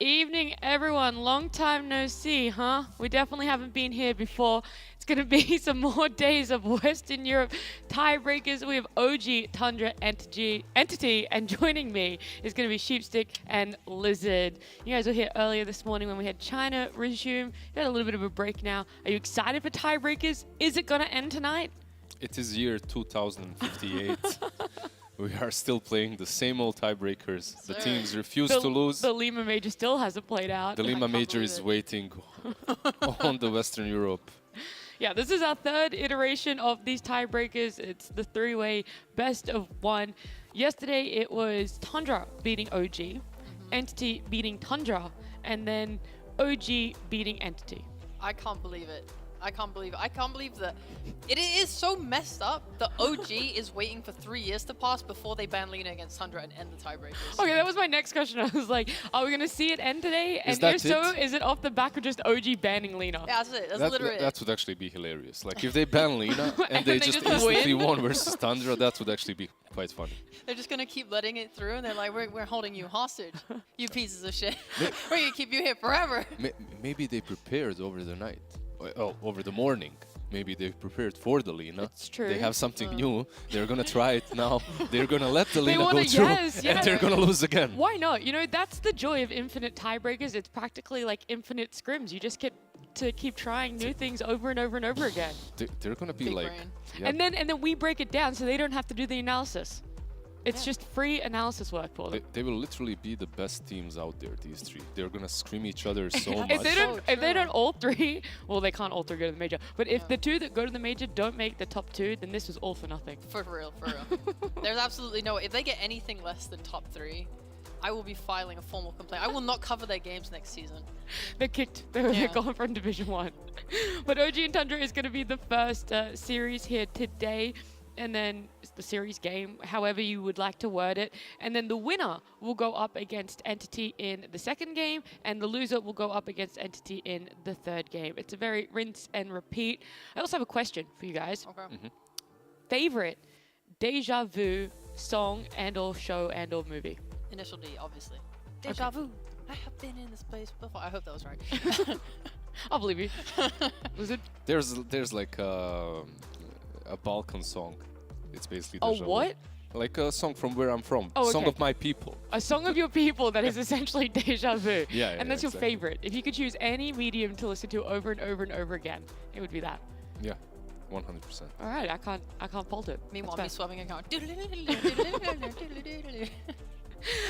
evening, everyone. Long time no see, huh? We definitely haven't been here before. It's going to be some more days of Western Europe tiebreakers. We have OG, Tundra, Entity, and joining me is going to be Sheepstick and Lizard. You guys were here earlier this morning when we had China resume. You had a little bit of a break now. Are you excited for tiebreakers? Is it going to end tonight? It is year 2058. We are still playing the same old tiebreakers. The teams refuse to lose. The Lima Major still hasn't played out. The Lima Major is waiting on the Western Europe. Yeah, this is our third iteration of these tiebreakers. It's the three-way best of one. Yesterday it was Tundra beating OG, Entity beating Tundra, and then OG beating Entity. I can't believe it. I can't believe it. I can't believe that it is so messed up that OG is waiting for 3 years to pass before they ban Lena against Tundra and end the tiebreakers. Okay, that was my next question. I was like, are we going to see it end today? And if so, is it off the back of just OG banning Lena? Yeah, that's it. That's literally that would actually be hilarious. Like, if they ban Lena and they just instantly won versus Tundra, that would actually be quite funny. They're just going to keep letting it through, and they're like, we're holding you hostage, you pieces of shit. We're going to keep you here forever. Maybe they prepared over the night. Oh, over the morning. Maybe they prepared for the Lena. It's true. They have something new. They're going to try it now. They're going to let the Lena go through. Yes, and they're going to lose again. Why not? You know, that's the joy of infinite tiebreakers. It's practically like infinite scrims. You just get to keep trying new things over and over and over again. They're going to be Big like... brain. Yeah. And then we break it down so they don't have to do the analysis. It's just free analysis work for them. They will literally be the best teams out there, these three. They're going to scream each other so much. If they don't all three, well, they can't all three go to the major. But if the two that go to the major don't make the top two, then this was all for nothing. For real, for real. There's absolutely no way. If they get anything less than top 3, I will be filing a formal complaint. I will not cover their games next season. They're kicked. They're gone from Division 1. But OG and Tundra is going to be the first series here today. And then the series game, however you would like to word it. And then the winner will go up against Entity in the second game, and the loser will go up against Entity in the third game. It's a very rinse and repeat. I also have a question for you guys. Okay. Favorite Deja Vu song and or show and or movie? Initial D, obviously. Deja vu. I have been in this place before. I hope that was right. I'll believe you. Was it? There's like a Balkan song. It's basically Deja Vu. What? Like a song from where I'm from. Oh, okay. Song of my people. A song of your people that is essentially Deja Vu. Yeah, and that's your exactly. favorite. If you could choose any medium to listen to over and over and over again, it would be that. Yeah, 100%. All right, I can't fault it. Meanwhile, me swapping a card.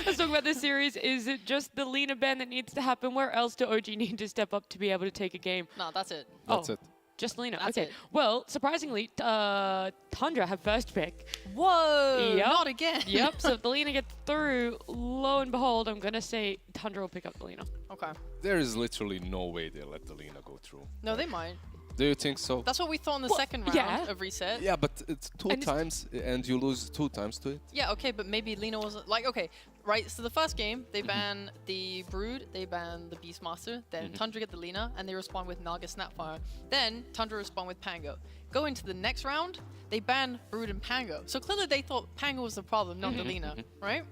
Let's talk about this series. Is it just the Lena ban that needs to happen? Where else do OG need to step up to be able to take a game? No, that's it. That's it. Just Lena. That's okay. it. Well, surprisingly, Tundra have first pick. Whoa! Yep. Not again. Yep. So if the Lena gets through, lo and behold, I'm gonna say Tundra will pick up the Lena. Okay. There is literally no way they let the Lena go through. No, they might. Do you think so? That's what we thought in the second round yeah. of reset. Yeah, but it's two times and you lose 2 times to it. Yeah, okay, but maybe Lena wasn't like, okay, right, so the first game, they ban the Brood, they ban the Beastmaster, then Tundra get the Lena, and they respond with Naga Snapfire. Then Tundra respond with Pango. Go into the next round, they ban Brood and Pango. So clearly they thought Pango was the problem, not the Lena, right?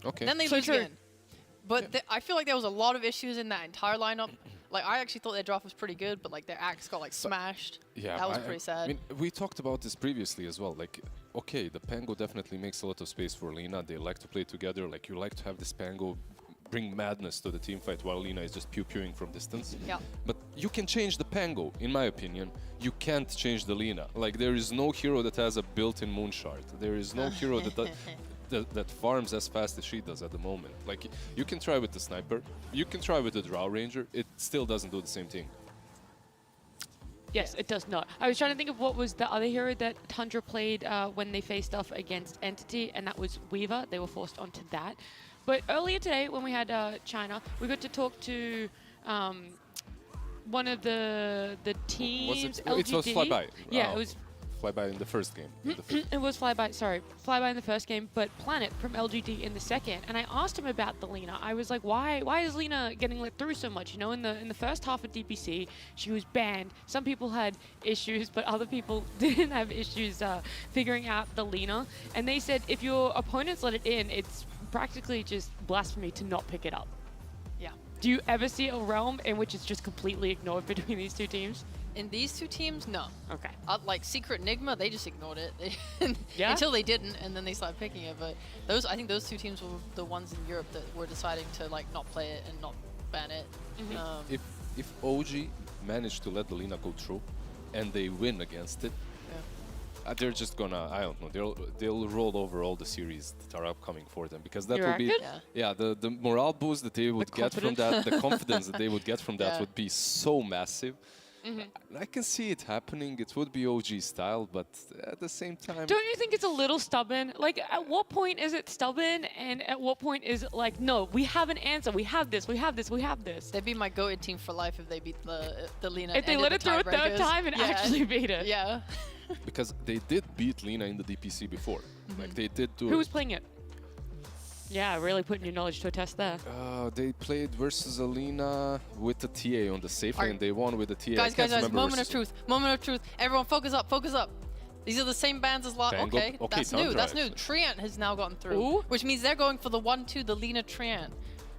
Okay. Then they lose again. But I feel like there was a lot of issues in that entire lineup. Like, I actually thought their draft was pretty good, but like their axe got like smashed. Yeah, that was pretty sad. I mean, we talked about this previously as well. Like, okay, the Pango definitely makes a lot of space for Lena. They like to play together. Like, you like to have this Pango bring madness to the team fight while Lena is just pew-pewing from distance. Yeah. But you can change the Pango, in my opinion. You can't change the Lena. Like, there is no hero that has a built-in moonshard. There is no hero that farms as fast as she does at the moment. Like, you can try with the Sniper, you can try with the Drow Ranger, it still doesn't do the same thing. Yes, it does not. I was trying to think of what was the other hero that Tundra played when they faced off against Entity, and that was Weaver. They were forced onto that. But earlier today, when we had China, we got to talk to one of the teams. Was it? LGD. It was Flyby. Yeah, it was Flyby in the first game. it was Flyby, sorry. Flyby in the first game, but Planet from LGD in the second. And I asked him about the Lena. I was like, why is Lena getting let through so much? You know, in the first half of DPC, she was banned. Some people had issues, but other people didn't have issues figuring out the Lena. And they said if your opponents let it in, it's practically just blasphemy to not pick it up. Yeah. Do you ever see a realm in which it's just completely ignored between these two teams? In these two teams, no. Okay. Like Secret Enigma, they just ignored it Yeah? until they didn't, and then they started picking it. But I think those two teams were the ones in Europe that were deciding to like not play it and not ban it. If OG managed to let the Lina go through, and they win against it, they're just gonna, I don't know, they'll roll over all the series that are upcoming for them, because that You will be, reckon? Yeah. the morale boost that they would get from that, the confidence that they would get from that Yeah. would be so massive. I can see it happening. It would be OG style, but at the same time, Don't you think it's a little stubborn? Like, at what point is it stubborn, and at what point is it like, no, we have an answer, we have this, we have this, we have this? They'd be my goated team for life if they beat the Lina. If they and let did it the through a third tiebreakers. time and Yeah. actually beat it. Yeah. because they did beat Lina in the DPC before. Like they did do Who it. was playing it? Yeah, really putting your knowledge to a test there. They played versus Alina with the TA on the safe lane. They won with the TA. Guys, I can't remember moment of versus- truth. Moment of truth. Everyone focus up, focus up. These are the same bands as last. Tango? Okay, Okay, that's new. Tundra, That's new. actually. Treant has now gotten through, Ooh. which means they're going for the 1-2, the Lina Treant.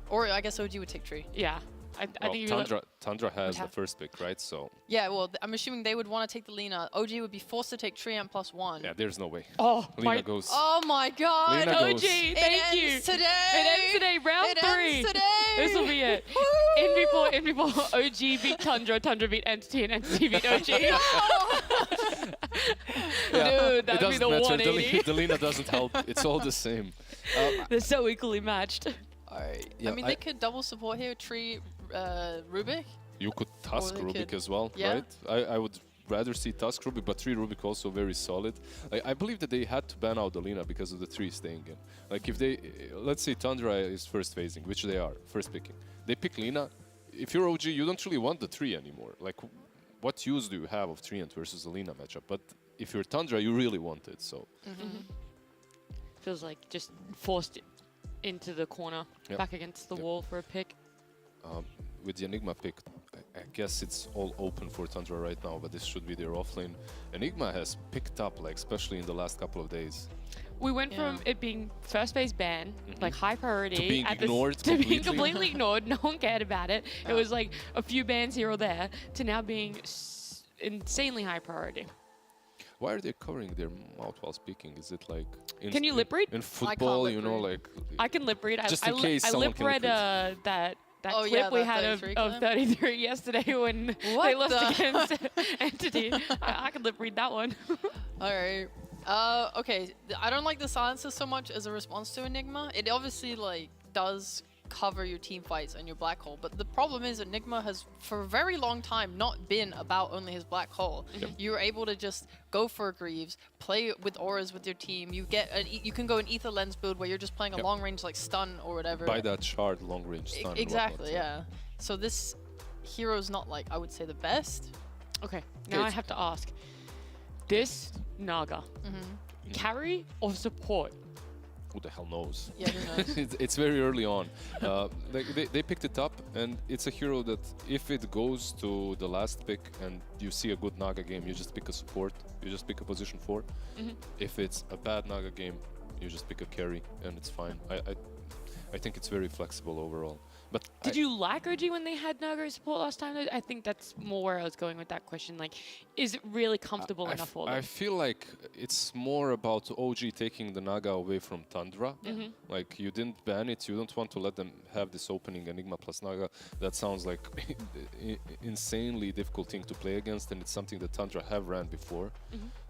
Or I guess OG would take Tree. Yeah. I Well, think you Tundra has the have- first pick, right? So Yeah, well, I'm assuming they would want to take the Lina. OG would be forced to take Treant +1. yeah, there's no way. Oh, Lina my goes. Oh my god! Lina OG, goes. thank it you. ends today! It ends today, round It 3. ends today! This will be it. In before OG beat Tundra beat Entity, and Entity beat OG. Dude, It that would be doesn't the matter. 180. The Lina doesn't help. It's all the same. They're so equally matched. Alright. Yeah, I mean, they could double support here, Tree, Rubik. You could Tusk they Rubik could- as well, yeah. right? I would rather see Tusk Rubik, but 3 Rubik also very solid. Like, I believe that they had to ban out the Lina because of the 3 staying in. Like if they, let's say Tundra is first phasing, which they are, first picking. They pick Lina. If you're OG, you don't really want the 3 anymore. Like what use do you have of Treant versus the Lina matchup? But if you're Tundra, you really want it, so. Feels like just forced into the corner, Yep. back against the Yep. wall for a pick. With the Enigma pick, I guess it's all open for Tundra right now, but this should be their offlane. Enigma has picked up, like especially in the last couple of days. We went from Yeah. it being first base ban, like high priority, To being at the s- ignored to being completely. completely ignored. No one cared about it. It was like a few bans here or there, to now being insanely high priority. Why are they covering their mouth while speaking? Is it like Can you lip read? in can't football? lip You know, read. like I can lip read. Just in case I someone lip can read lip read. that Oh, clip yeah, we that had 33 of clip? 33 yesterday when they What lost the- against Entity. I can lip read that one. Alright. Okay. I don't like the silencer so much as a response to Enigma. It obviously like does cover your team fights and your black hole, but the problem is Enigma has for a very long time not been about only his black hole. You're able to just go for Greaves, play with auras with your team. You get you can go an ether lens build where you're just playing a Yep. long range like stun or whatever. by that shard long range stun. and Exactly, whatnot, yeah. So this hero's not like I would say the best. Okay, now I it's- have to ask. This Naga, carry or support? Who the hell knows? Yeah, who knows? It's very early on. They picked it up, and it's a hero that if it goes to the last pick and you see a good Naga game, you just pick a support. You just pick a position 4. If it's a bad Naga game, you just pick a carry, and it's fine. I think it's very flexible overall. But Did you like OG when they had Naga as support last time? I think that's more where I was going with that question. Like, is it really comfortable enough for them? I feel like it's more about OG taking the Naga away from Tundra. Like, you didn't ban it, you don't want to let them have this opening Enigma plus Naga. That sounds like insanely difficult thing to play against, and it's something that Tundra have ran before.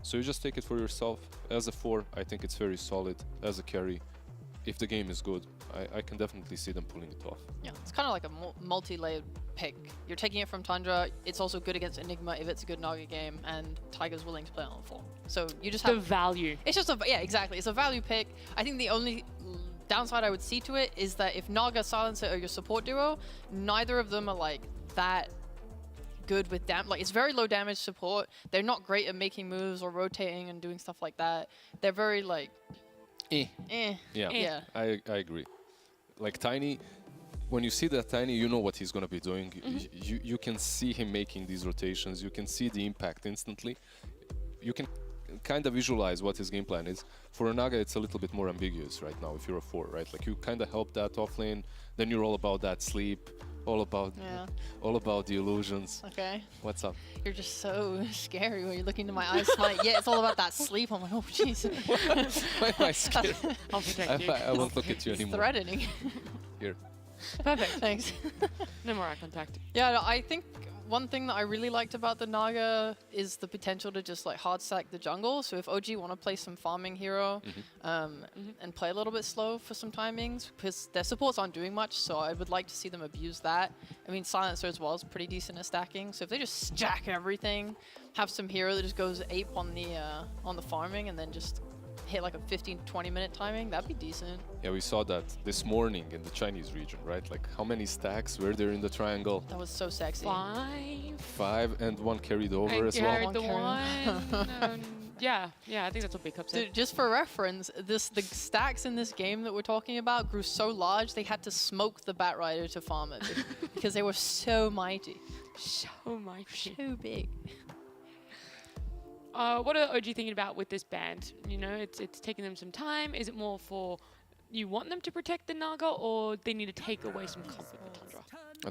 So you just take it for yourself. As a 4, I think it's very solid. As a carry, if the game is good, I can definitely see them pulling it off. Yeah, it's kind of like a multi-layered pick. You're taking it from Tundra. It's also good against Enigma if it's a good Naga game, and Tiger's willing to play on 4. So you just the have. value. It's just a exactly. It's a value pick. I think the only downside I would see to it is that if Naga, Silencer are your support duo, neither of them are like that good with like it's very low damage support. They're not great at making moves or rotating and doing stuff like that. They're very like Eh. eh. Yeah, Yeah. I agree. Like Tiny, when you see that Tiny, you know what he's gonna be doing. You can see him making these rotations. You can see the impact instantly. You can kind of visualize what his game plan is. For a Naga, it's a little bit more ambiguous right now if you're a 4, right? Like you kind of help that off lane, then you're all about that sleep, All about Yeah. all about the illusions. Okay. What's up? You're just so scary when you're looking into my eyes. Like, yeah, it's all about that sleep. I'm like, oh, jeez. Why am I scared? I'll protect you. I won't look at you It's anymore. threatening. Here. Perfect. Thanks. No more eye contact. Yeah, no, I think one thing that I really liked about the Naga is the potential to just like hard stack the jungle. So if OG want to play some farming hero and play a little bit slow for some timings, because their supports aren't doing much, so I would like to see them abuse that. I mean, Silencer as well is pretty decent at stacking. So if they just stack everything, have some hero that just goes ape on the farming, and then just hit like a 15 to 20 minute timing, that'd be decent. Yeah, we saw that this morning in the Chinese region, right? Like how many stacks were there in the triangle? That was so sexy. 5. 5 and 1 carried over And as well. carried the One one. Yeah, I think that's what Big Cup said. Dude, just for reference, the stacks in this game that we're talking about grew so large they had to smoke the Bat Rider to farm it because they were so mighty, So mighty. so big. What are OG thinking about with this band? You know, it's taking them some time. Is it more for you want them to protect the Naga, or they need to take away some comfort with Tundra?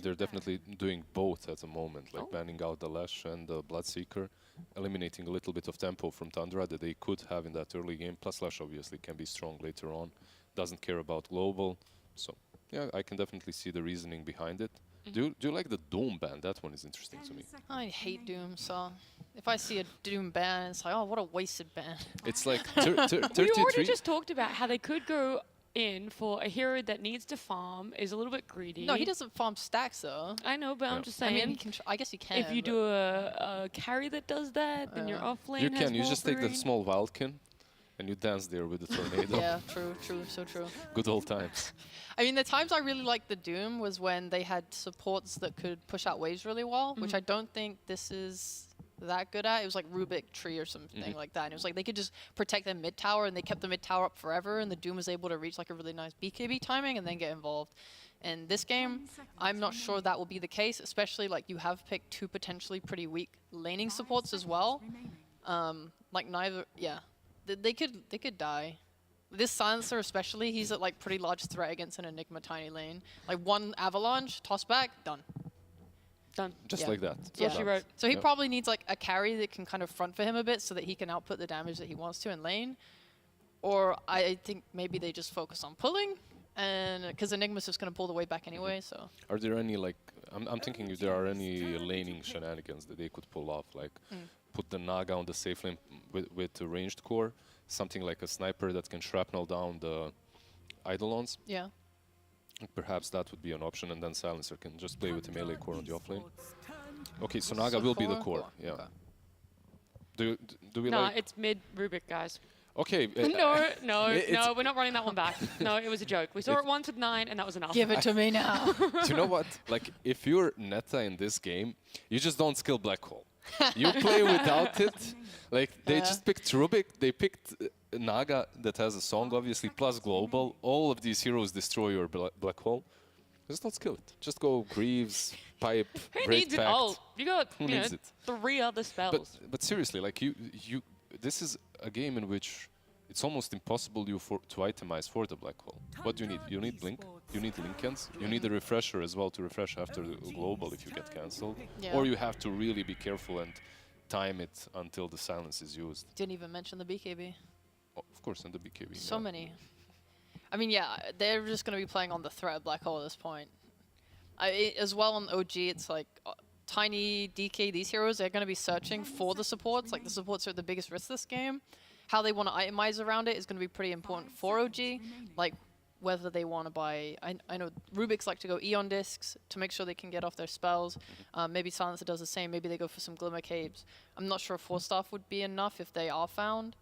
They're definitely doing both at the moment, like Oh. banning out the Lash and the Bloodseeker, eliminating a little bit of tempo from Tundra that they could have in that early game. Plus Lash obviously can be strong later on, doesn't care about global. So yeah, I can definitely see the reasoning behind it. Do you like the Doom ban? That one is interesting to me. I hate Doom, so if I see a Doom ban, it's like, oh, what a wasted ban. It's like We already 33. just talked about how they could go in for a hero that needs to farm, is a little bit greedy. No, he doesn't farm stacks though. I know, but Yeah. I'm just I saying. mean, he can I guess he can. if you but- do a carry that does that, then your off lane You has can. You more just take the brain. small Wildkin and you dance there with the tornado. Yeah, true, so true. Good old times. I mean, the times I really liked the Doom was when they had supports that could push out waves really well, which I don't think this is that good at. It was like Rubik Tree or something like that. And it was like they could just protect their mid tower, and they kept the mid tower up forever, and the Doom was able to reach like a really nice BKB timing and then get involved. And this game, I'm not sure that will be the case, especially like you have picked 2 potentially pretty weak laning supports as well. Like neither, yeah, they could die. This Silencer especially, he's at like pretty large threat against an Enigma tiny lane. Like one Avalanche, toss back, done. Done. Just Yeah. like that. That's what she wrote. So he Yeah. probably needs like a carry that can kind of front for him a bit so that he can output the damage that he wants to in lane. Or I think maybe they just focus on pulling, and because Enigma's just going to pull the way back anyway, so. Are there any like I'm thinking if there are any laning shenanigans that they could pull off, like put the Naga on the safe lane with the ranged core, something like a sniper that can shrapnel down the Eidolons. Yeah. Perhaps that would be an option, and then Silencer can just play with the melee core on the offlane. Okay, so Naga will be the core. Yeah. Okay. Do we No, like? it's mid Rubik, guys. Okay. No, it's- we're not running that one back. No, it was a joke. We saw it once with 9, and that was enough. Give it to me now. Do you know what? Like, if you're Neta in this game, you just don't skill Black Hole. You play without it. Like, they just picked Rubik, they picked Naga that has a song, obviously, plus Global. All of these heroes destroy your Black Hole. Just don't skill it. Just go Greaves, Pipe, Who Great needs it? Pact. Oh, you got Who you know, needs it? 3 other spells. But seriously, like, you, this is a game in which it's almost impossible to itemize for the Black Hole. What do you need? You need Blink, you need Linkens, you need a refresher as well to refresh after the global if you get cancelled. Yeah. Or you have to really be careful and time it until the silence is used. Didn't even mention the BKB. Oh, of course, and the BKB. So yeah. many. I mean, yeah, they're just going to be playing on the threat of Black Hole at this point. As well on OG, it's like Tiny, DK, these heroes, they're going to be searching for the supports. Like, the supports are the biggest risk this game. How they want to itemize around it is going to be pretty important for OG. Like, whether they want to buy... I know Rubiks like to go Eon Discs to make sure they can get off their spells. Maybe Silencer does the same. Maybe they go for some Glimmer Capes. I'm not sure if 4-staff would be enough if they are found.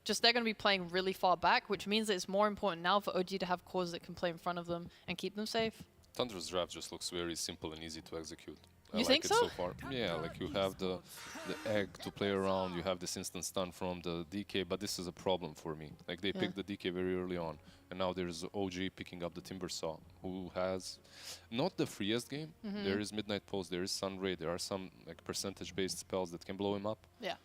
Just they're going to be playing really far back, which means that it's more important now for OG to have cores that can play in front of them and keep them safe. Thunder's draft just looks very simple and easy to execute. I You like think it so? far. Yeah, like you have the egg to play around, you have this instant stun from the DK, but this is a problem for me. Like they picked the DK very early on, and now there's OG picking up the Timbersaw, who has not the freest game. There is Midnight Pulse, there is Sunray, there are some like percentage-based spells that can blow him up. Yeah.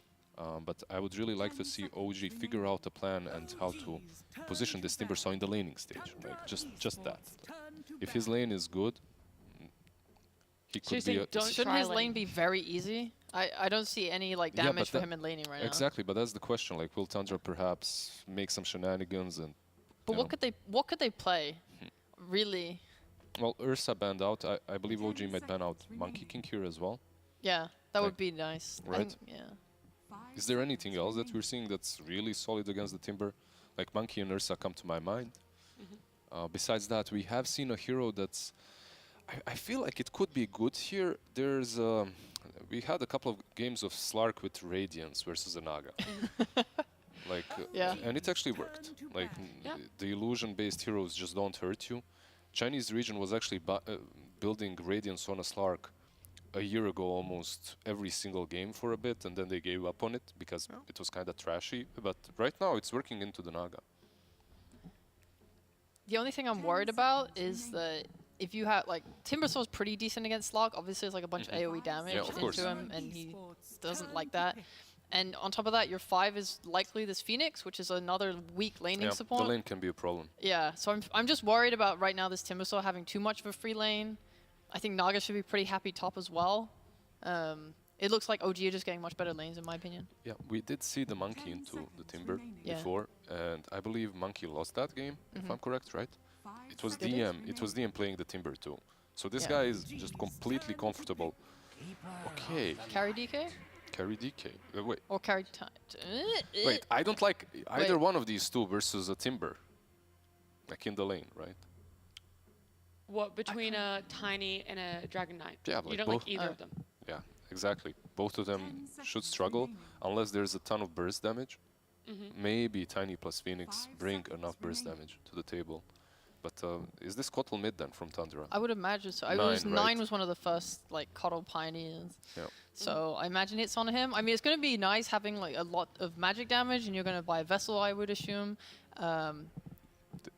But I would really like to see OG figure out a plan and how to position this Timbersaw in the laning stage. Like just that. if his lane is good, he So you're could be. saying don't Shouldn't try his lane lane. be very easy? I don't see any like Yeah, damage but for that- him in laning right now. Exactly, but that's the question. Like, will Tundra perhaps make some shenanigans and? But you what know. could they play? Really? Well, Ursa banned out. I believe OG might ban out Monkey King here as well. Yeah, that Like, would be nice. I right? think, yeah. Is there anything else that we're seeing that's really solid against the Timber? Like Monkey and Ursa come to my mind. Besides that, we have seen a hero that's... I feel like it could be good here. There's... we had a couple of games of Slark with Radiance versus a Naga. Like, Yeah. and it actually worked. Like, Yeah. the illusion-based heroes just don't hurt you. Chinese region was actually building Radiance on a Slark a year ago almost every single game for a bit, and then they gave up on it because it was kind of trashy. But right now it's working into the Naga. The only thing I'm worried about is that if you have like Timbersaur's pretty decent against Slog. Obviously, there's like a bunch of AoE damage Yeah, of course. into him, and he doesn't like that. And on top of that, your 5 is likely this Phoenix, which is another weak laning Yeah, support. the lane can be a problem. Yeah, so I'm just worried about right now this Timbersaur having too much of a free lane. I think Naga should be pretty happy top as well. It looks like OG are just getting much better lanes in my opinion. Yeah, we did see the Monkey into the Timber Yeah. before, and I believe Monkey lost that game, if I'm correct, right? It was Did it? DM. It was DM playing the Timber too. So this Yeah. guy is just completely comfortable. Okay, Carry DK? carry DK. Wait, Or carry time? wait. I don't like either Wait. one of these two versus a Timber. Like in the lane, right? What, between a Tiny and a Dragon Knight? Yeah, You like don't both. like either Oh. of them. Yeah, exactly. Both of them should struggle unless there's a ton of burst damage. Maybe Tiny plus Phoenix bring enough burst damage to the table. But is this Kotl mid then from Tundra? I would imagine so. I Nine, was right. 9 was one of the first like Coddle pioneers. Yeah. So I imagine it's on him. I mean, it's going to be nice having like a lot of magic damage, and you're going to buy a vessel, I would assume.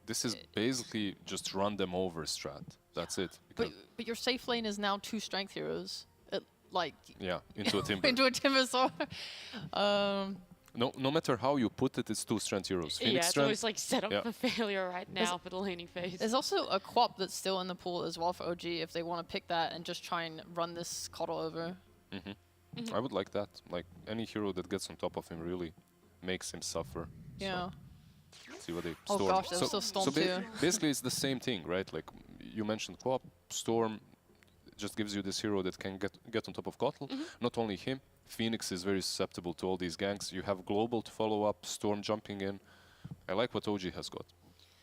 This is basically just run them over strat. That's it. But Because- your safe lane is now 2 strength heroes. Like yeah, into a Timber. into a Timbersaur. No matter how you put it, it's 2 strength heroes. Phoenix Yeah, it's strength. always like set up Yeah. for failure right now for the laning phase. There's also a Quap that's still in the pool as well for OG if they want to pick that and just try and run this Coddle over. I would like that. Like any hero that gets on top of him really makes him suffer. Yeah. So, see what they Oh Storm. gosh, there's still Storm too. Basically, it's the same thing, right? Like you mentioned, Co-op Storm just gives you this hero that can get on top of Kotl. Not only him, Phoenix is very susceptible to all these ganks. You have Global to follow up, Storm jumping in. I like what OG has got.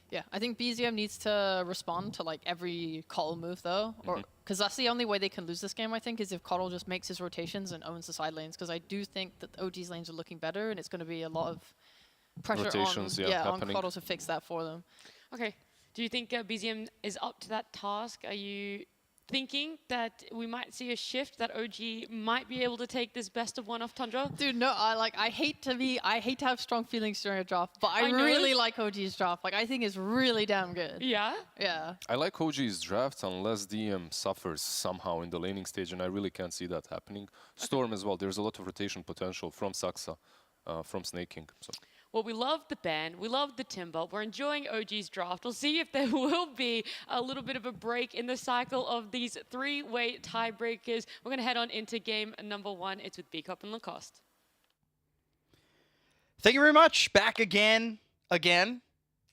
Yeah, I think BZM needs to respond to like every Coddle move though, or because that's the only way they can lose this game. I think is if Coddle just makes his rotations and owns the side lanes. Because I do think that OG's lanes are looking better, and it's going to be a lot of pressure Rotations, on yeah, on happening. Coddle to fix that for them. Okay. Do you think BZM is up to that task? Are you thinking that we might see a shift, that OG might be able to take this best of 1 off Tundra? Dude, no, I hate to have strong feelings during a draft, but I I know. really like OG's draft. Like I think it's really damn good. Yeah? Yeah. I like OG's draft unless DM suffers somehow in the laning stage, and I really can't see that happening. Storm as well. There's a lot of rotation potential from Saxa, from Snaking. So. Well, we love the band, we love the Timber, we're enjoying OG's draft. We'll see if there will be a little bit of a break in the cycle of these 3-way tiebreakers. We're going to head on into game number 1. It's with B-Cup and Lacoste. Thank you very much. Back again.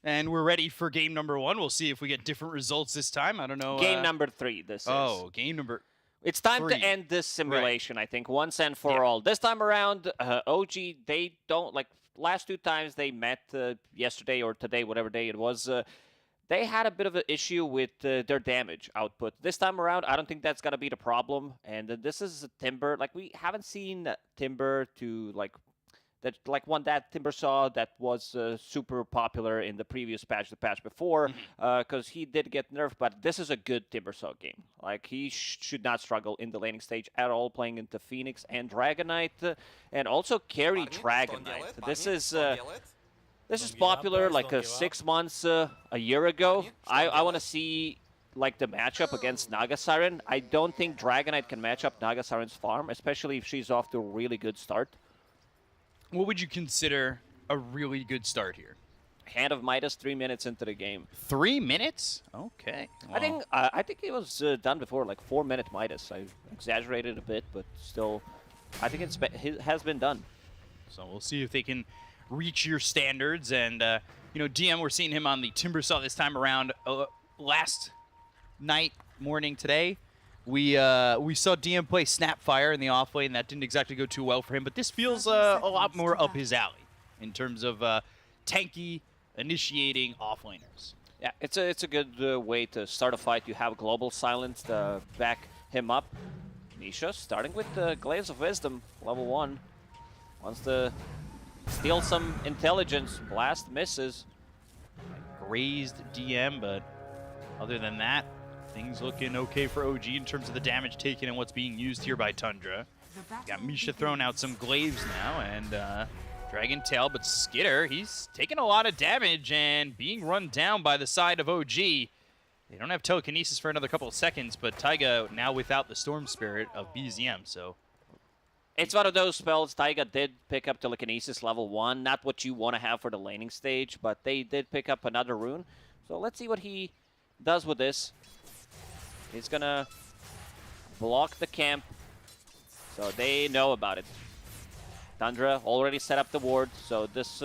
And we're ready for game number 1. We'll see if we get different results this time. I don't know. Game number 3, this is. Oh, game number... It's time 3. to end this simulation, I think, once and for all. This time around, OG, they don't, like, last 2 times they met yesterday or today, whatever day it was, they had a bit of an issue with their damage output. This time around, I don't think that's going to be the problem. And this is a Timber. Like, we haven't seen Timber to, like one that Timber saw that was super popular in the previous patch, the patch before, because he did get nerfed, but this is a good Timber saw game. Like, he should not struggle in the laning stage at all, playing into Phoenix and Dragon Knight, and also carry Dragon Knight. This is popular like 6 months, a year ago. I want to see like the matchup against Naga Siren. I don't think Dragon Knight can match up Naga Siren's farm, especially if she's off to a really good start. What would you consider a really good start here? Hand of Midas 3 minutes into the game. 3 minutes? Okay. I think it was done before, like 4-minute Midas. I exaggerated a bit, but still, I think it has been done. So we'll see if they can reach your standards. And, you know, DM, we're seeing him on the Timbersaw this time around. Last night, morning today, we saw DM play Snapfire in the off lane. That didn't exactly go too well for him, but this feels a lot more up his alley in terms of tanky, initiating offlaners. Yeah, it's a good way to start a fight. You have Global Silence to back him up. Misha starting with the Glaives of Wisdom, level 1. Wants to steal some intelligence. Blast misses. Grazed DM, but other than that, things looking okay for OG in terms of the damage taken and what's being used here by Tundra. Got Misha throwing out some Glaives now, and Dragon Tail, but Skitter, he's taking a lot of damage and being run down by the side of OG. They don't have telekinesis for another couple of seconds, but Taiga now without the Storm Spirit of BZM, so... It's one of those spells. Taiga did pick up telekinesis level 1, not what you want to have for the laning stage, but they did pick up another rune. So let's see what he does with this. He's gonna block the camp, so they know about it. Tundra already set up the ward, so this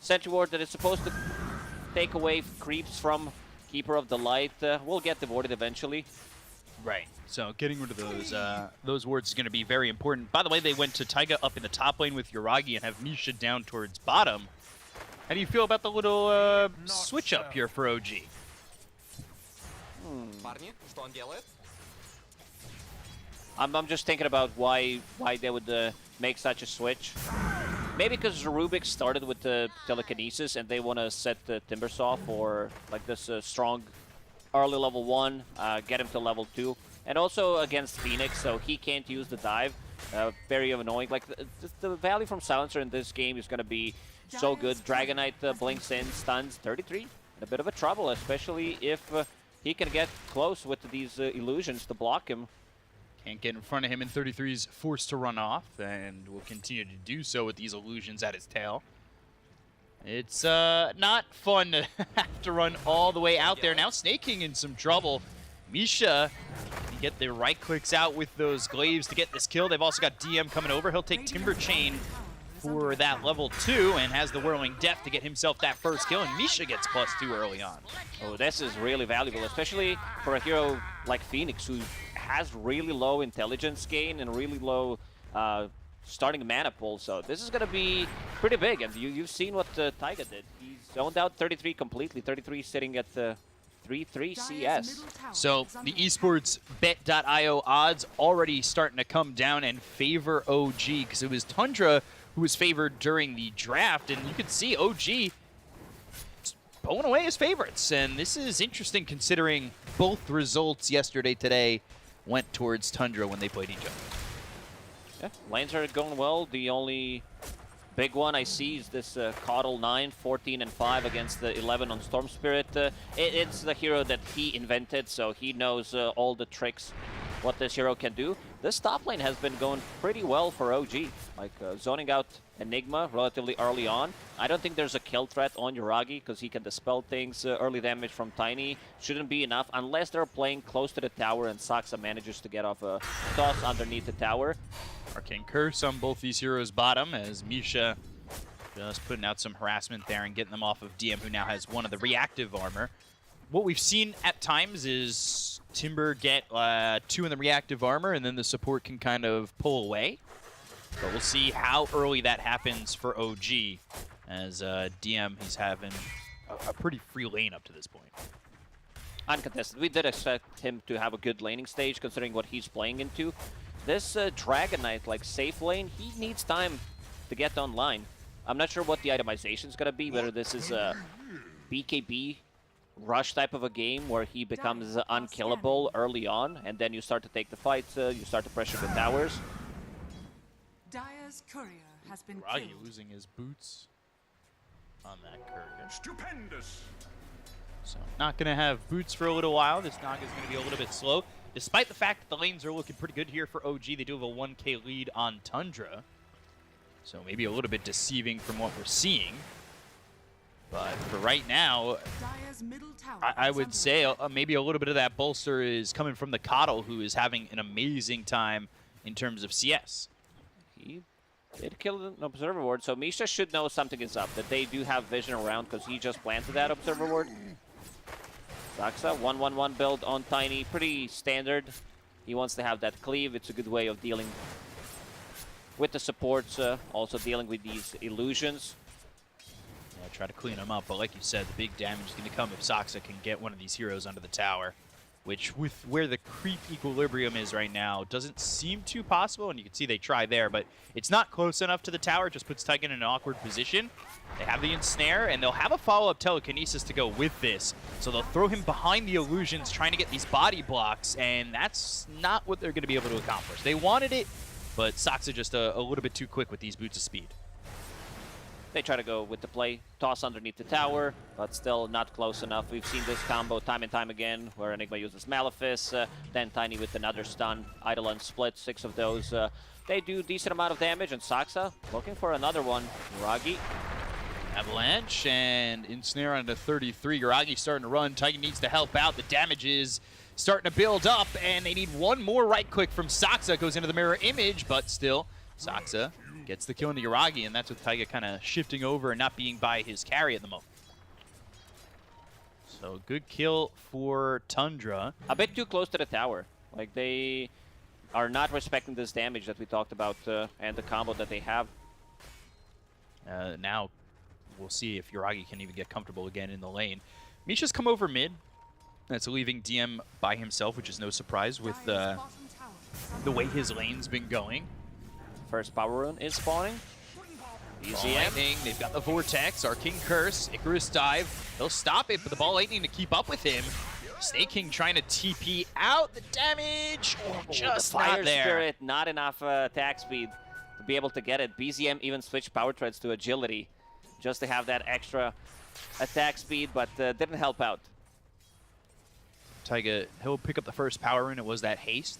sentry ward that is supposed to take away creeps from Keeper of the Light will get devoted eventually. Right, so getting rid of those wards is going to be very important. By the way, they went to Taiga up in the top lane with Yuragi and have Misha down towards bottom. How do you feel about the little switch up here for OG? I'm just thinking about why they would make such a switch. Maybe because Rubik started with the telekinesis and they want to set the Timbersaw for like this strong early level 1, get him to level 2, and also against Phoenix, so he can't use the dive. Very annoying. Like the value from Silencer in this game is going to be so good. Dragonite blinks in, stuns 33. In a bit of a trouble, especially if he can get close with these illusions to block him. Can't get in front of him, and 33's forced to run off, and will continue to do so with these illusions at his tail. It's not fun to have to run all the way out there. Now Snake King in some trouble. Misha can get the right clicks out with those Glaives to get this kill. They've also got DM coming over. He'll take Timber Chain for that level 2 and has the Whirling Death to get himself that first kill, and Misha gets +2 early on. Oh, this is really valuable, especially for a hero like Phoenix, who has really low intelligence gain and really low starting mana pool. So this is going to be pretty big, and you've seen what Taiga did. He zoned out 33 completely. 33 sitting at 3-3 CS. So the esports bet.io odds already starting to come down and favor OG, because it was Tundra who was favored during the draft, and you could see OG pulling away his favorites. And this is interesting considering both results today went towards Tundra when they played each other. Yeah, lanes are going well. The only big one I see is this Coddle 9, 14 and 5 against the 11 on Storm Spirit. It's the hero that he invented, so he knows all the tricks, what this hero can do. This top lane has been going pretty well for OG, like zoning out Enigma relatively early on. I don't think there's a kill threat on Yuragi because he can dispel things. Early damage from Tiny shouldn't be enough unless they're playing close to the tower and Saksa manages to get off a toss underneath the tower. Arcane Curse on both these heroes bottom, as Misha just putting out some harassment there and getting them off of DM, who now has one of the reactive armor. What we've seen at times is Timber get 2 in the reactive armor, and then the support can kind of pull away. But we'll see how early that happens for OG, as DM, he's having a pretty free lane up to this point. Uncontested. We did expect him to have a good laning stage, considering what he's playing into. This Dragon Knight, like safe lane, he needs time to get online. I'm not sure what the itemization is going to be, whether this is a BKB rush type of a game where he becomes unkillable early on, and then you start to take the fight, you start to pressure the towers. Dire's courier has been Ragi killed. losing his boots on that courier. Stupendous. So not going to have boots for a little while. This Naga's going to be a little bit slow. Despite the fact that the lanes are looking pretty good here for OG, they do have a 1k lead on Tundra. So maybe a little bit deceiving from what we're seeing. But for right now, Dire's middle tower I is would under say attack. maybe a little bit of that bolster is coming from the Coddle, who is having an amazing time in terms of CS. He did kill an observer ward, so Misha should know something is up, that they do have vision around because he just planted that observer ward. Saxa, 1-1-1 build on Tiny, pretty standard. He wants to have that cleave. It's a good way of dealing with the supports, also dealing with these illusions. Yeah, try to clean them up, but like you said, the big damage is going to come if Saxa can get one of these heroes under the tower, which with where the creep equilibrium is right now, doesn't seem too possible, and you can see they try there, but it's not close enough to the tower. It just puts Taiga in an awkward position. They have the ensnare, and they'll have a follow-up telekinesis to go with this, so they'll throw him behind the illusions trying to get these body blocks, and that's not what they're going to be able to accomplish. They wanted it, but Saxa just a little bit too quick with these boots of speed. They try to go with the play, toss underneath the tower, but still not close enough. We've seen this combo time and time again, where Enigma uses Malefice, then Tiny with another stun, Eidolon split, 6 of those. They do decent amount of damage, and Saxa looking for another one. Ragi. Avalanche and ensnare onto 33. Garagi starting to run. Titan needs to help out. The damage is starting to build up, and they need one more right click from Saxa. Goes into the mirror image, but still, Saxa gets the kill into Garagi, and that's with Taiga kind of shifting over and not being by his carry at the moment. So good kill for Tundra. A bit too close to the tower. Like, they are not respecting this damage that we talked about and the combo that they have. Now we'll see if Yuragi can even get comfortable again in the lane. Misha's come over mid. That's leaving DM by himself, which is no surprise with Dire's bottom tower is under the way his lane's been going. First power rune is spawning. Ball ECM. Lightning, they've got the Vortex, Arcane Curse, Icarus Dive. They'll stop it, but the Ball Lightning to keep up with him. Snake King trying to TP out. The damage, just the Fire not there. Spirit, not enough attack speed to be able to get it. BZM even switched power treads to agility just to have that extra attack speed, but didn't help out. Taiga, he'll pick up the first power rune. It was that haste.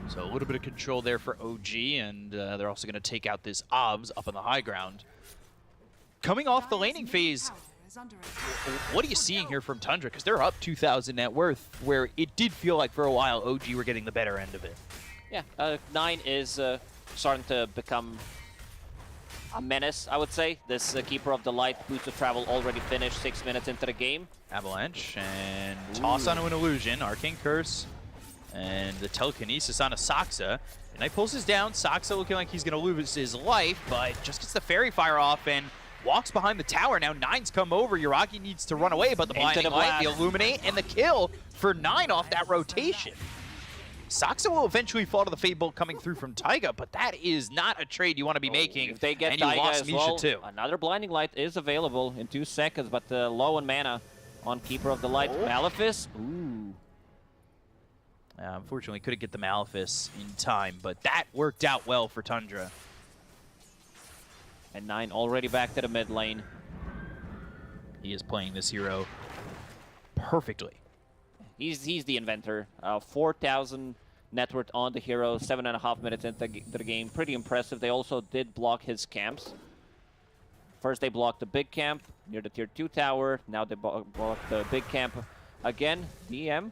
So a little bit of control there for OG, and they're also going to take out this OBS up on the high ground. Coming off the Dire's laning middle phase, tower is under attack. what are you seeing here from Tundra? Because they're up 2,000 net worth, where it did feel like for a while OG were getting the better end of it. Yeah, 9 is starting to become a menace, I would say. This Keeper of the Light, Boots of Travel already finished 6 minutes into the game. Avalanche, and toss onto an illusion, Arcane Curse, and the telekinesis onto Saxa. And Knight pulls this down. Saxa looking like he's going to lose his life, but just gets the Fairy Fire off and walks behind the tower. Now 9's come over. Yuragi needs to run away, but the Into Blinding the Light, the blast. Illuminate, and the kill for 9 off that rotation. Saxa will eventually fall to the Fade Bolt coming through from Taiga, but that is not a trade you want to be making. If they get and you Taiga lost as Misha well, too. another Blinding Light is available in 2 seconds, but low on mana on Keeper of the Light. Malefice. Ooh. Unfortunately, couldn't get the Malefice in time, but that worked out well for Tundra. And 9 already back to the mid lane. He is playing this hero perfectly. He's the inventor. 4,000 net worth on the hero, 7.5 minutes into the game. Pretty impressive. They also did block his camps. First they blocked the big camp near the tier 2 tower. Now they blocked the big camp again. DM.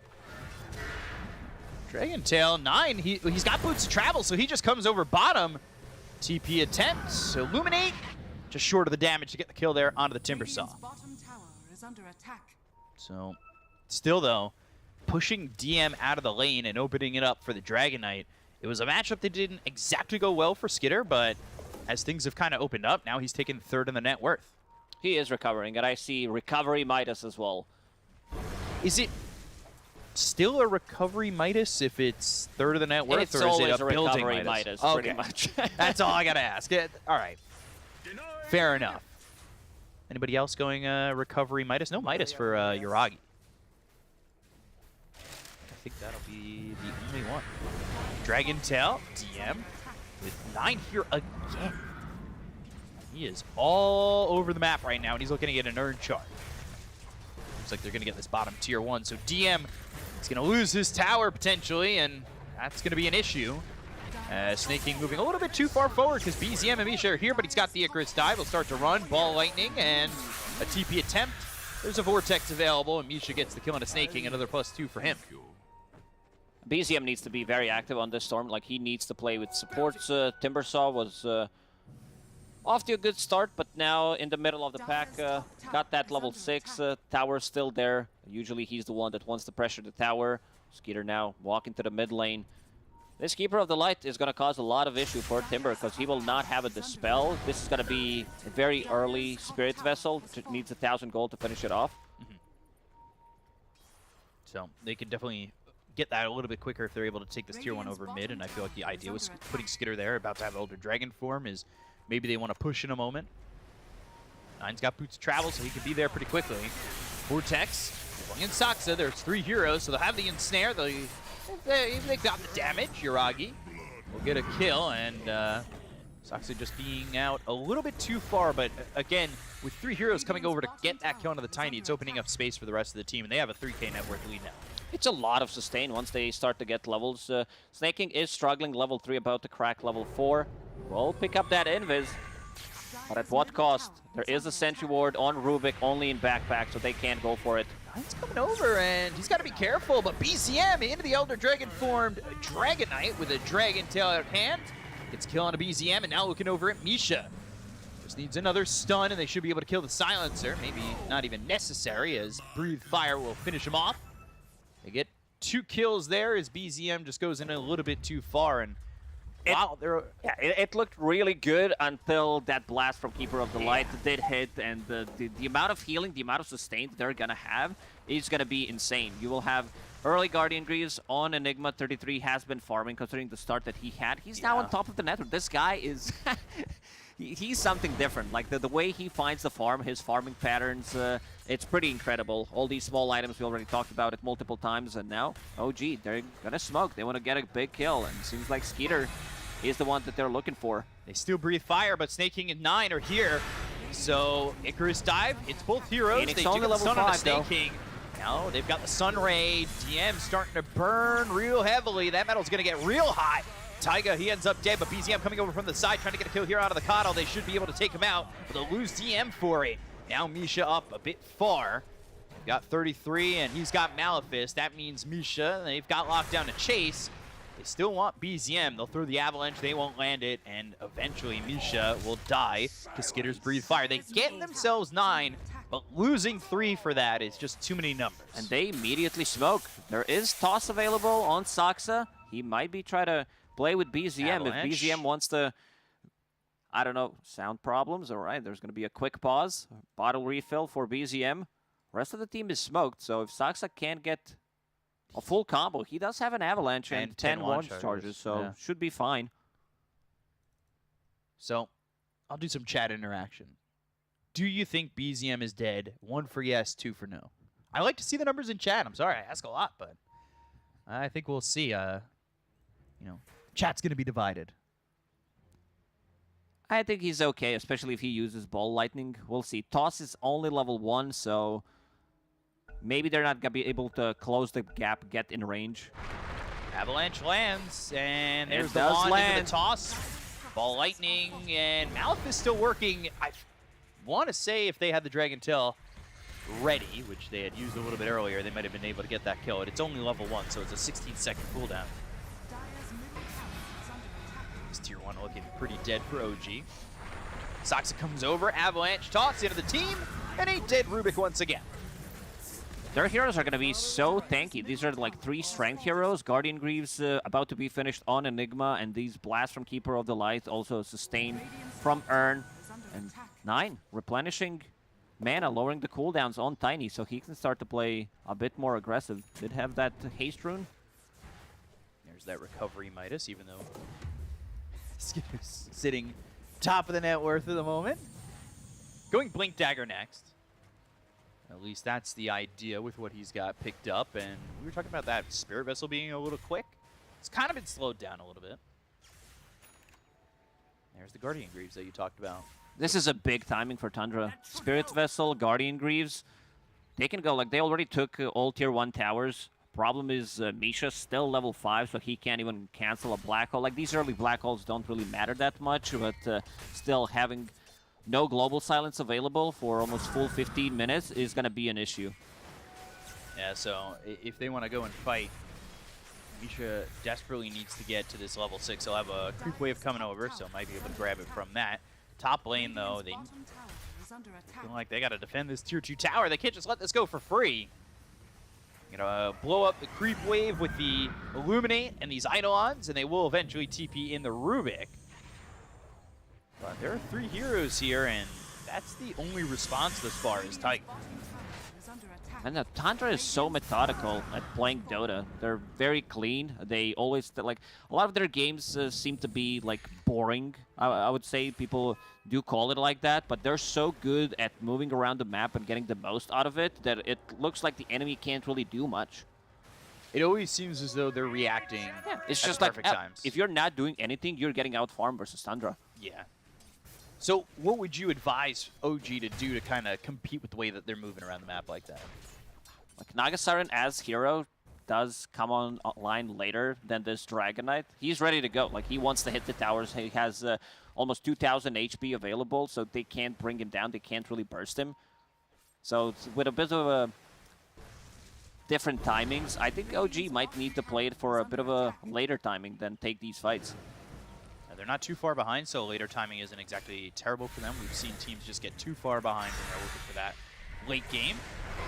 Dragon Tail 9, he's got boots to travel, so he just comes over bottom. TP attempts, Illuminate, just short of the damage to get the kill there onto the Timbersaw. Radiant's bottom tower is under attack. So, still though, pushing DM out of the lane and opening it up for the Dragon Knight. It was a matchup that didn't exactly go well for Skitter, but as things have kind of opened up, now he's taken 3rd in the net worth. He is recovering, and I see Recovery Midas as well. Is it still a Recovery Midas if it's 3rd of the net worth, It's or is always it a a building Recovery Midas? Midas, pretty much. That's all I gotta ask. All right, fair enough. Anybody else going Recovery Midas? No Midas for Yuragi. I think that'll be the only one. Dragon Tail, DM, with 9 here again. He is all over the map right now, and he's looking to get an Urn Chart. Looks like they're going to get this bottom tier 1. So DM is going to lose his tower potentially, and that's going to be an issue. Snake King moving a little bit too far forward because BZM and Misha are here, but he's got the Icarus Dive. He'll start to run, Ball Lightning, and a TP attempt. There's a Vortex available, and Misha gets the kill on a Snake King, another +2 for him. BZM needs to be very active on this Storm. Like, he needs to play with supports. Timbersaw was off to a good start, but now in the middle of the pack, got that level 6. Tower still there. Usually he's the one that wants to pressure the tower. Skeeter now walking to the mid lane. This Keeper of the Light is going to cause a lot of issue for Timber because he will not have a Dispel. This is going to be a very early Spirit Vessel. Needs 1,000 gold to finish it off. So they can definitely get that a little bit quicker if they're able to take this tier 1 over mid, and I feel like the idea was putting Skitter there, about to have Elder Dragon form, is maybe they want to push in a moment. Nine's got Boots of Travel, so he can be there pretty quickly. Vortex, going in Saksa, there's 3 heroes, so they'll have the Ensnare, they got the damage. Yuragi will get a kill, and Saksa just being out a little bit too far, but again, with 3 heroes coming over to get that kill onto the Tiny, it's opening up space for the rest of the team, and they have a 3K net worth lead now. It's a lot of sustain once they start to get levels. Snake King is struggling, level 3, about to crack level 4. We'll pick up that Invis, but at what cost? There is a Sentry Ward on Rubik, only in backpack, so they can't go for it. He's coming over, and he's got to be careful, but BZM into the Elder Dragon formed Dragon Knight with a Dragon Tail out hand. Gets kill on a BZM, and now looking over at Misha. Just needs another stun, and they should be able to kill the Silencer. Maybe not even necessary, as Breathe Fire will finish him off. They get 2 kills there as BZM just goes in a little bit too far, and wow, it looked really good until that blast from Keeper of the Light did hit, and the amount of healing, the amount of sustain that they're going to have is going to be insane. You will have early Guardian Greaves on Enigma. 33 has been farming, considering the start that he had. He's now on top of the network. This guy is... he's something different. Like, the way he finds the farm, his farming patterns, it's pretty incredible. All these small items, we already talked about it multiple times, and now, OG, they're going to smoke. They want to get a big kill, and it seems like Skeeter is the one that they're looking for. They still Breathe Fire, but Snake King and 9 are here. So Icarus Dive, it's both heroes. Phoenix they do only get the level stun on the 5 Snake though. King. Now they've got the Sun Ray. DM starting to burn real heavily. That metal's going to get real hot. Taiga, he ends up dead, but BZM coming over from the side, trying to get a kill here out of the Coddle. They should be able to take him out, but they'll lose DM for it. Now Misha up a bit far. They've got 33, and he's got Malefice. That means Misha, they've got locked down to Chase. They still want BZM. They'll throw the Avalanche. They won't land it, and eventually Misha will die because Skitter's Breathe Fire. They get themselves 9, but losing 3 for that is just too many numbers. And they immediately smoke. There is Toss available on Saksa. He might be trying to play with BZM. Avalanche. If BZM wants to, I don't know, sound problems. All right, there's going to be a quick pause. Bottle refill for BZM. Rest of the team is smoked, so if Saksa can't get a full combo, he does have an Avalanche and 10 launch charges, so should be fine. So I'll do some chat interaction. Do you think BZM is dead? 1 for yes, 2 for no. I like to see the numbers in chat. I'm sorry, I ask a lot, but I think we'll see. Chat's going to be divided. I think he's okay, especially if he uses Ball Lightning. We'll see. Toss is only level 1, so maybe they're not going to be able to close the gap, get in range. Avalanche lands, and there's It the does launch land. into the toss. Ball Lightning, and Malefice is still working. I want to say if they had the Dragon Tail ready, which they had used a little bit earlier, they might have been able to get that kill. It's only level 1, so it's a 16-second cooldown. This tier 1 looking pretty dead for OG. Saksa comes over, Avalanche toss into the team, and a dead Rubik once again. Their heroes are going to be so tanky. These are like 3 strength heroes. Guardian Greaves about to be finished on Enigma, and these blasts from Keeper of the Light, also sustain from Urn. And 9, replenishing mana, lowering the cooldowns on Tiny, so he can start to play a bit more aggressive. Did have that haste rune. There's that recovery Midas, even though Skitter's sitting top of the net worth at the moment. Going Blink Dagger next. At least that's the idea with what he's got picked up. And we were talking about that Spirit Vessel being a little quick. It's kind of been slowed down a little bit. There's the Guardian Greaves that you talked about. This is a big timing for Tundra. Spirit Vessel, Guardian Greaves, they can go, like, they already took all tier 1 towers. Problem is Misha's still level 5, so he can't even cancel a black hole. Like, these early black holes don't really matter that much, but still having no global silence available for almost full 15 minutes is going to be an issue. Yeah, so if they want to go and fight, Misha desperately needs to get to this level 6. He'll have a creep wave coming over, so might be able to grab it from that. Top lane, though, they Bottom tower is under attack. feel like they got to defend this tier 2 tower. They can't just let this go for free. Gonna blow up the creep wave with the Illuminate and these Eidolons, and they will eventually TP in the Rubik. But there are 3 heroes here, and that's the only response thus far is Tiger. Bottom tower is under attack. And Tundra is so methodical at playing Dota. They're very clean. They always, like, a lot of their games seem to be, like, boring. I would say people do call it like that, but they're so good at moving around the map and getting the most out of it that it looks like the enemy can't really do much. It always seems as though they're reacting It's at just the like, perfect times. if you're not doing anything, you're getting out farm versus Tundra. Yeah. So what would you advise OG to do to kind of compete with the way that they're moving around the map like that? Like, Naga Siren as hero does come online later than this Dragon Knight. He's ready to go. Like, he wants to hit the towers. He has almost 2,000 HP available, so they can't bring him down. They can't really burst him. So it's with a bit of a different timings, I think OG might need to play it for a bit of a later timing than take these fights. They're not too far behind, so later timing isn't exactly terrible for them. We've seen teams just get too far behind when they're looking for that late game.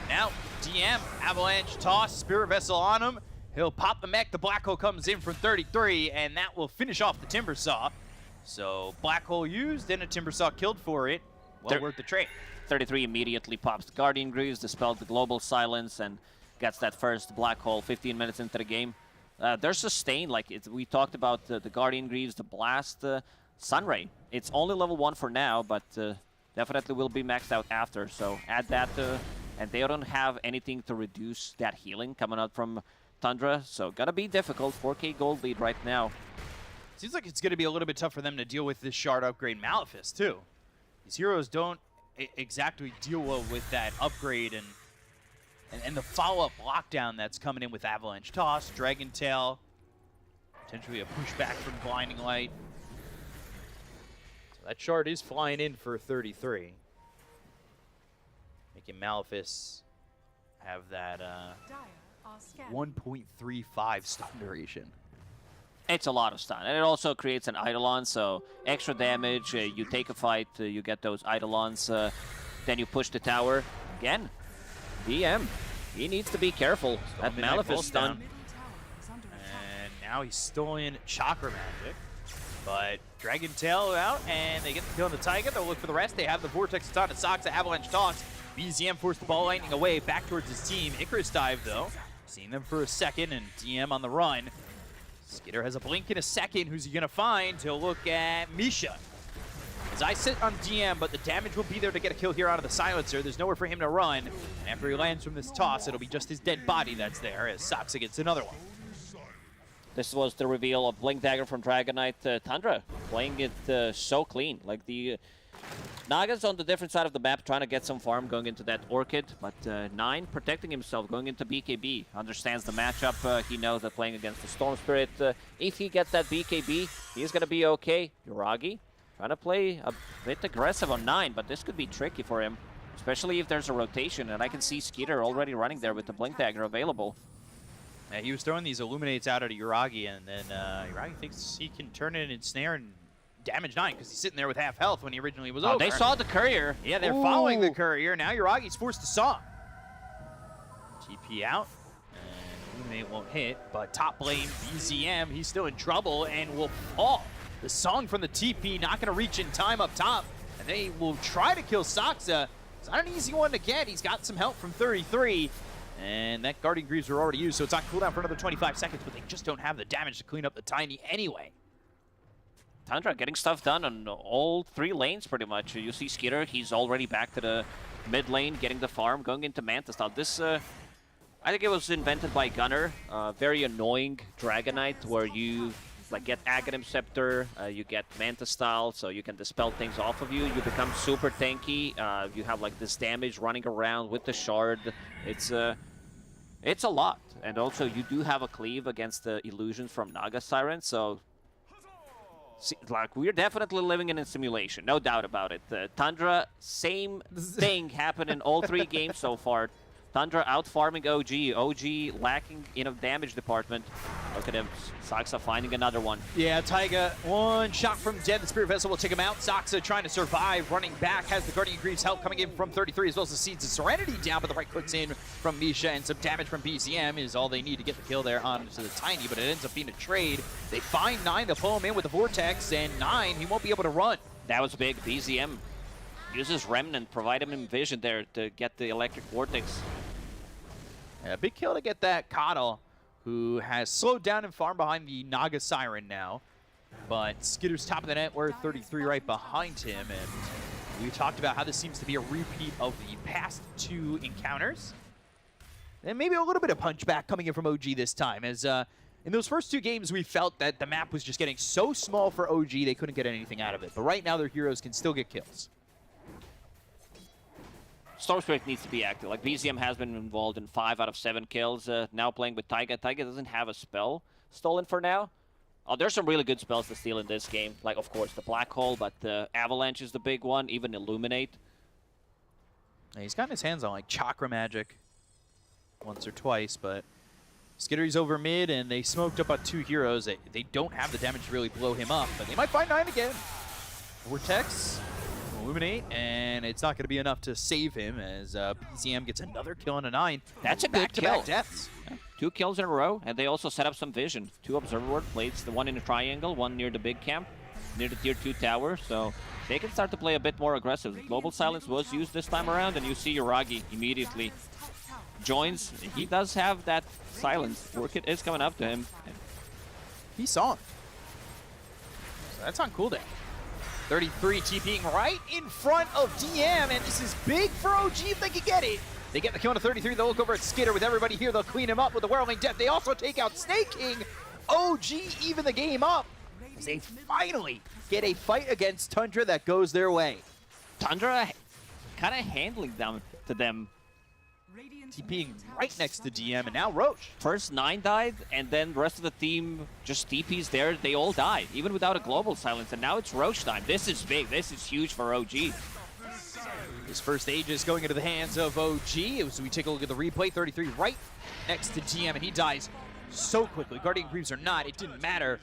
Now, DM, Avalanche toss, Spirit Vessel on him. He'll pop the mech. The Black Hole comes in from 33, and that will finish off the Timber Saw. So, Black Hole used, and a Timber Saw killed for it. Well worth the trade. 33 immediately pops the Guardian Greaves, dispels the Global Silence, and gets that first Black Hole 15 minutes into the game. They're sustained, like we talked about the Guardian Greaves, the Blast, Sunray. It's only level 1 for now, but definitely will be maxed out after. So add that, and they don't have anything to reduce that healing coming out from Tundra. So gonna be difficult. 4K gold lead right now. Seems like it's going to be a little bit tough for them to deal with this shard upgrade Malefice, too. These heroes don't exactly deal well with that upgrade and the follow-up lockdown that's coming in with Avalanche Toss, Dragon Tail, potentially a pushback from Blinding Light. So that shard is flying in for 33. Making Malefice have that Dire are scanning. 1.35 stun duration. It's a lot of stun, and it also creates an Eidolon, so extra damage. You take a fight, you get those Eidolons, then you push the tower. Again, DM, he needs to be careful. That Midnight Malefice Pulse stun. down. Middle tower is under attack. And now he's still in Chakra Magic. But Dragon Tail out, and they get the kill on the Tiger. They'll look for the rest. They have the Vortex on. It Sox at Avalanche Toss. BZM forced the ball lightning away back towards his team. Icarus dive, though. Seeing them for a second, and DM on the run. Skitter has a blink in a second. Who's he going to find? He'll look at Misha. As I sit on DM, but the damage will be there to get a kill here out of the Silencer. There's nowhere for him to run. And after he lands from this toss, it'll be just his dead body that's there as Soxa gets another one. This was the reveal of Blink Dagger from Dragon Knight. Tundra playing it so clean. Like the Naga's on the different side of the map trying to get some farm going into that Orchid, but 9 protecting himself going into BKB. Understands the matchup. He knows that playing against the Storm Spirit, if he gets that BKB, he's going to be okay. Yuragi trying to play a bit aggressive on 9, but this could be tricky for him, especially if there's a rotation, and I can see Skeeter already running there with the Blink Dagger available. Yeah, he was throwing these Illuminates out at Yuragi, and then Yuragi thinks he can turn it in ensnare and damage 9 because he's sitting there with half health when he originally was over. They saw the courier. Yeah, they're following the courier. Now Yuragi's forced to saw. TP out, and Illuminate won't hit, but top lane, BZM, he's still in trouble and will fall. The song from the TP not going to reach in time up top, and they will try to kill Soxa. It's not an easy one to get. He's got some help from 33. And that Guardian Greaves were already used, so it's on cooldown for another 25 seconds, but they just don't have the damage to clean up the Tiny anyway. Tundra getting stuff done on all 3 lanes pretty much. You see Skeeter, he's already back to the mid lane, getting the farm, going into Manta style. This, I think it was invented by Gunner. Very annoying Dragon Knight, where you like get Aghanim Scepter, you get Manta style, so you can dispel things off of you. You become super tanky. You have like this damage running around with the shard. It's a lot. And also you do have a cleave against the illusions from Naga Siren, so like we're definitely living in a simulation, no doubt about it. Tundra, same thing happened in all 3 games so far. Tundra out farming OG. OG lacking in a damage department. Look at him. Saksa finding another one. Yeah, Taiga, one shot from dead. The Spirit Vessel will take him out. Saksa trying to survive, running back. Has the Guardian Greaves help coming in from 33, as well as the Seeds of Serenity down, but the right clicks in from Misha, and some damage from BCM is all they need to get the kill there onto the Tiny, but it ends up being a trade. They find 9, they'll pull him in with the Vortex, and 9, he won't be able to run. That was big. BZM uses Remnant, provide him vision there to get the Electric Vortex. Yeah, big kill to get that Coddle, who has slowed down and farmed behind the Naga Siren now. But Skitter's top of the net, we're 33 right behind him, and we talked about how this seems to be a repeat of the past 2 encounters. And maybe a little bit of punchback coming in from OG this time, as in those first 2 games we felt that the map was just getting so small for OG they couldn't get anything out of it. But right now their heroes can still get kills. Storm Spirit needs to be active. Like, BZM has been involved in 5 out of 7 kills. Now playing with Taiga. Taiga doesn't have a spell stolen for now. Oh, there's some really good spells to steal in this game. Like, of course, the Black Hole, but the Avalanche is the big one. Even Illuminate. Yeah, he's gotten his hands on, like, Chakra Magic once or twice, but Skittery's over mid, and they smoked up on 2 heroes. They don't have the damage to really blow him up, but they might find 9 again. Vortex. Illuminate, and it's not going to be enough to save him as BZM gets another kill on a 9. That's a good Back-to-back kill. deaths. Yeah. 2 kills in a row, and they also set up some vision. 2 Observer Ward plates, the one in the triangle, one near the big camp, near the tier 2 tower, so they can start to play a bit more aggressive. Global Silence was used this time around, and you see Yuragi immediately joins. He does have that silence. Orchid is coming up to him. He saw him. So that's on cooldown. 33 TPing right in front of DM, and this is big for OG if they can get it. They get the kill on 33. They'll look over at Skitter with everybody here. They'll clean him up with the Whirling Death. They also take out Snake King. OG even the game up as they finally get a fight against Tundra that goes their way. Tundra kind of handling them to them. TPing right next to DM, and now Roche. First 9 died, and then the rest of the team just TPs there. They all died, even without a global silence. And now it's Roche time. This is big. This is huge for OG. His first Aegis going into the hands of OG. As we take a look at the replay, 33 right next to DM, and he dies so quickly. Guardian Greaves or not, it didn't matter.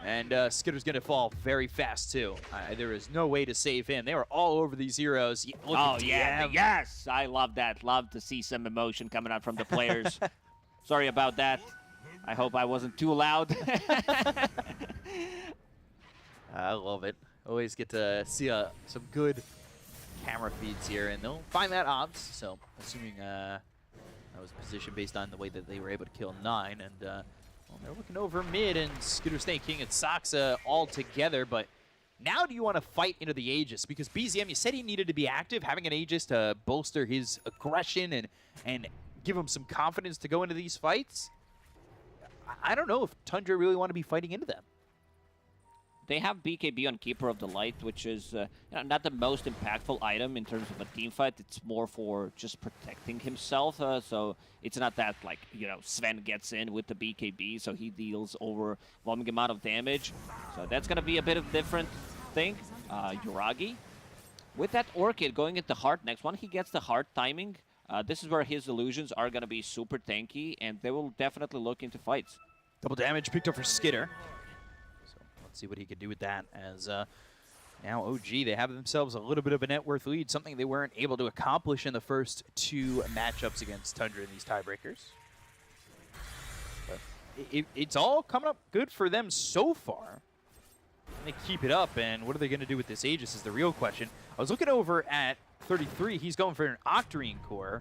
And Skitter's going to fall very fast, too. There is no way to save him. They were all over these heroes. Look Oh, at yeah. DM. Yes. I love that. Love to see some emotion coming out from the players. Sorry about that. I hope I wasn't too loud. I love it. Always get to see some good camera feeds here, and they'll find that obs. So, assuming that was positioned based on the way that they were able to kill 9, and well, they're looking over mid, and Skitter, Snake King, and Saksa all together. But now, do you want to fight into the Aegis? Because BZM, you said he needed to be active, having an Aegis to bolster his aggression and give him some confidence to go into these fights. I don't know if Tundra really want to be fighting into them. They have BKB on Keeper of the Light, which is not the most impactful item in terms of a team fight. It's more for just protecting himself. So it's not that, like, Sven gets in with the BKB, so he deals overwhelming amount of damage. So that's going to be a bit of a different thing. Yuragi, with that Orchid going into Heart next, when he gets the Heart timing, this is where his illusions are going to be super tanky, and they will definitely look into fights. Double damage picked up for Skitter. See what he could do with that, as now OG, they have themselves a little bit of a net worth lead, something they weren't able to accomplish in the first 2 matchups against Tundra in these tiebreakers. But it's all coming up good for them so far. They keep it up, and what are they going to do with this Aegis is the real question. I was looking over at 33. He's going for an Octarine core,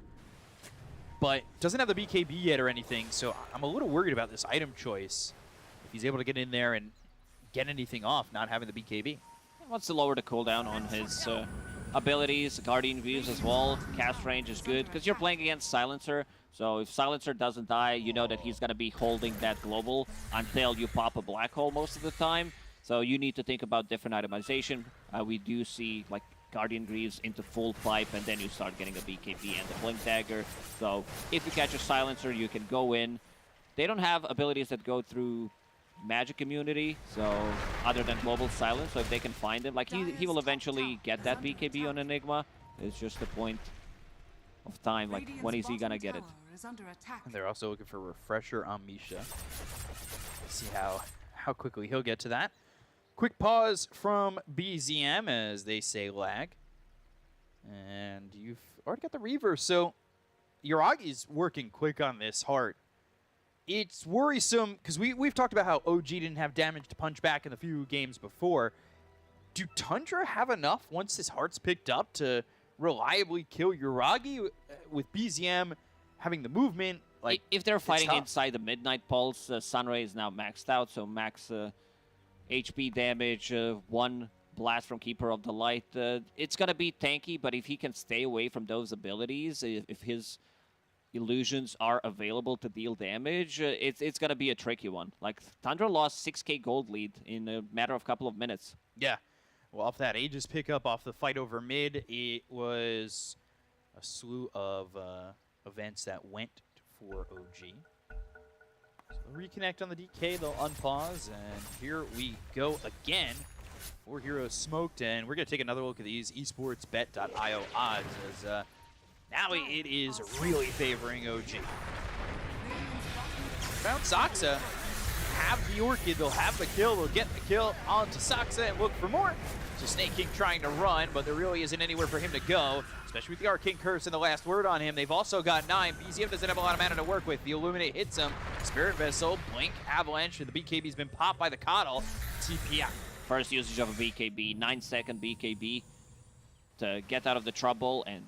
but doesn't have the BKB yet or anything, so I'm a little worried about this item choice. If he's able to get in there and get anything off, not having the BKB. He wants to lower the cooldown on his abilities, Guardian Views as well. Cast range is good, because you're playing against Silencer, so if Silencer doesn't die, you know that he's going to be holding that global until you pop a Black Hole most of the time. So you need to think about different itemization. We do see, like, Guardian Greaves into full pipe, and then you start getting a BKB and the Blink Dagger. So if you catch a Silencer, you can go in. They don't have abilities that go through magic immunity, so other than global silence, so if they can find him, like he will eventually get that BKB on Enigma. It's just a point of time, like when is he gonna get it? And they're also looking for a refresher on Misha. See how quickly he'll get to that. Quick pause from BZM as they say lag. And you've already got the reverse, so Yuragi's working quick on this heart. It's worrisome because we've talked about how OG didn't have damage to punch back in the few games before. Do Tundra have enough once his heart's picked up to reliably kill Yuragi with BZM having the movement? Like, if they're fighting tough. inside the Midnight Pulse, Sunray is now maxed out, so max HP damage, one blast from Keeper of the Light. It's gonna be tanky, but if he can stay away from those abilities, if his illusions are available to deal damage, it's gonna be a tricky one. Like, Tundra lost 6k gold lead in a matter of a couple of minutes. Yeah. Well, off that Aegis pickup, off the fight over mid, it was a slew of events that went for OG. So they'll reconnect on the DK, they'll unpause, and here we go again. 4 heroes smoked, and we're going to take another look at these esportsbet.io odds, as now it is really favoring OG. Found Saksa. Have the Orchid, they'll have the kill, they'll get the kill onto Saksa and look for more. So Snake King trying to run, but there really isn't anywhere for him to go, especially with the Arcane Curse and the last word on him. They've also got 9. BZM doesn't have a lot of mana to work with. The Illuminate hits him. Spirit Vessel, Blink, Avalanche, and the BKB's been popped by the Coddle. TP out. First usage of a BKB, 9-second BKB to get out of the trouble, and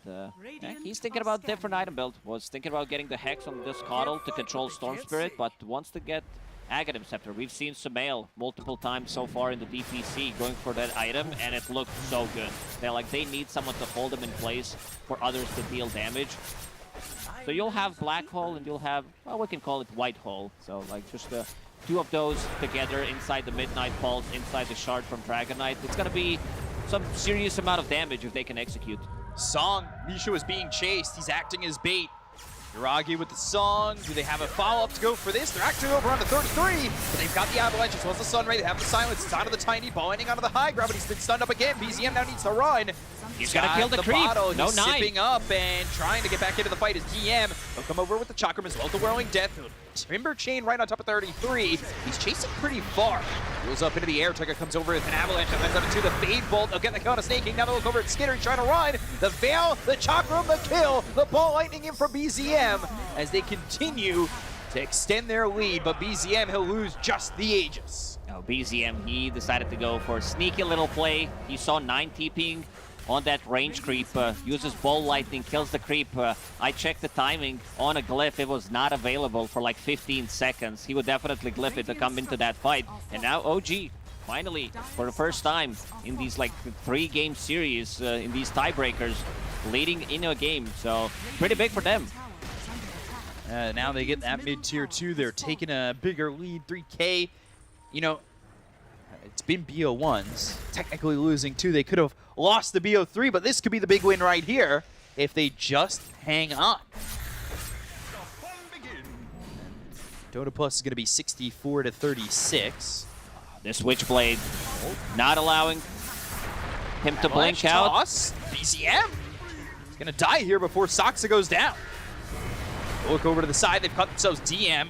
he's thinking about different item build. Was thinking about getting the Hex on this Coddle to control Storm Spirit, but wants to get Aghanim Scepter. We've seen Sumail multiple times so far in the DPC going for that item, and it looked so good. They need someone to hold them in place for others to deal damage. So you'll have Black Hole and you'll have, well, we can call it White Hole. So like just two of those together inside the Midnight Pulse, inside the Shard from Dragon Knight. It's gonna be some serious amount of damage if they can execute. Song, Misha was being chased. He's acting as bait. Yuragi with the Song. Do they have a follow-up to go for this? They're actually over onto 33, but they've got the Avalanche as well as the Sunray. They have the Silence. It's onto the Tiny Ball, ending onto the High Ground, but he's been stunned up again. BZM now needs to run. He's gonna kill the creep. Bottle. No He's 9. sipping up and trying to get back into the fight is DM. He'll come over with the Chakram as well as the Whirling Death. Timber Chain right on top of 33. He's chasing pretty far. Goes up into the air. Tucker comes over with an Avalanche and then to the Fade Bolt. They'll get the kill on a Snake King. Now they'll look over at Skinner. He's trying to run. The Veil, the Chakram, the kill. The Ball Lightning in from BZM as they continue to extend their lead. But BZM, he'll lose just the Aegis. Now BZM, he decided to go for a sneaky little play. He saw 9 TPing on that range creep, uses Ball Lightning, kills the creep. I checked the timing on a glyph. It was not available for like 15 seconds. He would definitely glyph it to come into that fight. And now OG, finally, for the first time in these like 3-game series, in these tiebreakers, leading in a game. So pretty big for them. Now they get that mid-tier 2. They're taking a bigger lead, 3K. You know, it's been BO1s, technically losing 2. They could have lost the BO3, but this could be the big win right here if they just hang on. Dota Plus is going to be 64 to 36. This Witchblade not allowing him to blink out. Toss. BZM is going to die here before Saksa goes down. Look over to the side. They've cut themselves DM.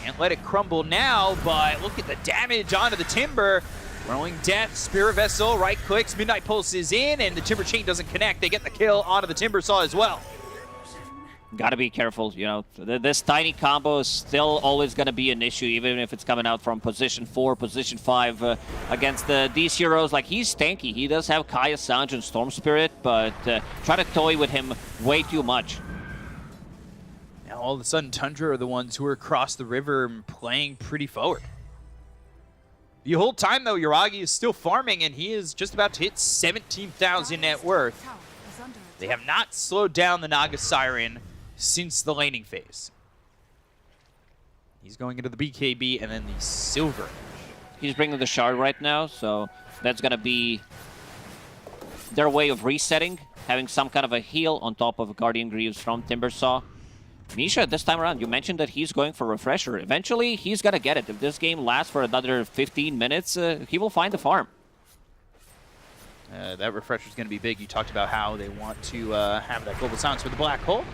Can't let it crumble now, but look at the damage onto the Timber. Rolling Death, Spirit Vessel, right clicks, Midnight Pulse is in, and the Timber Chain doesn't connect. They get the kill onto the Timber Saw as well. Gotta be careful, you know. This tiny combo is still always gonna be an issue, even if it's coming out from position 4, position 5 against these heroes. Like, he's tanky. He does have Kaya, Sanj, and Storm Spirit, but try to toy with him way too much. Now all of a sudden, Tundra are the ones who are across the river and playing pretty forward. The whole time, though, Yuragi is still farming, and he is just about to hit 17,000 net worth. They have not slowed down the Naga Siren since the laning phase. He's going into the BKB and then the Silver. He's bringing the Shard right now, so that's gonna be their way of resetting, having some kind of a heal on top of Guardian Greaves from Timbersaw. Misha, this time around, you mentioned that he's going for Refresher. Eventually, he's going to get it. If this game lasts for another 15 minutes, he will find the farm. That Refresher is going to be big. You talked about how they want to have that global silence with the black hole.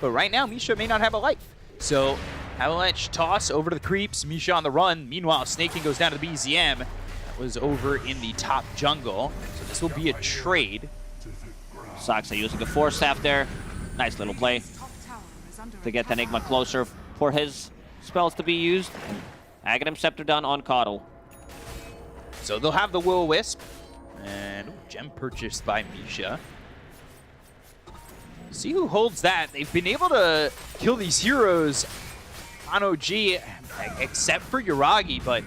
But right now, Misha may not have a life. So, Avalanche toss over to the creeps. Misha on the run. Meanwhile, Snaking goes down to the BZM. That was over in the top jungle. So this will be a trade. Saksa using the Force Staff there. Nice little play Top tower is under to get attack. Enigma closer for his spells to be used. Aghanim Scepter done on Coddle. So they'll have the Will-O-Wisp. And gem purchased by Misha. See who holds that. They've been able to kill these heroes on OG, except for Yuragi, but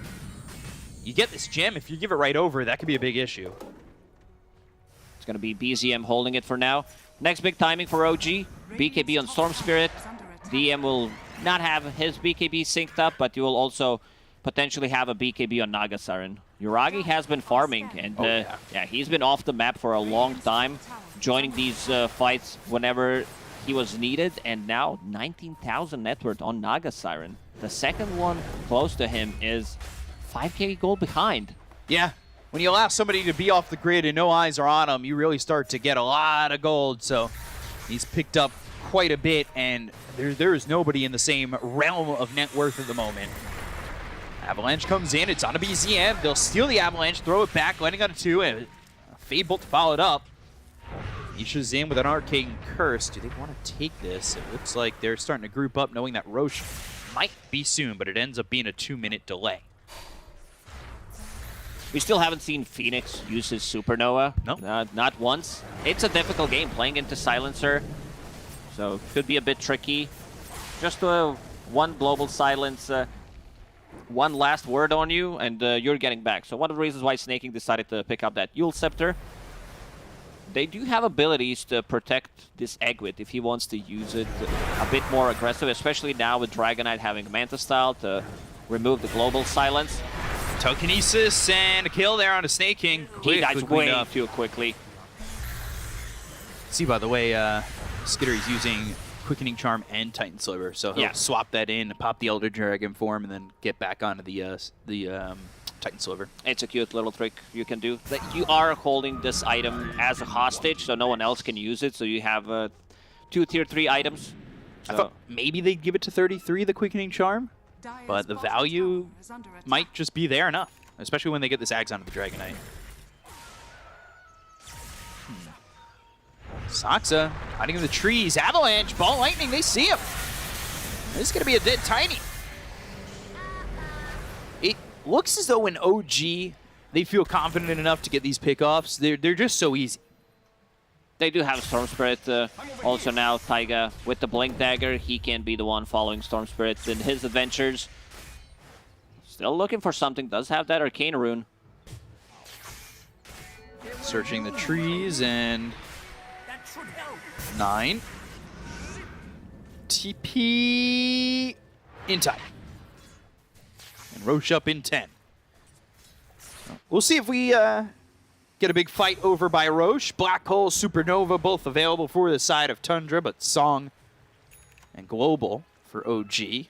you get this gem. If you give it right over, that could be a big issue. It's going to be BZM holding it for now. Next big timing for OG. BKB on Storm Spirit. DM will not have his BKB synced up, but you will also potentially have a BKB on Naga Siren. Yuragi has been farming, and yeah, he's been off the map for a long time, joining these fights whenever he was needed, and now 19,000 net worth on Naga Siren. The second one close to him is 5k gold behind. Yeah, when you allow somebody to be off the grid and no eyes are on him, you really start to get a lot of gold. So he's picked up quite a bit, and there is nobody in the same realm of net worth at the moment. Avalanche comes in, it's on a BZM. They'll steal the Avalanche, throw it back, landing on a 2, and a Fade Bolt to follow it up. Isha's in with an Arcane Curse. Do they want to take this? It looks like they're starting to group up, knowing that Roche might be soon, but it ends up being a 2-minute delay. We still haven't seen Phoenix use his Supernova. No. Not once. It's a difficult game playing into Silencer, so could be a bit tricky. Just one global silence, one last word on you, and you're getting back. So one of the reasons why Snaking decided to pick up that Yule Scepter. They do have abilities to protect this Egwit if he wants to use it a bit more aggressive, especially now with Dragonite having Manta Style to remove the global silence. Telekinesis and a kill there on a Snake King. He dies Quickly way enough. too quickly. See, by the way, Skittery's using Quickening Charm and Titan Sliver, so he'll swap that in, pop the Elder Dragon form, and then get back onto the Titan Sliver. It's a cute little trick you can do. That you are holding this item as a hostage, so no one else can use it. So you have 2 tier 3 items. I thought maybe they'd give it to 33, the Quickening Charm, but the value might just be there enough, especially when they get this Axe onto the Dragonite. Saksa hiding in the trees. Avalanche, Ball Lightning, they see him. This is going to be a dead Tiny. It looks as though in OG, they feel confident enough to get these pickoffs. They're just so easy. They do have Storm Spirit. Also now, Taiga with the Blink Dagger, he can be the one following Storm Spirit in his adventures. Still looking for something. Does have that Arcane Rune. Searching the trees and 9. TP in time. And Roche up in 10. We'll see if we get a big fight over by Roche. Black Hole, Supernova, both available for the side of Tundra, but Song and Global for OG.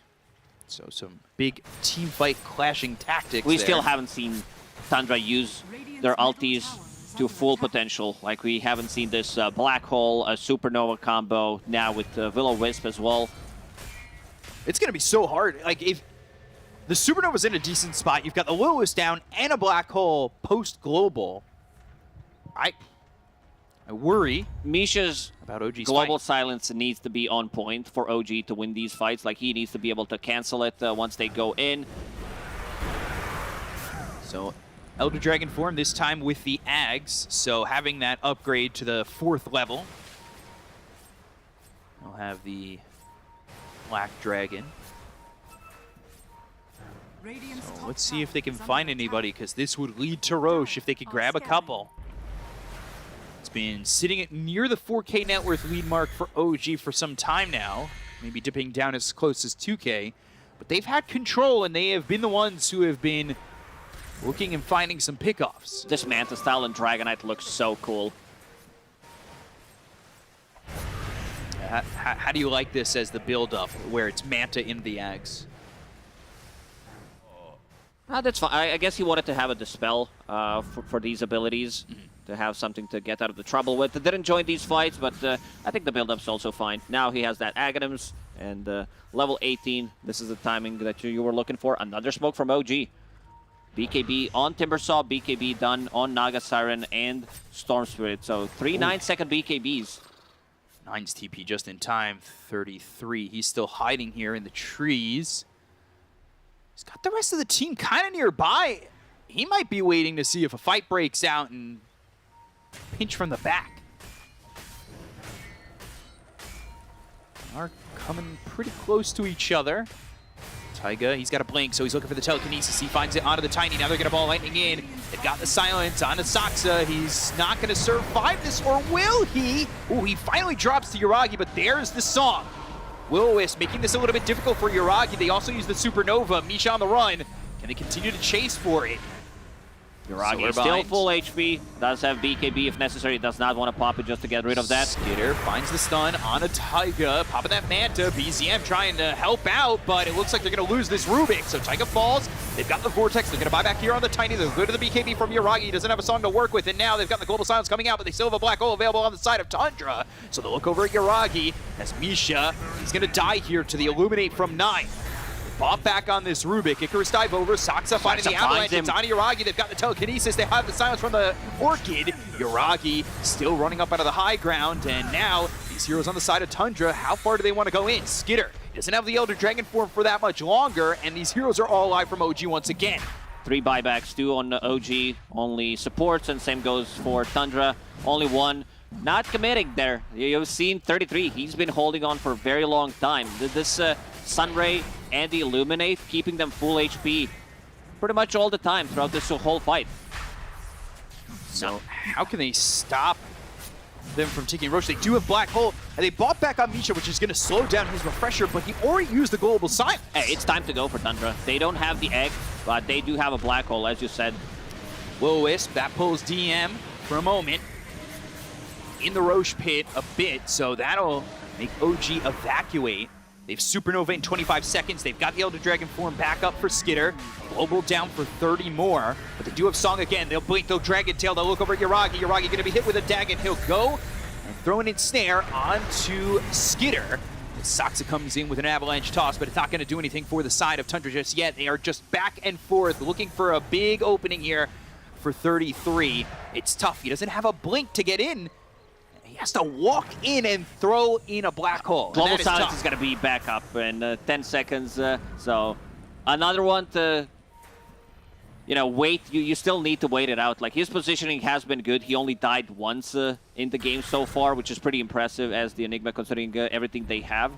So some big team fight clashing tactics We there. still haven't seen Tundra use their ultis to full potential. Like we haven't seen this Black Hole, a Supernova combo, now with Will-O-Wisp as well. It's going to be so hard. Like, if the Supernova's in a decent spot, you've got the Will-O-Wisp down and a Black Hole post-global. I worry Misha's about OG's global fight. silence needs to be on point for OG to win these fights. Like, he needs to be able to cancel it once they go in. So, Elder Dragon form, this time with the Ags. So, having that upgrade to the 4th level. We'll have the Black Dragon. So let's see if they can find anybody, because this would lead to Roche if they could grab a couple. It's been sitting at near the 4K net worth lead mark for OG for some time now, maybe dipping down as close as 2K. But they've had control, and they have been the ones who have been looking and finding some pickoffs. This Manta Style and Dragonite looks so cool. How do you like this as the build-up, where it's Manta in the Ags? That's fine. I guess he wanted to have a Dispel for these abilities, to have something to get out of the trouble with. Didn't join these fights, but I think the build-up's also fine. Now he has that Aghanims, and level 18, this is the timing that you were looking for. Another smoke from OG. BKB on Timbersaw, BKB done on Naga Siren and Storm Spirit. So 3 9-second BKBs. 9's TP just in time, 33. He's still hiding here in the trees. He's got the rest of the team kind of nearby. He might be waiting to see if a fight breaks out and pinch from the back. Are coming pretty close to each other. Taiga, he's got a blink, so he's looking for the telekinesis. He finds it onto the Tiny. Now they're going to ball lightning in. They've got the silence onto Saksa. He's not going to survive this, or will he? Oh, he finally drops to Yuragi, but there's the song. Will-O-Wisp making this a little bit difficult for Yuragi. They also use the Supernova. Misha on the run. Can they continue to chase for it? Yuragi is still full HP, does have BKB if necessary, does not want to pop it just to get rid of that. Skitter finds the stun on a Taiga, popping that Manta. BZM trying to help out, but it looks like they're going to lose this Rubik. So Taiga falls, they've got the Vortex, they're going to buy back here on the Tiny, they'll go to the BKB from Yuragi. He doesn't have a song to work with, and now they've got the Global Silence coming out, but they still have a Black Hole available on the side of Tundra. So they'll look over at Yuragi as Misha, he's going to die here to the Illuminate from 9. Bop back on this Rubik. Icarus dive over. Saksa finding the avalanche. It's on Yuragi. They've got the telekinesis. They have the silence from the Orchid. Yuragi still running up out of the high ground. And now these heroes on the side of Tundra, how far do they want to go in? Skitter doesn't have the Elder Dragon form for that much longer. And these heroes are all alive from OG once again. 3 buybacks, 2 on OG, only supports, and same goes for Tundra. Only 1. Not committing there. You've seen 33. He's been holding on for a very long time. This Sunray and the Illuminate keeping them full HP pretty much all the time throughout this whole fight. So how can they stop them from taking Roche? They do have Black Hole, and they bought back on Misha, which is going to slow down his refresher, but he already used the Global Silence. Hey, it's time to go for Tundra. They don't have the egg, but they do have a Black Hole, as you said. Will-O-Wisp, that pulls DM for a moment in the Roche pit a bit, so that'll make OG evacuate. They've Supernova in 25 seconds. They've got the Elder Dragon form back up for Skitter. Global down for 30 more, but they do have Song again. They'll blink, they'll Dragon Tail, they'll look over at Yuragi. Yuragi gonna be hit with a Dagon. He'll go and throw an Ensnare onto Skitter. Saksa comes in with an avalanche toss, but it's not gonna do anything for the side of Tundra just yet. They are just back and forth, looking for a big opening here for 33. It's tough, he doesn't have a blink to get in. He has to walk in and throw in a Black Hole. Global Silence is going to be back up in 10 seconds. So another one to, wait. You still need to wait it out. Like, his positioning has been good. He only died once in the game so far, which is pretty impressive as the Enigma, considering everything they have.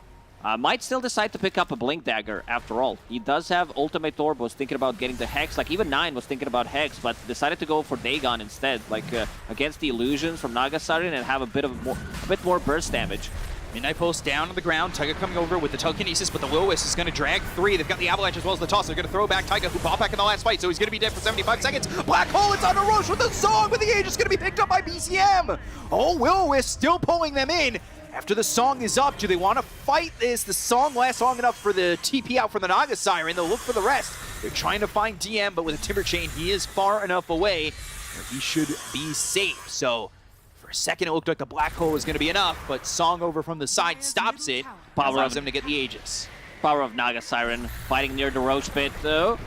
Might still decide to pick up a Blink Dagger after all. He does have Ultimate Orb, was thinking about getting the Hex. Like, even 9 was thinking about Hex, but decided to go for Dagon instead. Like, against the Illusions from Naga Siren and have a bit more burst damage. Midnight Pulse down on the ground. Taiga coming over with the telekinesis, but the Will-O-Wisp is going to drag 3. They've got the avalanche as well as the toss. They're going to throw back Taiga, who popped back in the last fight, so he's going to be dead for 75 seconds. Black Hole, it's on Roche with the song, but the Age is going to be picked up by BCM. Oh, Will-O-Wisp still pulling them in. After the song is up, do they want to fight this? The song lasts long enough for the TP out for the Naga Siren. They'll look for the rest. They're trying to find DM, but with a Timber Chain, he is far enough away where he should be safe. So for a second, it looked like the Black Hole was going to be enough, but song over from the side stops it. Allows them to get the Aegis. Power of Naga Siren fighting near the Roche pit, though.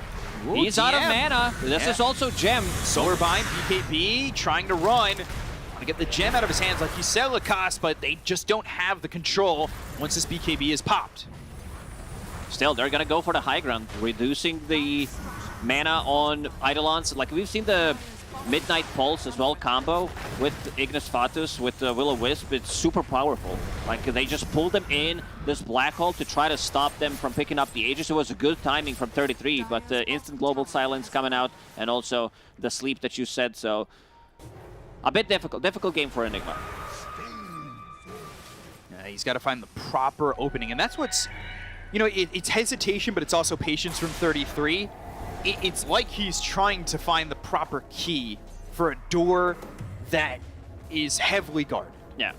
Ooh, he's DM. out of mana. This is also Gem. Solar Bind, BKB, trying to run. Want to get the gem out of his hands like you said, Lacoste, but they just don't have the control once this BKB is popped. Still, they're going to go for the high ground, reducing the mana on Eidolons. Like, we've seen the Midnight Pulse as well combo with Ignis Fatus, with Will-O-Wisp. It's super powerful. Like, they just pulled them in this Black Hole to try to stop them from picking up the Aegis. It was a good timing from 33, but instant Global Silence coming out, and also the sleep that you said, so a bit difficult game for Enigma. He's got to find the proper opening, and that's what's, it's hesitation, but it's also patience from 33. It's like he's trying to find the proper key for a door that is heavily guarded. Yeah.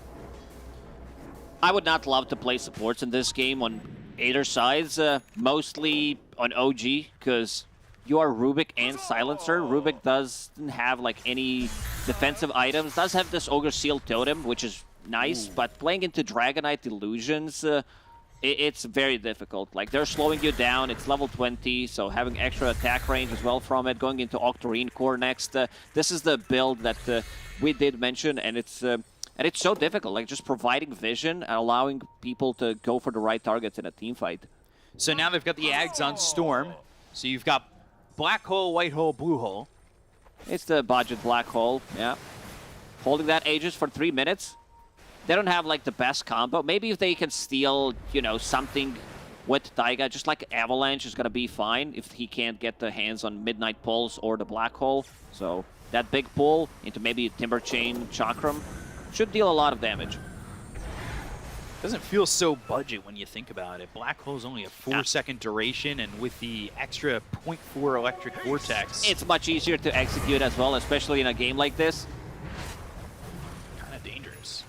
I would not love to play supports in this game on either sides, mostly on OG, because you are Rubik and Silencer. Rubik doesn't have like any defensive items, does have this Ogre Seal Totem, which is nice, but playing into Dragonite Illusions, it's very difficult. Like, they're slowing you down, it's level 20, so having extra attack range as well from it, going into Octarine Core next. This is the build that we did mention, and it's so difficult, like just providing vision and allowing people to go for the right targets in a team fight. So now they've got the Ags on Storm. So you've got Black Hole, White Hole, Blue Hole. It's the budget Black Hole, yeah. Holding that Aegis for 3 minutes. They don't have like the best combo. Maybe if they can steal, you know, something with Taiga, just like Avalanche is gonna be fine if he can't get the hands on Midnight Pulse or the Black Hole. So that big pull into maybe Timber Chain, Chakram should deal a lot of damage. Doesn't feel so budget when you think about it. Black Hole's only a 4-second duration, and with the extra 0.4 electric vortex, It's much easier to execute as well, especially in a game like this. kind of dangerous.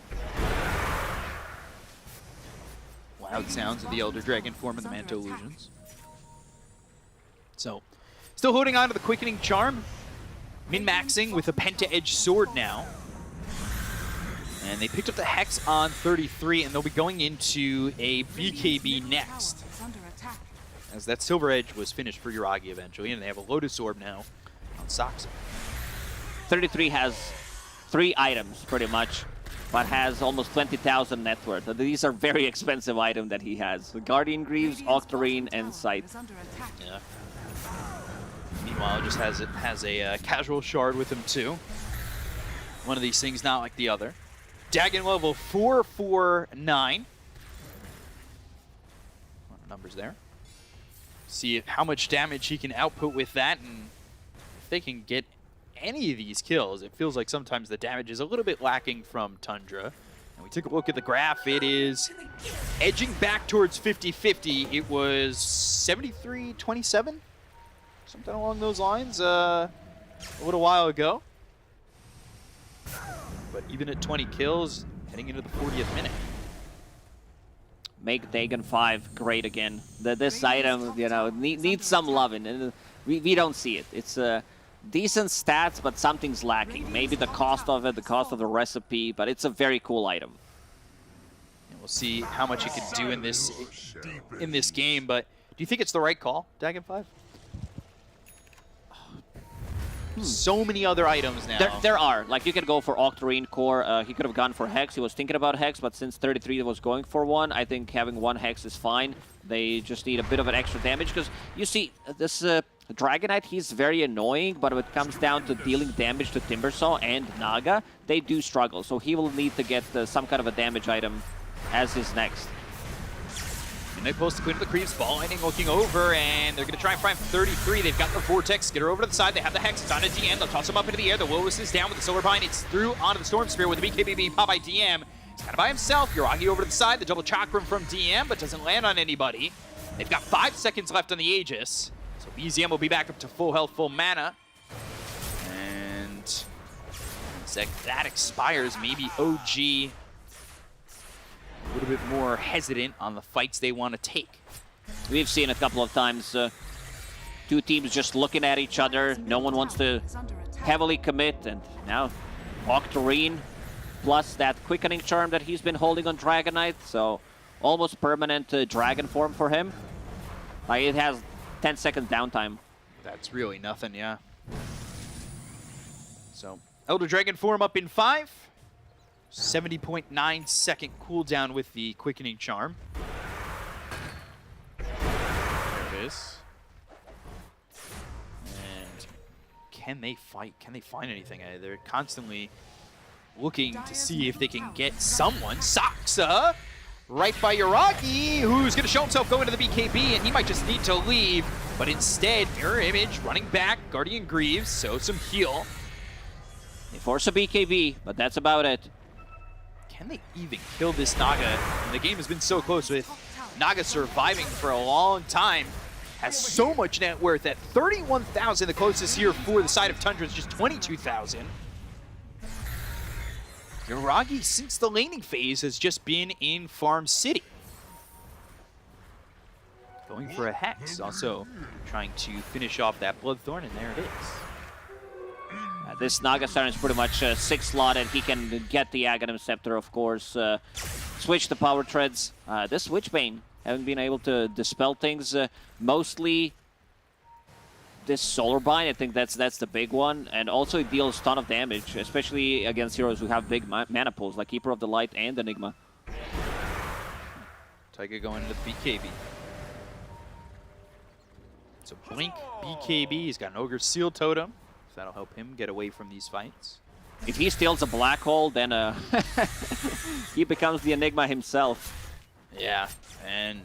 Loud sounds of the Elder Dragon form of the Manto Illusions. So, still holding on to the Quickening Charm. Min-maxing with a Penta-Edge Sword now. And they picked up the Hex on 33, and they'll be going into a BKB next, Is under attack. as that Silver Edge was finished for Yuragi eventually, and they have a Lotus Orb now on Soxa. 33 has 3 items, pretty much, but has almost 20,000 net worth. These are very expensive items that he has. The Guardian Greaves, Octarine, and Sight. Is under attack. Yeah. Meanwhile, just has a casual shard with him too. One of these things not like the other. Dagon level 449. A lot of numbers there. See how much damage he can output with that, and if they can get any of these kills, it feels like sometimes the damage is a little bit lacking from Tundra. And we took a look at the graph. It is edging back towards 50-50. It was 73-27, something along those lines a little while ago. But even at 20 kills, heading into the 40th minute. Make Dagon 5 great again. This item, you know, needs some loving, and we don't see it. It's decent stats, but something's lacking. Maybe the cost of it, the cost of the recipe, but it's a very cool item. And we'll see how much it can do in this game. But do you think it's the right call, Dagon 5? So many other items now. There are. Like, you could go for Octarine Core. He could have gone for Hex. He was thinking about Hex, but since 33 was going for one, I think having one Hex is fine. They just need a bit of an extra damage, because you see, this Dragonite, he's very annoying, but when it comes down to dealing damage to Timbersaw and Naga, they do struggle. So he will need to get some kind of a damage item as his next. And they post the Queen of the Creeps, ball lightning looking over, and they're going to try and find 33. They've got the Vortex, get her over to the side. They have the Hex, it's on a DM. They'll toss him up into the air. The Lilith is down with the Solar Bind. It's through onto the Storm Spear with the BKB pop by DM. He's kind of by himself. Yuragi over to the side. The double Chakram from DM, but doesn't land on anybody. They've got 5 seconds left on the Aegis. So BZM will be back up to full health, full mana. And that expires. Maybe OG a little bit more hesitant on the fights they want to take. We've seen a couple of times two teams just looking at each other. No one wants to Is under attack. heavily commit, and now Octarine plus that Quickening Charm that he's been holding on Dragonite, so almost permanent Dragon form for him. Like, it has 10 seconds downtime. That's really nothing, yeah. So, Elder Dragon form up in 5. 70.9 second cooldown with the Quickening Charm. There it is. And can they fight? Can they find anything? They're constantly looking to see if they can get someone. Soxa! Right by Yuragi, who's going to show himself going to the BKB, and he might just need to leave. But instead, Mirror Image running back, Guardian Greaves, so some heal. They force a BKB, but that's about it. Can they even kill this Naga? And the game has been so close with Naga surviving for a long time. Has so much net worth at 31,000. The closest here for the side of Tundra is just 22,000. Yuragi, since the laning phase, has just been in Farm City. Going for a Hex, also trying to finish off that Bloodthorn, and there it is. This Naga Siren is pretty much 6-slotted. He can get the Aghanim Scepter, of course. Switch the Power Treads. This Witchbane haven't been able to dispel things. Mostly this Solar Bind, I think that's the big one. And also it deals a ton of damage, especially against heroes who have big mana pools, like Keeper of the Light and Enigma. Taiga going into the BKB. So Blink, BKB, he's got an Ogre Seal Totem. So that'll help him get away from these fights. If he steals a Black Hole, then he becomes the Enigma himself. Yeah, and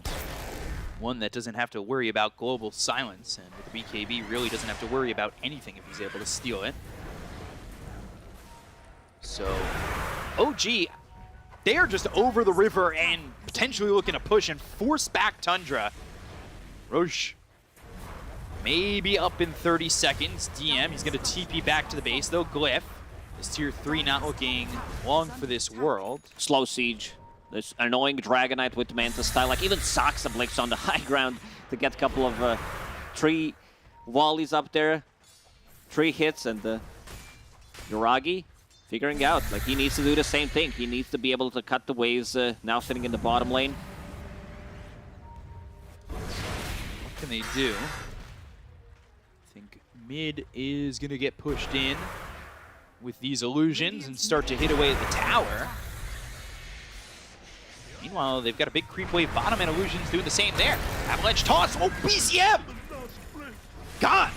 one that doesn't have to worry about global silence, and with the BKB really doesn't have to worry about anything if he's able to steal it. So, OG, they are just over the river and potentially looking to push and force back Tundra. Roche maybe up in 30 seconds. DM, he's going to TP back to the base, though. Glyph is tier 3, not looking long for this world. Slow siege. This annoying Dragonite with Manta style. Like even Saksa Blix on the high ground to get a couple of tree volleys up there. 3 hits, and Yuragi figuring out. Like he needs to do the same thing. He needs to be able to cut the waves now sitting in the bottom lane. What can they do? I think mid is going to get pushed in with these illusions and start to hit away at the tower. Meanwhile, they've got a big creep wave bottom, and illusions doing the same there. Avalanche toss. Oh, BCM! God!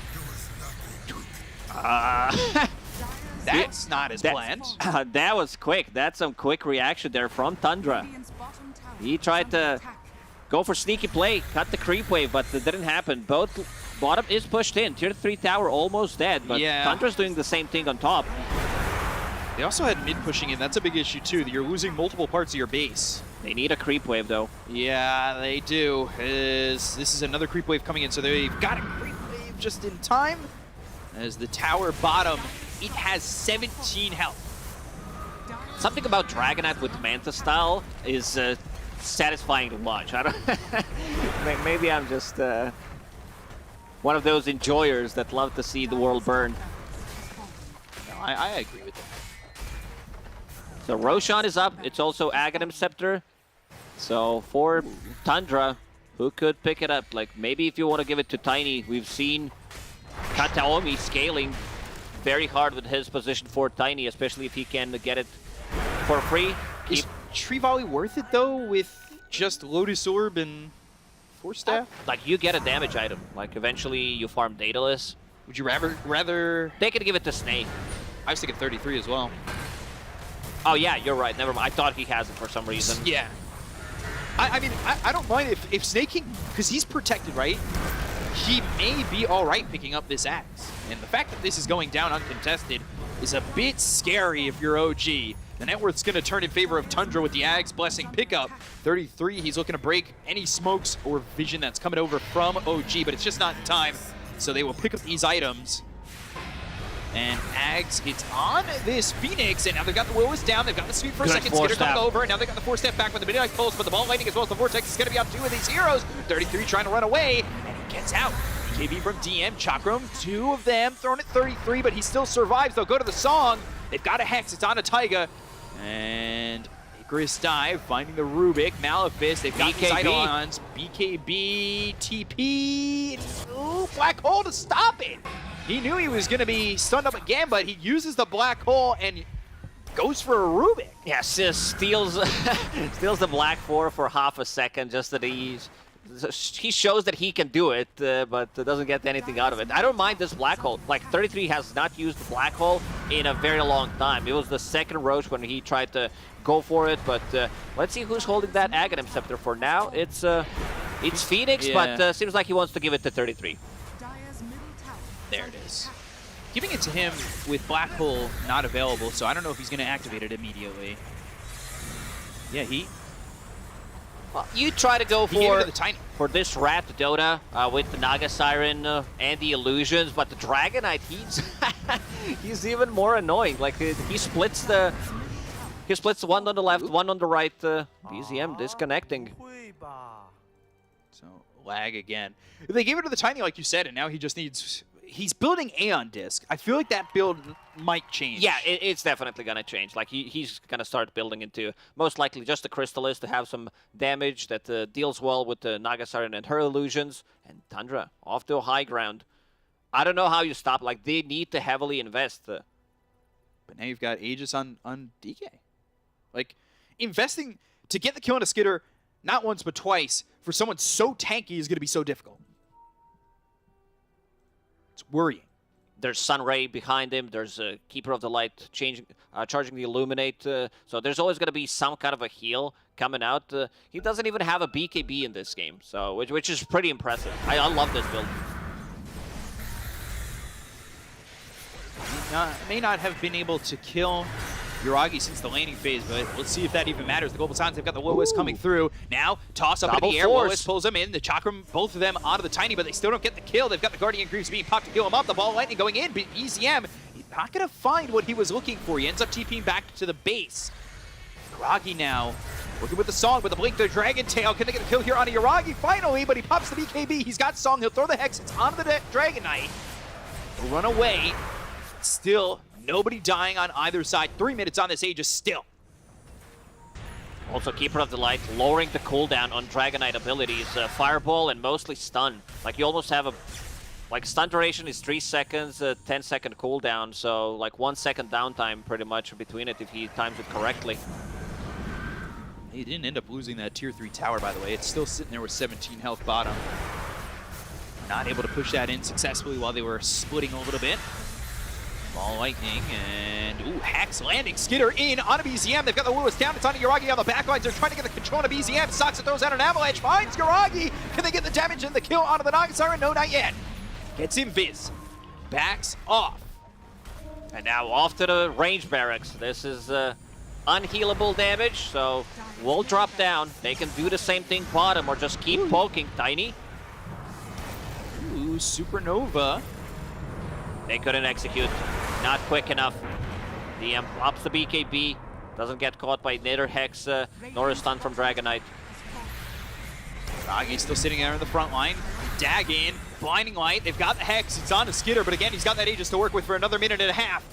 That's not as planned. That was quick. That's some quick reaction there from Tundra. Radiant's bottom tower He tried to attack. go for sneaky play, cut the creep wave, but it didn't happen. Both bottom is pushed in. Tier 3 tower almost dead, but Yeah. Tundra's doing the same thing on top. They also had mid pushing in. That's a big issue, too, that you're losing multiple parts of your base. They need a creep wave, though. Yeah, they do. This is another creep wave coming in, so they've got a creep wave just in time. As the tower bottom, it has 17 health. Something about Dragonite with Manta style is satisfying to watch. I don't. Maybe I'm just one of those enjoyers that love to see the world burn. No, I agree with that. So Roshan is up. It's also Aghanim Scepter. So for Tundra, who could pick it up? Like maybe if you want to give it to Tiny, we've seen Kataomi scaling very hard with his position for Tiny, especially if he can get it for free. Is Tree Volley worth it, though, with just Lotus Orb and Force Staff? Like you get a damage item. Like eventually you farm Daedalus. Would you rather... They could give it to Snake. I was thinking 33 as well. Oh yeah, you're right. Never mind. I thought he has it for some reason. Yeah. I mean, I don't mind if Snake can... Because he's protected, right? He may be all right picking up this axe. And the fact that this is going down uncontested is a bit scary if you're OG. The net worth's going to turn in favor of Tundra with the Ag's Blessing pickup. 33, he's looking to break any smokes or vision that's coming over from OG, but it's just not in time. So they will pick up these items. And Ags, it's on this Phoenix, and now they've got the Will is down, they've got the sweep for a Good second, Skitter four-step. coming over, and now they've got the 4-step back with the Midnight Pulse, but the ball lightning as well as the Vortex is going to be on 2 of these heroes. 33 trying to run away, and he gets out. KB from DM, Chakram, 2 of them, thrown at 33, but he still survives. They'll go to the song. They've got a Hex, it's on a Taiga, and Icarus Dive, finding the Rubik, Malefice, they've got these BKB. Eidolons, BKB, TP, ooh, Black Hole to stop it. He knew he was going to be stunned up again, but he uses the Black Hole and goes for a Rubik. Yeah, steals steals the Black 4 for half a second just that he shows that he can do it, but doesn't get anything out of it. I don't mind this Black Hole. Like 33 has not used the Black Hole in a very long time. It was the second Roche when he tried to go for it, but let's see who's holding that Aghanim Scepter for now. It's Phoenix, Yeah. but seems like he wants to give it to 33. Dire's middle tower There it is. Giving it to him with Black Hole not available, so I don't know if he's going to activate it immediately. Yeah, he Well, you try to go gave it for to the Tiny. this Rat Dota with the Naga Siren and the illusions, but the Dragonite, he's he's even more annoying. Like he splits the He splits one on the left, one on the right. BZM disconnecting. So lag again. They gave it to the Tiny, like you said, and now he just needs... He's building Aeon Disc. I feel like that build might change. Yeah, it's definitely gonna change. Like he's gonna start building into most likely just the Crystalist to have some damage that deals well with the Nagasaren and her illusions. And Tundra off to a high ground. I don't know how you stop. Like they need to heavily invest. But now you've got Aegis on DK. Like investing to get the kill on a Skitter, not once but twice, for someone so tanky is gonna be so difficult. It's worrying. There's Sunray behind him. There's a Keeper of the Light charging the Illuminate. So there's always going to be some kind of a heal coming out. He doesn't even have a BKB in this game, so which is pretty impressive. I love this build. May not have been able to kill Yuragi since the laning phase, but let's see if that even matters. The Global Silence, they've got the WEU coming through. Now, toss up Double in the air. force. WEU pulls them in. The Chakram, both of them onto the Tiny, but they still don't get the kill. They've got the Guardian Greaves being popped to kill him up. The Ball Lightning going in, but EZM, he's not going to find what he was looking for. He ends up TPing back to the base. Yuragi now, working with the Song, with the Blink, the Dragon Tail. Can they get the kill here on Yuragi? Finally, but he pops the BKB. He's got Song. He'll throw the Hex. It's onto the Dragon Knight. He'll run away. Still, nobody dying on either side. 3 minutes on this Aegis still. Also, Keeper of the Light lowering the cooldown on Dragon Knight abilities. Fireball and mostly stun. Like you almost have a... Like stun duration is 3 seconds, 10-second cooldown. So like 1 second downtime pretty much between it if he times it correctly. He didn't end up losing that tier 3 tower, by the way. It's still sitting there with 17 health bottom. Not able to push that in successfully while they were splitting a little bit. Ball Lightning and, ooh, Hex landing. Skitter in on a BZM. They've got the Lewis down. It's on Yuragi on the backlines. They're trying to get the control on a BZM. Soxa throws out an avalanche. Finds Yuragi. Can they get the damage and the kill onto the Nagasaren? No, not yet. Gets him Viz. Backs off. And now off to the range barracks. This is unhealable damage, so we'll drop down. They can do the same thing bottom or just keep poking. Tiny. Ooh, Supernova. They couldn't execute. Not quick enough. DM pops the BKB. Doesn't get caught by neither Hex nor a stun from Dragon Knight. Yuragi's still sitting there in the front line. Dag in. Blinding Light. They've got the Hex. It's on to Skitter, but again, he's got that Aegis to work with for another minute and a half.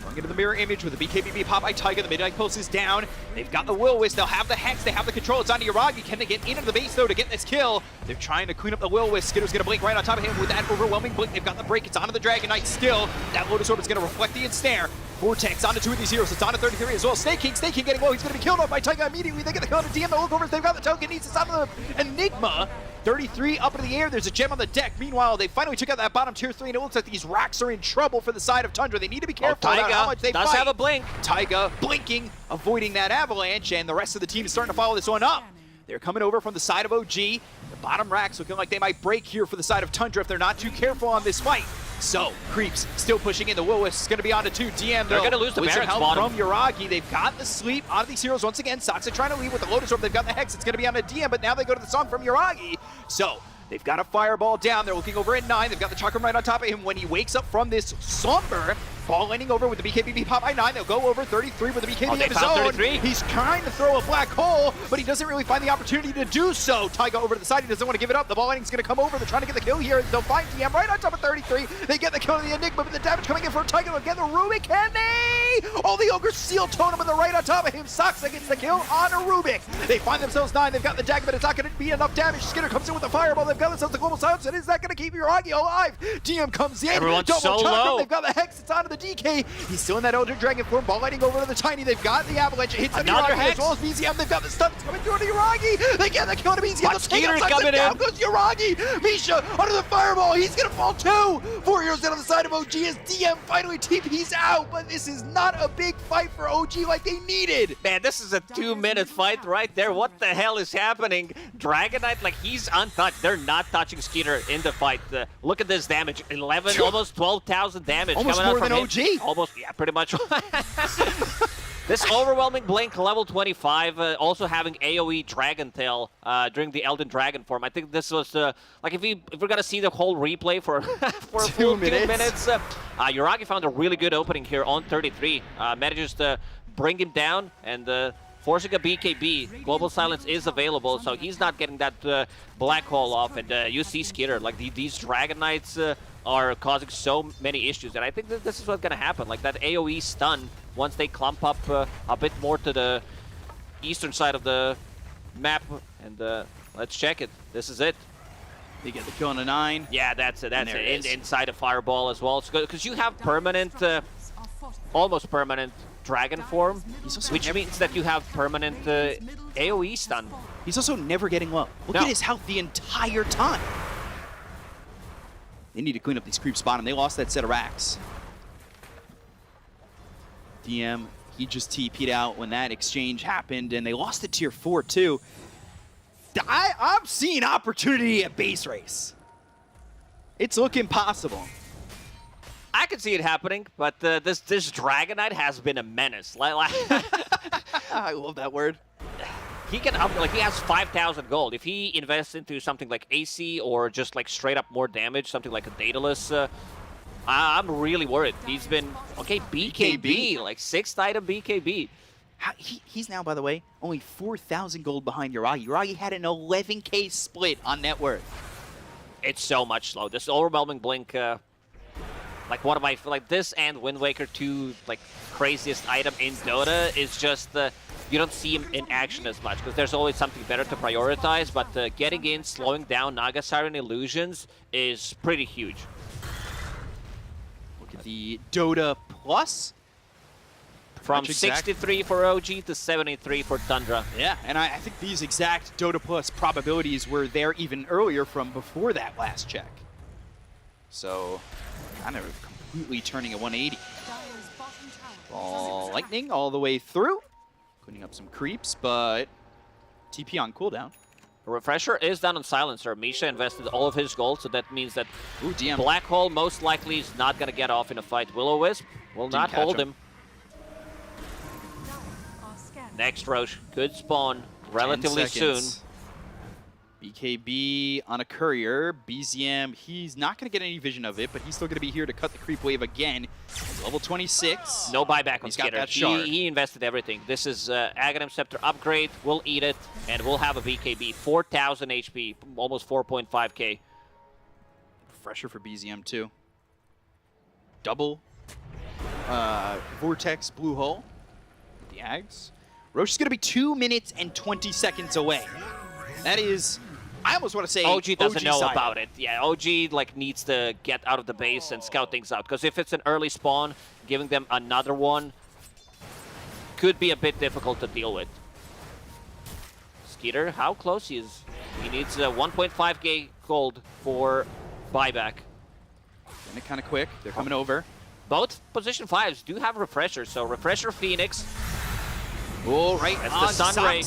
Going into the mirror image with the BKB pop by Taiga. The Midnight Pulse is down. They've got the Will-Wisp. They'll have the Hex. They have the control. It's on to Yuragi. Can they get into the base, though, to get this kill? They're trying to clean up the Will-Wisp. Skitter's going to blink right on top of him with that overwhelming blink. They've got the break. It's onto the Dragon Knight still. That Lotus Orb is going to reflect the ensnare. Vortex onto 2 of these heroes. It's onto 33 as well. Snake King getting low. He's going to be killed off by Taiga immediately. They get the kill on the DM. The lookovers. They've got the token. It's onto the Enigma. 33 up into the air. There's a gem on the deck. Meanwhile, they finally took out that bottom tier 3, and it looks like these racks are in trouble for the side of Tundra. They need to be careful about how much they does fight. have a blink. Taiga blinking, avoiding that avalanche, and the rest of the team is starting to follow this one up. They're coming over from the side of OG. The bottom racks looking like they might break here for the side of Tundra if they're not too careful on this fight. So, Creeps still pushing in. The Will-Wisp is going to be on to 2. DM, They're going to lose the with some barracks help bottom. from Yuragi. They've got the sleep out of these heroes once again. Soxa trying to lead with the Lotus Orb. They've got the Hex. It's going to be on to DM, but now they go to the Song from Yuragi. So, they've got a Fireball down. They're looking over at 9. They've got the Chakram right on top of him. When he wakes up from this slumber, Ball landing over with the BKB pop by 9. They'll go over 33 with the BKB they of his found own. 33. He's trying to throw a black hole, but he doesn't really find the opportunity to do so. Taiga over to the side. He doesn't want to give it up. The Ball landing's going to come over. They're trying to get the kill here. They'll find DM right on top of 33. They get the kill on the Enigma, but the damage coming in from Taiga. Again, the Rubik. Can they? Oh, the Ogre Seal Totem on the right on top of him. Soxa gets the kill on a Rubik. They find themselves 9. They've got the dagger, but it's not going to be enough damage. Skinner comes in with the Fireball. They've got themselves the Global Silence, and is that going to keep Yuragi alive? DM comes in. Everyone's Double so Chakram. low. They've got the Hex. It's onto the DK. He's still in that Elder Dragon form. Ball lighting over to the Tiny. They've got the Avalanche. It hits on Another Yuragi Hex. as well as BZM. They've got the stuns coming through to Yuragi. They get the kill to BZM. But The Skeeter's takeout coming down in. goes Yuragi. Misha under the Fireball. He's going to fall too. 4 heroes down on the side of OG as DM finally TP's out. But this is not a big fight for OG like they needed. Man, this is a 2-minute fight right there. What the hell is happening? Dragon Knight, like, he's untouched. They're not touching Skeeter in the fight. Look at this damage. 11, almost 12,000 damage Almost coming more out from than him. OG. Almost, yeah, pretty much. This overwhelming blink, level 25, also having AoE Dragon Tail during the Elden Dragon form. I think this was like if we're gonna see the whole replay for for a full 2 minutes. Yuragi found a really good opening here on 33. Manages to bring him down and forcing a BKB. Global Silence is available, so he's not getting that black hole off. And you see Skitter, like these Dragon Knights are causing so many issues. And I think that this is what's gonna happen. Like that AoE stun. Once they clump up a bit more to the eastern side of the map, and let's check it. This is it. They get the kill on a 9. Yeah, that's it. That's it. Inside a Fireball as well. Because you have permanent, almost permanent Dragon form, which means that you have permanent AoE stun. He's also never getting low. Look at his health the entire time. They need to clean up these creeps bottom. They lost that set of racks. DM, he just TP'd out when that exchange happened, and they lost to tier 4 too. I'm seeing opportunity at base race. It's looking possible. I can see it happening, but this Dragon Knight has been a menace. I love that word. He can up, like he has 5,000 gold. If he invests into something like AC or just like straight up more damage, something like a Daedalus, I'm really worried. He's been, okay, BKB, like 6th item BKB. He's now, by the way, only 4,000 gold behind Yuragi. Yuragi had an 11K split on net worth. It's so much slow. This overwhelming blink, like one of my, like this and Wind Waker 2, like craziest item in Dota is just, you don't see him in action as much because there's always something better to prioritize, but getting in, slowing down Naga Siren Illusions is pretty huge. The Dota Plus. From 63 for OG to 73 for Tundra. Yeah, and I think these exact Dota Plus probabilities were there even earlier from before that last check. So, kind of completely turning a 180. Ball lightning all the way through. Cleaning up some creeps, but TP on cooldown. Refresher is down on Silencer. Misha invested all of his gold, so that means that DM. Black Hole most likely is not going to get off in a fight. Will-O-Wisp will not hold him. Next Roche, good spawn, relatively soon. BKB on a courier. BZM, he's not going to get any vision of it, but he's still going to be here to cut the creep wave again. Level 26. No buyback on He's got Skitter. that shard. He invested everything. This is Aghanim Scepter upgrade. We'll eat it, and we'll have a BKB. 4,000 HP, almost 4.5k. Refresher for BZM too. Double Vortex Blue Hole. The Ags. Roche is going to be 2 minutes and 20 seconds away. That is, I almost want to say OG doesn't know side. about it. Yeah, OG like needs to get out of the base and scout things out. Because if it's an early spawn, giving them another one could be a bit difficult to deal with. Skeeter, how close he is. He needs 1.5k gold for buyback. And it kind of quick. They're coming over. Both position 5s do have refreshers. So refresher Phoenix. Oh, right. That's the Sunray.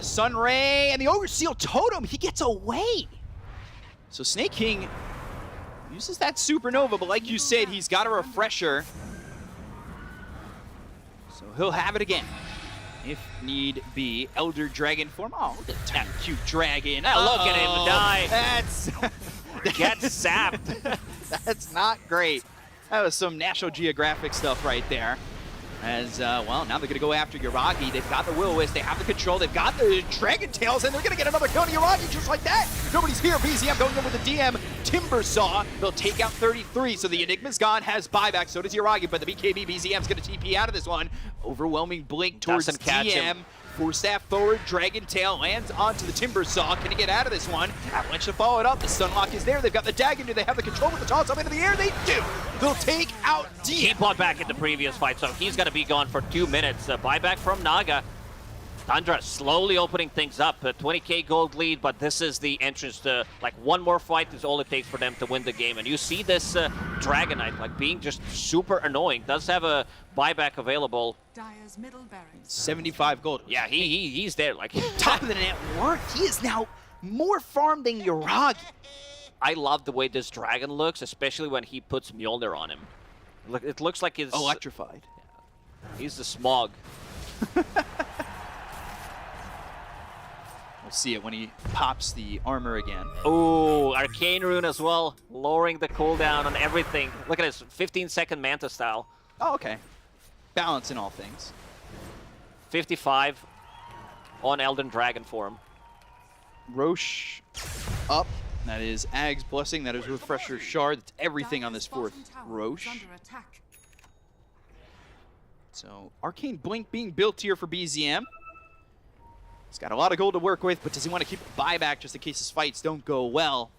Sunray and the Overseal Totem. He gets away. So Snake King uses that Supernova, but like you said, he's got a refresher. So he'll have it again. If need be. Elder Dragon form. Oh, look at that cute dragon. Now look at him die. That's... Gets sapped. That's not great. That was some National Geographic stuff right there. As, well, now they're going to go after Yuragi. They've got the Will-O-Wisp, they have the control, they've got the Dragon Tails, and they're going to get another kill to Yuragi just like that. Nobody's here. BZM going in with the DM. Timber Saw, they'll take out 33, so the Enigma's gone, has buyback, so does Yuragi, but the BKB BZM's going to TP out of this one. Overwhelming blink towards Doesn't catch DM. him. Force staff forward, Dragon Tail lands onto the Timber Saw. Can he get out of this one? Avalanche to follow it up. The Stunlock is there. They've got the Dagon. Do they have the control with the toss up into the air? They do. They'll take out DM. He bought back in the previous fight, so he's going to be gone for 2 minutes. Buyback from Naga. Tundra slowly opening things up. A 20k gold lead, but this is the entrance to, like, one more fight is all it takes for them to win the game. And you see this Dragon Knight, like, being just super annoying. Does have a buyback available. Dire's middle barracks. 75 gold. Yeah, he's there. Like Top of the net worth. He is now more farmed than Yuragi. I love the way this dragon looks, especially when he puts Mjolnir on him. Look, it looks like he's Electrified. he's the smog. We'll see it when he pops the armor again. Ooh, Arcane Rune as well, lowering the cooldown on everything. Look at this, 15-second Manta style. Oh, okay. Balance in all things. 55 on Elden Dragon form. Roche up. That is Ag's Blessing. That is Refresher Shard. That's everything on this fourth Roche. So Arcane Blink being built here for BZM. He's got a lot of gold to work with, but does he want to keep a buyback just in case his fights don't go well?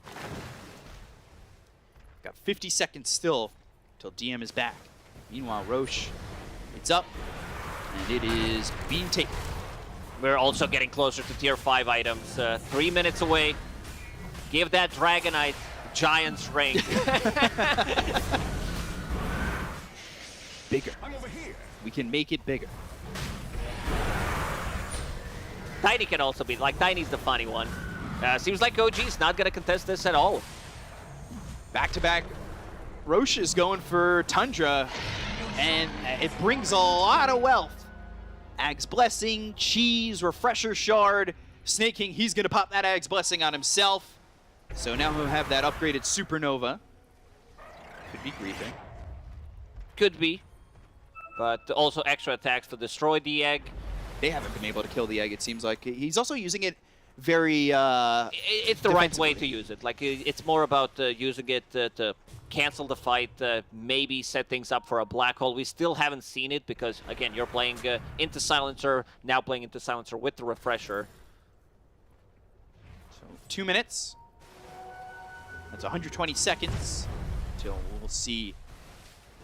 Got 50 seconds still till DM is back. Meanwhile, Roche, it's up, and it is being taken. We're also getting closer to tier 5 items. 3 minutes away. Give that Dragonite Giant's ring. Bigger. We can make it bigger. Tiny can also be, like, Tiny's the funny one. Seems like OG's not going to contest this at all. Back-to-back, Roche is going for Tundra, and it brings a lot of wealth. Ag's Blessing, Cheese, Refresher Shard, Snake King, he's going to pop that Ag's Blessing on himself. So now he'll have that upgraded Supernova. Could be griefing. Could be. But also extra attacks to destroy the egg. They haven't been able to kill the egg, it seems like. He's also using it very It's the right way to use it. Like, it's more about using it to cancel the fight, maybe set things up for a black hole. We still haven't seen it because, again, you're playing into Silencer, now playing into Silencer with the Refresher. So 2 minutes. That's 120 seconds till we'll see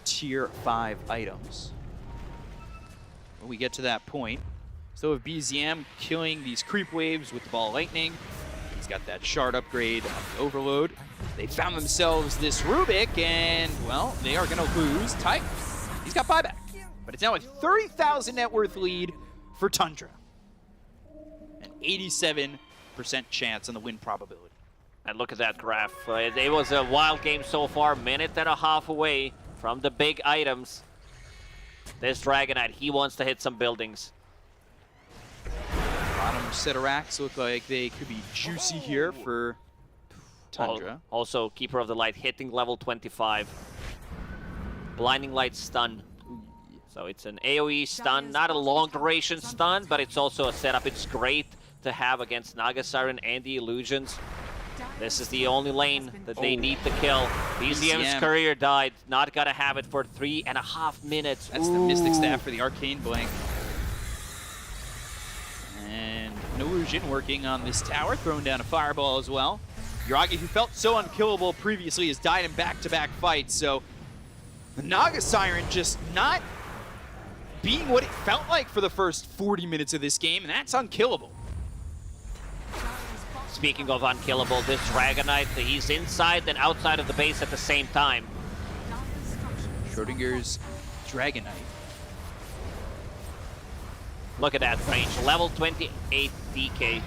tier 5 items. When we get to that point, still have BZM killing these creep waves with the ball lightning. He's got that shard upgrade on the overload. They found themselves this Rubik, and, well, they are going to lose Tigers. He's got buyback, but it's now a 30,000 net worth lead for Tundra. An 87% chance on the win probability. And look at that graph. It was a wild game so far, minute and a half away from the big items. This Dragonite, he wants to hit some buildings. Bottom set of racks look like they could be juicy here for Tundra. Also, Keeper of the Light hitting level 25. Blinding Light stun. So it's an AoE stun, not a long duration stun, but it's also a setup. It's great to have against Naga Siren and the Illusions. This is the only lane that they need to kill. BZM's career died. Not gonna have it for 3.5 minutes. That's the Mystic Staff for the Arcane Blink. And an illusion working on this tower, throwing down a fireball as well. Yuragi, who felt so unkillable previously, has died in back-to-back fights, so the Naga Siren just not being what it felt like for the first 40 minutes of this game, and that's unkillable. Speaking of unkillable, this Dragonite, he's inside and outside of the base at the same time. Schrodinger's Dragonite. Look at that range, level 28 DK.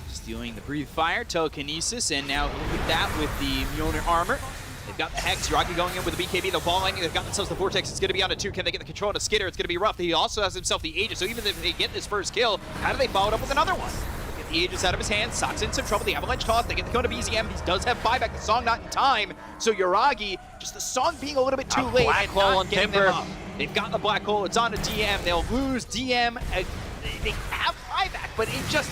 Stealing the Breathe Fire, Telekinesis, and now look at that with the Mjolnir armor. They've got the Hex, Yuragi going in with the BKB, the Ball Lightning, they've got themselves the Vortex, it's going to be on a 2, can they get the control of the Skitter? It's going to be rough, he also has himself the Aegis, so even if they get this first kill, how do they follow it up with another one? Get the Aegis out of his hand, Sock's in some trouble, the Avalanche toss, they get the go to BZM, he does have buyback, the Song not in time, so Yuragi, just the Song being a little bit too late, black and hole not on getting Timber. them up. They've got the Black Hole, it's on a DM, they'll lose DM, they have buyback, but it just,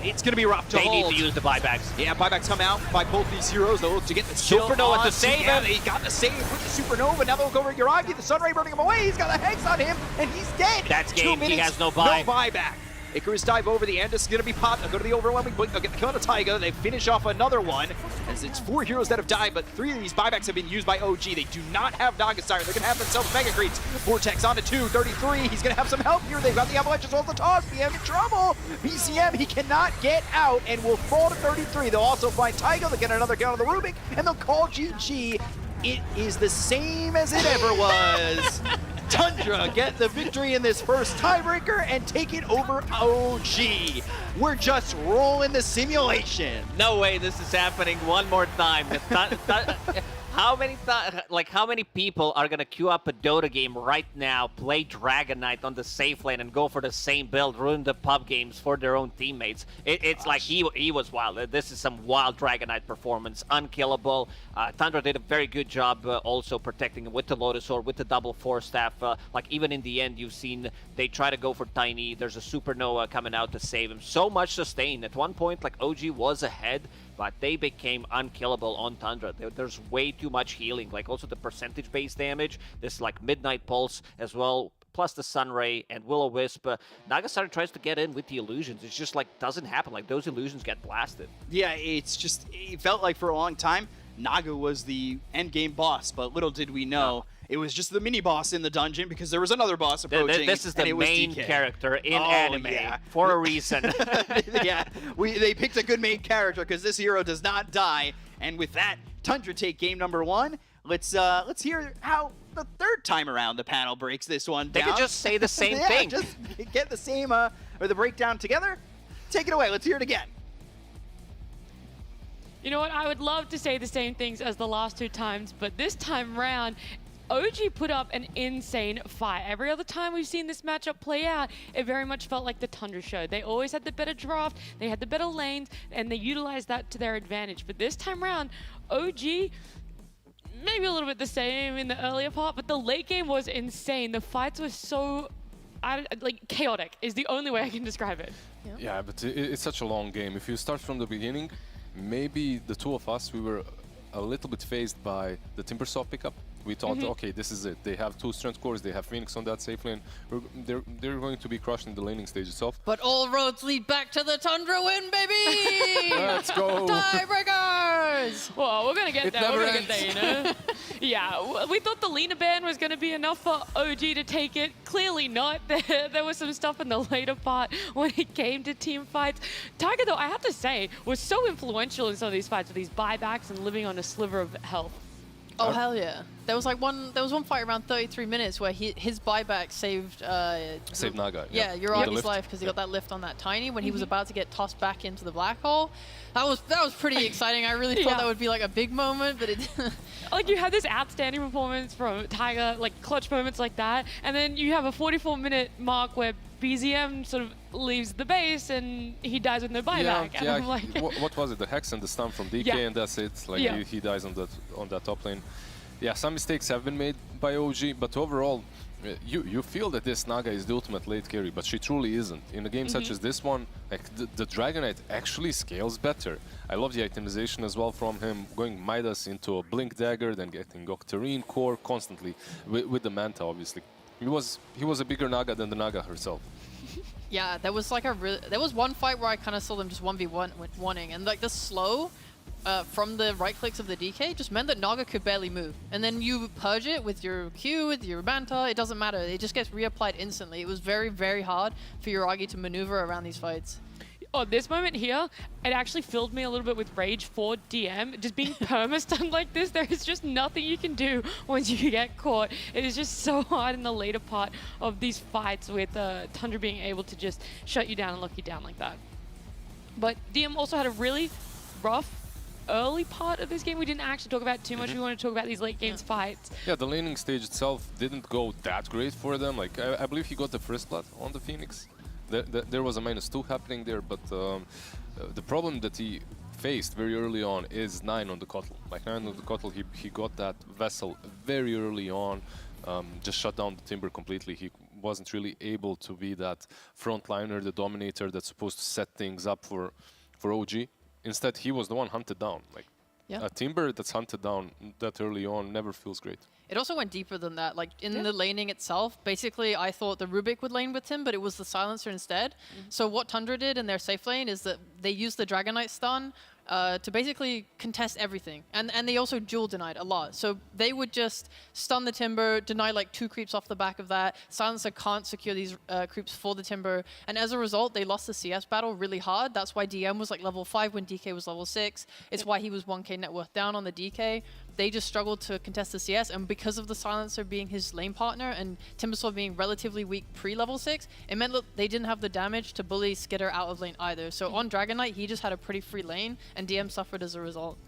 it's going to be rough to They hold. need to use the buybacks. Yeah, buybacks come out by both these heroes. They'll look to get the kill Supernova on to save DM. him. He got the save with the Supernova. Now they'll go over Yuragi. The Sunray burning him away. He's got a Hex on him, and he's dead. That's 2 game. He minutes, has no buy. No buyback. Icarus dive over. The Andis is going to be popped. They'll go to the overwhelming blink. They'll get the kill on the Taiga. They finish off another one, as it's 4 heroes that have died, but 3 of these buybacks have been used by OG. They do not have Naga Siren. They're going to have themselves Mega Creeps. Vortex on to 2, 33. He's going to have some help here. They've got the Avalanche as well as the toss. BM in trouble. BCM, he cannot get out and will fall to 33. They'll also find Taiga. They'll get another kill on the Rubik, and they'll call GG. It is the same as it ever was. Tundra get the victory in this first tiebreaker and take it over OG. We're just rolling the simulation. No way this is happening one more time. how many people are gonna queue up a Dota game right now, play Dragon Knight on the safe lane, and go for the same build, ruin the pub games for their own teammates? It's like he was wild. This is some wild Dragon Knight performance, unkillable. Tundra did a very good job also protecting him with the Lotus Sword, with the double Force Staff. Like even in the end, you've seen they try to go for Tiny. There's a Supernova coming out to save him. So much sustain. At one point, like OG was ahead, but they became unkillable on Tundra. There's way too much healing. Like also the percentage-based damage. This like Midnight Pulse as well, plus the Sunray and Will-O-Wisp. Nagasaki tries to get in with the illusions. It's just like doesn't happen. Like those illusions get blasted. Yeah, it felt like for a long time, Naga was the endgame boss, but little did we know, it was just the mini boss in the dungeon because there was another boss approaching. This is the main character in Oh, anime yeah. for a reason. Yeah, they picked a good main character because this hero does not die. And with that, Tundra take game number 1. Let's hear how the third time around the panel breaks this one They down. could just say the same Yeah, thing. just get the same or the breakdown together. Take it away. Let's hear it again. You know what? I would love to say the same things as the last 2 times, but this time round, OG put up an insane fight. Every other time we've seen this matchup play out, it very much felt like the Tundra show. They always had the better draft, they had the better lanes, and they utilized that to their advantage. But this time round, OG, maybe a little bit the same in the earlier part, but the late game was insane. The fights were so like chaotic is the only way I can describe it. Yeah, but it's such a long game. If you start from the beginning, maybe the two of us, we were a little bit phased by the Timbersaw pickup. We thought, okay, this is it. They have 2 strength cores, they have Phoenix on that safe lane. They're going to be crushed in the laning stage itself. But all roads lead back to the Tundra win, baby! Let's go! Tiebreakers! Well, we're gonna get It there. never We're gonna get there, you know. Yeah, we thought the Lena ban was gonna be enough for OG to take it. Clearly not. There was some stuff in the later part when it came to team fights. Tiger, though, I have to say, was so influential in some of these fights with these buybacks and living on a sliver of health. Oh hell yeah! There was one fight around 33 minutes where his buyback saved Save Naga. yeah The Uragi's lift. life because he got that lift on that Tiny when he was about to get tossed back into the black hole. That was pretty exciting. I really thought Yeah. that would be like a big moment, but it Like, you had this outstanding performance from Tiger, like clutch moments like that, and then you have a 44-minute mark where BZM sort of leaves the base and he dies with no buyback. And I'm like, what was it? The Hex and the stun from DK, Yeah. and that's it. Like Yeah. he dies on that top lane. Yeah, some mistakes have been made by OG, but overall, you feel that this Naga is the ultimate late carry, but she truly isn't. In a game such as this one, like the Dragon Knight actually scales better. I love the itemization as well from him, going Midas into a Blink Dagger, then getting Octarine core constantly with the Manta, obviously. He was a bigger Naga than the Naga herself. yeah, there was one fight where I kind of saw them just 1v1ing, and like the slow from the right clicks of the DK just meant that Naga could barely move. And then you purge it with your Q, with your Manta, it doesn't matter. It just gets reapplied instantly. It was very, very hard for Uragi to maneuver around these fights. oh, this moment here, it actually filled me a little bit with rage for DM. Just being perma-stunned like this, there is just nothing you can do once you get caught. It is just so hard in the later part of these fights with Tundra being able to just shut you down and lock you down like that. But DM also had a really rough early part of this game. We didn't actually talk about too much. We want to talk about these late games fights. Yeah, the laning stage itself didn't go that great for them. Like I believe he got the first blood on the Phoenix. There was a -2 happening there, but the problem that he faced very early on is 9 on the Kotl. Like 9 on the Kotl, he got that vessel very early on, just shut down the Timber completely. He wasn't really able to be that frontliner, the dominator that's supposed to set things up for OG. Instead, he was the one hunted down. Like a Timber that's hunted down that early on never feels great. It also went deeper than that. Like in the laning itself, basically I thought the Rubik would lane with him, but it was the Silencer instead. So what Tundra did in their safe lane is that they used the Dragon Knight stun to basically contest everything. And they also dual denied a lot. So they would just stun the Timber, deny like 2 creeps off the back of that. Silencer can't secure these creeps for the Timber. And as a result, they lost the CS battle really hard. That's why DM was like level 5 when DK was level 6. It's why he was 1k net worth down on the DK. They just struggled to contest the CS, and because of the Silencer being his lane partner and Timbersaw being relatively weak pre-level 6, it meant that they didn't have the damage to bully Skitter out of lane either. So on Dragon Knight, he just had a pretty free lane, and DM suffered as a result.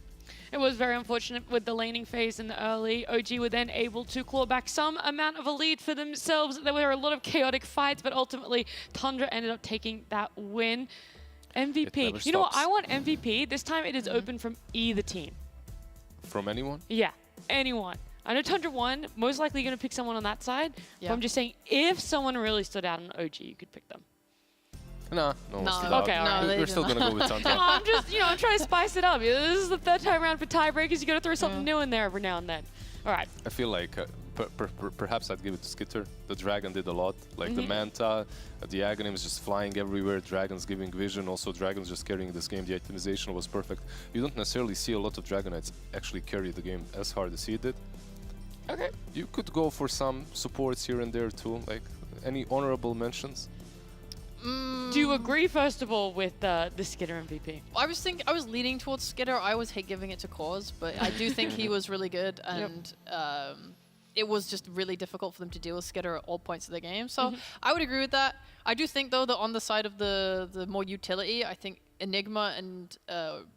It was very unfortunate with the laning phase in the early. OG were then able to claw back some amount of a lead for themselves. There were a lot of chaotic fights, but ultimately Tundra ended up taking that win. MVP. never You know what? stops. I want MVP. This time it is open from either team. From anyone? Yeah, anyone. I know Tundra won. Most likely going to pick someone on that side. Yeah. But I'm just saying, if someone really stood out on OG, you could pick them. Nah, no one's No. stood out. Okay, alright. No, they We're did still not. gonna go with No, Tundra. I'm just, I'm trying to spice it up. This is the third time around for tiebreakers. You got to throw something new in there every now and then. All right. I feel like perhaps I'd give it to Skitter. The dragon did a lot. Like the Manta, the Aghanim is just flying everywhere. Dragons giving vision. Also, dragons just carrying this game. The itemization was perfect. You don't necessarily see a lot of Dragonites actually carry the game as hard as he did. Okay. You could go for some supports here and there too. Like any honorable mentions? Do you agree, first of all, with the Skitter MVP? I was leaning towards Skitter. I always hate giving it to Cause, but I do think he was really good, and it was just really difficult for them to deal with Skitter at all points of the game. So I would agree with that. I do think though that on the side of the more utility, I think Enigma and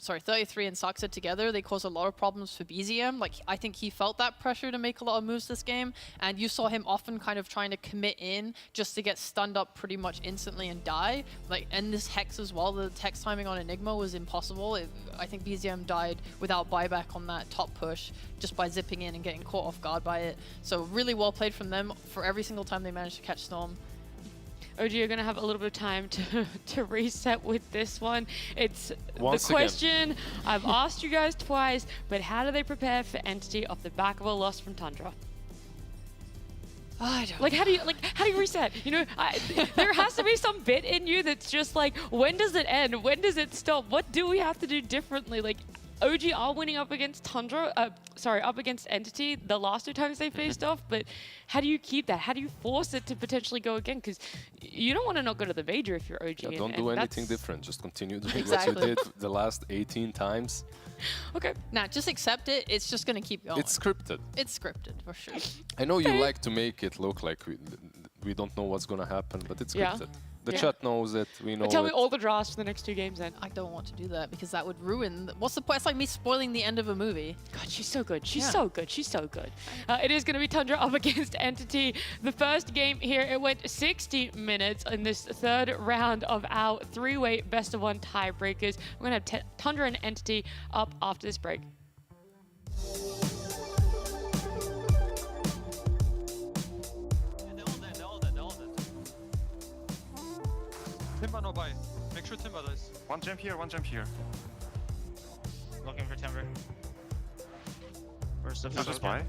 33 and Saksa together, they cause a lot of problems for BZM. Like I think he felt that pressure to make a lot of moves this game, and you saw him often kind of trying to commit in just to get stunned up pretty much instantly and die. Like, and this Hex as well, the Hex timing on Enigma was impossible. I think BZM died without buyback on that top push just by zipping in and getting caught off guard by it. So really well played from them for every single time they managed to catch Storm. OG, you're going to have a little bit of time to reset with this one. It's Once the again. question I've asked you guys twice, but how do they prepare for Entity off the back of a loss from Tundra? I don't Like how do you reset? There has to be some bit in you that's just like, when does it end? When does it stop? What do we have to do differently? Like OG are winning up against up against Entity the last two times they faced off, but how do you keep that? How do you force it to potentially go again? Because you don't want to not go to the major if you're OG. Yeah, and- don't and do anything that's- different. Just continue doing Exactly. what you did the last 18 times. Okay. Nah, just accept it. It's just gonna keep going. It's scripted. It's scripted for sure. I know you Okay. like to make it look like we don't know what's gonna happen, but it's Yeah. scripted. The Yeah. chat knows it. We know But tell me it. all the draws for the next two games then. I don't want to do that because that would ruin. What's the point? It's like me spoiling the end of a movie. God, she's so good. She's Yeah. so good. She's so good. It is going to be Tundra up against Entity. The first game here, it went 60 minutes in this third round of our three-way best-of-one tiebreakers. We're going to have Tundra and Entity up after this break. Timber no buy. Make sure Timber dies. One jump here, one jump here. Looking for timber. Where's the So just buy.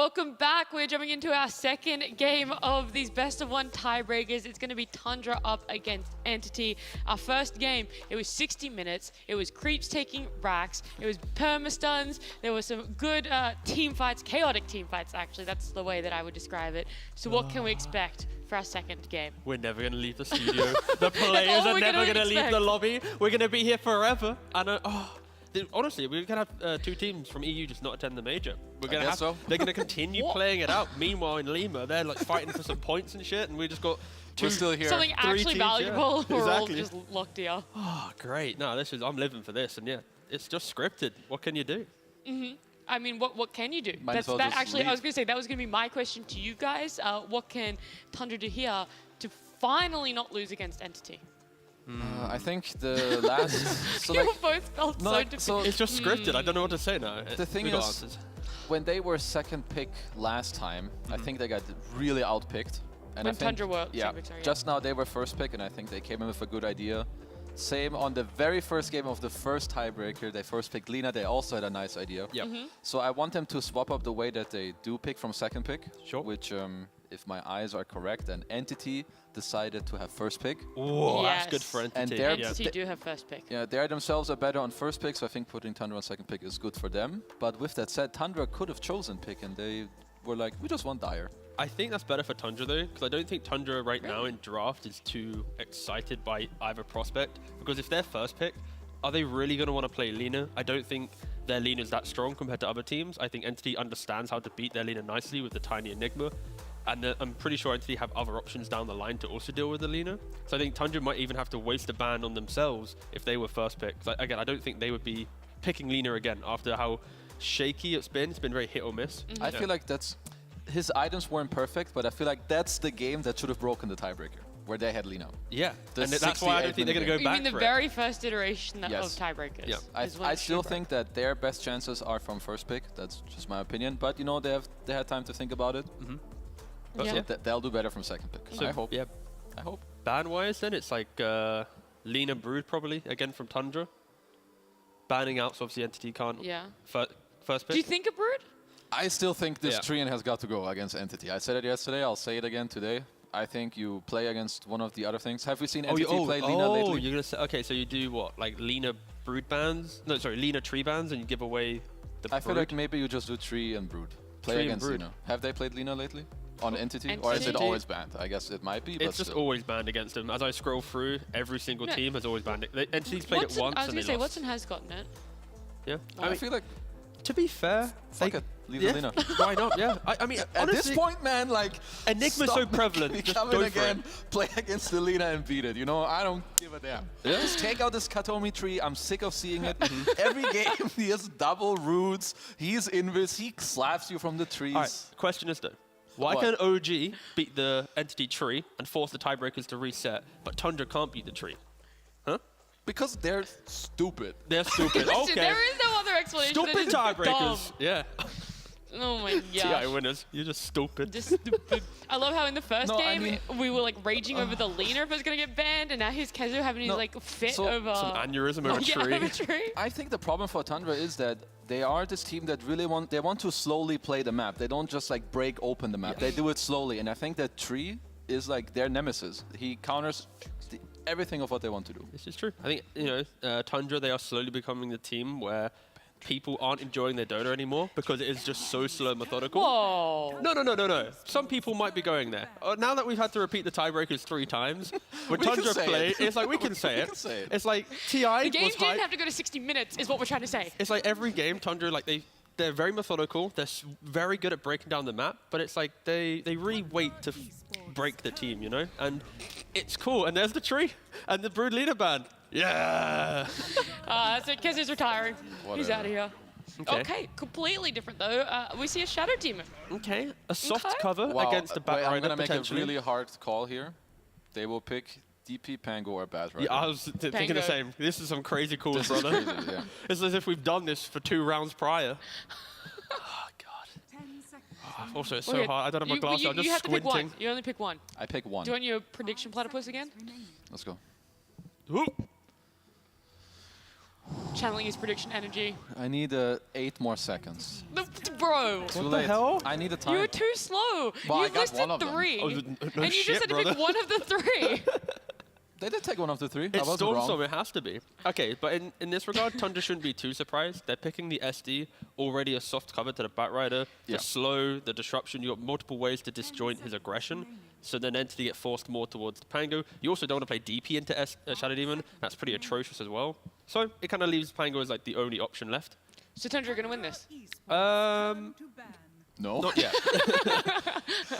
Welcome back. We're jumping into our second game of these best of one tiebreakers. It's going to be Tundra up against Entity. Our first game, it was 60 minutes. It was creeps taking racks. It was perma-stuns. There were some good team fights, chaotic team fights, actually. That's the way that I would describe it. So what can we expect for our second game? We're never going to leave the studio. The players are never going to leave the lobby. We're going to be here forever. And honestly, we're going to have two teams from EU just not attend the major. We're going to have. So. They're going to continue playing it out. Meanwhile, in Lima, they're like fighting for some points and shit, and we just got two. We're still here. Something actually teams, valuable. yeah. We're all Exactly. just locked here. Oh, great! No, I'm living for this, and yeah, it's just scripted. What can you do? I mean, what can you do? Might as well just Actually, I leave. was going to say, that was going to be my question to you guys. What can Tundra do here to finally not lose against Entity? I think the last. So You like, both felt no, so like, defeated. so It's just scripted. I don't know what to say now. the thing We got is, answers. when they were second pick last time, I think they got really outpicked. And When I think, Tundra were yeah, second pick, sorry, yeah. just now they were first pick, and I think they came in with a good idea. Same on the very first game of the first tiebreaker, they first picked Lina. They also had a nice idea. Yep. So I want them to swap up the way that they do pick from second pick. Sure. Which, if my eyes are correct, an Entity decided to have first pick. Oh, that's Yes. good for Entity. And they're- yeah. Entity do have first pick. Yeah, they themselves are better on first pick, so I think putting Tundra on second pick is good for them. But with that said, Tundra could have chosen pick, and they were like, we just want Dire. I think that's better for Tundra though, because I don't think Tundra right now in draft is too excited by either prospect. Because if they're first pick, are they really going to want to play Lina? I don't think their Lina is that strong compared to other teams. I think Entity understands how to beat their Lina nicely with the tiny Enigma. And I'm pretty sure Entity have other options down the line to also deal with the Lina. So I think Tundra might even have to waste a ban on themselves if they were first pick. Again, I don't think they would be picking Lina again after how shaky it's been. It's been very hit or miss. I feel like that's... His items weren't perfect, but I feel like that's the game that should have broken the tiebreaker, where they had Lina. Yeah, The and that's why I don't think they're going to go You back mean the for very first iteration Yes. of tiebreakers? Yeah. is when I it should still break. think that their best chances are from first pick. That's just my opinion. But, you know, they had time to think about it. But Yeah. yeah. They'll do better from second pick. So, I hope. yeah, I hope. ban-wise then, it's like Lina Brood probably, again from Tundra. Banning out, so obviously Entity can't Yeah. first pick. Do you think a Brood? I still think this Yeah. Treant has got to go against Entity. I said it yesterday. I'll say it again today. I think you play against one of the other things. Have we seen Entity play Lina lately? you're gonna say, okay, so you do what, like Lina Brood bans? No, sorry, Lina Tree bans, and you give away the I feel Brood? like maybe you just do Tree and Brood. Play Tree and against Brood. Lina. Have they played Lina lately? On Entity? Or is it Entity? always banned? I guess it might be, but It's just still. always banned against them. As I scroll through, every single No. team has always banned it. Entity's played it Watson- once I was and going to they say, lost. Watson has gotten it. Yeah, I feel like, to be fair, fuck they- it. Leave yeah, the Lina. why not? Yeah, I mean, At honestly, this point, man, like... Enigma's so stop prevalent. making me Just come go in for again, it. play against the Lina and beat it. You know, I don't give a damn. Just take out this Katomi tree. I'm sick of seeing it. Every game, he has double roots. He's invis. He slaps you from the trees. All right, question is though, why What? can OG beat the Entity tree and force the tiebreakers to reset, but Tundra can't beat the tree? Huh? Because they're stupid. They're stupid. Listen, Okay. there is no other explanation. They're Stupid just tiebreakers. dumb. Yeah. Oh my TI gosh. winners. You're just stupid. Just stupid. I love how in the first No, I game mean- we were like raging over the Lina if it was gonna get banned, and now here's Kezu having his No, like fit so- over Some aneurysm over a yeah, tree. over a tree. I think the problem for Tundra is that they are this team that really want to slowly play the map. They don't just like break open the map. They do it slowly, and I think that Tree is like their nemesis. He counters everything of what they want to do. This is true. I think, Tundra, they are slowly becoming the team where people aren't enjoying their Dota anymore because it is just so slow and methodical. Whoa. No. Some people might be going there. Now that we've had to repeat the tiebreakers 3 times, when We can Tundra say play, it. it's like we can say We it. can say it. It's like TI The game was didn't hype. have to go to 60 minutes, is what we're trying to say. It's like every game, Tundra, like they're very methodical. They're very good at breaking down the map, but it's like they really wait to break the team, you know? And it's cool. And there's the tree and the Brood leader band. Yeah. That's it. Kezu's retiring. He's Whatever. out of here. Okay, completely different though. We see a Shadow Demon. Okay. A soft Okay. cover Wow, against the wait, Bat I'm Rider gonna make a potentially. really hard call here. They will pick DP, Pango, or Bat Rider. Yeah, I was thinking Pango. the same. This is some crazy calls, This is brother. crazy, yeah. It's as if we've done this for 2 rounds prior. Oh, God. 10 seconds. Also, it's so Okay, hard. I don't have my glasses. I'm you just have to pick squinting. one. You only pick one. I pick one. Do you want your prediction platypus again? Let's go. Ooh. channeling his prediction energy. I need 8 more seconds. Bro, Too the late. hell? I need a you time. were too slow. Well, I You've got listed one of them. 3. Oh, no and you shit, just had to brother. pick one of the 3. They did take one of the 3. I It's wasn't wrong. Stormstorm, it has to be. Okay, but in this regard, Tundra shouldn't be too surprised. They're picking the SD, already a soft cover to the Batrider. Yeah. The slow, the disruption, you got multiple ways to disjoint his aggression. So then Entity get forced more towards the Pango. You also don't want to play DP into Shadow Demon. That's pretty atrocious as well. So it kind of leaves Pango as like the only option left. So Tundra are going to win this. No. Not yet.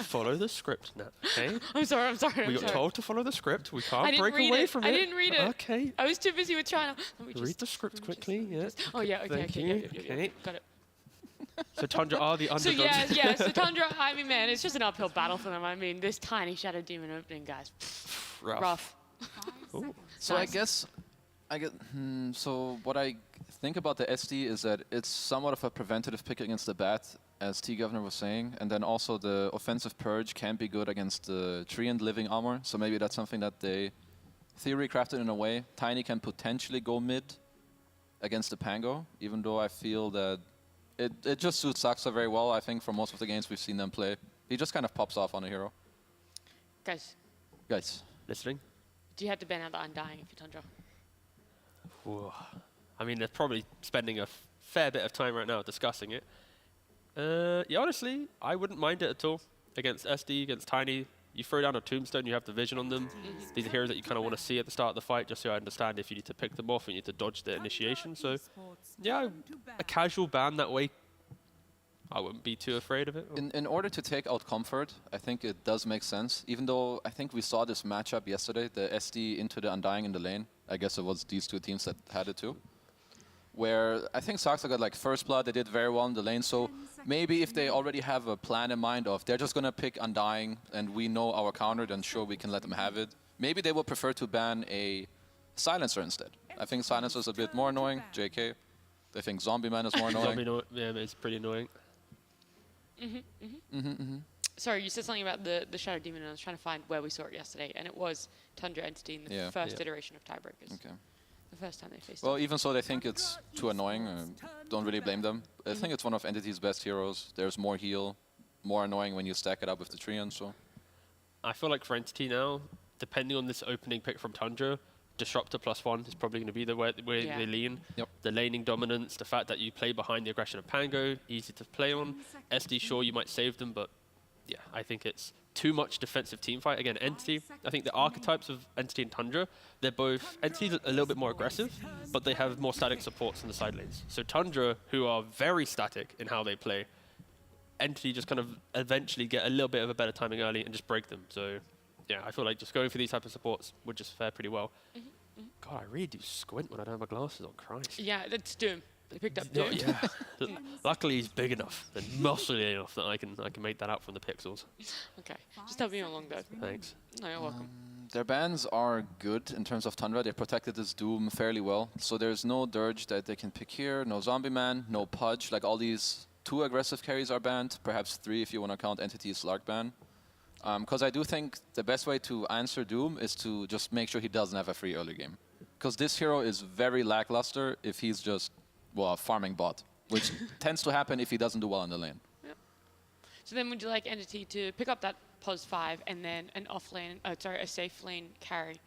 Follow the script now, okay? I'm sorry. We I'm got sorry. told to follow the script. We I can't didn't break read away it. from I it. didn't read it. Okay. I was too busy with China. Let me just Read the script quickly, yeah. Oh yeah, okay, Thank okay, you. yeah, Okay. got it. So Tundra are the So underdogs. yeah, so Tundra, I mean, man, it's just an uphill battle for them. I mean, this tiny Shadow Demon opening, guys, rough. So Nice. I get. So what I think about the SD is that it's somewhat of a preventative pick against the bat, as T Governor was saying, and then also the offensive purge can be good against the tree and living armor. So maybe that's something that they theory crafted in a way. Tiny can potentially go mid against the Pango, even though I feel that it just suits Saxa very well. I think for most of the games we've seen them play, he just kind of pops off on a hero. Guys, Listening? do you have to ban out the Undying if you're Tundra? Ooh. I mean, they're probably spending a fair bit of time right now discussing it. Yeah, honestly, I wouldn't mind it at all. Against SD, against Tiny, you throw down a Tombstone, you have the vision on them. These are heroes that you kind of want to see at the start of the fight, just so I understand if you need to pick them off and you need to dodge the initiation. So, yeah, a casual ban that way, I wouldn't be too afraid of it. In order to take out comfort, I think it does make sense. Even though I think we saw this matchup yesterday, the SD into the Undying in the lane. I guess it was these two teams that had it too. Where I think Saxa got like first blood, they did very well in the lane. So maybe if they already have a plan in mind of they're just going to pick Undying and we know our counter, then sure, we can let them have it. Maybe they will prefer to ban a Silencer instead. I think Silencer is a bit more annoying, JK. I think Zombie Man is more annoying. Yeah, it's pretty annoying. Sorry, you said something about the Shadow Demon, and I was trying to find where we saw it yesterday, and it was Tundra Entity in the first iteration of Tiebreakers. Okay. The first time they faced Well, off. even so, they think it's too annoying. Don't really blame them. I think it's one of Entity's best heroes. There's more heal, more annoying when you stack it up with the Treant, so. I feel like for Entity now, depending on this opening pick from Tundra, Disruptor +1 is probably going to be the way Yeah. they lean. Yep. The laning dominance, the fact that you play behind the aggression of Pango, easy to play on. SD, sure, you might save them, but yeah, I think it's too much defensive team fight. Again, Entity, I think the archetypes of Entity and Tundra, they're both, Entity's a little bit more aggressive, but they have more static supports in the side lanes. So Tundra, who are very static in how they play, Entity just kind of eventually get a little bit of a better timing early and just break them. So yeah, I feel like just going for these type of supports would just fare pretty well. God, I really do squint when I don't have my glasses on, Christ. Yeah, that's Doom. They picked up No, Doom. yeah. Luckily, he's big enough and muscly enough that I can make that out from the pixels. Okay, just help me along though. Thanks. No, you're welcome. Their bans are good in terms of Tundra. They protected this Doom fairly well. So there's no Dirge that they can pick here, no Zombie Man, no Pudge. Like all these 2 aggressive carries are banned, perhaps 3 if you want to count Entity's Lark ban. Because I do think the best way to answer Doom is to just make sure he doesn't have a free early game. Because this hero is very lackluster if he's just, well, a farming bot, which tends to happen if he doesn't do well in the lane. So then would you like Entity to pick up that +5 and then an off lane, a safe lane carry?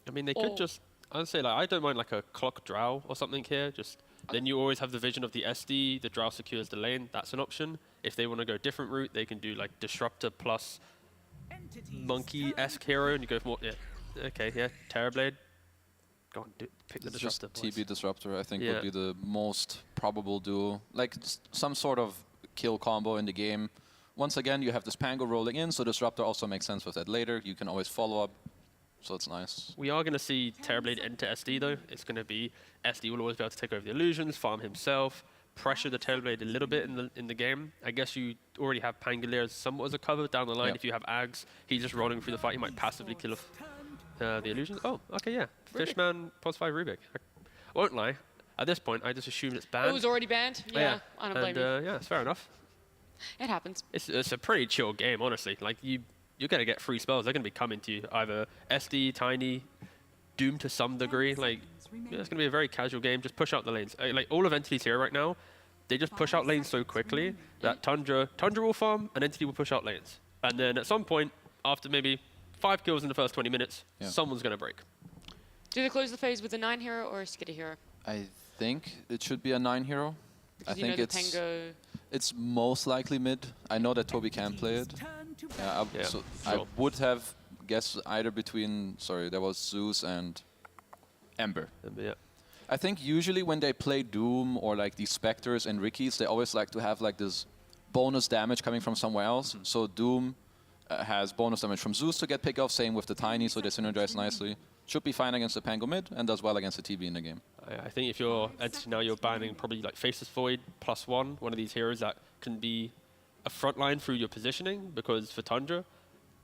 I mean, they Or- could just, I'd say, like, I don't mind like a clock drow or something here. Just then you always have the vision of the SD, the drow secures the lane. That's an option. If they want to go different route, they can do like Disruptor plus Monkey-esque hero and you go for more, yeah. Okay, yeah, Terrorblade. Go on, pick the It's just Disruptor. boys. TB Disruptor, I think, Yeah. would be the most probable duo. Like some sort of kill combo in the game. Once again, you have this Pango rolling in, so Disruptor also makes sense with that later. You can always follow up, so it's nice. We are going to see Terrorblade enter SD though. It's going to be SD will always be able to take over the illusions, farm himself, pressure the Terrorblade a little bit in the game. I guess you already have Pangolier somewhat as a cover down the line. Yep. If you have Ags, he's just rolling through the fight. He might passively kill off the illusions. Oh, okay, yeah. Fishman +5 Rubik. I won't lie. At this point, I just assumed it's banned. It was already banned? Yeah, I don't blame and, you. yeah, it's fair enough. It happens. It's a pretty chill game, honestly. Like you're gonna get free spells. They're gonna be coming to you. Either SD, Tiny, Doom to some degree. Like, yeah, it's going to be a very casual game. Just push out the lanes. Like, all of Entity's here right now, they just push out lanes so quickly that Tundra will farm and Entity will push out lanes. And then at some point, after maybe 5 kills in the first 20 minutes, someone's going to break. Do they close the phase with a 9 hero or a Skitty hero? I think it should be a 9 hero. Because I think it's most likely mid. I know that Toby can play it. I would have guessed either between, there was Zeus and Ember. Yeah. I think usually when they play Doom or like these Spectres and Rickies, they always like to have like this bonus damage coming from somewhere else. So Doom has bonus damage from Zeus to get pick off, same with the Tiny, so they synergize nicely. Should be fine against the Pango mid and does well against the TB in the game. I think if you're Entity now, you're banning probably like Faceless Void +1, one of these heroes that can be a frontline through your positioning, because for Tundra,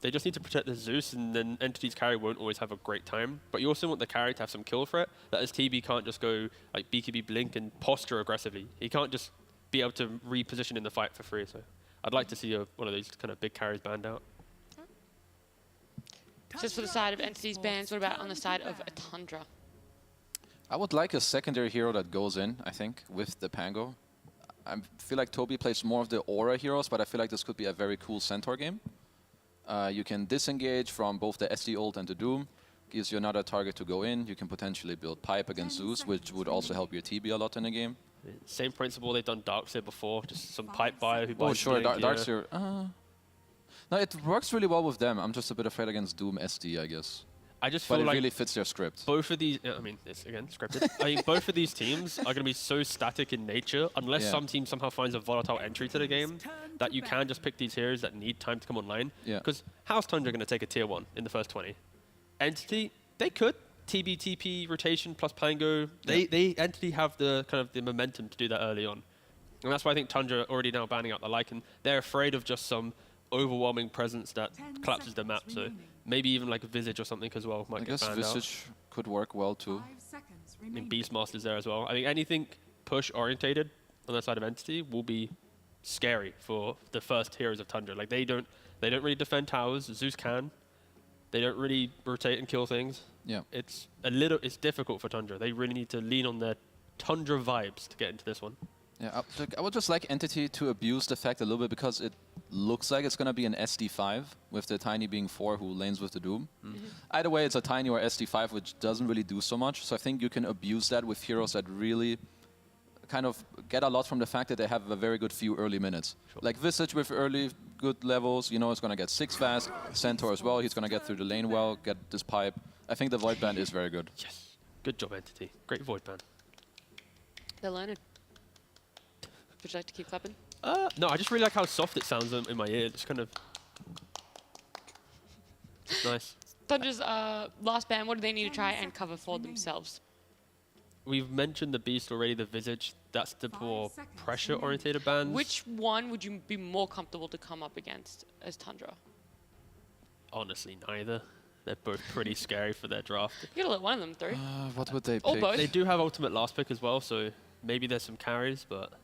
they just need to protect the Zeus, and then Entity's carry won't always have a great time. But you also want the carry to have some kill threat, that his TB can't just go like BKB Blink and posture aggressively. He can't just be able to reposition in the fight for free. So I'd like to see one of those kind of big carries banned out. Just for the side of Entity's bans, what about on the side of a Tundra? I would like a secondary hero that goes in, I think, with the Pango. I feel like Toby plays more of the Aura heroes, but I feel like this could be a very cool Centaur game. You can disengage from both the SD ult and the Doom. Gives you another target to go in. You can potentially build Pipe against Zeus, which would also help your TB a lot in the game. Same principle, they've done Darkseer before, just some Pipe buyer who buys sure, Blink, Darkseer. No, it works really well with them. I'm just a bit afraid against Doom SD, I guess. I just feel but it like really fits their script. Both of these, I mean, it's again scripted. I mean, both of these teams are going to be so static in nature, unless some team somehow finds a volatile entry to the game, that you can just pick these heroes that need time to come online. Because how's Tundra going to take a tier 1 in the first 20? Entity, they could. TB, TP, rotation plus Pango. They Entity have the kind of the momentum to do that early on. And that's why I think Tundra already now banning out the Lycan. They're afraid of just some overwhelming presence that collapses the map. So maybe even like a Visage or something as well might get banned out. I guess Visage could work well too. I mean, Beastmaster's there as well. I think anything push orientated on the side of Entity will be scary for the first heroes of Tundra. Like they don't really defend towers. Zeus can. They don't really rotate and kill things. Yeah. It's difficult for Tundra. They really need to lean on their Tundra vibes to get into this one. Yeah, I would just like Entity to abuse the fact a little bit, because it looks like it's going to be an SD5, with the Tiny being 4 who lanes with the Doom. Either way, it's a Tiny or SD5, which doesn't really do so much. So I think you can abuse that with heroes that really kind of get a lot from the fact that they have a very good few early minutes. Like Visage with early good levels, you know, it's going to get 6 fast. Centaur as well, he's going to get through the lane well, get this pipe. I think the Void Band is very good. Yes. Good job, Entity. Great Void Band. They're learning. Would you like to keep clapping? No, I just really like how soft it sounds in my ear. It's kind of nice. Tundra's last ban, what do they need to try and cover for themselves? We've mentioned the Beast already, the Visage. That's the more pressure-orientated bans. Which one would you be more comfortable to come up against as Tundra? Honestly, neither. They're both pretty scary for their draft. You gotta let one of them through. What would they or pick? Both. They do have ultimate last pick as well, so maybe there's some carries, but...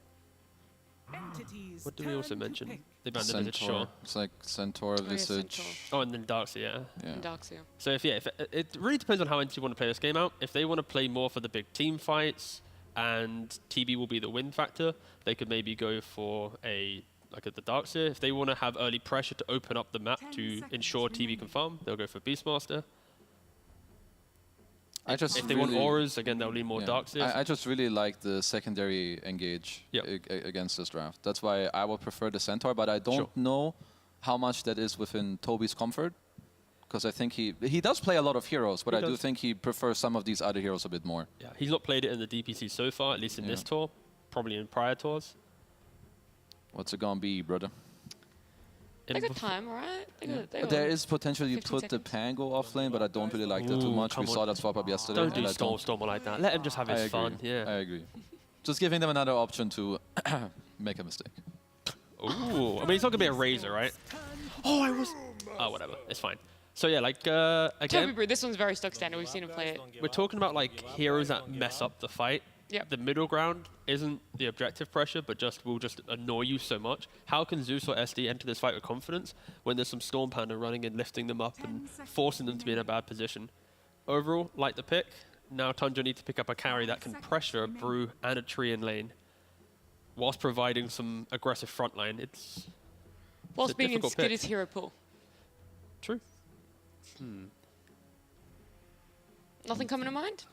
What do we also mention? They banned the Visage, sure. It's like Centaur, Visage. Oh, and then Darkseer, yeah. And Darkseer. So if it really depends on how Entity want to play this game out. If they want to play more for the big team fights, and TB will be the win factor, they could maybe go for the Darkseer. If they want to have early pressure to open up the map to ensure TB can farm, they'll go for Beastmaster. If they want auras, again, they'll lean more Darkseer. I just really like the secondary engage against this draft. That's why I would prefer the Centaur, but I don't know how much that is within Toby's comfort. Because I think he does play a lot of heroes, but I do think he prefers some of these other heroes a bit more. Yeah, he's not played it in the DPC so far, at least in this tour. Probably in prior tours. What's it gonna be, brother? They got time, alright? There is potential you put the Pango off lane, but I don't really like that too much. We saw that swap up yesterday. Don't do Storm like that. Let him just have his fun. Yeah, I agree. Just giving them another option to make a mistake. Ooh, I mean, it's not gonna be a Razor, right? Oh, whatever. It's fine. So yeah, like again, Toby, this one's very stock standard. We've seen him play it. We're talking about like heroes that mess up the fight. Yep. The middle ground isn't the objective pressure, but will just annoy you so much. How can Zeus or SD enter this fight with confidence when there's some Storm Panda running and lifting them up and forcing them to be in a bad position? overall, like the pick. Now Tundra need to pick up a carry that can pressure a Brew and a Tree in lane, whilst providing some aggressive front line. It's Whilst being in difficult pick. Skitter's hero pool. True. Nothing coming to mind?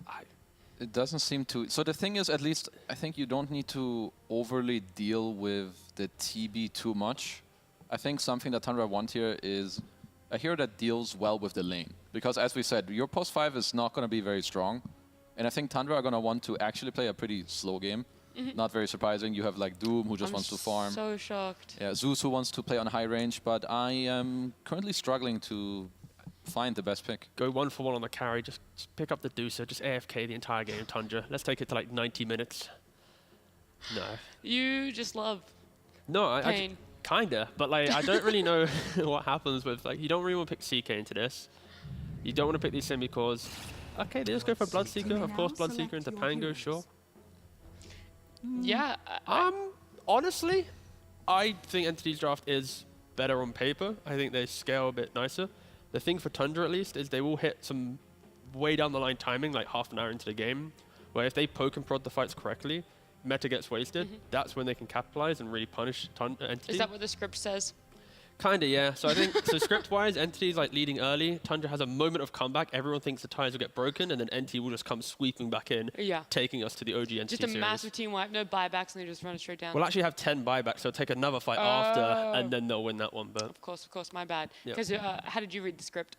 It doesn't seem to. So the thing is, at least I think you don't need to overly deal with the TB too much. I think something that Tundra want here is a hero that deals well with the lane. Because as we said, your post 5 is not going to be very strong. And I think Tundra are going to want to actually play a pretty slow game. Not very surprising. You have like Doom, who just wants to farm. So shocked. Yeah, Zeus, who wants to play on high range. But I am currently struggling to find the best pick. Go 1-for-1 on the carry. Just pick up the Deucer. Just AFK the entire game, Tundra. Let's take it to like 90 minutes. No. You just love No, I pain. kinda. But like, I don't really know what happens with like. You don't really want to pick CK into this. You don't want to pick these semi-cores. Okay, they just go for Bloodseeker. Of course, Bloodseeker into Pango, sure. Yeah. Honestly, I think Entity's draft is better on paper. I think they scale a bit nicer. The thing for Tundra, at least, is they will hit some way down the line timing, like half an hour into the game, where if they poke and prod the fights correctly, meta gets wasted. That's when they can capitalize and really punish Entity. Is that what the script says? Kinda, yeah. So I think, so script-wise, Entity's like leading early. Tundra has a moment of comeback. Everyone thinks the ties will get broken, and then Entity will just come sweeping back in, Yeah. taking us to the OG Entity Just a series. massive team wipe, no buybacks, and they just run it straight down. We'll actually have 10 buybacks, so take another fight after, and then they'll win that one. But Of course, my bad. Yep. Because how did you read the script?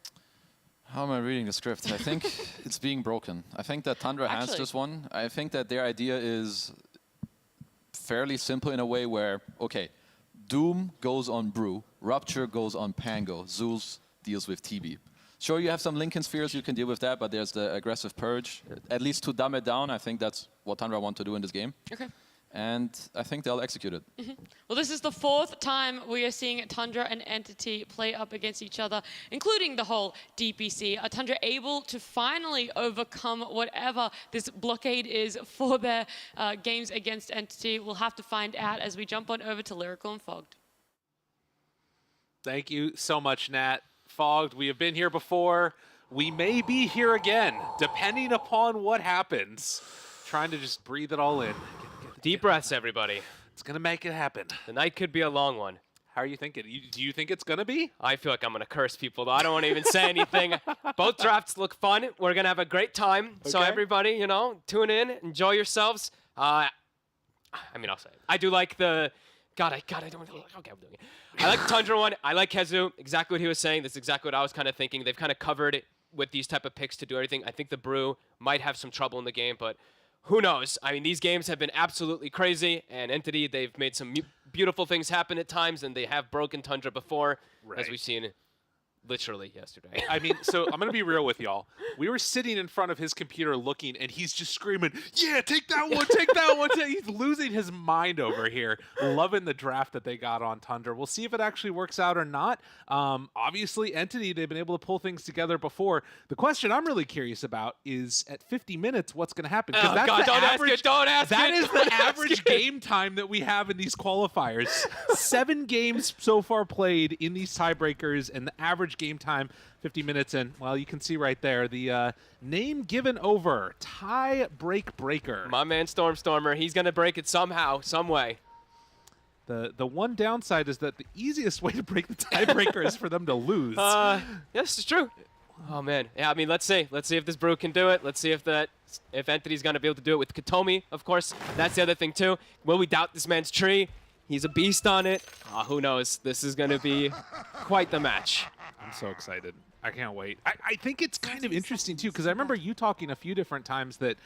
How am I reading the script? I think it's being broken. I think that Tundra has Actually- this one. I think that their idea is fairly simple in a way where, okay, Doom goes on Brew, Rupture goes on Pango, Zeus deals with TB. Sure, you have some Lincoln Spheres, you can deal with that, but there's the aggressive Purge. At least to dumb it down, I think that's what Tundra want to do in this game. Okay. And I think they'll execute it. Well, this is the 4th time we are seeing Tundra and Entity play up against each other, including the whole DPC. Are Tundra able to finally overcome whatever this blockade is for their games against Entity? We'll have to find out as we jump on over to Lyrical and Fogged. Thank you so much, Nat. Fogged, we have been here before. We may be here again, depending upon what happens. Trying to just breathe it all in. Deep breaths, everybody. It's going to make it happen. The night could be a long one. How are you thinking? Do you think it's going to be? I feel like I'm going to curse people, though. I don't want to even say anything. Both drafts look fun. We're going to have a great time. So Okay. everybody, you know, tune in, enjoy yourselves. I mean, I'll say it. I do like the... God, I don't... Okay, I'm doing it. I like the Tundra one. I like Hezu. Exactly what he was saying. That's exactly what I was kind of thinking. They've kind of covered it with these type of picks to do everything. I think the Brew might have some trouble in the game, but... who knows? I mean, these games have been absolutely crazy, and Entity, they've made some beautiful things happen at times, and they have broken Tundra before, as we've seen literally yesterday. I mean, so I'm going to be real with y'all. We were sitting in front of his computer looking, and he's just screaming, yeah, take that one, take that one. He's losing his mind over here, loving the draft that they got on Tundra. We'll see if it actually works out or not. Obviously, Entity, they've been able to pull things together before. The question I'm really curious about is at 50 minutes, what's going to happen? Oh, that's God, the don't ask average, it, don't ask That it, is don't the ask average it. game time that we have in these qualifiers. 7 games so far played in these tiebreakers, and the average game time 50 minutes in. Well, you can see right there the name given over, tie break breaker. My man Stormstormer, he's going to break it somehow, some way. The one downside is that the easiest way to break the tiebreaker is for them to lose. Yes, it's true. Oh man, yeah. I mean, let's see if this Brew can do it. Let's see if Entity's gonna be able to do it with Katomi. Of course, that's the other thing too. Will we doubt this man's tree? He's a beast on it. Who knows? This is gonna be quite the match. I'm so excited. I can't wait. I think it's kind of interesting too, because I remember you talking a few different times that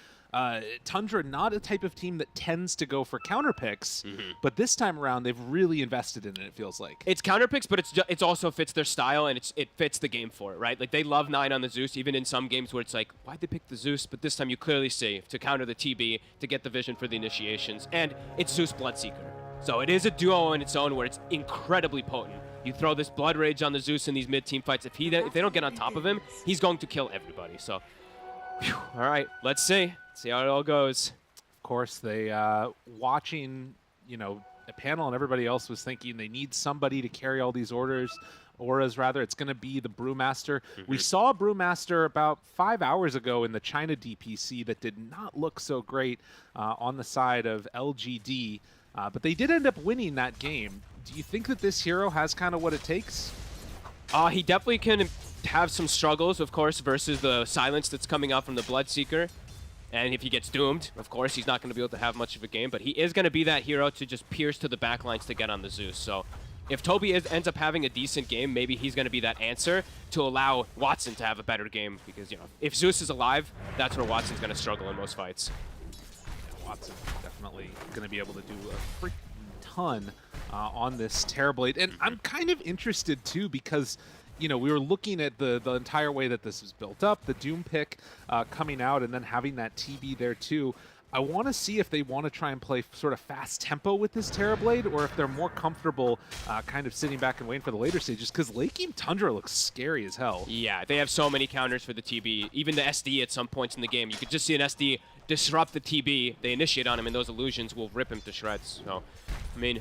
Tundra not a type of team that tends to go for counter picks, but this time around they've really invested in it. It feels like It's counter picks, but it's also fits their style and it fits the game for it, right? Like they love 9 on the Zeus, even in some games where it's like, why'd they pick the Zeus? But this time you clearly see to counter the TB, to get the vision for the initiations, and it's Zeus Bloodseeker. So it is a duo on its own where it's incredibly potent. You throw this Blood Rage on the Zeus in these mid-team fights. If they don't get on top of him, he's going to kill everybody. So, whew, all right, let's see how it all goes. Of course, they watching, a panel and everybody else was thinking they need somebody to carry all these orders. auras rather. It's going to be the Brewmaster. We saw Brewmaster about 5 hours ago in the China DPC that did not look so great on the side of LGD, but they did end up winning that game. Do you think that this hero has kind of what it takes? He definitely can have some struggles, of course, versus the silence that's coming out from the Bloodseeker. And if he gets doomed, of course, he's not going to be able to have much of a game, but he is going to be that hero to just pierce to the backlines to get on the Zeus. So if Toby ends up having a decent game, maybe he's going to be that answer to allow Watson to have a better game, because, you know, if Zeus is alive, that's where Watson's going to struggle in most fights. Yeah, Watson definitely going to be able to do a freaking ton on this Terrorblade. And I'm kind of interested, too, because you know, we were looking at the entire way that this is built up, the Doom pick coming out, and then having that TB there too. I want to see if they want to try and play sort of fast tempo with this Terrorblade, or if they're more comfortable kind of sitting back and waiting for the later stages, because Late Game Tundra looks scary as hell. Yeah, they have so many counters for the TB. Even the SD at some points in the game. You could just see an SD disrupt the TB. They initiate on him, and those illusions will rip him to shreds. So, I mean,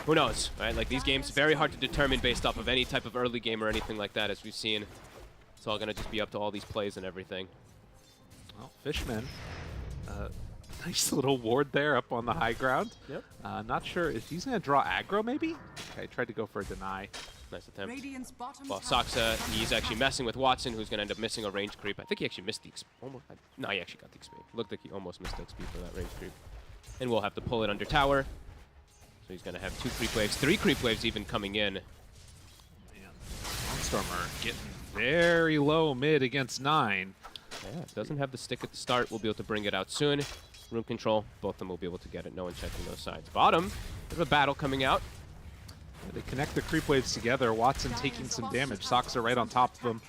who knows, right? Like, these games, very hard to determine based off of any type of early game or anything like that, as we've seen. It's all going to just be up to all these plays and everything. Well, Fishman, nice little ward there up on the high ground. Yep. Not sure if he's going to draw aggro, maybe? Okay, tried to go for a deny. Nice attempt. Radiant's bottom Well, tower Saksa, he's actually messing with Watson, who's going to end up missing a range creep. I think he actually missed the XP. Almost, no, he actually got the XP. Looked like he almost missed the XP for that range creep. And we'll have to pull it under tower. So he's going to have 2 creep waves, 3 creep waves even coming in. Man, Stormer getting very low mid against 9. Yeah, doesn't have the stick at the start. We'll be able to bring it out soon. Room control, both of them will be able to get it. No one checking those sides. Bottom, there's a battle coming out. They connect the creep waves together. Watson taking some damage. Saksa right on top of him.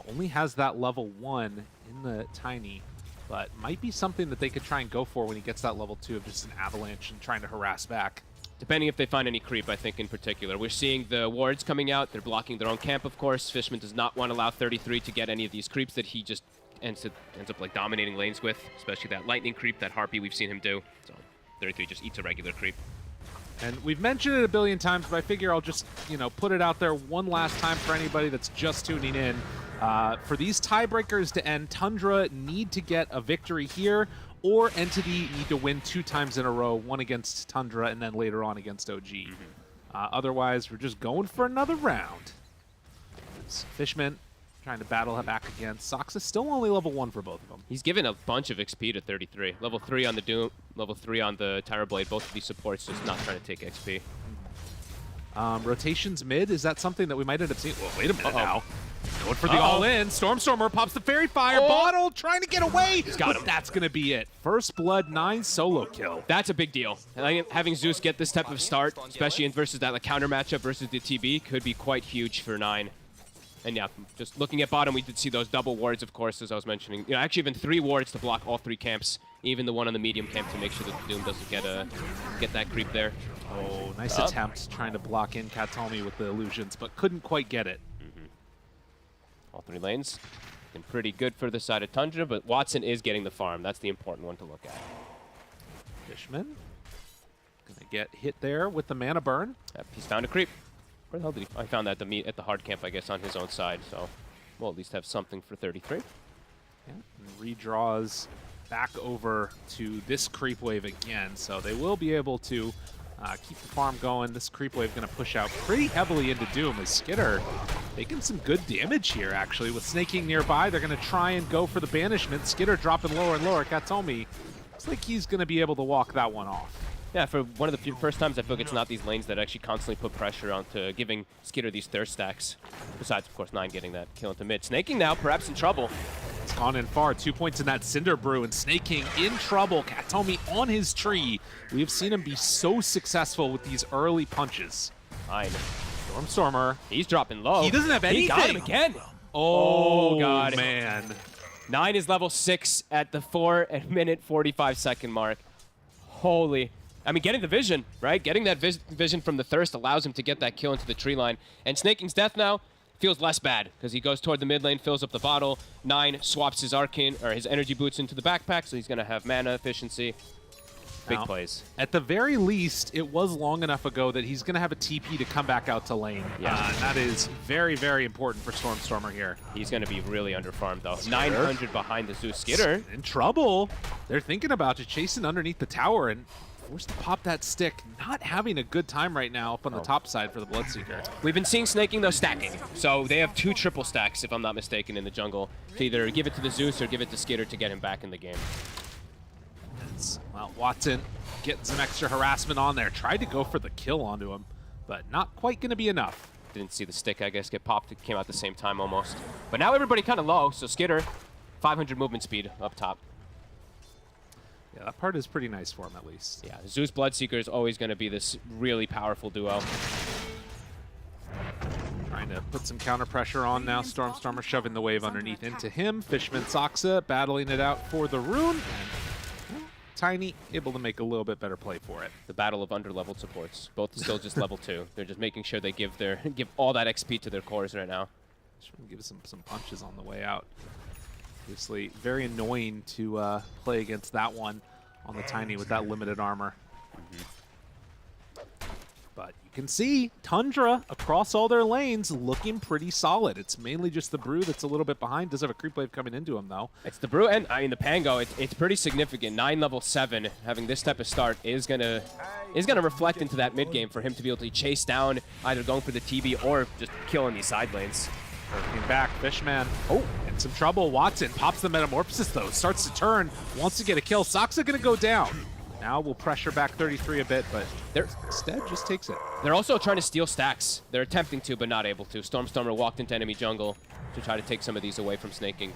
Only has that level 1 in the Tiny, but might be something that they could try and go for when he gets that level 2 of just an avalanche and trying to harass back. Depending if they find any creep, I think, in particular. We're seeing the wards coming out. They're blocking their own camp, of course. Fishman does not want to allow 33 to get any of these creeps that he just ends up like dominating lanes with, especially that lightning creep, that Harpy we've seen him do. So 33 just eats a regular creep. And we've mentioned it a billion times, but I figure I'll just, you know, put it out there one last time for anybody that's just tuning in. For these tiebreakers to end, Tundra need to get a victory here, or Entity need to win 2 times in a row, one against Tundra and then later on against OG. Otherwise, we're just going for another round. It's Fishman trying to battle back against Saksa. Still only level 1 for both of them. He's given a bunch of XP to 33. Level 3 on the Doom, level 3 on the Terrorblade. Both of these supports just not trying to take XP. Rotations mid, is that something that we might end up seeing? Well, wait a minute now. Going for the all-in. Stormstormer pops the Fairy Fire. Bottle trying to get away. He's got him. That's going to be it. First Blood 9 solo kill. That's a big deal. Having Zeus get this type of start, especially in versus that like counter matchup versus the TB, could be quite huge for 9. And yeah, just looking at bottom, we did see those double wards, of course, as I was mentioning. You know, actually even 3 wards to block all 3 camps, even the one on the medium camp to make sure that the Doom doesn't get that creep there. Oh, nice attempt trying to block in Katomi with the illusions, but couldn't quite get it. All 3 lanes. Been pretty good for the side of Tundra, but Watson is getting the farm. That's the important one to look at. Fishman gonna get hit there with the mana burn. Yep, he's found a creep. Where the hell did he? I found that at the hard camp, I guess, on his own side. So we'll at least have something for 33. Yeah, and redraws back over to this creep wave again, so they will be able to keep the farm going. This creep wave going to push out pretty heavily into Doom as Skitter making some good damage here, actually. With Snaking nearby, they're going to try and go for the banishment. Skitter dropping lower and lower. Katomi looks like he's going to be able to walk that one off. Yeah, for one of the first times, I feel like it's not these lanes that actually constantly put pressure onto giving Skitter these thirst stacks. Besides, of course, 9 getting that kill into mid. Snaking now, perhaps in trouble. It's gone in far. 2 points in that Cinder Brew, and Snaking in trouble. Katomi on his tree. We have seen him be so successful with these early punches. 9. Stormstormer. He's dropping low. He doesn't have anything. He got him again. Oh, God. Man. 9 is level 6 at the 4-minute 45-second mark. Holy. I mean, getting the vision, right? Getting that vision from the thirst allows him to get that kill into the tree line. And Snaking's death now feels less bad because he goes toward the mid lane, fills up the bottle. 9 swaps his arcane or his energy boots into the backpack, so he's going to have mana efficiency. Big Now, plays. At the very least, it was long enough ago that he's going to have a TP to come back out to lane. Yeah. And that is very, very important for Stormstormer here. He's going to be really underfarmed, though. 900 behind the Zeus. Skitter. In trouble. They're thinking about just chasing underneath the tower and forced to pop that stick. Not having a good time right now up on the top side for the Bloodseeker. We've been seeing snaking, though, stacking. So they have 2 triple stacks, if I'm not mistaken, in the jungle. To either give it to the Zeus or give it to Skitter to get him back in the game. Well, Watson getting some extra harassment on there. Tried to go for the kill onto him, but not quite going to be enough. Didn't see the stick, I guess, get popped. It came out at the same time almost. But now everybody kind of low, so Skitter, 500 movement speed up top. Yeah, that part is pretty nice for him, at least. Yeah, Zeus Bloodseeker is always going to be this really powerful duo. Trying to put some counter pressure on now. Stormstormer shoving the wave underneath into him. Fishman Soxa battling it out for the rune. And Tiny able to make a little bit better play for it. The battle of underleveled supports. Both still just level 2. They're just making sure they give all that XP to their cores right now. Just want to give some punches on the way out. Obviously, very annoying to play against that one on the Tiny with that limited armor. But you can see Tundra across all their lanes looking pretty solid. It's mainly just the Brew that's a little bit behind. Does have a creep wave coming into him, though. It's the Brew, and I mean the Pango. It's pretty significant. 9 level 7, having this type of start is gonna reflect into that mid game for him to be able to chase down, either going for the TB or just killing these side lanes. Working back, Fishman. Oh, in some trouble. Watson pops the Metamorphosis, though. Starts to turn, wants to get a kill. Soxa gonna go down. Now we'll pressure back 33 a bit, but instead just takes it. They're also trying to steal stacks. They're attempting to, but not able to. Stormstormer walked into enemy jungle to try to take some of these away from Snaking.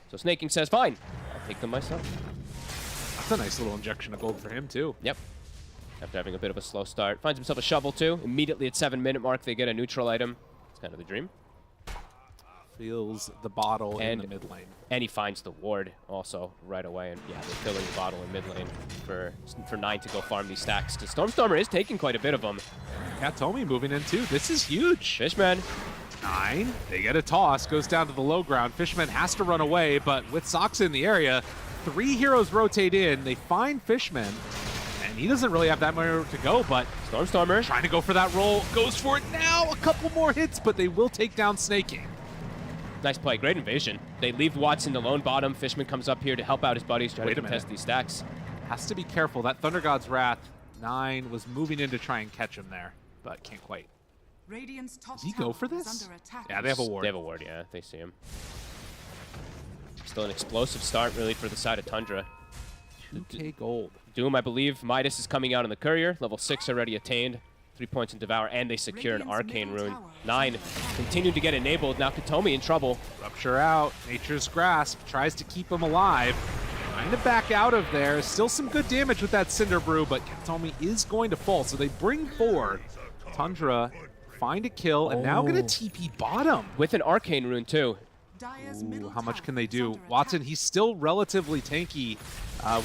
So Snaking says, fine, I'll take them myself. That's a nice little injection of gold for him, too. Yep. After having a bit of a slow start. Finds himself a shovel, too. Immediately at 7-minute mark, they get a neutral item. It's kind of the dream. Feels the bottle in the mid lane. And he finds the ward also right away. And yeah, they're filling the bottle in mid lane for 9 to go farm these stacks. Because Stormstormer is taking quite a bit of them. Katomi moving in too. This is huge. Fishman. 9. They get a toss. Goes down to the low ground. Fishman has to run away, but with Soxa in the area, 3 heroes rotate in. They find Fishman. And he doesn't really have that much to go, but Stormstormer trying to go for that roll. Goes for it now. A couple more hits, but they will take down Snaking. Nice play. Great invasion. They leave Watson alone bottom. Fishman comes up here to help out his buddies, try to contest these stacks. Has to be careful. That Thunder God's Wrath, 9, was moving in to try and catch him there, but can't quite. Does he go for this? Yeah, they have a ward. They have a ward, yeah. They see him. Still an explosive start, really, for the side of Tundra. 2K gold. Doom, I believe. Midas is coming out on the Courier. Level 6 already attained. 3 points in Devour, and they secure an Arcane Rune. 9 continue to get enabled. Now Katomi in trouble. Rupture out. Nature's Grasp tries to keep him alive. Trying to back out of there. Still some good damage with that Cinder Brew, but Katomi is going to fall. So they bring 4. Tundra find a kill, and now going to TP bottom. With an Arcane Rune, too. Ooh, how much can they do? Watson, he's still relatively tanky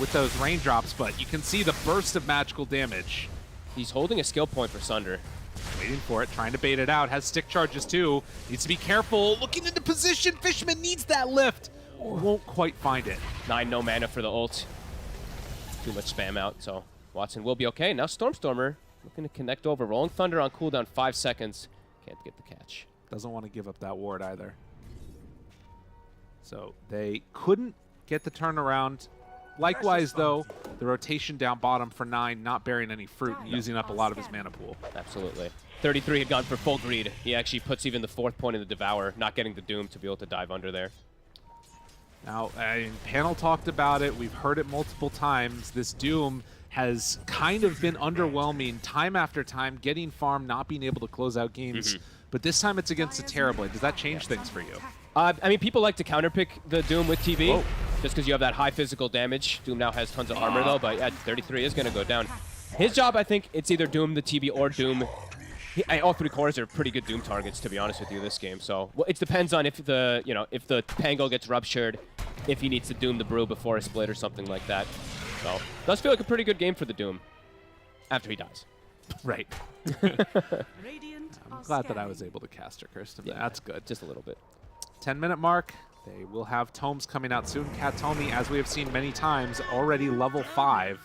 with those raindrops, but you can see the burst of magical damage. He's holding a skill point for Sunder. Waiting for it, trying to bait it out. Has stick charges too. Needs to be careful. Looking into position. Fishman needs that lift. Won't quite find it. 9, no mana for the ult. Too much spam out, so Watson will be okay. Now Stormstormer looking to connect over. Rolling Thunder on cooldown, 5 seconds. Can't get the catch. Doesn't want to give up that ward either. So they couldn't get the turnaround. Likewise, though, the rotation down bottom for 9, not bearing any fruit, and using up a lot of his mana pool. Absolutely. 33 had gone for full greed. He actually puts even the 4th point in the Devour, not getting the Doom to be able to dive under there. Now, panel talked about it. We've heard it multiple times. This Doom has kind of been underwhelming time after time, getting farm, not being able to close out games. But this time it's against a Terrorblade. Does that change things for you? I mean, people like to counterpick the Doom with TB, just because you have that high physical damage. Doom now has tons of armor, though, but yeah, 33 is going to go down. His job, I think, it's either Doom the TB or Doom. All 3 cores are pretty good Doom targets, to be honest with you, this game. So it depends on if the Pango gets ruptured, if he needs to Doom the Brew before a split or something like that. So it does feel like a pretty good game for the Doom after he dies. Right. I'm glad that I was able to caster curse him. Yeah, that's good. Just a little bit. 10-minute mark. They will have tomes coming out soon. Katomi, as we have seen many times, already level 5.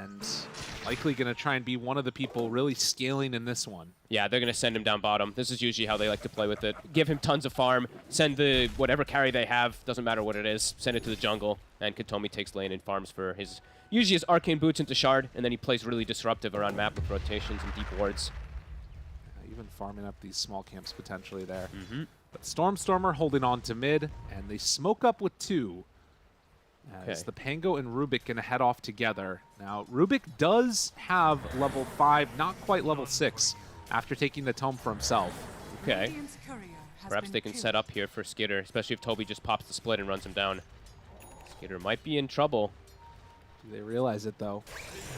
and likely going to try and be one of the people really scaling in this one. Yeah, they're going to send him down bottom. This is usually how they like to play with it. Give him tons of farm, send the whatever carry they have, doesn't matter what it is, send it to the jungle, and Katomi takes lane and farms for his, usually his arcane boots into Shard, and then he plays really disruptive around map with rotations and deep wards. Even farming up these small camps potentially there. But Stormstormer holding on to mid, and they smoke up with 2. As the Pango and Rubik going to head off together. Now, Rubik does have level 5, not quite level 6, after taking the tome for himself. Okay. Perhaps they can set up here for Skitter, especially if Toby just pops the split and runs him down. Skitter might be in trouble. Do they realize it, though?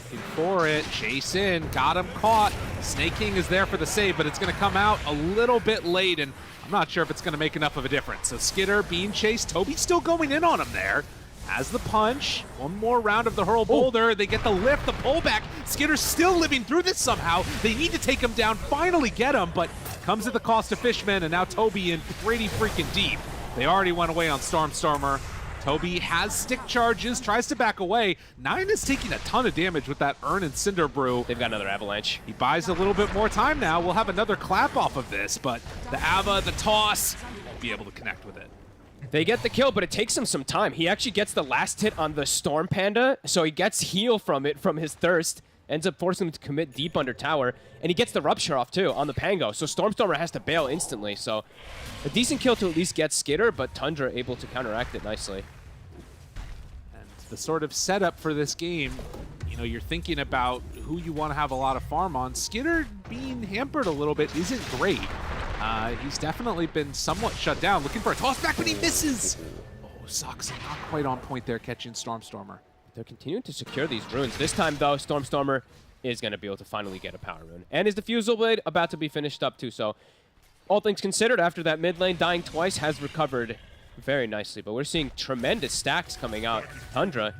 Looking for it. Chase in. Got him caught. Snake King is there for the save, but it's going to come out a little bit late, and I'm not sure if it's going to make enough of a difference. So Skitter being chased. Toby still going in on him there. As the punch, one more round of the hurl boulder. They get the lift, the pullback. Skitter's still living through this somehow. They need to take him down, finally get him, but comes at the cost of Fishman, and now Toby in pretty freaking deep. They already went away on Stormstormer. Toby has stick charges, tries to back away. Nine is taking a ton of damage with that Urn and Cinder Brew. They've got another Avalanche. He buys a little bit more time now. We'll have another clap off of this, but the Ava, the toss, won't be able to connect with it. They get the kill, but it takes him some time. He actually gets the last hit on the Storm Panda, so he gets heal from it, from his thirst, ends up forcing him to commit deep under tower, and he gets the Rupture off too on the Pango, so Stormstormer has to bail instantly, so a decent kill to at least get Skitter, but Tundra able to counteract it nicely. And the sort of setup for this game, you know, you're thinking about who you want to have a lot of farm on. Skitter being hampered a little bit isn't great. He's definitely been somewhat shut down. Looking for a toss back, but he misses. Oh, Sox not quite on point there catching Stormstormer. They're continuing to secure these runes. This time, though, Stormstormer is going to be able to finally get a power rune. And his Diffusal Blade about to be finished up, too. So, all things considered, after that mid lane dying twice, has recovered very nicely. But we're seeing tremendous stacks coming out. Tundra,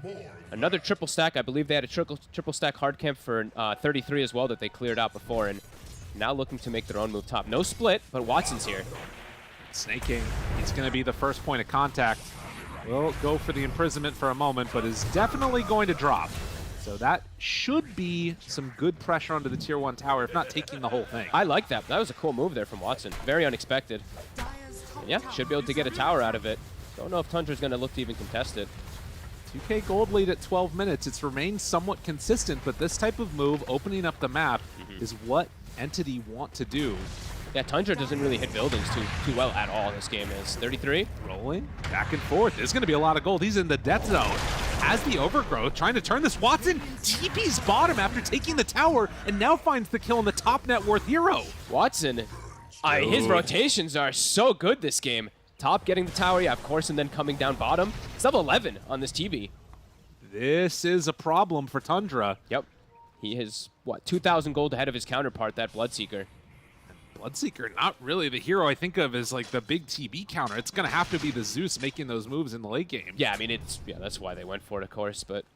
another triple stack. I believe they had a triple stack hard camp for 33 as well that they cleared out before. And now looking to make their own move top. No split, but Watson's here. Snake King, he's going to be the first point of contact. Will go for the imprisonment for a moment, but is definitely going to drop. So that should be some good pressure onto the tier 1 tower, if not taking the whole thing. I like that. That was a cool move there from Watson. Very unexpected. And yeah, should be able to get a tower out of it. Don't know if Tundra's going to look to even contest it. 2K gold lead at 12 minutes. It's remained somewhat consistent, but this type of move, opening up the map, is what Entity want to do. Yeah, Tundra doesn't really hit buildings too well at all. This game is 33. Rolling back and forth. There's going to be a lot of gold. He's in the death zone. Has the overgrowth, trying to turn this. Watson TP's bottom after taking the tower, and now finds the kill on the top net worth hero. Watson, his rotations are so good this game. Top getting the tower, yeah, of course, and then coming down bottom. It's level 11 on this TB. This is a problem for Tundra. Yep. He is, what, 2,000 gold ahead of his counterpart, that Bloodseeker. Bloodseeker, not really the hero I think of as like the big TB counter. It's going to have to be the Zeus making those moves in the late game. Yeah, I mean, that's why they went for it, of course, but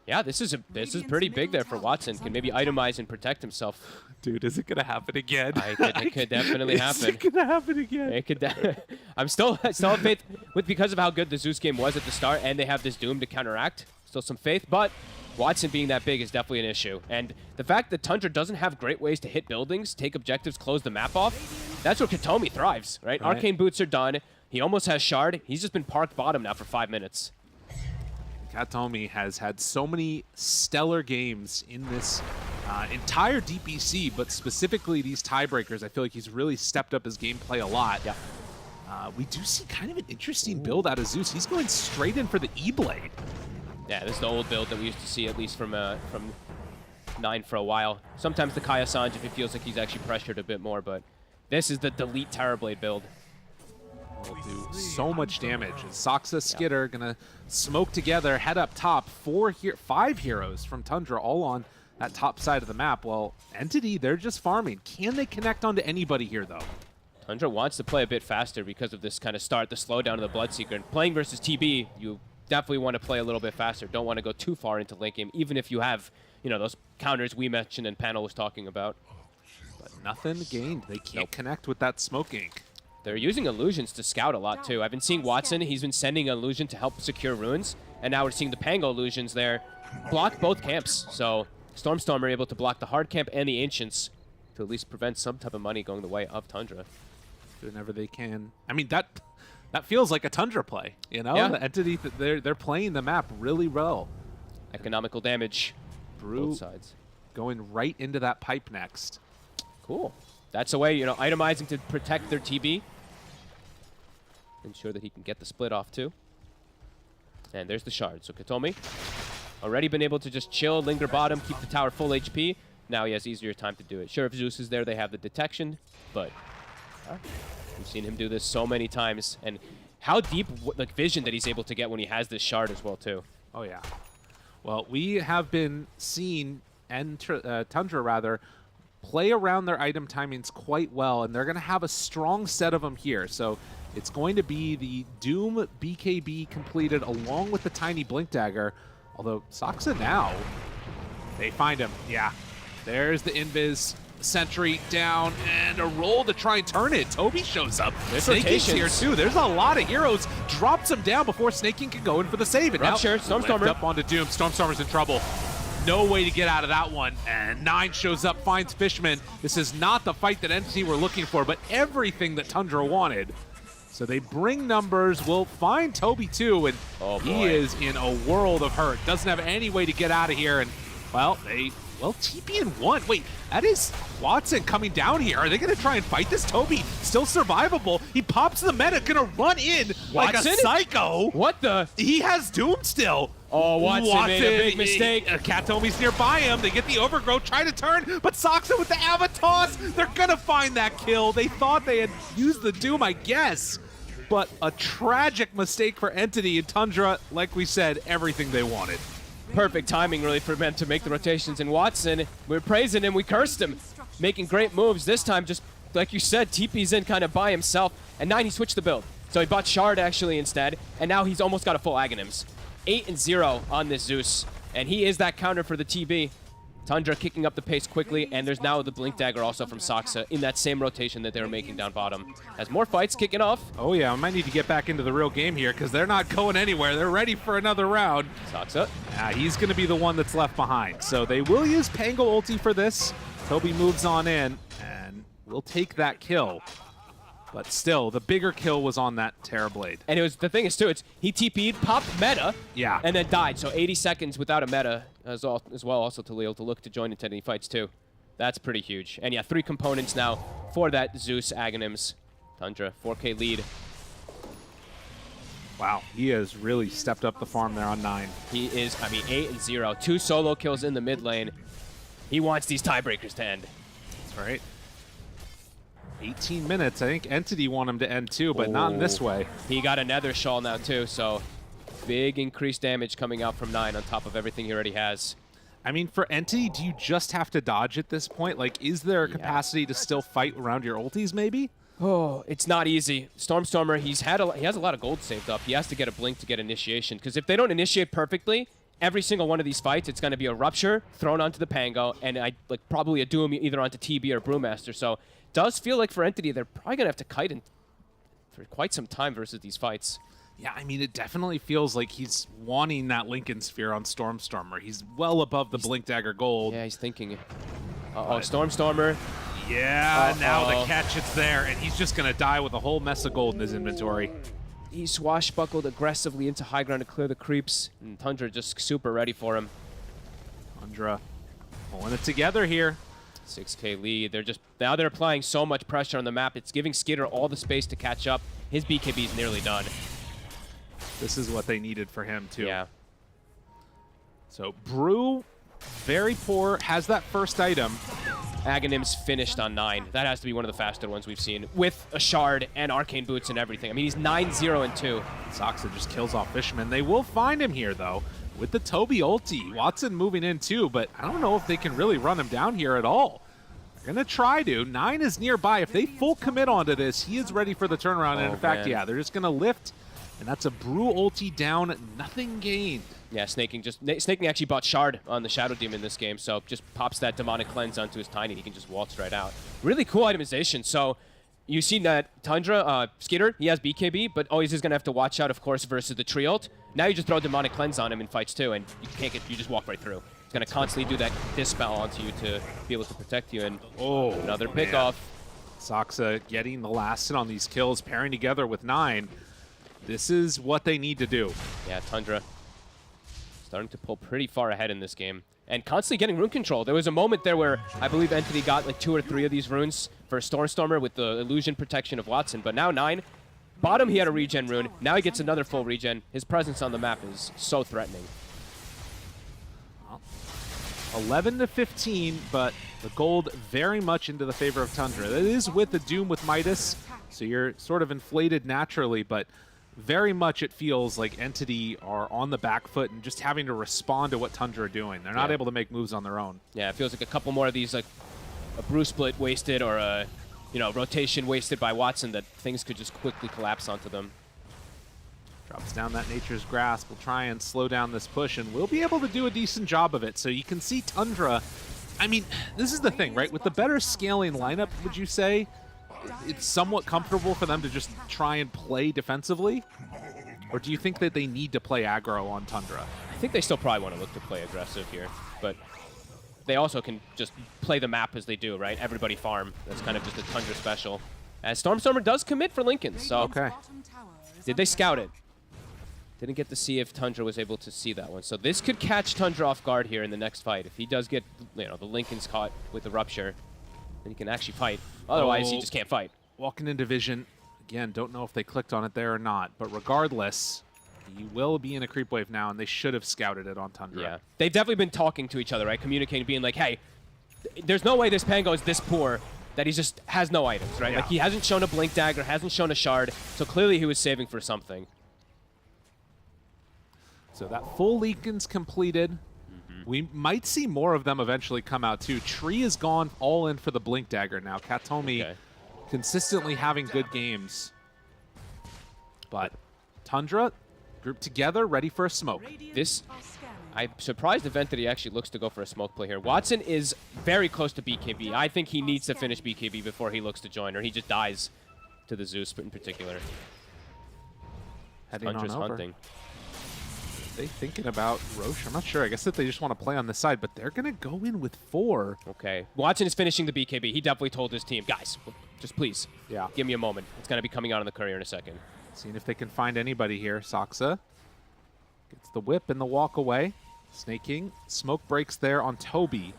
yeah, this is pretty big there for Watson. Can maybe itemize and protect himself. Dude, is it going to happen again? It could definitely happen. Is it going to happen again? It could. I still have faith because of how good the Zeus game was at the start, and they have this Doom to counteract. Still some faith, but Watson being that big is definitely an issue. And the fact that Tundra doesn't have great ways to hit buildings, take objectives, close the map off, that's where Katomi thrives, right? Arcane boots are done. He almost has Shard. He's just been parked bottom now for 5 minutes. Katomi has had so many stellar games in this entire DPC, but specifically these tiebreakers. I feel like he's really stepped up his gameplay a lot. Yeah. We do see kind of an interesting build out of Zeus. He's going straight in for the E-Blade. Yeah, this is the old build that we used to see, at least from 9 for a while. Sometimes the Kaya Sanj if it feels like he's actually pressured a bit more, but this is the Delete Terrorblade build. Will do so much damage. Soxa, Skitter gonna smoke together, head up top. 5 heroes from Tundra all on that top side of the map. Well, Entity, they're just farming. Can they connect onto anybody here, though? Tundra wants to play a bit faster because of this kind of start, the slowdown of the Bloodseeker. And playing versus TB, you definitely want to play a little bit faster. Don't want to go too far into late game, even if you have, you know, those counters we mentioned and Panel was talking about. But nothing gained. They can't connect with that smoke ink. They're using illusions to scout a lot too. I've been seeing Watson, he's been sending illusion to help secure runes, and now we're seeing the Pango illusions there block both camps. So Stormstorm are able to block the hard camp and the Ancients to at least prevent some type of money going the way of Tundra. Whenever they can. I mean, that feels like a Tundra play, you know? Yeah. The Entity, they're playing the map really well. Economical damage, Brew both sides. going right into that pipe next. Cool. That's a way, you know, itemizing to protect their TB. Ensure that he can get the split off too. And there's the shard. So Katomi already been able to just chill, linger bottom, keep the tower full HP. Now he has easier time to do it. Sure, if Zeus is there, they have the detection, but we've seen him do this so many times. And how deep like vision that he's able to get when he has this shard as well too. Oh, yeah. Well, we have been seeing Tundra, rather, play around their item timings quite well, and they're going to have a strong set of them here. So it's going to be the Doom BKB completed along with the tiny Blink Dagger. Although Saksa now, they find him. Yeah, there's the Invis. Sentry down and a roll to try and turn it. Toby shows up. Snaking's here too. There's a lot of heroes. Drops him down before Snaking can go in for the save. And Rupture, now Stormstormer up onto Doom. Stormstormer's in trouble. No way to get out of that one. And 9 shows up, finds Fishman. This is not the fight that Entity were looking for, but everything that Tundra wanted. So they bring numbers. We'll find Toby too, and he is in a world of hurt. Doesn't have any way to get out of here. And well, TP in 1. Wait, that is Watson coming down here. Are they going to try and fight this? Toby still survivable. He pops the meta, going to run in like a psycho. What the? He has Doom still. Oh, Watson made a big mistake. Katomi's nearby him. They get the overgrowth, try to turn, but Saksa with the Avatos. They're going to find that kill. They thought they had used the Doom, I guess. But a tragic mistake for Entity and Tundra. Like we said, everything they wanted. Perfect timing really for them to make the rotations. And Watson, we're praising him, we cursed him. Making great moves. This time, just like you said, TP's in kind of by himself. And 9, he switched the build. So he bought Shard actually instead. And now he's almost got a full Aghanims. 8-0 on this Zeus. And he is that counter for the TB. Tundra kicking up the pace quickly, and there's now the Blink Dagger also from Saksa in that same rotation that they were making down bottom. As more fights kicking off. Oh yeah, I might need to get back into the real game here because they're not going anywhere. They're ready for another round. Saksa. He's going to be the one that's left behind. So they will use Pango ulti for this. Toby moves on in, and we'll take that kill. But still, the bigger kill was on that Terrorblade. And it was the thing is too, he TP'd, popped meta, yeah, and then died. So 80 seconds without a meta as well also to Leo to look to join into any fights too. That's pretty huge. And yeah, 3 components now for that Zeus Aghanims. Tundra, 4K lead. Wow, he has really stepped up the farm there on 9. He is, 8-0. 2 solo kills in the mid lane. He wants these tiebreakers to end. That's right. 18 minutes. I think Entity want him to end too, but not in this way. He got a Nether Shawl now too, so big increased damage coming out from 9 on top of everything he already has. I mean, for Entity, do you just have to dodge at this point? Like, is there a capacity to still fight around your ultis, maybe? Oh, it's not easy. Stormstormer, he has a lot of gold saved up. He has to get a blink to get initiation, because if they don't initiate perfectly, every single one of these fights, it's going to be a Rupture thrown onto the Pango, and probably a Doom either onto TB or Brewmaster. So does feel like for Entity, they're probably going to have to kite in for quite some time versus these fights. Yeah, I mean, it definitely feels like he's wanting that Lincoln Sphere on Stormstormer. He's well above the Blink Dagger gold. Yeah, he's thinking. Uh-oh, Stormstormer. Yeah, now the catch, it's there, and he's just going to die with a whole mess of gold in his inventory. He swashbuckled aggressively into high ground to clear the creeps, and Tundra just super ready for him. Tundra pulling it together here. 6K lead. Now they're applying so much pressure on the map. It's giving Skitter all the space to catch up. His BKB is nearly done. This is what they needed for him, too. Yeah. So, Brew, very poor, has that first item. Aghanims finished on 9. That has to be one of the faster ones we've seen, with a Shard and Arcane Boots and everything. I mean, he's 9-0-2. Saksa just kills off Fisherman. They will find him here, though, with the Toby ulti. Watson moving in, too, but I don't know if they can really run him down here at all. They're going to try to. 9 is nearby. If they full commit onto this, he is ready for the turnaround. And in fact, yeah, they're just going to lift. And that's a Brew ulti down, nothing gained. Yeah, Snaking actually bought Shard on the Shadow Demon this game, so just pops that Demonic Cleanse onto his Tiny. He can just waltz right out. Really cool itemization. So you see that Tundra, Skitter, he has BKB, but always is going to have to watch out, of course, versus the tree ult. Now you just throw Demonic Cleanse on him in fights too, and you can't you just walk right through. It's going to constantly do that dispel onto you to be able to protect you, and another pickoff. Saksa getting the last hit on these kills, pairing together with 9. This is what they need to do. Yeah, Tundra starting to pull pretty far ahead in this game. And constantly getting rune control. There was a moment there where I believe Entity got like 2 or 3 of these runes for Stormstormer with the illusion protection of Watson, but now 9. Bottom, he had a regen rune. Now he gets another full regen. His presence on the map is so threatening. Well, 11 to 15, but the gold very much into the favor of Tundra. That is with the Doom with Midas, so you're sort of inflated naturally, but very much it feels like Entity are on the back foot and just having to respond to what Tundra are doing. They're not able to make moves on their own. Yeah, it feels like a couple more of these, like a brew split wasted or a rotation wasted by Watson, that things could just quickly collapse onto them. Drops down that Nature's Grasp. Will try and slow down this push, and we'll be able to do a decent job of it. So you can see Tundra. I mean, this is the thing, right? With the better scaling lineup, would you say it's somewhat comfortable for them to just try and play defensively? Or do you think that they need to play aggro on Tundra? I think they still probably want to look to play aggressive here, but they also can just play the map as they do, right? Everybody farm. That's kind of just a Tundra special. As Stormstormer does commit for Lincoln, so okay. Did they scout it? Didn't get to see if Tundra was able to see that one. So this could catch Tundra off guard here in the next fight. If he does get, the Lincoln's caught with the Rupture, then he can actually fight. Otherwise, he just can't fight. Walking in division. Again, don't know if they clicked on it there or not, but regardless, he will be in a creep wave now, and they should have scouted it on Tundra. Yeah. They've definitely been talking to each other, right? Communicating, being like, hey, there's no way this Pango is this poor that he just has no items, right? Yeah. Like, he hasn't shown a Blink Dagger, hasn't shown a Shard, so clearly he was saving for something. So that full Lincoln's completed. We might see more of them eventually come out, too. Tree has gone all in for the Blink Dagger now. Katomi consistently having good games. But Tundra grouped together, ready for a smoke. I'm surprised if Entity actually looks to go for a smoke play here. Watson is very close to BKB. I think he needs to finish BKB before he looks to join, or he just dies to the Zeus in particular. Heading on Tundra's over. hunting. They thinking about Roche? I'm not sure. I guess that they just want to play on this side, but they're going to go in with 4. Okay. Watson is finishing the BKB. He definitely told his team, guys, just please, give me a moment. It's going to be coming out on the courier in a second. Seeing if they can find anybody here. Saksa gets the whip and the walk away. Snake King. Smoke breaks there on Toby.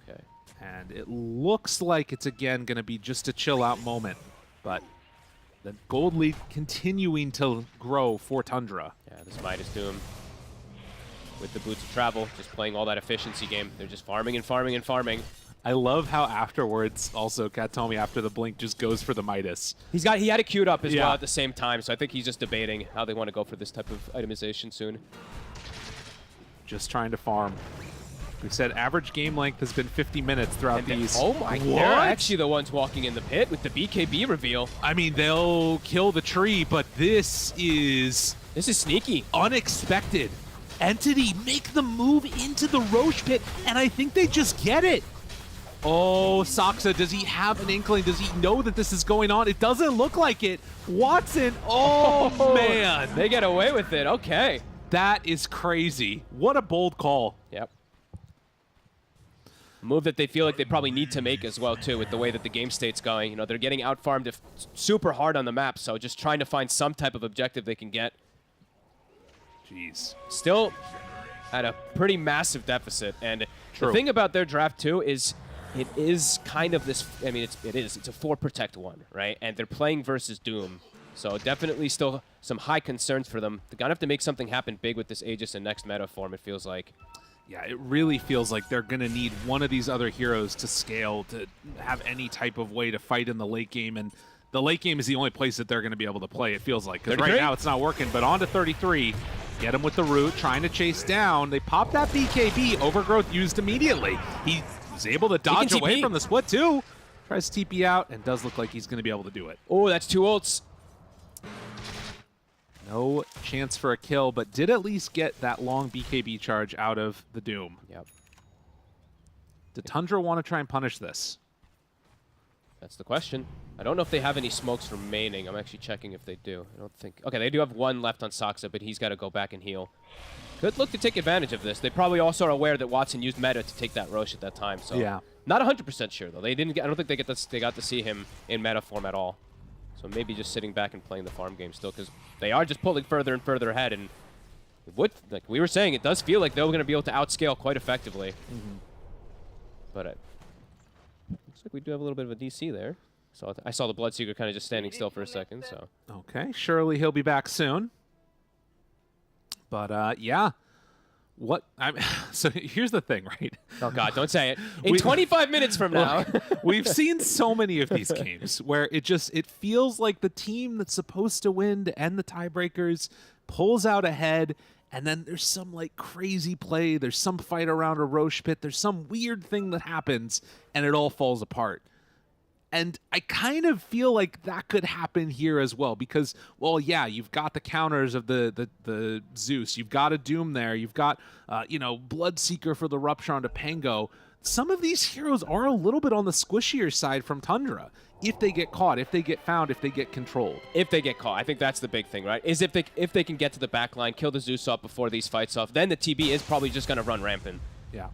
Okay. And it looks like it's again going to be just a chill out moment. But the gold lead continuing to grow for Tundra. Yeah, this Midas Doom with the Boots of Travel, just playing all that efficiency game. They're just farming and farming and farming. I love how afterwards, also, Katomi, after the blink, just goes for the Midas. He had it queued up as well at the same time, so I think he's just debating how they want to go for this type of itemization soon. Just trying to farm. We said average game length has been 50 minutes throughout these. Oh my, they're actually the ones walking in the pit with the BKB reveal. I mean, they'll kill the tree, but this is sneaky. Unexpected. Entity make the move into the Roche pit, and I think they just get it. Oh, Saksa, does he have an inkling? Does he know that this is going on? It doesn't look like it. Watson, oh man. They get away with it, okay. That is crazy. What a bold call. Yep. A move that they feel like they probably need to make as well, too, with the way that the game state's going. You know, they're getting out-farmed super hard on the map, so just trying to find some type of objective they can get. Jeez. Still at a pretty massive deficit, and the thing about their draft, too, is it is kind of this, I mean, it's a 4 protect 1, right? And they're playing versus Doom. So definitely still some high concerns for them. They're going to have to make something happen big with this Aegis and next meta form, it feels like. Yeah, it really feels like they're going to need one of these other heroes to scale to have any type of way to fight in the late game. And the late game is the only place that they're going to be able to play, it feels like. Because right now it's not working, but on to 33. Get him with the root, trying to chase down. They pop that BKB. Overgrowth used immediately. He was able to dodge away from the split, too. Tries TP out, and does look like he's going to be able to do it. Oh, that's 2 ults. No chance for a kill, but did at least get that long BKB charge out of the Doom. Yep. Did Tundra want to try and punish this? That's the question. I don't know if they have any smokes remaining. I'm actually checking if they do. I don't think... Okay, they do have one left on Saksa, but he's got to go back and heal. Could look to take advantage of this. They probably also are aware that Watson used meta to take that Rosh at that time, so... Yeah. Not 100% sure, though. They didn't get... I don't think they got to see him in meta form at all. So maybe just sitting back and playing the farm game still, because they are just pulling further and further ahead, and... like we were saying, it does feel like they're going to be able to outscale quite effectively. But looks like we do have a little bit of a DC there. So I saw the Bloodseeker kind of just standing still for a second. So Okay, surely he'll be back soon. But yeah, so here's the thing, right? Oh God, don't say it. In 25 minutes from now, we've seen so many of these games where it feels like the team that's supposed to win to end the tiebreakers pulls out ahead. And then there's some like crazy play. There's some fight around a Rosh pit. There's some weird thing that happens, and it all falls apart. And I kind of feel like that could happen here as well, because, well, yeah, you've got the counters of the Zeus. You've got a Doom there. You've got, Bloodseeker for the Rupture onto Pango. Some of these heroes are a little bit on the squishier side from Tundra. If they get caught, if they get found, if they get controlled. If they get caught, I think that's the big thing, right? Is if they can get to the back line, kill the Zeus off before these fights off, then the TB is probably just going to run rampant. Yeah.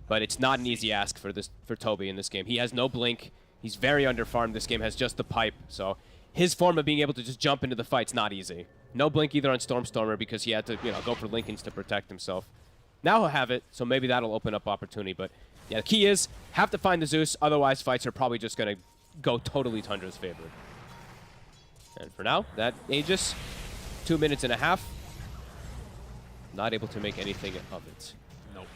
But it's not an easy ask for Toby in this game. He has no blink. He's very underfarmed. This game has just the pipe. So his form of being able to just jump into the fight's not easy. No blink either on Stormstormer because he had to, go for Lincolns to protect himself. Now he'll have it, so maybe that'll open up opportunity. But yeah, the key is have to find the Zeus. Otherwise, fights are probably just going to go totally Tundra's favor. And for now, that Aegis, 2 minutes and a half. Not able to make anything of it. Nope.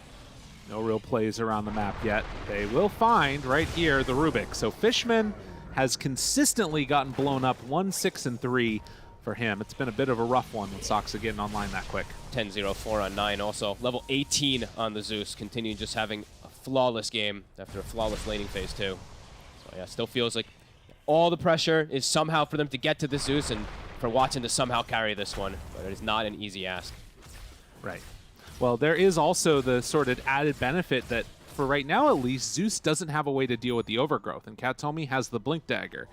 No real plays around the map yet. They will find right here the Rubik. So Fishman has consistently gotten blown up 1, 6, and 3 for him. It's been a bit of a rough one with Saksa getting online that quick. 10-0, 4 on 9 also. Level 18 on the Zeus, continuing just having a flawless game after a flawless laning phase too. So yeah, still feels like all the pressure is somehow for them to get to the Zeus and for Watson to somehow carry this one, but it is not an easy ask. Right. Well, there is also the sort of added benefit that, for right now at least, Zeus doesn't have a way to deal with the overgrowth, and Katomi has the Blink Dagger.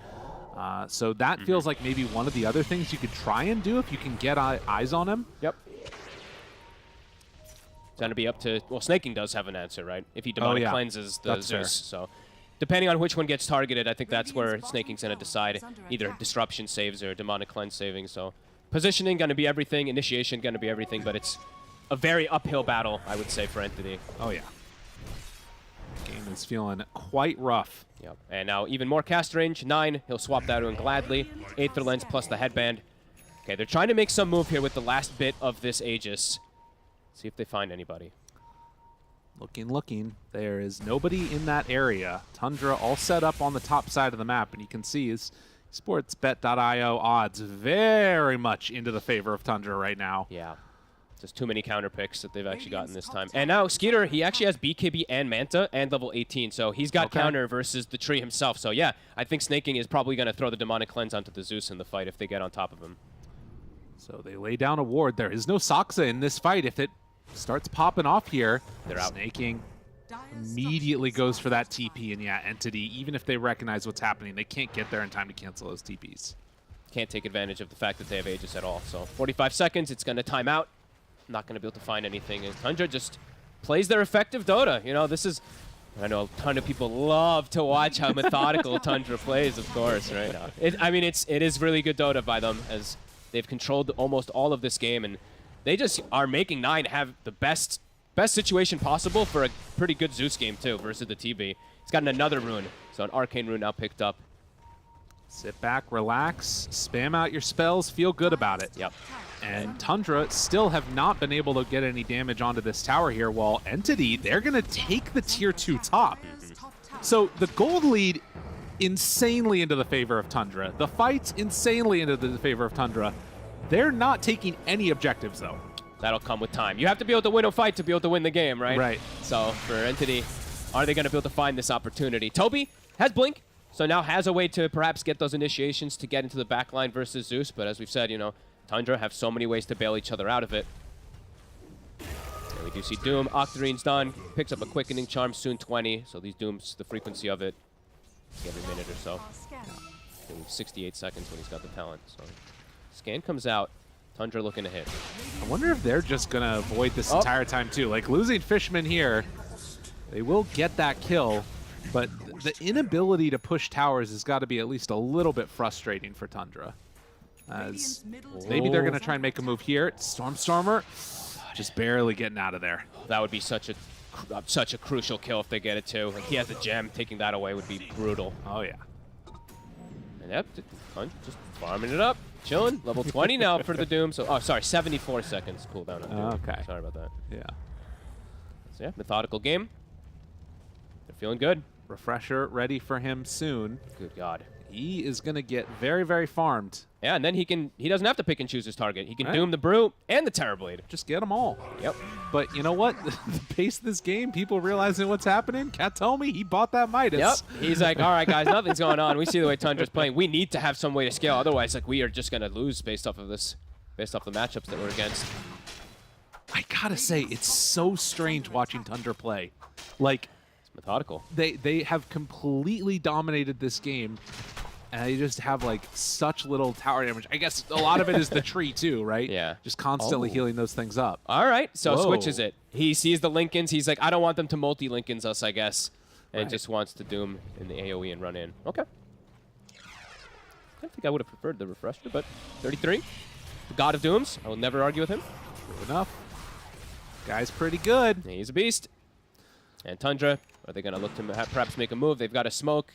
So that feels like maybe one of the other things you could try and do if you can get eyes on him. Yep. It's going to be up to... Well, Snaking does have an answer, right? If he demonic cleanses the Zeus. Fair. So depending on which one gets targeted, I think that's where Snaking's going to decide either disruption saves or demonic cleanse saving. So positioning going to be everything, initiation going to be everything, but it's a very uphill battle, I would say, for Entity. Oh, yeah. Game is feeling quite rough. Yep. And now even more cast range, 9. He'll swap that in gladly. Aether Lens plus the headband. Okay, they're trying to make some move here with the last bit of this Aegis. See if they find anybody. Looking. There is nobody in that area. Tundra all set up on the top side of the map, and you can see his sportsbet.io odds very much into the favor of Tundra right now. Yeah. Just too many counter picks that they've actually gotten this time. And now Skeeter, he actually has BKB and Manta and level 18, so he's got counter versus the tree himself. So yeah, I think Snaking is probably going to throw the Demonic Cleanse onto the Zeus in the fight if they get on top of him. So they lay down a ward. There is no Saksa in this fight. If it starts popping off here, they're out. Snaking immediately goes for that TP, and yeah, Entity, even if they recognize what's happening, they can't get there in time to cancel those TPs. Can't take advantage of the fact that they have Aegis at all. So 45 seconds, it's going to time out. Not going to be able to find anything. And Tundra just plays their effective Dota. You know, this is... I know a ton of people love to watch how methodical Tundra plays, of course, right? It is really good Dota by them, as they've controlled almost all of this game, and they just are making 9 have the best situation possible for a pretty good Zeus game, too, versus the TB. He's gotten another rune, so an Arcane rune now picked up. Sit back, relax, spam out your spells, feel good about it. Yep. And Tundra still have not been able to get any damage onto this tower here, while Entity, they're going to take the tier 2 top. So the gold lead insanely into the favor of Tundra. The fight's insanely into the favor of Tundra. They're not taking any objectives, though. That'll come with time. You have to be able to win a fight to be able to win the game, right? Right. So for Entity, are they going to be able to find this opportunity? Toby has Blink, so now has a way to perhaps get those initiations to get into the backline versus Zeus, but as we've said, you know, Tundra have so many ways to bail each other out of it. And we do see Doom. Octarine's done. Picks up a Quickening Charm, soon 20. So these Dooms, the frequency of it every minute or so. 68 seconds when he's got the talent. So scan comes out. Tundra looking to hit. I wonder if they're just going to avoid this entire time, too. Like, losing Fishman here, they will get that kill, but the inability to push towers has got to be at least a little bit frustrating for Tundra. As maybe they're going to try and make a move here. Stormstormer just barely getting out of there. That would be such a crucial kill if they get it, too. Like, he has the gem. Taking that away would be brutal. Oh, yeah. And yep, just farming it up. Chilling. Level 20 now for the Doom. So, oh, sorry, 74 seconds cooldown on Doom. Okay. Sorry about that. Yeah. So, yeah, methodical game. They're feeling good. Refresher ready for him soon. Good God. He is going to get very, very farmed. Yeah, and then he doesn't have to pick and choose his target. He can Doom the Brew and the Terrorblade. Just get them all. Yep. But you know what? The pace of this game, people realizing what's happening, Cat told me he bought that Midas. Yep. He's like, all right, guys, nothing's going on. We see the way Tundra's playing. We need to have some way to scale. Otherwise, like, we are just going to lose based off of this, based off the matchups that we're against. I got to say, it's so strange watching Tundra play. Like, it's methodical. They have completely dominated this game. And they just have, like, such little tower damage. I guess a lot of it is the tree, too, right? Yeah. Just constantly healing those things up. All right. So Whoa. switches it. He sees the Lincolns. He's like, I don't want them to multi-Lincolns us, I guess. And just wants to Doom in the AoE and run in. Okay. I think I would have preferred the Refresher, but 33. The God of Dooms. I will never argue with him. Good enough. Guy's pretty good. He's a beast. And Tundra, are they going to look to perhaps make a move? They've got a smoke.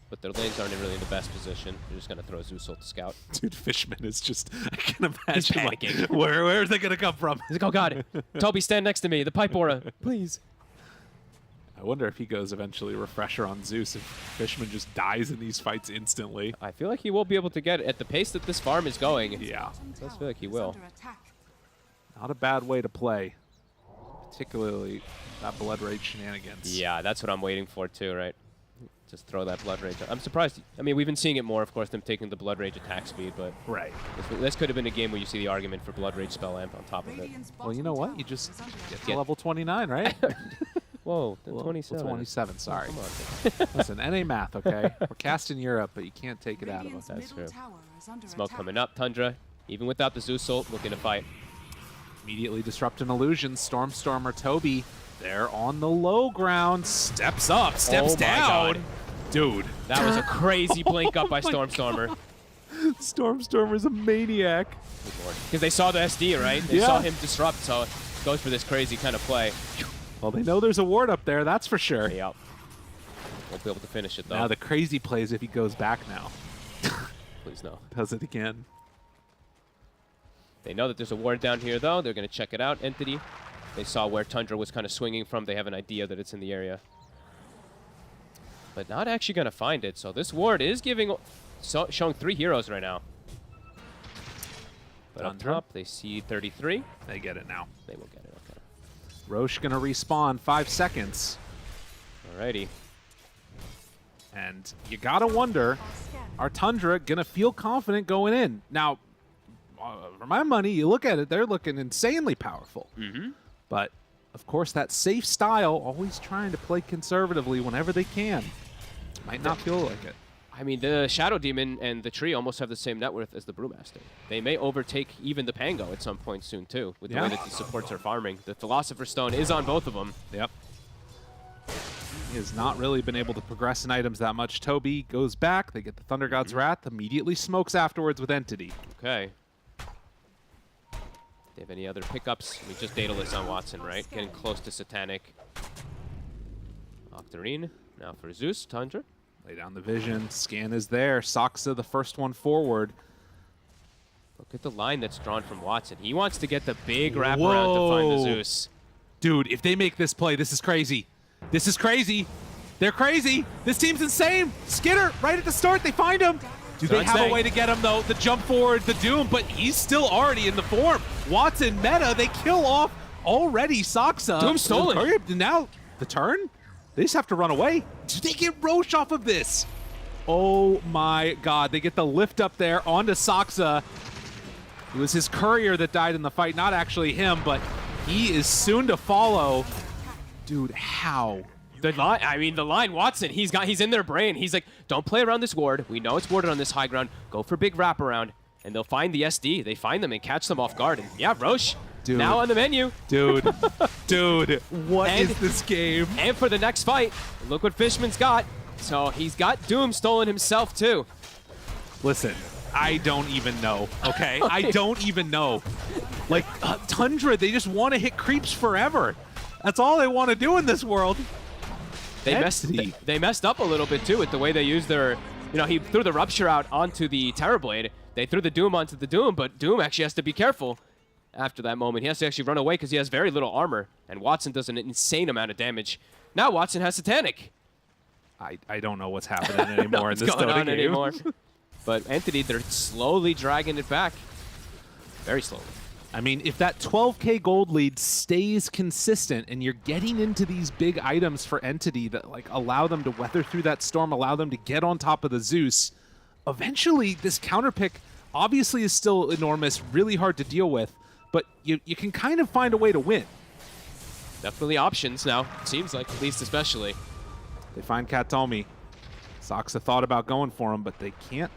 But their lanes aren't really in the best position. They're just going to throw Zeus ult to scout. Dude, Fishman is just, I can imagine. He's panicking. Like, where are they going to come from? He's like, oh, God. Toby, stand next to me. The pipe aura. Please. I wonder if he goes eventually Refresher on Zeus if Fishman just dies in these fights instantly. I feel like he will be able to get it at the pace that this farm is going. Yeah. I just feel like he will. Not a bad way to play. Particularly that Blood Rage shenanigans. Yeah, that's what I'm waiting for, too, right? Just throw that Blood Rage. I'm surprised. I mean, we've been seeing it more, of course, them taking the Blood Rage attack speed, but this could have been a game where you see the argument for Blood Rage spell amp on top of it. Well, you know what? You just get to level 29, right? Whoa, the 27. 27, sorry. Oh, come on. Listen, NA math, okay? We're casting Europe, but you can't take it out of us. That's true. Smoke coming up. Tundra, even without the Zeus ult, looking to fight. Immediately disrupting illusions. Stormstormer Toby, they're on the low ground. Steps up, steps down. God. Dude. That was a crazy blink up by Stormstormer. Stormstormer's a maniac. Because they saw the SD, right? They saw him disrupt, so it goes for this crazy kind of play. Well, they know there's a ward up there, that's for sure. Yep. Won't be able to finish it, though. Now the crazy play is if he goes back now. Please no. Does it again. They know that there's a ward down here, though. They're going to check it out. Entity. They saw where Tundra was kind of swinging from. They have an idea that it's in the area. But not actually going to find it. So this ward is showing 3 heroes right now. But up top, they see 33. They get it now. They will get it, okay. Roche going to respawn 5 seconds. Alrighty. And you got to wonder, are Tundra going to feel confident going in? Now, for my money, you look at it, they're looking insanely powerful. But, of course, that safe style, always trying to play conservatively whenever they can. Might not feel like it. I mean, the Shadow Demon and the Tree almost have the same net worth as the Brewmaster. They may overtake even the Pango at some point soon, too, with the way that the supports are farming. The Philosopher's Stone is on both of them. Yep. He has not really been able to progress in items that much. Toby goes back. They get the Thunder God's Wrath. Immediately smokes afterwards with Entity. Okay. Do they have any other pickups? I mean, just Daedalus on Watson, right? Getting close to Satanic. Octarine. Now for Zeus, Tundra. Lay down the vision. Scan is there. Soxa, the first one forward. Look at the line that's drawn from Watson. He wants to get the big wraparound to find the Zeus. Dude, if they make this play, this is crazy. This is crazy. They're crazy. This team's insane. Skinner, right at the start, they find him. Do they have a way to get him, though? The jump forward, the Doom, but he's still already in the form. Watson, meta, they kill off already Soxa. Doom stolen. Now, the turn? They just have to run away. Do they get Roche off of this? Oh my god. They get the lift up there onto Soxa. It was his courier that died in the fight, not actually him, but he is soon to follow. Dude, how The line, I mean, the line, Watson, he's in their brain. He's like, don't play around this ward. We know it's warded on this high ground. Go for big wraparound, and they'll find the SD. They find them and catch them off guard. And yeah, Roche, now on the menu. Dude, what is this game? And for the next fight, look what Fishman's got. So he's got Doom stolen himself, too. Listen, I don't even know, okay? I don't even know. Like, Tundra, they just want to hit creeps forever. That's all they want to do in this world. They messed up a little bit, too, with the way they used their... You know, he threw the Rupture out onto the Terrorblade. They threw the Doom onto the Doom, but Doom actually has to be careful after that moment. He has to actually run away because he has very little armor, and Watson does an insane amount of damage. Now Watson has Satanic. I don't know what's happening anymore in this Dota game. Anymore. But Entity, they're slowly dragging it back. Very slowly. I mean, if that 12K gold lead stays consistent and you're getting into these big items for Entity that like allow them to weather through that storm, allow them to get on top of the Zeus, eventually this counter pick obviously is still enormous, really hard to deal with, but you can kind of find a way to win. Definitely options now, seems like, at least especially. They find Katomi. Soxa thought about going for him, but they can't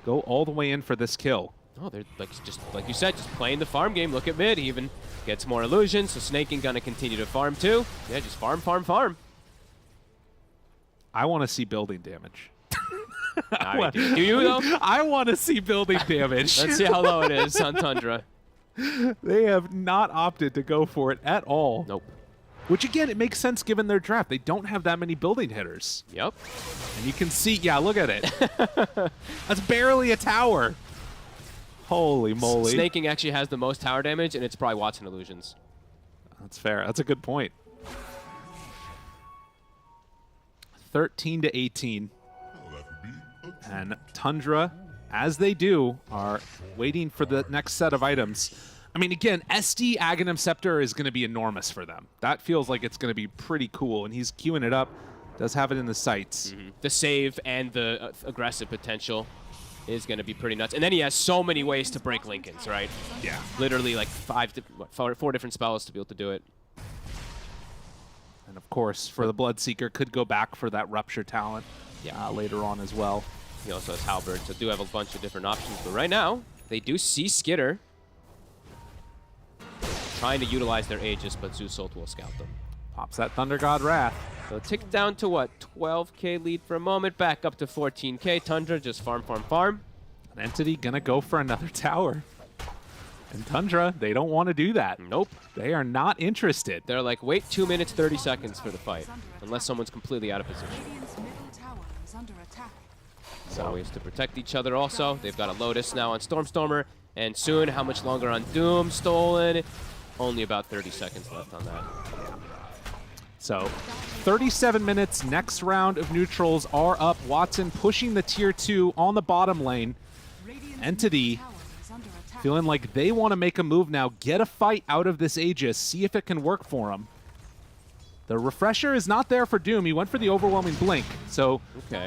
go all the way in for this kill. Oh, they're just like you said, just playing the farm game. Look at mid, even gets more illusions. So Snaking gonna continue to farm too. Yeah, just farm, farm, farm. I want to see building damage. Do you though? I want to see building damage. Let's see how low it is on Tundra. They have not opted to go for it at all. Nope. Which again, it makes sense given their draft. They don't have that many building hitters. Yep. And you can see, yeah, look at it. That's barely a tower. Holy moly. Snaking actually has the most tower damage, and it's probably Watson Illusions. That's fair. That's a good point. 13 to 18. And Tundra, as they do, are waiting for the next set of items. I mean, again, SD Aghanim Scepter is going to be enormous for them. That feels like it's going to be pretty cool, and he's queuing it up. Does have it in the sights. The save and the aggressive potential is going to be pretty nuts. And then he has so many ways to break Lincolns, right? Yeah. Literally like four different spells to be able to do it. And of course, for the Bloodseeker, could go back for that Rupture talent later on as well. He also has Halberd, so do have a bunch of different options. But right now, they do see Skitter trying to utilize their Aegis, but Zeus Ult will scout them. Pops that Thunder God Wrath. So tick down to what? 12K lead for a moment, back up to 14K. Tundra just farm, farm, farm. An Entity gonna go for another tower. And Tundra, they don't want to do that. Nope. They are not interested. They're like, wait 2 minutes, 30 seconds for the fight, unless someone's completely out of position. So ways to protect each other also. They've got a Lotus now on Stormstormer, and soon, how much longer on Doom stolen? Only about 30 seconds left on that. So 37 minutes, next round of neutrals are up. Watson pushing the tier 2 on the bottom lane. Entity feeling like they want to make a move now, get a fight out of this Aegis, see if it can work for them. The refresher is not there for Doom. He went for the overwhelming blink. So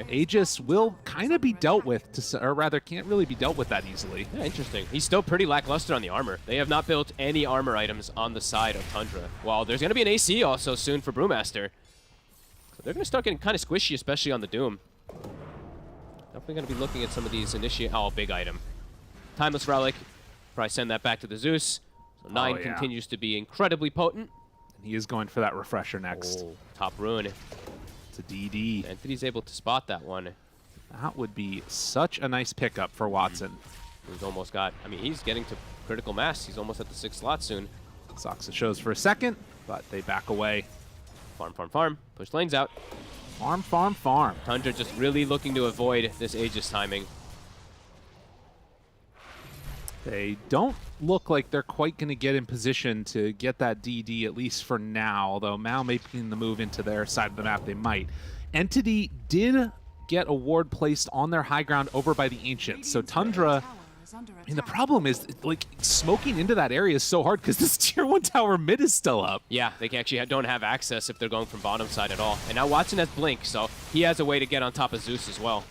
Aegis will kind of be dealt with, or rather can't really be dealt with that easily. Yeah, interesting. He's still pretty lackluster on the armor. They have not built any armor items on the side of Tundra. Well, there's going to be an AC also soon for Brewmaster. So they're going to start getting kind of squishy, especially on the Doom. Definitely going to be looking at some of these big item. Timeless Relic. Probably send that back to the Zeus. So 9 continues to be incredibly potent. He is going for that refresher next. Oh, top rune. It's a DD. Entity's able to spot that one. That would be such a nice pickup for Watson. He's almost got, I mean, he's getting to critical mass. He's almost at the 6th slot soon. Soxa shows for a second, but they back away. Farm, farm, farm. Push lanes out. Farm, farm, farm. Tundra just really looking to avoid this Aegis timing. They don't look like they're quite going to get in position to get that DD, at least for now, although Mao making the move into their side of the map, they might. Entity did get a ward placed on their high ground over by the Ancients, so Tundra, I mean, the problem is, like, smoking into that area is so hard because this tier 1 tower mid is still up. Yeah, they actually don't have access if they're going from bottom side at all. And now Watson has Blink, so he has a way to get on top of Zeus as well.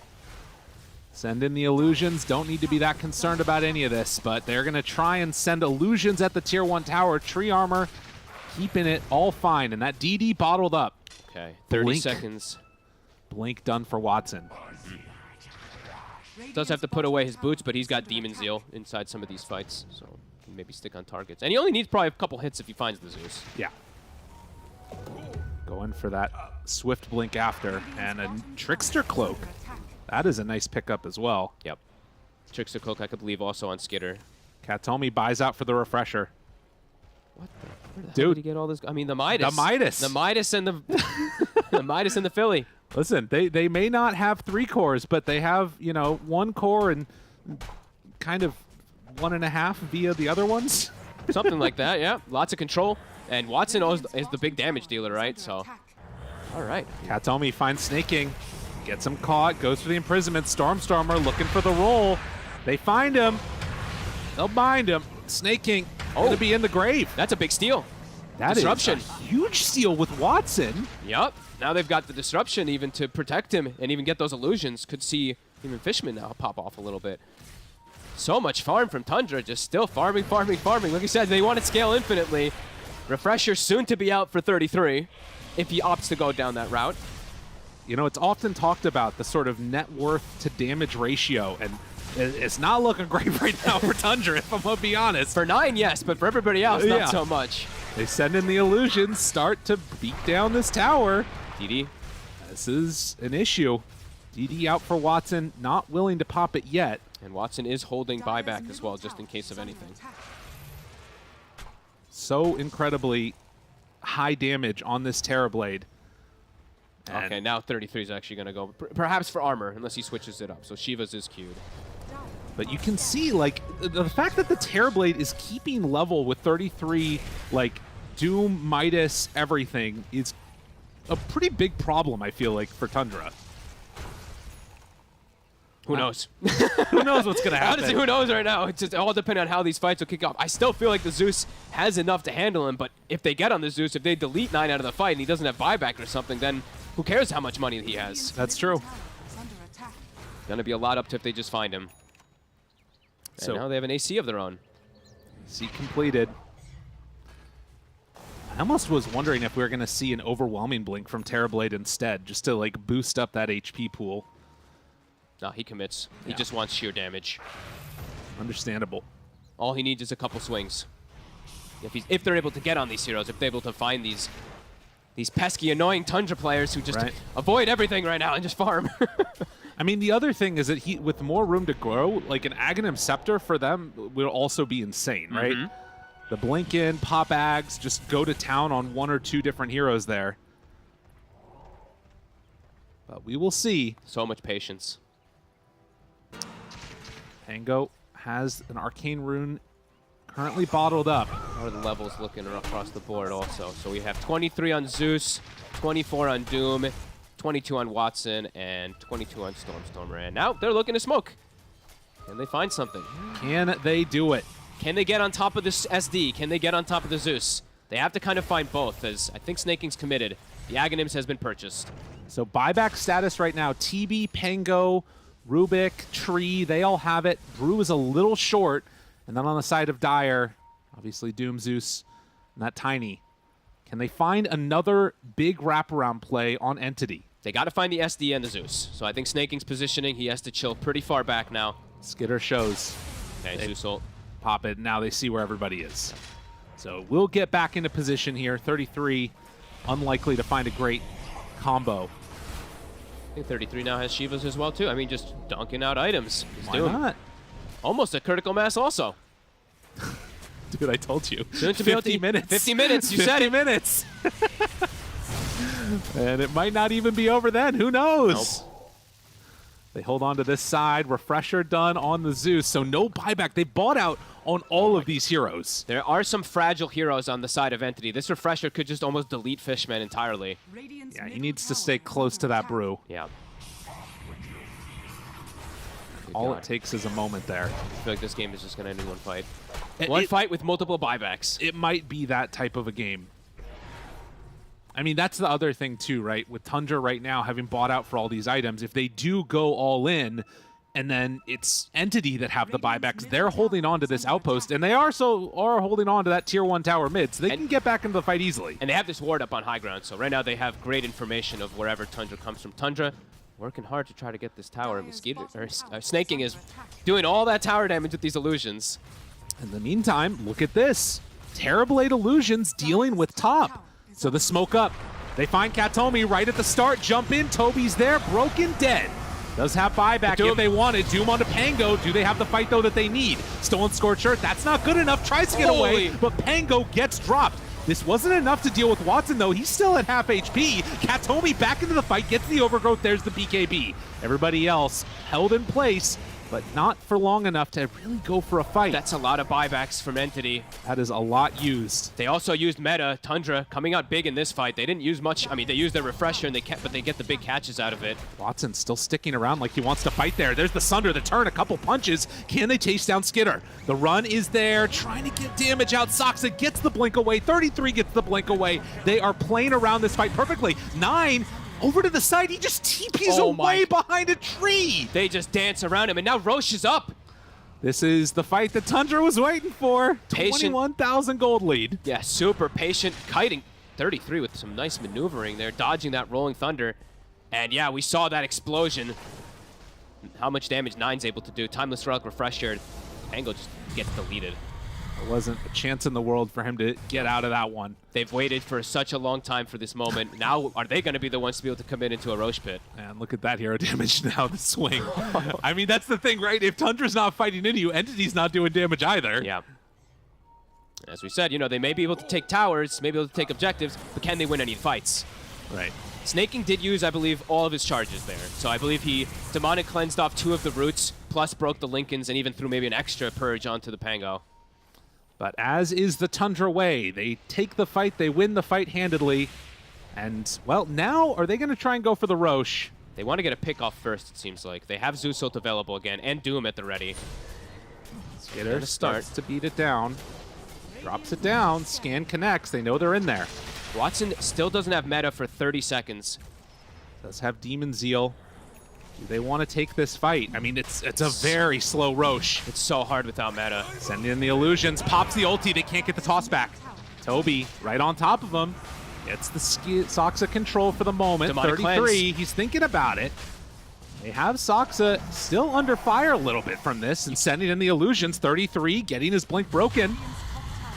Send in the illusions. Don't need to be that concerned about any of this, but they're going to try and send illusions at the tier 1 tower. Tree armor, keeping it all fine, and that DD bottled up. Okay, 30 Blink. seconds. Blink done for Watson. Does have to put away his boots, but he's got Demon Zeal inside some of these fights, so can maybe stick on targets. And he only needs probably a couple hits if he finds the Zeus. Yeah. Going for that swift blink after, and a Trickster Cloak. That is a nice pickup as well. Yep. Trickster Cloak, I could believe, also on Skitter. Katomi buys out for the refresher. What the? Where the hell Dude. did he get all this? I mean, the Midas. The Midas. The Midas and the the Midas and the Philly. Listen, they may not have 3 cores, but they have, you know, 1 core and kind of 1.5 via the other ones. Something like that, yeah. Lots of control. And Watson is the big damage dealer, right? So, all right. Katomi finds Snaking, gets him caught, goes for the imprisonment. Stormstormer looking for the roll. They find him. They'll bind him. Snaking gonna be in the grave. That's a big steal. That Disruption. is a huge steal with Watson. Yep. Now they've got the disruption even to protect him and even get those illusions. Could see even Fishman now pop off a little bit. So much farm from Tundra, just still farming, farming, farming. Like I said, they want to scale infinitely. Refresher soon to be out for 33 if he opts to go down that route. You know, it's often talked about the sort of net worth to damage ratio, and it's not looking great right now for Tundra, if I'm going to be honest. For 9, yes, but for everybody else, Yeah. not so much. They send in the illusions, start to beat down this tower. DD. This is an issue. DD out for Watson, not willing to pop it yet. And Watson is holding buyback as well, just in case of anything. So incredibly high damage on this Terrorblade. And Okay, now 33 is actually going to go, perhaps for armor, unless he switches it up. So Shiva's is queued. But you can see, like, the fact that the Terrorblade is keeping level with 33, like, Doom, Midas, everything is a pretty big problem, I feel like, for Tundra. Who knows? Who knows what's going to happen? Honestly, who knows right now? It's just all depending on how these fights will kick off. I still feel like the Zeus has enough to handle him, but if they get on the Zeus, if they delete 9 out of the fight and he doesn't have buyback or something, then who cares how much money he has? That's true. Gonna be a lot up to if they just find him. So And now they have an AC of their own. AC completed. I almost was wondering if we were going to see an overwhelming blink from Terrorblade instead, just to, like, boost up that HP pool. No, he commits. He Yeah. just wants sheer damage. Understandable. All he needs is a couple swings. If they're able to get on these heroes, if they're able to find these pesky, annoying Tundra players who just avoid everything right now and just farm. I mean, the other thing is that with more room to grow, like an Aghanim Scepter for them will also be insane, right? The blink in, pop Ags, just go to town on 1 or 2 different heroes there. But we will see. So much patience. Pango has an Arcane Rune currently bottled up. How are the levels looking across the board also? So we have 23 on Zeus, 24 on Doom, 22 on Watson, and 22 on Stormstormer. And now they're looking to smoke. Can they find something? Can they do it? Can they get on top of this SD? Can they get on top of the Zeus? They have to kind of find both, as I think Snaking's committed. The Aghanims has been purchased. So buyback status right now, TB, Pango, Rubik, Tree, they all have it. Brew is a little short. And then on the side of Dire, obviously Doom, Zeus, and that Tiny. Can they find another big wraparound play on Entity? They got to find the SD and the Zeus. So I think Snaking's positioning. He has to chill pretty far back now. Skitter shows. Okay, They Zeus ult. pop it. Now they see where everybody is. So we'll get back into position here. 33, unlikely to find a great combo. I think 33 now has Shivas as well, too. I mean, just dunking out items. He's Why doing not? almost a critical mass also. Dude, I told you. Soon to be able to 50 minutes. 50 minutes, you said 50 it. minutes. And it might not even be over then. Who knows? Nope. They hold on to this side. Refresher done on the Zeus. So no buyback. They bought out on all of these heroes. There are some fragile heroes on the side of Entity. This Refresher could just almost delete Fishman entirely. Yeah, he needs to stay close to that Brew. Yeah. All God. it takes is a moment there. I feel like this game is just going to end in one fight. It- One it- fight with multiple buybacks. It might be that type of a game. I mean, that's the other thing too, right? With Tundra right now having bought out for all these items, if they do go all in, and then it's Entity that have the buybacks. They're holding on to this outpost, and they are holding on to that tier 1 tower mid, so they can get back into the fight easily. And they have this ward up on high ground, so right now they have great information of wherever Tundra comes from. Tundra working hard to try to get this tower. Snaking is doing all that tower damage with these illusions. In the meantime, look at this. Terrorblade Illusions dealing with top. So the smoke up. They find Katomi right at the start. Jump in. Toby's there. Broken dead. Does have buyback if they wanted. Doom onto Pango. Do they have the fight, though, that they need? Stolen Scorcher. That's not good enough. Tries to get away, but Pango gets dropped. This wasn't enough to deal with Watson, though. He's still at half HP. Katomi back into the fight. Gets the overgrowth. There's the BKB. Everybody else held in place, but not for long enough to really go for a fight. That's a lot of buybacks from Entity. That is a lot used. They also used meta. Tundra coming out big in this fight. They didn't use much. I mean, they used their refresher, and but they get the big catches out of it. Watson still sticking around like he wants to fight there. There's the Sunder, the turn, a couple punches. Can they chase down Skitter? The run is there, trying to get damage out. Soxa gets the blink away. 33 gets the blink away. They are playing around this fight perfectly. 9 over to the side, he just TPs away behind a tree. They just dance around him, and now Roche is up. This is the fight that Tundra was waiting for. 21,000 gold lead. Yeah, super patient, kiting 33 with some nice maneuvering there, dodging that rolling thunder. And yeah, we saw that explosion. How much damage 9's able to do. Timeless Relic Refresher. Angle just gets deleted. There wasn't a chance in the world for him to get out of that one. They've waited for such a long time for this moment. Now, are they going to be the ones to be able to come into a Roche pit? And look at that hero damage now, the swing. I mean, that's the thing, right? If Tundra's not fighting into you, Entity's not doing damage either. Yeah. As we said, you know, they may be able to take towers, may be able to take objectives, but can they win any fights? Right. Snaking did use, I believe, all of his charges there. So I believe he demonic cleansed off 2 of the roots, plus broke the Lincolns, and even threw maybe an extra purge onto the Pango. But as is the Tundra way, they take the fight, they win the fight handedly. And, well, now are they going to try and go for the Roche? They want to get a pick off first, it seems like. They have Zeus ult available again, and Doom at the ready. Skitter starts to beat it down. Drops it down, scan connects, they know they're in there. Watson still doesn't have meta for 30 seconds. Does have Demon Zeal. Do they want to take this fight? I mean, it's a very slow Roche. It's so hard without meta. Send in the illusions, pops the ulti, they can't get the toss back. Toby right on top of him. Gets the Soxa control for the moment. Demonic 33, cleanse. He's thinking about it. They have Soxa still under fire a little bit from this and sending in the illusions. 33, getting his blink broken.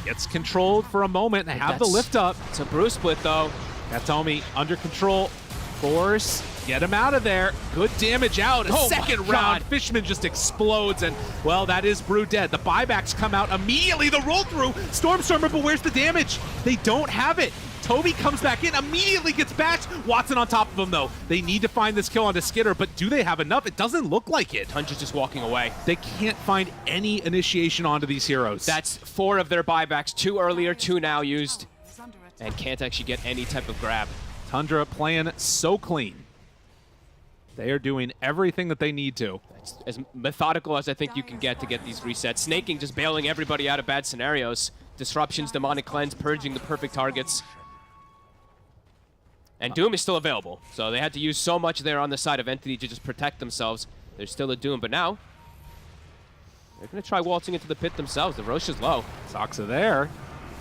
Gets controlled for a moment and have the lift up. It's a brew split though. Katomi under control. Force, get him out of there. Good damage out. A second round. Fishman just explodes, and, well, that is Brew dead. The buybacks come out immediately. The roll through. Stormstormer, but where's the damage? They don't have it. Toby comes back in, immediately gets bashed. Watson on top of him, though. They need to find this kill onto Skitter, but do they have enough? It doesn't look like it. Tundra's just walking away. They can't find any initiation onto these heroes. That's 4 of their buybacks. 2 earlier, 2 now used, and can't actually get any type of grab. Tundra playing so clean. They are doing everything that they need to. It's as methodical as I think you can get to get these resets. Snaking just bailing everybody out of bad scenarios. Disruptions, demonic cleanse, purging the perfect targets. And Doom is still available. So they had to use so much there on the side of Entity to just protect themselves. There's still a Doom, but now they're going to try waltzing into the pit themselves. The Roche is low. Soxa there.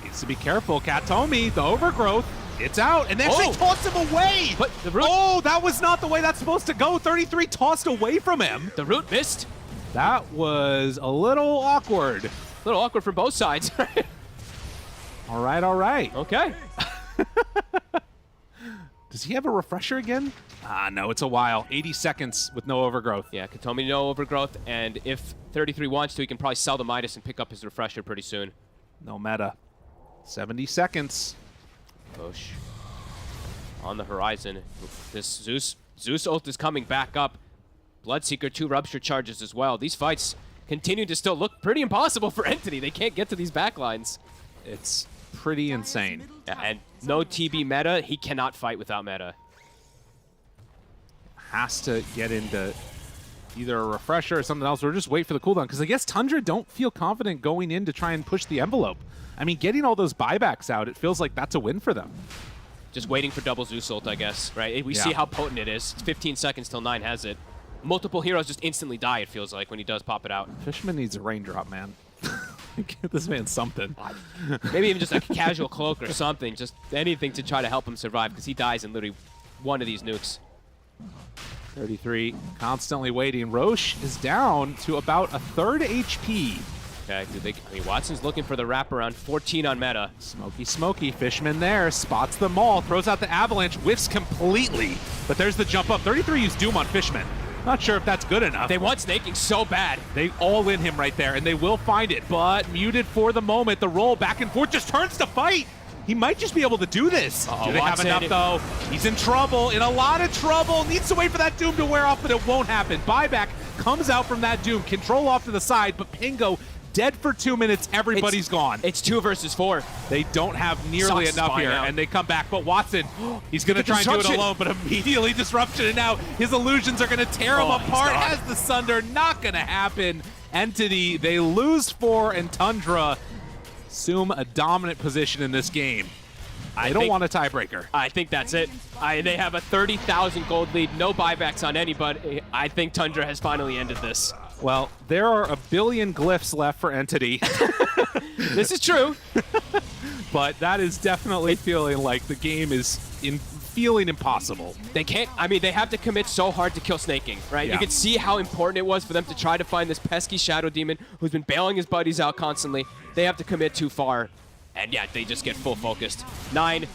Needs to be careful. Katomi, the overgrowth. It's out, and they actually tossed him away! But the root... Oh, that was not the way that's supposed to go. 33 tossed away from him. The root missed. That was a little awkward. A little awkward from both sides. All right, all right. Okay. Does he have a refresher again? Ah, no, it's a while. 80 seconds with no overgrowth. Yeah, Katomi no overgrowth, and if 33 wants to, he can probably sell the Midas and pick up his refresher pretty soon. No meta. 70 seconds. Roche on the horizon. This Zeus ult is coming back up. Bloodseeker 2 rupture charges as well. These fights continue to still look pretty impossible for Entity. They can't get to these backlines. It's pretty insane. Yeah, and no TB meta. He cannot fight without meta. Has to get into either a refresher or something else, or just wait for the cooldown, because I guess Tundra don't feel confident going in to try and push the envelope. I mean, getting all those buybacks out, it feels like that's a win for them. Just waiting for double Zeus ult, I guess, right? We see how potent it is. It's 15 seconds till 9 has it. multiple heroes just instantly die, it feels like, when he does pop it out. Fishman needs a raindrop, man. Give this man something. Maybe even just a casual cloak or something, just anything to try to help him survive, because he dies in literally one of these nukes. 33, constantly waiting. Roche is down to about a third HP. Okay, I mean, Watson's looking for the wraparound, 14 on meta. Smoky. Fishman there, spots them all, throws out the avalanche, whiffs completely. But there's the jump up. 33 used Doom on Fishman. Not sure if that's good enough. They want snaking so bad. They all in him right there, and they will find it, but muted for the moment. The roll back and forth just turns to fight. He might just be able to do this. Do they have enough, though? He's in trouble, in a lot of trouble. Needs to wait for that Doom to wear off, but it won't happen. Buyback comes out from that Doom. Control off to the side, but Pingo dead for 2 minutes. Everybody's gone. It's 2 versus 4. They don't have nearly enough here, and they come back. But Watson, he's going to try and do it alone, but immediately disruption, and now his illusions are going to tear him apart. Has the Sunder, not going to happen. Entity, they lose 4, and Tundra assume a dominant position in this game. I don't want a tiebreaker. I think that's it. They have a 30,000 gold lead, no buybacks on anybody. I think Tundra has finally ended this. Well, there are a billion glyphs left for Entity. This is true. But that is definitely feeling like the game is feeling impossible. They can't, I mean, they have to commit so hard to kill snaking, right? Yeah. You can see how important it was for them to try to find this pesky Shadow Demon who's been bailing his buddies out constantly. They have to commit too far. And yeah, they just get full focused. 9.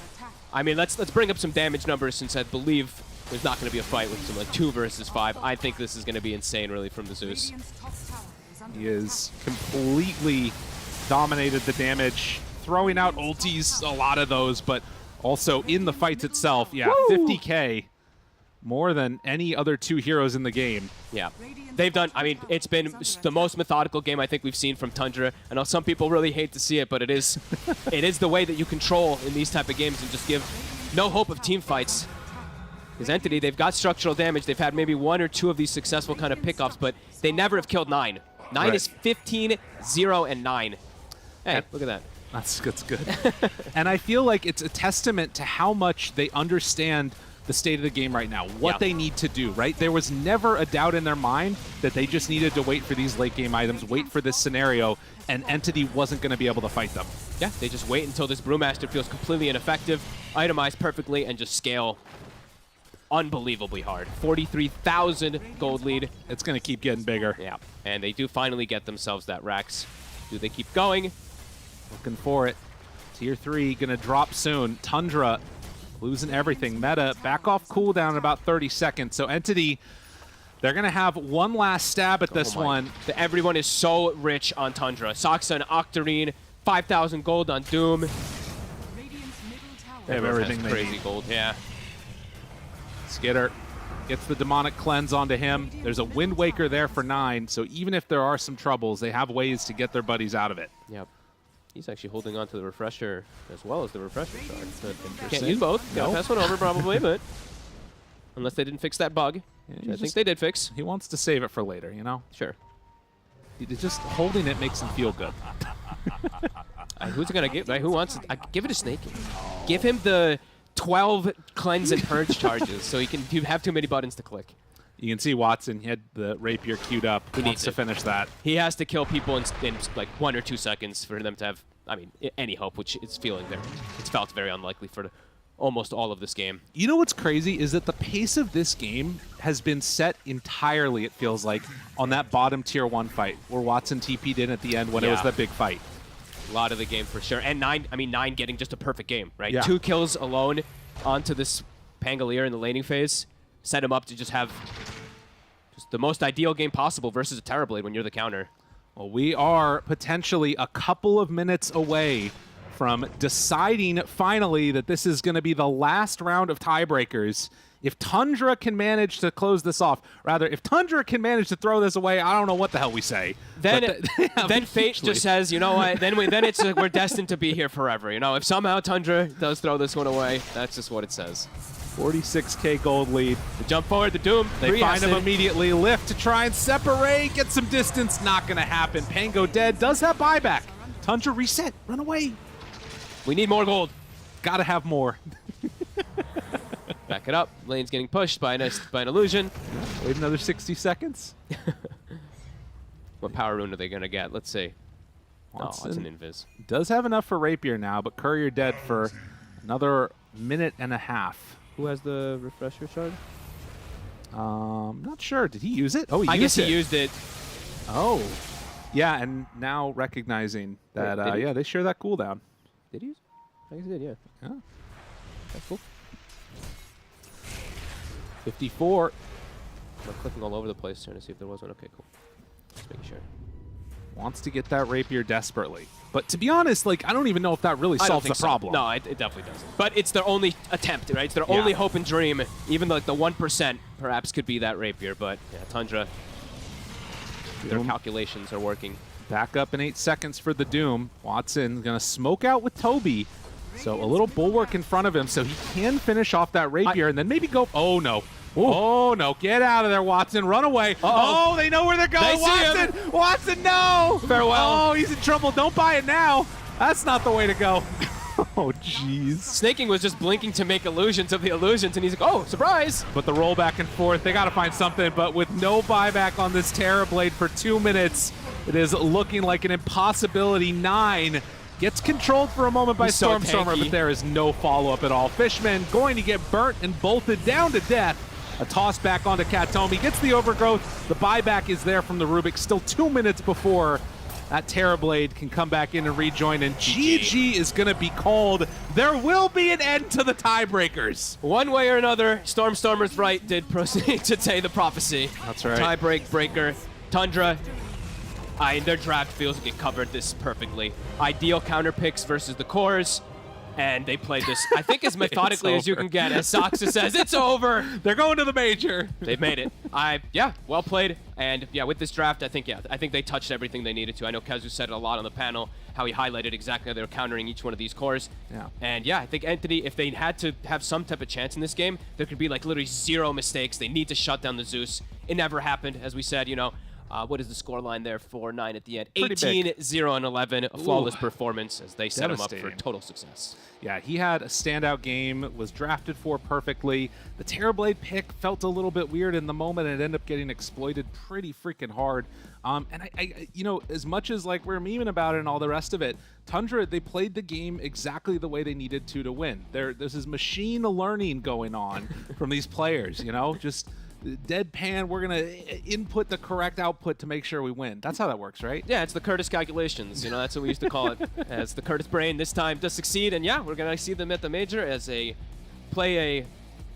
I mean, let's bring up some damage numbers, since I believe there's not going to be a fight with some like 2 versus 5. I think this is going to be insane, really, from the Zeus. He has completely dominated the damage, throwing out ultis, a lot of those, but also in the fights itself. Yeah, woo! 50k, more than any other 2 heroes in the game. Yeah. They've done, I mean, it's been the most methodical game I think we've seen from Tundra. I know some people really hate to see it, but it is the way that you control in these type of games and just give no hope of team fights. Because Entity, they've got structural damage. They've had maybe 1 or 2 of these successful kind of pickoffs, but they never have killed 9. 9 is 15, 0, and 9. Hey, look at that. That's good. And I feel like it's a testament to how much they understand the state of the game right now, what they need to do, right? There was never a doubt in their mind that they just needed to wait for these late game items, wait for this scenario, and Entity wasn't going to be able to fight them. Yeah, they just wait until this Brewmaster feels completely ineffective, itemized perfectly, and just scale unbelievably hard. 43,000 gold lead. It's going to keep getting bigger. Yeah, and they do finally get themselves that Rax. Do they keep going? Looking for it. Tier 3 going to drop soon. Tundra losing everything. Meta back off cooldown in about 30 seconds. So Entity, they're going to have one last stab at this one. Everyone is so rich on Tundra. Saksa and Octarine, 5,000 gold on Doom. They have everything they crazy need. gold, yeah. Skitter gets the demonic cleanse onto him. There's a Wind Waker there for 9, so even if there are some troubles, they have ways to get their buddies out of it. Yep. He's actually holding on to the refresher as well as the refresher shard. Can't use both. Gotta pass one over probably, but unless they didn't fix that bug, which I think they did fix. He wants to save it for later, you know? Sure. Just holding it makes him feel good. Who's it gonna give? Who wants it? Give it to Snake. Give him the 12 cleanse and purge charges, so you have too many buttons to click. You can see Watson, he had the rapier queued up. He needs to finish that. He has to kill people in like 1 or 2 seconds for them to have, I mean, any hope, which it's felt very unlikely for almost all of this game. You know what's crazy is that the pace of this game has been set entirely, it feels like, on that bottom tier 1 fight where Watson TP'd in at the end when it was the big fight. A lot of the game for sure. And 9 getting just a perfect game, right? Yeah. 2 kills alone onto this Pangolier in the laning phase. Set him up to just have the most ideal game possible versus a Terrorblade when you're the counter. Well, we are potentially a couple of minutes away from deciding finally that this is going to be the last round of tiebreakers. If Tundra can manage to close this off, rather, if Tundra can manage to throw this away, I don't know what the hell we say. Then fate just says, you know what? Then it's we're destined to be here forever. You know, if somehow Tundra does throw this one away, that's just what it says. 46k gold lead. The jump forward, the Doom. They find him immediately. Lift to try and separate. Get some distance. Not going to happen. Pango dead. Does have buyback. Tundra reset. Run away. We need more gold. Gotta have more. back it up. Lane's getting pushed by an illusion. Wait another 60 seconds. What power rune are they going to get? Let's see. Oh, it's Watson an invis. does have enough for Rapier now, but Courier dead for another minute and a half. Who has the refresher shard? Not sure. Did he use it? Oh, he I used guess it. he used it. Oh. Yeah, and now recognizing that, Wait, did he? yeah, they share that cooldown. Did he use it? I guess he did, yeah. Yeah. That's cool. 54. I'm clicking all over the place trying to see if there was one. Okay, cool. Just making sure. Wants to get that Rapier desperately. But to be honest, like, I don't even know if that really I don't solves the think so. problem. No, it definitely doesn't. But it's their only attempt, right? It's their Yeah. only hope and dream. Even like the 1% perhaps could be that Rapier. But yeah, Tundra, their Doom. calculations are working. Back up in 8 seconds for the Doom. Watson going to smoke out with Toby. So a little bulwark in front of him so he can finish off that Rapier and then maybe go... Oh, no. Ooh. Oh, no. Get out of there, Watson. Run away. Uh-oh. Oh, they know where they're going. They see Watson! him. Watson, no! Farewell. Oh, he's in trouble. Don't buy it now. That's not the way to go. Oh, jeez. Snaking was just blinking to make illusions of the illusions, and he's like, oh, surprise! But the roll back and forth, they got to find something. But with no buyback on this Terrorblade for 2 minutes, it is looking like an impossibility. 9 gets controlled for a moment by He's so Stormstormer, tanky. but there is no follow-up at all. Fishman going to get burnt and bolted down to death. A toss back onto Katomi, gets the overgrowth. The buyback is there from the Rubik. Still 2 minutes before that Terrorblade can come back in and rejoin, and GG is going to be called. There will be an end to the tiebreakers. One way or another, Stormstormer's right did proceed to say the prophecy. That's right. Tiebreak breaker. Tundra, their draft feels like it covered this perfectly. Ideal counter picks versus the cores. And they played this, I think, as methodically as you can get. As Soxa says, it's over. They're going to the major. They've made it. Yeah, well played. And yeah, with this draft, I think they touched everything they needed to. I know Kazu said it a lot on the panel, how he highlighted exactly how they were countering each one of these cores. Yeah. And yeah, I think Entity, if they had to have some type of chance in this game, there could be like literally 0 mistakes. They need to shut down the Zeus. It never happened, as we said, you know. What is the score line there for 9 at the end? 18, 0, and 11. A flawless performance as they set him up for total success. Yeah, he had a standout game, was drafted for perfectly. The Terrorblade pick felt a little bit weird in the moment and it ended up getting exploited pretty freaking hard. And I you know, as much as like we're memeing about it and all the rest of it, Tundra, they played the game exactly the way they needed to win. There's this machine learning going on from these players, you know, just deadpan, we're going to input the correct output to make sure we win. That's how that works, right? Yeah, it's the Curtis calculations. You know, that's what we used to call it, as the Curtis brain this time does succeed. And yeah, we're going to see them at the major as they play a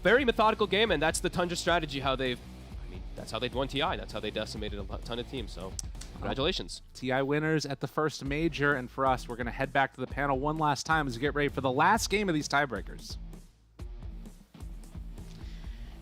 very methodical game, and that's the Tundra strategy, that's how they've won TI. That's how they decimated a ton of teams, so congratulations. TI winners at the first major, and for us, we're going to head back to the panel one last time as we get ready for the last game of these tiebreakers.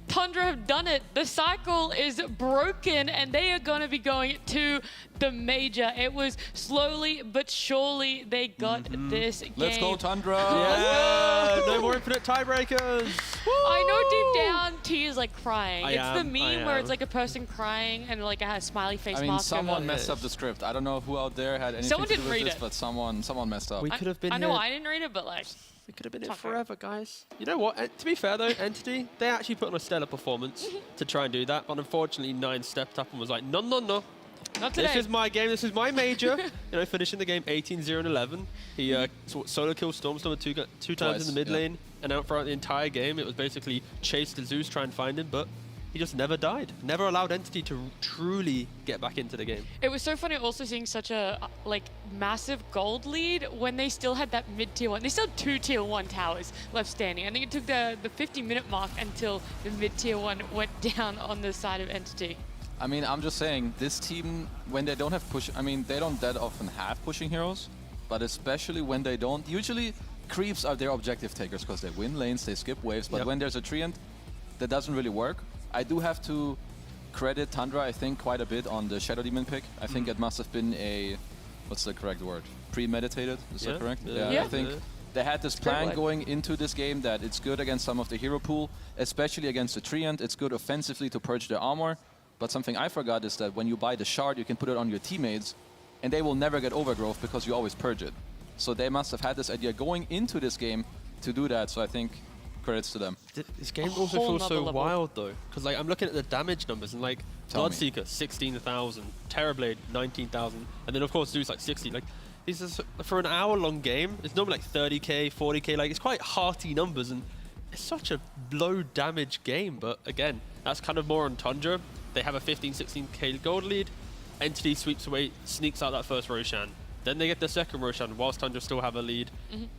Tundra have done it. The cycle is broken and they are going to be going to the major. It was slowly but surely they got this game. Let's go, Tundra! Yeah! No more infinite tiebreakers! I know deep down T is like crying. I It's the am. meme where it's like a person crying and like a smiley face I mean, mask someone over. messed up the script. I don't know who out there had anything Someone to do didn't with read this, it. but someone messed up. We could have been I know here. I didn't read it, but like... We could have been It's here okay. forever, guys. You know what? To be fair, though, Entity, they actually put on a stellar performance to try and do that. But unfortunately, 9 stepped up and was like, no, no, no. Not today. This is my game. This is my major. You know, finishing the game 18-0 and 11. He solo killed Stormstormer two times Twice, in the mid yeah. lane. And out throughout the entire game, it was basically chase the Zeus, try and find him. But he just never died. Never allowed Entity to truly get back into the game. It was so funny also seeing such a like massive gold lead when they still had that mid-tier 1. They still had 2 tier 1 towers left standing. I think it took the 50-minute mark until the mid-tier 1 went down on the side of Entity. I mean, I'm just saying, this team, when they don't have push, I mean, they don't that often have pushing heroes, but especially when they don't, usually creeps are their objective takers because they win lanes, they skip waves, but when there's a treant, that doesn't really work. I do have to credit Tundra, I think, quite a bit on the Shadow Demon pick. I think it must have been a, what's the correct word? Premeditated, is that correct? Yeah. I think they had this plan going into this game that it's good against some of the hero pool, especially against the treant. It's good offensively to purge their armor. But something I forgot is that when you buy the shard, you can put it on your teammates, and they will never get overgrowth because you always purge it. So they must have had this idea going into this game to do that. So I think credits to them. This game also whole feels nother so level. wild though, because like I'm looking at the damage numbers and like Tell me. Bloodseeker 16,000, Terrorblade 19,000, and then of course Zeus like 60. Like these are for an hour-long game. It's normally like 30k, 40k. Like it's quite hearty numbers, and it's such a low damage game. But again, that's kind of more on Tundra. They have a 15-16k gold lead. Entity sweeps away, sneaks out that first Roshan. Then they get the second Roshan whilst Tundra still have a lead.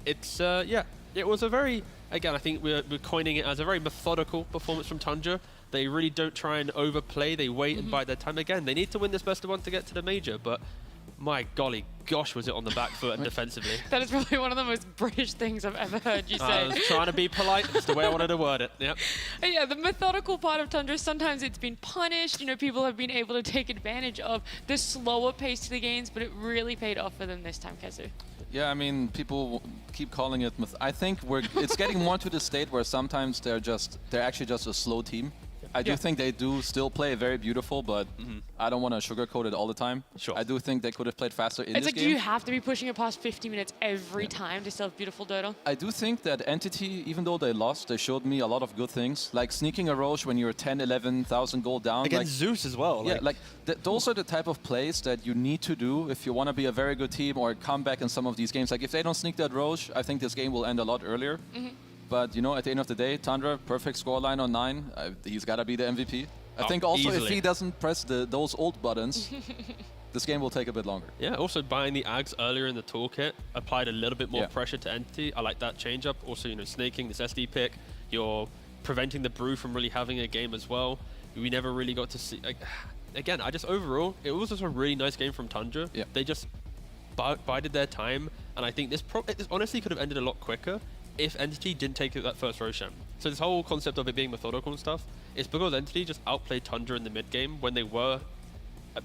It's yeah, it was a very, again, I think we're coining it as a very methodical performance from Tundra. They really don't try and overplay. They wait and bide their time. Again, they need to win this best of one to get to the major, but my golly gosh, was it on the back foot and defensively. That is probably one of the most British things I've ever heard you say. I was trying to be polite. It's the way I wanted to word it. Yep. Yeah, the methodical part of Tundra, sometimes it's been punished. You know, people have been able to take advantage of the slower pace to the games, but it really paid off for them this time, Kezu. Yeah, I mean, people keep calling it. I think it's getting more to the state where sometimes they're actually just a slow team. I do think they do still play very beautiful, but I don't want to sugarcoat it all the time. Sure. I do think they could have played faster in It's this like, game. do you have to be pushing it past 50 minutes every time to still have beautiful Dodo? I do think that Entity, even though they lost, they showed me a lot of good things. Like sneaking a Roche when you're 10, 11,000 gold down. Against like, Zeus as well. Yeah, like those are the type of plays that you need to do if you want to be a very good team or come back in some of these games. Like if they don't sneak that Roche, I think this game will end a lot earlier. But you know, at the end of the day, Tundra, perfect scoreline on 9. He's got to be the MVP. I think also if he doesn't press those old buttons, this game will take a bit longer. Yeah, also buying the Ags earlier in the toolkit applied a little bit more pressure to Entity. I like that change up. Also, you know, snaking this SD pick, you're preventing the Brew from really having a game as well. We never really got to see. Like, again, overall, it was just a really nice game from Tundra. Yeah. They just bided their time, and I think this honestly could have ended a lot quicker if Entity didn't take that first Roshan. So this whole concept of it being methodical and stuff, it's because Entity just outplayed Tundra in the mid game when they were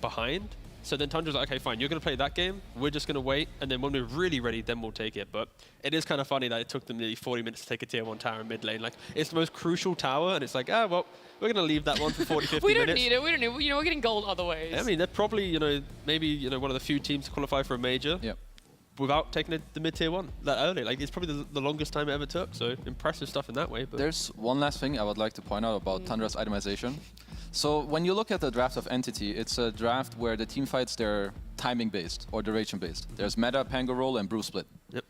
behind. So then Tundra's like, okay, fine, you're going to play that game, we're just going to wait, and then when we're really ready, then we'll take it. But it is kind of funny that it took them nearly 40 minutes to take a tier 1 tower in mid lane. Like, it's the most crucial tower, and it's like, well, we're going to leave that one for 40, 50 we minutes. don't need it, we don't need it. You know, we're getting gold other ways. I mean, they're probably, you know, maybe, you know, one of the few teams to qualify for a major. Yep. Without taking the mid-tier 1 that early. Like, it's probably the longest time it ever took, so impressive stuff in that way. But There's one last thing I would like to point out about Tundra's itemization. So when you look at the draft of Entity, it's a draft where the team fights, they're timing-based or duration-based. There's meta, Pango roll, and Brew split. Yep.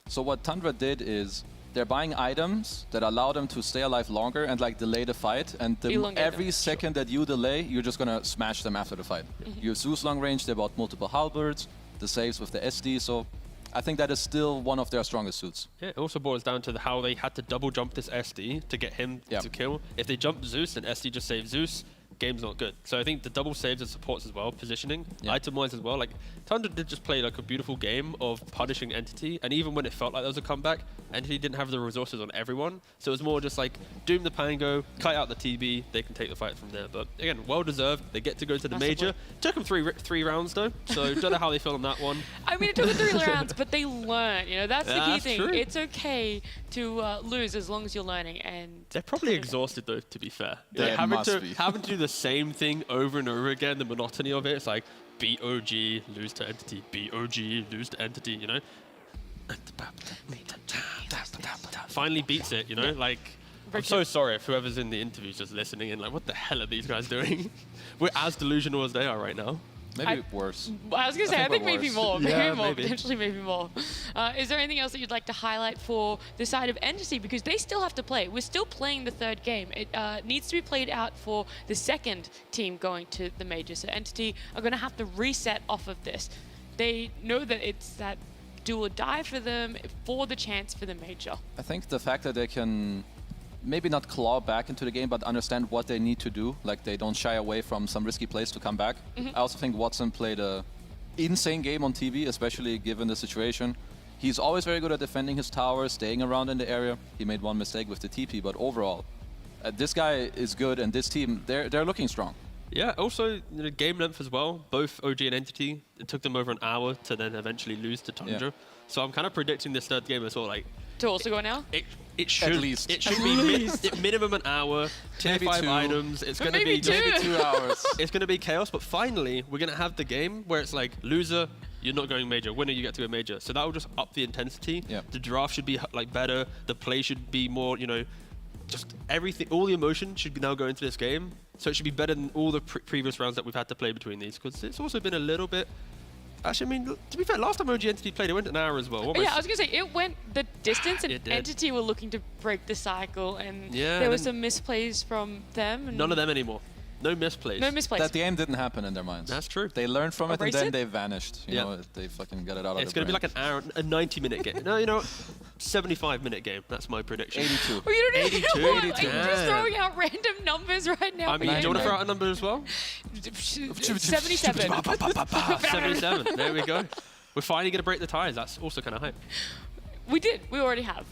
So what Tundra did is they're buying items that allow them to stay alive longer and like delay the fight. And every second that you delay, you're just gonna smash them after the fight. Your Zeus long range, they bought multiple halberds, the saves with the SD, so I think that is still one of their strongest suits. yeah, it also boils down to how they had to double jump this SD to get him to kill. If they jump Zeus, then SD just saves Zeus. Game's not good. So I think the double saves and supports as well, positioning, item-wise as well. Like, Tundra did just play like a beautiful game of punishing Entity, and even when it felt like there was a comeback, Entity didn't have the resources on everyone. So it was more just like, doom the Pango, cut out the TB, they can take the fight from there. But again, well-deserved. They get to go to the major. Took them three rounds though, so don't know how they feel on that one. I mean, it took them 3 rounds, but they learn. You know, that's the key That's thing. true. It's okay to lose as long as you're learning. And They're probably exhausted though, to be fair. They Like, having must to be. having to do the same thing over and over again, the monotony of it. It's like beat OG, lose to Entity, beat OG, lose to Entity, you know? Finally beats it, you know? Like, I'm so sorry if whoever's in the interview's just listening and like, what the hell are these guys doing? We're as delusional as they are right now. Maybe worse. I was going to say, I think maybe worse. more. Yeah, Maybe more. maybe. Potentially maybe more. Is there anything else that you'd like to highlight for the side of Entity? Because they still have to play. We're still playing the 3rd game. It needs to be played out for the 2nd team going to the major. So Entity are going to have to reset off of this. They know that it's that do or die for them for the chance for the major. I think the fact that they can maybe not claw back into the game, but understand what they need to do. Like they don't shy away from some risky plays to come back. I also think Watson played a insane game on TV, especially given the situation. He's always very good at defending his tower, staying around in the area. He made one mistake with the TP, but overall, this guy is good, and this team, they're looking strong. Yeah, also, you know, game length as well. Both OG and Entity, it took them over an hour to then eventually lose to Tundra. Yeah. So I'm kind of predicting this 3rd game as well. Like, To also go now? it should least. It should be minimum an hour, tier Maybe 5 2. items. It's going to maybe be two. Maybe 2 hours. It's going to be chaos, but finally we're going to have the game where it's like loser you're not going major. Winner, you get to go major. So that will just up the intensity. Yeah. The draft should be like better. The play should be more, you know, just everything. All the emotion should be now go into this game. So it should be better than all the previous rounds that we've had to play between these. Because it's also been a little bit. Actually, I mean, to be fair, last time OG Entity played, it went an hour as well. Yeah, I was going to say, it went the distance, and It did. Entity were looking to break the cycle, and Yeah, there were then- some misplays from them. And None of them anymore. No misplays. No misplays. That game didn't happen in their minds. That's true. They learned from it and Erase then it? they vanished. You Yeah. know, they fucking got it out of It's their going to be brain. like an hour, a 90-minute game. No, you know, 75-minute game. That's my prediction. 82. Oh, you don't even 82, know what? 82. I'm just throwing out random numbers right now. I mean, do you want to throw out a number as well? 77. 77. There we go. We're finally going to break the ties. That's also kind of hype. We did. We already have.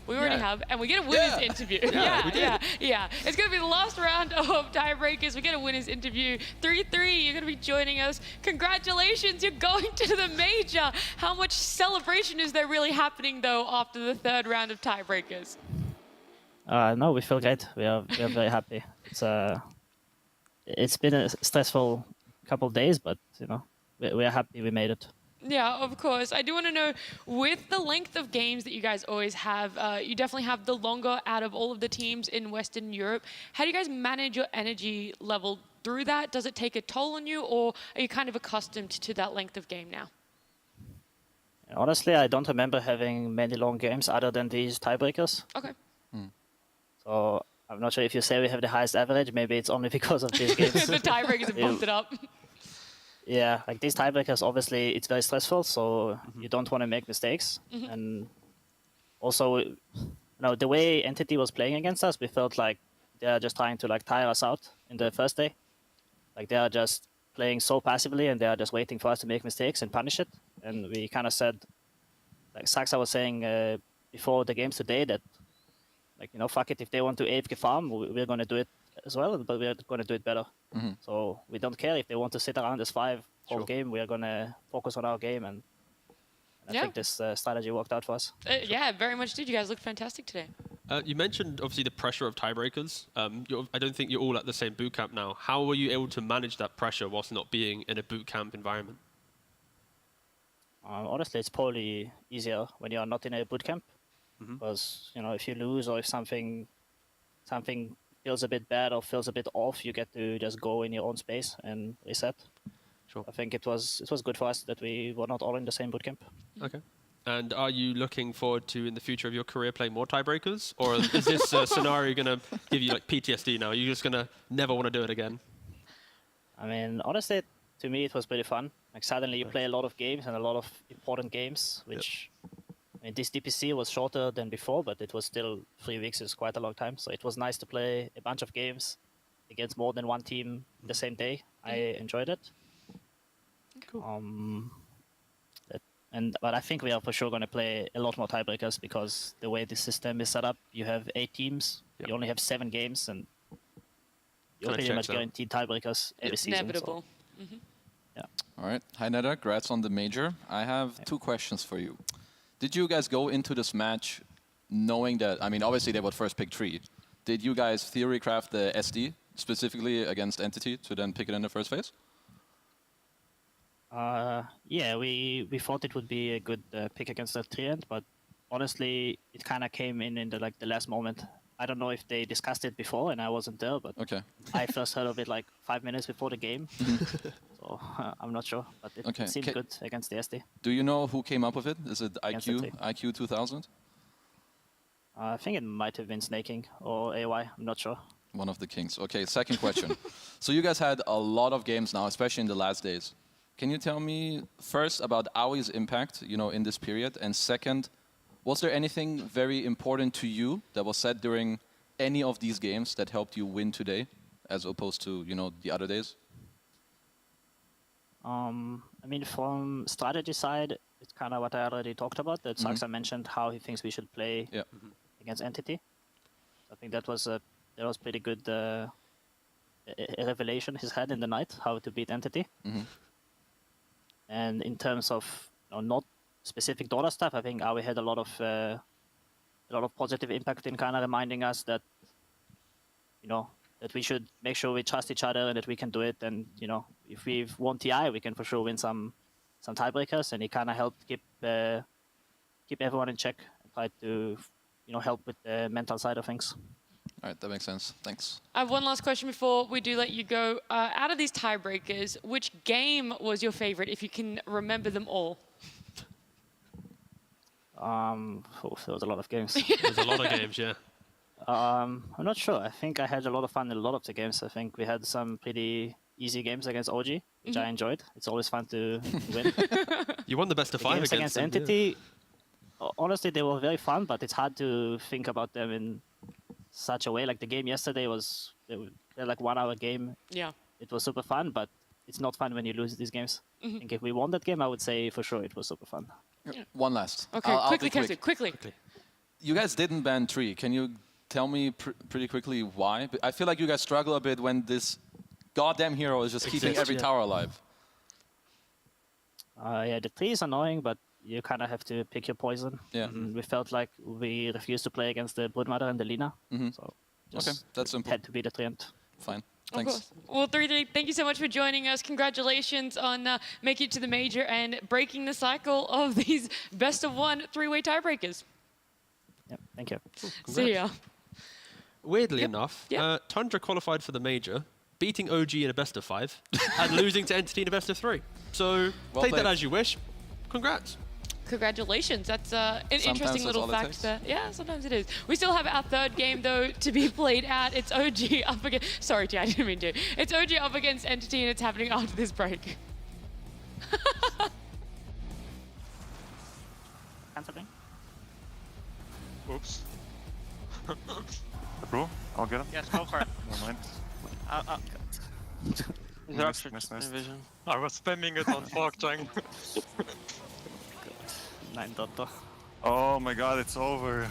And we get a winner's interview. Yeah, we did. Yeah. It's going to be the last round of tiebreakers. We get a winner's interview. 3-3. You're going to be joining us. Congratulations. You're going to the major. How much celebration is there really happening, though, after the third round of tiebreakers? No, we feel great. We are very happy. It's been a stressful couple of days, but you know, we are happy we made it. Yeah, of course. I do want to know, with the length of games that you guys always have, you definitely have the longer out of all of the teams in Western Europe. How do you guys manage your energy level through that? Does it take a toll on you, or are you kind of accustomed to that length of game now? Honestly, I don't remember having many long games other than these tiebreakers. Okay. So I'm not sure if you say we have the highest average. Maybe it's only because of these games. The tiebreakers have bumped it up. Yeah, like these tiebreakers, obviously it's very stressful, so you don't want to make mistakes. And also, you know, the way Entity was playing against us, we felt like they are just trying to like tire us out in the first day. Like they are just playing so passively, and they are just waiting for us to make mistakes and punish it. And we kind of said, like Saxa was saying before the games today, that like, you know, fuck it, if they want to AFK farm, we're going to do it as well, but we're going to do it better. So we don't care if they want to sit around as 5 whole game. We are going to focus on our game, and I think this strategy worked out for us. Yeah, very much did. You guys looked fantastic today. You mentioned, obviously, the pressure of tiebreakers. I don't think you're all at the same boot camp now. How were you able to manage that pressure whilst not being in a boot camp environment? Honestly, it's probably easier when you're not in a boot camp, because you know, if you lose or if something feels a bit bad or feels a bit off, you get to just go in your own space and reset. Sure. I think it was good for us that we were not all in the same boot camp. Okay. And are you looking forward to, in the future of your career, play more tiebreakers? Or is this scenario going to give you like PTSD now? You're just going to never want to do it again? I mean, honestly, to me, it was pretty fun. Like suddenly you play a lot of games and a lot of important games, which, I mean, this DPC was shorter than before, but it was still 3 weeks is quite a long time. So it was nice to play a bunch of games against more than one team the same day. I enjoyed it. Cool. But I think we are for sure going to play a lot more tiebreakers, because the way the system is set up, you have 8 teams, you only have 7 games, and you're pretty much guaranteed tiebreakers every season. Inevitable. So. Yeah. All right. Hi, Neda. Congrats on the major. I have 2 questions for you. Did you guys go into this match knowing that, I mean, obviously they would first pick 3. Did you guys theory craft the SD specifically against Entity to then pick it in the first phase? Yeah, we thought it would be a good pick against the Treant, but honestly, it kind of came in the last moment. I don't know if they discussed it before, and I wasn't there, but I first heard of it like 5 minutes before the game. So I'm not sure, but it seemed good against the SD. Do you know who came up with it? Is it IQ 2000? I think it might have been Snaking or AY. I'm not sure. One of the kings. Okay, second question. So you guys had a lot of games now, especially in the last days. Can you tell me first about Aui's impact, you know, in this period, and second, was there anything very important to you that was said during any of these games that helped you win today, as opposed to, you know, the other days? I mean, from strategy side, it's kind of what I already talked about. That Saxa mentioned how he thinks we should play against Entity. I think that was pretty good a revelation he's had in the night, how to beat Entity. And in terms of not specific Dota stuff, I think Aui had a lot of positive impact in kind of reminding us that, you know, that we should make sure we trust each other and that we can do it. And, you know, if we've won TI, we can for sure win some some tiebreakers, and he kind of helped keep everyone in check and tried to help with the mental side of things. All right, that makes sense. Thanks. I have one last question before we do let you go. Out of these tiebreakers, which game was your favorite, if you can remember them all? There was a lot of games. There's a lot of games, yeah. I'm not sure. I think I had a lot of fun in a lot of the games. I think we had some pretty easy games against OG, which I enjoyed. It's always fun to win. You won the best of The 5 games against them, Entity, honestly, they were very fun, but it's hard to think about them in such a way. Like the game yesterday was they're like 1 hour game. Yeah. It was super fun, but it's not fun when you lose these games. I think if we won that game, I would say for sure it was super fun. One last. Okay, I'll quickly, be quick. quickly. You guys didn't ban Tree. Can you tell me pretty quickly why? I feel like you guys struggle a bit when this goddamn hero is just keeping every tower alive. Yeah, the tree is annoying, but you kind of have to pick your poison. Yeah. And we felt like we refused to play against the Broodmother and the Lina. So Okay, that's simple. had to be the Treant. Fine. Of Thanks. course. Well, 3-3, thank you so much for joining us. Congratulations on making it to the major and breaking the cycle of these best of 1 3-way tiebreakers. Yep, thank you. See ya. Weirdly enough, Tundra qualified for the major, beating OG in a best of 5, and losing to Entity in a best of 3. So Well take that played. as you wish. Congrats. Congratulations. That's an Sometimes interesting that's little all it fact takes. there. Yeah, sometimes it is. We still have our third game, though, to be played out. It's OG up against... Sorry, T, I didn't mean to. It's OG up against Entity, and it's happening after this break. Canceling. Oops. Bro, I'll get him. Yes, go for it. Don't mind. Interruption Nice. vision. I was spamming it on Fork Jang. 9 Dotto. Oh my god, it's over.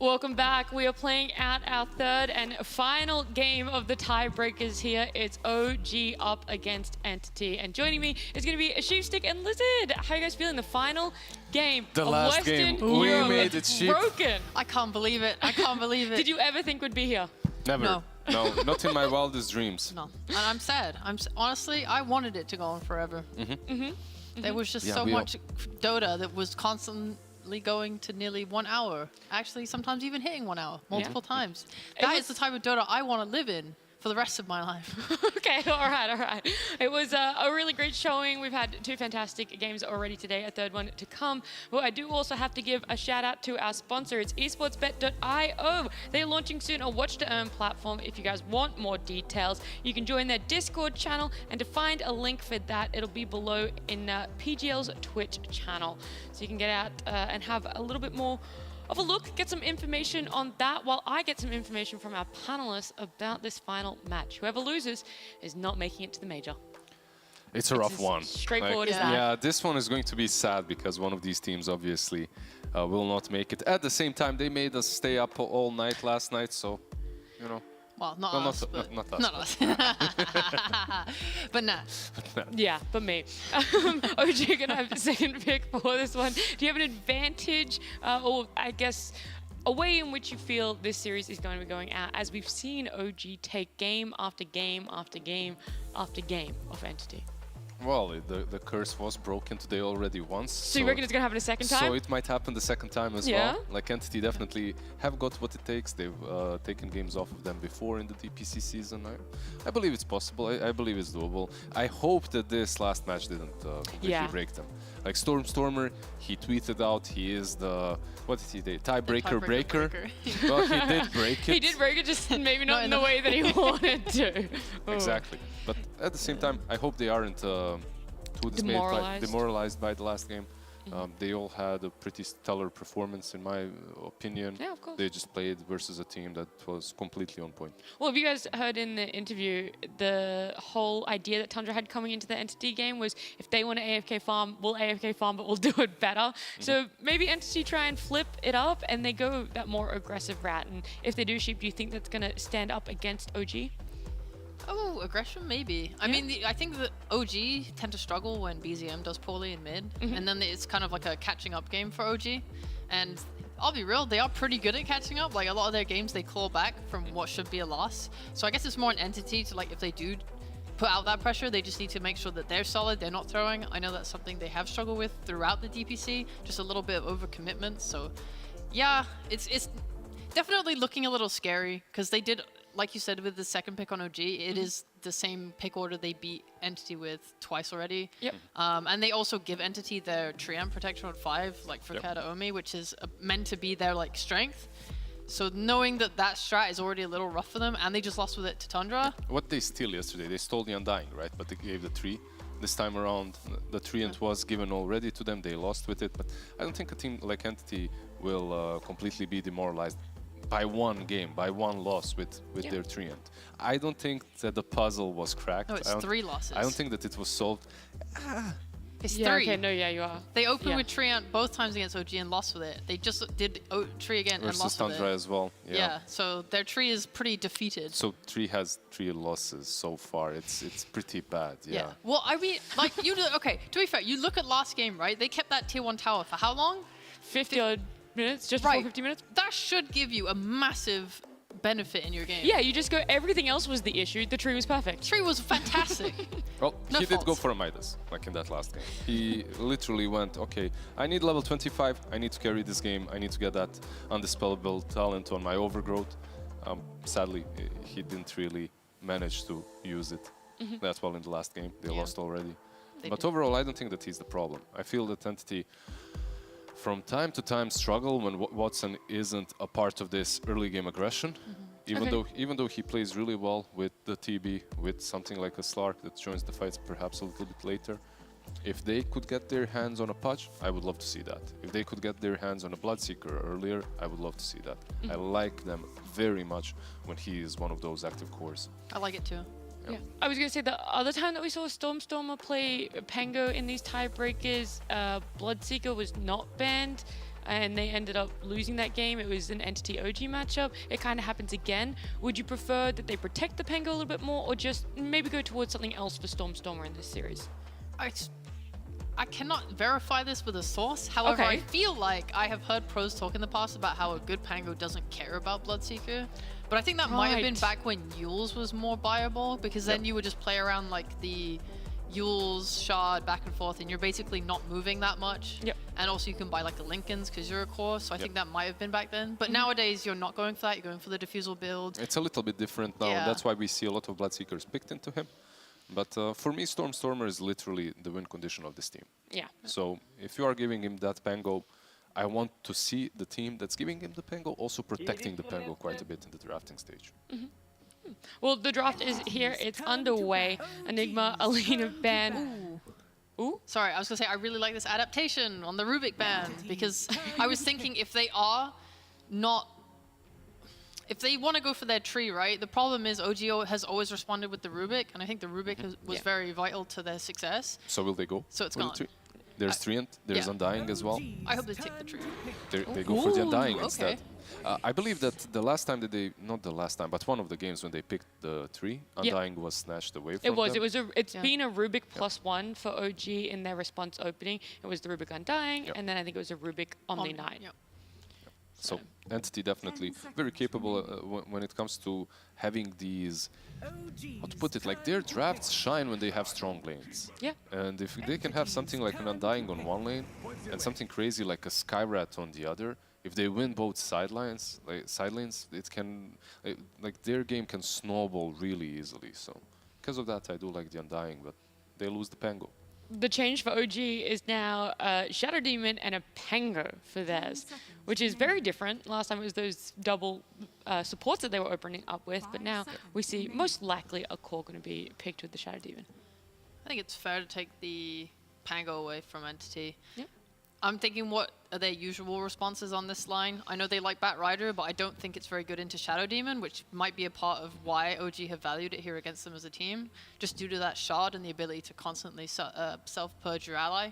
Welcome back. We are playing out our third and final game of the tiebreakers here. It's OG up against Entity. And joining me is going to be Sheepstick and Lizard. How are you guys feeling? The final game The of last Western game. We Europe. made it, Sheep. Broken. I can't believe it. I can't believe it. Did you ever think we'd be here? Never. No. No, not in my wildest dreams. No. And I'm sad. Honestly, I wanted it to go on forever. There was just Yeah, so we all- much Dota that was constantly going to nearly 1 hour. Actually, sometimes even hitting 1 hour multiple times. That is the type of Dota I want to live in for the rest of my life. Okay, all right. It was a really great showing. We've had 2 fantastic games already today, a third one to come. But I do also have to give a shout out to our sponsor. It's esportsbet.io. They're launching soon a watch to earn platform. If you guys want more details, you can join their Discord channel, and to find a link for that, it'll be below in PGL's Twitch channel. So you can get out and have a little bit more of a look, get some information on that, while I get some information from our panelists about this final match. Whoever loses is not making it to the major. It's a rough as one. straightforward as that. Yeah, this one is going to be sad because one of these teams obviously will not make it. At the same time, they made us stay up all night last night, so, you know. Well, not Well, us, but not us. not us. But nah. Yeah, but me. OG gonna have the second pick for this one. Do you have an advantage, or I guess a way in which you feel this series is going to be going out, as we've seen OG take game after game after game after game of Entity? Well, the curse was broken today already once. So you reckon it's gonna happen a second time? So it might happen the second time as Yeah? well. Like Entity definitely have got what it takes. They've taken games off of them before in the DPC season. I believe it's possible. I believe it's doable. I hope that this last match didn't completely break them. Like Stormer, he tweeted out he is the, what did he say, tiebreaker breaker. Well, he did break it. He did break it, just maybe not in the way that he wanted to. Oh. Exactly. But at the same time, I hope they aren't too demoralized by the last game. They all had a pretty stellar performance, in my opinion. Yeah, of course. They just played versus a team that was completely on point. Well, have you guys heard in the interview, the whole idea that Tundra had coming into the Entity game was, if they want to AFK farm, we'll AFK farm, but we'll do it better. So maybe Entity try and flip it up, and they go that more aggressive route. And if they do, Sheep, do you think that's going to stand up against OG? Oh, aggression, maybe. I mean, I think that OG tend to struggle when BZM does poorly in mid, and then it's kind of like a catching up game for OG. And I'll be real, they are pretty good at catching up. Like, a lot of their games, they claw back from what should be a loss. So I guess it's more an Entity to, like, if they do put out that pressure, they just need to make sure that they're solid, they're not throwing. I know that's something they have struggled with throughout the DPC, just a little bit of overcommitment. So, yeah, it's definitely looking a little scary, because they did, like you said, with the second pick on OG, it is the same pick order they beat Entity with twice already. Yep. And they also give Entity their Triumph protection on 5, like for Kataomi, which is meant to be their like strength. So knowing that that strat is already a little rough for them, and they just lost with it to Tundra. What they stole yesterday, they stole the Undying, right? But they gave the 3. This time around, the Treant was given already to them. They lost with it, but I don't think a team like Entity will completely be demoralized by one game, by one loss with their Treant. I don't think that the puzzle was cracked. No, it's 3 losses. I don't think that it was solved. It's Yeah, 3. okay, no, yeah, you are. They opened with Treant both times against OG and lost with it. They just did Tree again and Versus lost with Tundra it. as well. Yeah, so their Tree is pretty defeated. So 3 has 3 losses so far. It's pretty bad. Yeah. Well, I mean, like, okay, to be fair, you look at last game, right? They kept that tier 1 tower for how long? 50 odd minutes, just before 50 minutes? That should give you a massive benefit in your game. Yeah, you just go, everything else was the issue, the tree was perfect. Tree was fantastic. Well, No he did go faults. for a Midas, like in that last game. He literally went, okay, I need level 25, I need to carry this game, I need to get that undispellable talent on my overgrowth. Sadly, he didn't really manage to use it that well in the last game. They lost already. But overall, I don't think that he's the problem. I feel that Entity from time to time struggle when Watson isn't a part of this early game aggression. Even though he plays really well with the TB, with something like a Slark that joins the fights perhaps a little bit later. If they could get their hands on a Pudge, I would love to see that. If they could get their hands on a Bloodseeker earlier, I would love to see that. I like them very much when he is one of those active cores. I like it too. Yeah. I was going to say, the other time that we saw Stormer play Pango in these tiebreakers, Bloodseeker was not banned. and they ended up losing that game. It was an Entity OG matchup. It kind of happens again. Would you prefer that they protect the Pango a little bit more, or just maybe go towards something else for Stormer in this series? I cannot verify this with a source. However, I Okay. feel like I have heard pros talk in the past about how a good Pango doesn't care about Bloodseeker. But I think that might have been Right. back when Yules was more viable, because then you would just play around like the Yules shard back and forth, and you're basically not moving that much. Yep. And also you can buy like the Lincolns because you're a core, so I think that might have been back then. But nowadays you're not going for that, you're going for the Diffusal build. It's a little bit different now. Yeah. That's why we see a lot of Bloodseekers picked into him. But for me, Stormer is literally the win condition of this team. Yeah. So if you are giving him that Pango, I want to see the team that's giving him the Pango also protecting the Pango quite a bit in the drafting stage. Well, the draft is here. It's underway. Enigma, Alina, Ban. Ooh. Sorry, I was gonna say I really like this adaptation on the Rubik band because I was thinking if they are not, if they want to go for their tree, right? The problem is OGO has always responded with the Rubik, and I think the Rubik was very vital to their success. So will they go? So it's for the gone. tree? There's Treant, there's Undying as well. I hope they take the tree. They go for the Undying Ooh, instead. okay. I believe that the last time that they, not the last time, but one of the games when they picked the tree, Undying was snatched away from them. It's been a Rubik +1 for OG in their response opening. It was the Rubik Undying, and then I think it was a Rubik Omni 9. So Entity definitely very capable when it comes to having these, how to put it, like their drafts shine when they have strong lanes. Yeah. And if they can have something like an Undying on one lane and something crazy like a Skyrat on the other, if they win both side lanes, it can, like their game can snowball really easily. So because of that, I do like the Undying, but they lose the Pango. The change for OG is now a Shadow Demon and a Pango for theirs, which is very different. Last time it was those double supports that they were opening up with, but now we see most likely a core going to be picked with the Shadow Demon. I think it's fair to take the Pango away from Entity. Yep. I'm thinking, what are their usual responses on this line? I know they like Bat Rider, but I don't think it's very good into Shadow Demon, which might be a part of why OG have valued it here against them as a team, just due to that shard and the ability to constantly self-purge your ally.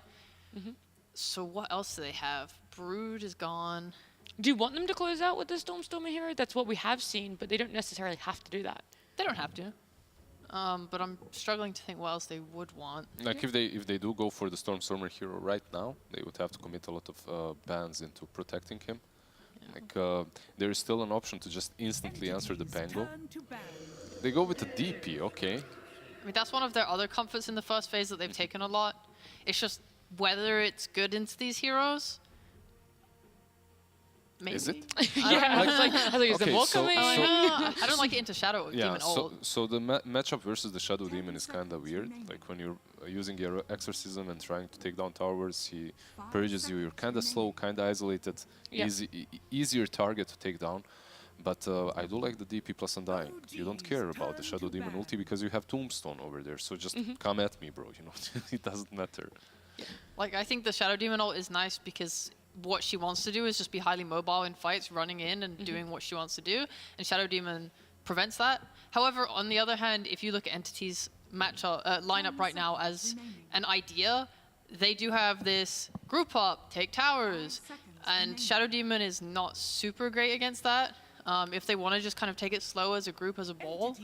So what else do they have? Brood is gone. Do you want them to close out with the Stormer hero? That's what we have seen, but they don't necessarily have to do that. They don't have to. But I'm struggling to think what else they would want. Like if they do go for the Stormer hero right now, they would have to commit a lot of bans into protecting him. Like there is still an option to just instantly answer the Pango. They go with the DP, okay. I mean, that's one of their other comforts in the first phase that they've taken a lot. It's just whether it's good into these heroes. Maybe. Is it? Yeah, I was like, is there more coming? I don't like it into Shadow Demon ult. So the matchup versus the Shadow Demon is kind of weird. Like when you're using your Exorcism and trying to take down towers, he purges you. You're kind of slow, kind of isolated, easier target to take down. But I do like the DP plus Undying. You don't care about the Shadow Demon ulti because you have Tombstone over there. So just come at me, bro. You know, it doesn't matter. Like, I think the Shadow Demon ult is nice because what she wants to do is just be highly mobile in fights, running in and doing what she wants to do, and Shadow Demon prevents that. However, on the other hand, if you look at Entity's lineup right now as an idea, they do have this group up, take towers, and Shadow Demon is not super great against that. If they want to just kind of take it slow as a group, as a ball,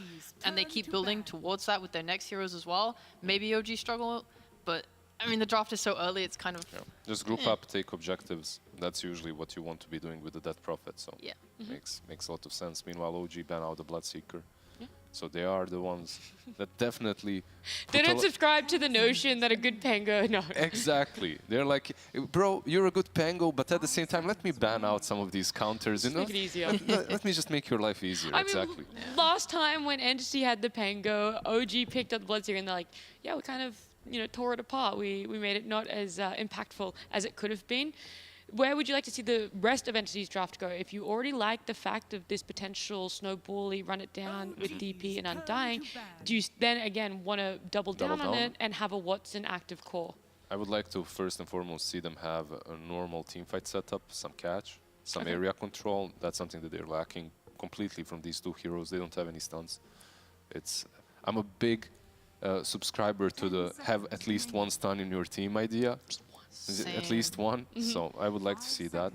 and they keep building towards that with their next heroes as well, maybe OG struggle, but I mean, the draft is so early, it's kind of... Just group up, take objectives. That's usually what you want to be doing with the Death Prophet, so makes a lot of sense. Meanwhile, OG ban out the Bloodseeker. So they are the ones that definitely... They don't subscribe to the notion that a good Pango... No. Exactly. They're like, bro, you're a good Pango, but at the same time, let me ban out some of these counters, you know? Make it easier. Let me just make your life easier, exactly. Last time when Entity had the Pango, OG picked up the Bloodseeker and they're like, yeah, we kind of... tore it apart. We made it not as impactful as it could have been. Where would you like to see the rest of Entity's draft go? If you already like the fact of this potential snowbally, run it down with DP and Undying, do you then again want to double down on it and have a Watson active core? I would like to first and foremost see them have a normal teamfight setup, some catch, some area control. That's something that they're lacking completely from these two heroes. They don't have any stunts. I'm a big subscriber to the have at least one stun in your team idea. At least one. So I would like to see that.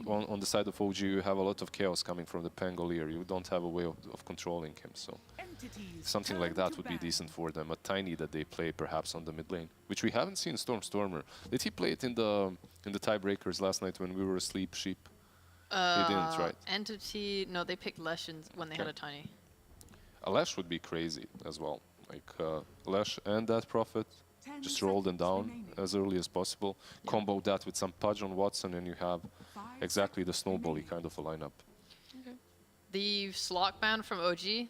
On the side of OG, you have a lot of chaos coming from the Pangolier. You don't have a way of controlling him. So something like that would be decent for them. A Tiny that they play perhaps on the mid lane, which we haven't seen Stormer. Did he play it in the tiebreakers last night when we were asleep, Sheep? He didn't, right? Entity, no, they picked Lesh when they had a Tiny. A Lash would be crazy as well. Like Lash and that Prophet, just roll them down as early as possible. Combo that with some Pudge on Watson and you have exactly the snowbally kind of a lineup. The Slock ban from OG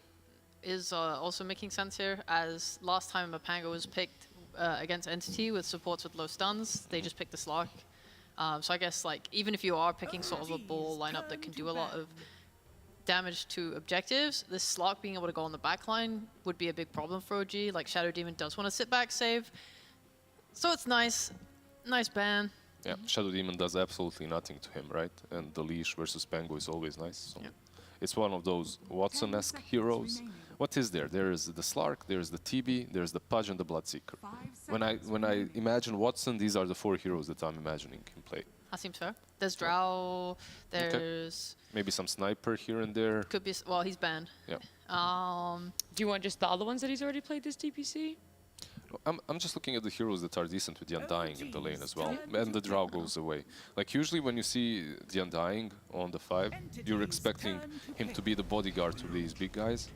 is also making sense here, as last time Mapanga was picked against Entity with supports with low stuns, they just picked the Slock. So I guess like even if you are picking sort of a ball lineup that can do a lot of damage to objectives, this Slock being able to go on the backline would be a big problem for OG. Like Shadow Demon does want to sit back save, so it's nice ban. Yeah, Shadow Demon does absolutely nothing to him, right? And the leash versus Pango is always nice. So it's one of those Watson-esque heroes. What is there? There is the Slark, there's the TB, there's the Pudge and the Bloodseeker. When I imagine Watson, these are the 4 heroes that I'm imagining him play. That seems fair. There's Drow, there's... Maybe some Sniper here and there. Could be, well, he's banned. Yeah. Do you want just the other ones that he's already played this DPC? I'm just looking at the heroes that are decent with the Undying in the lane as well. And the Drow goes away. Like usually when you see the Undying on the 5, you're expecting him to be the bodyguard to these big guys.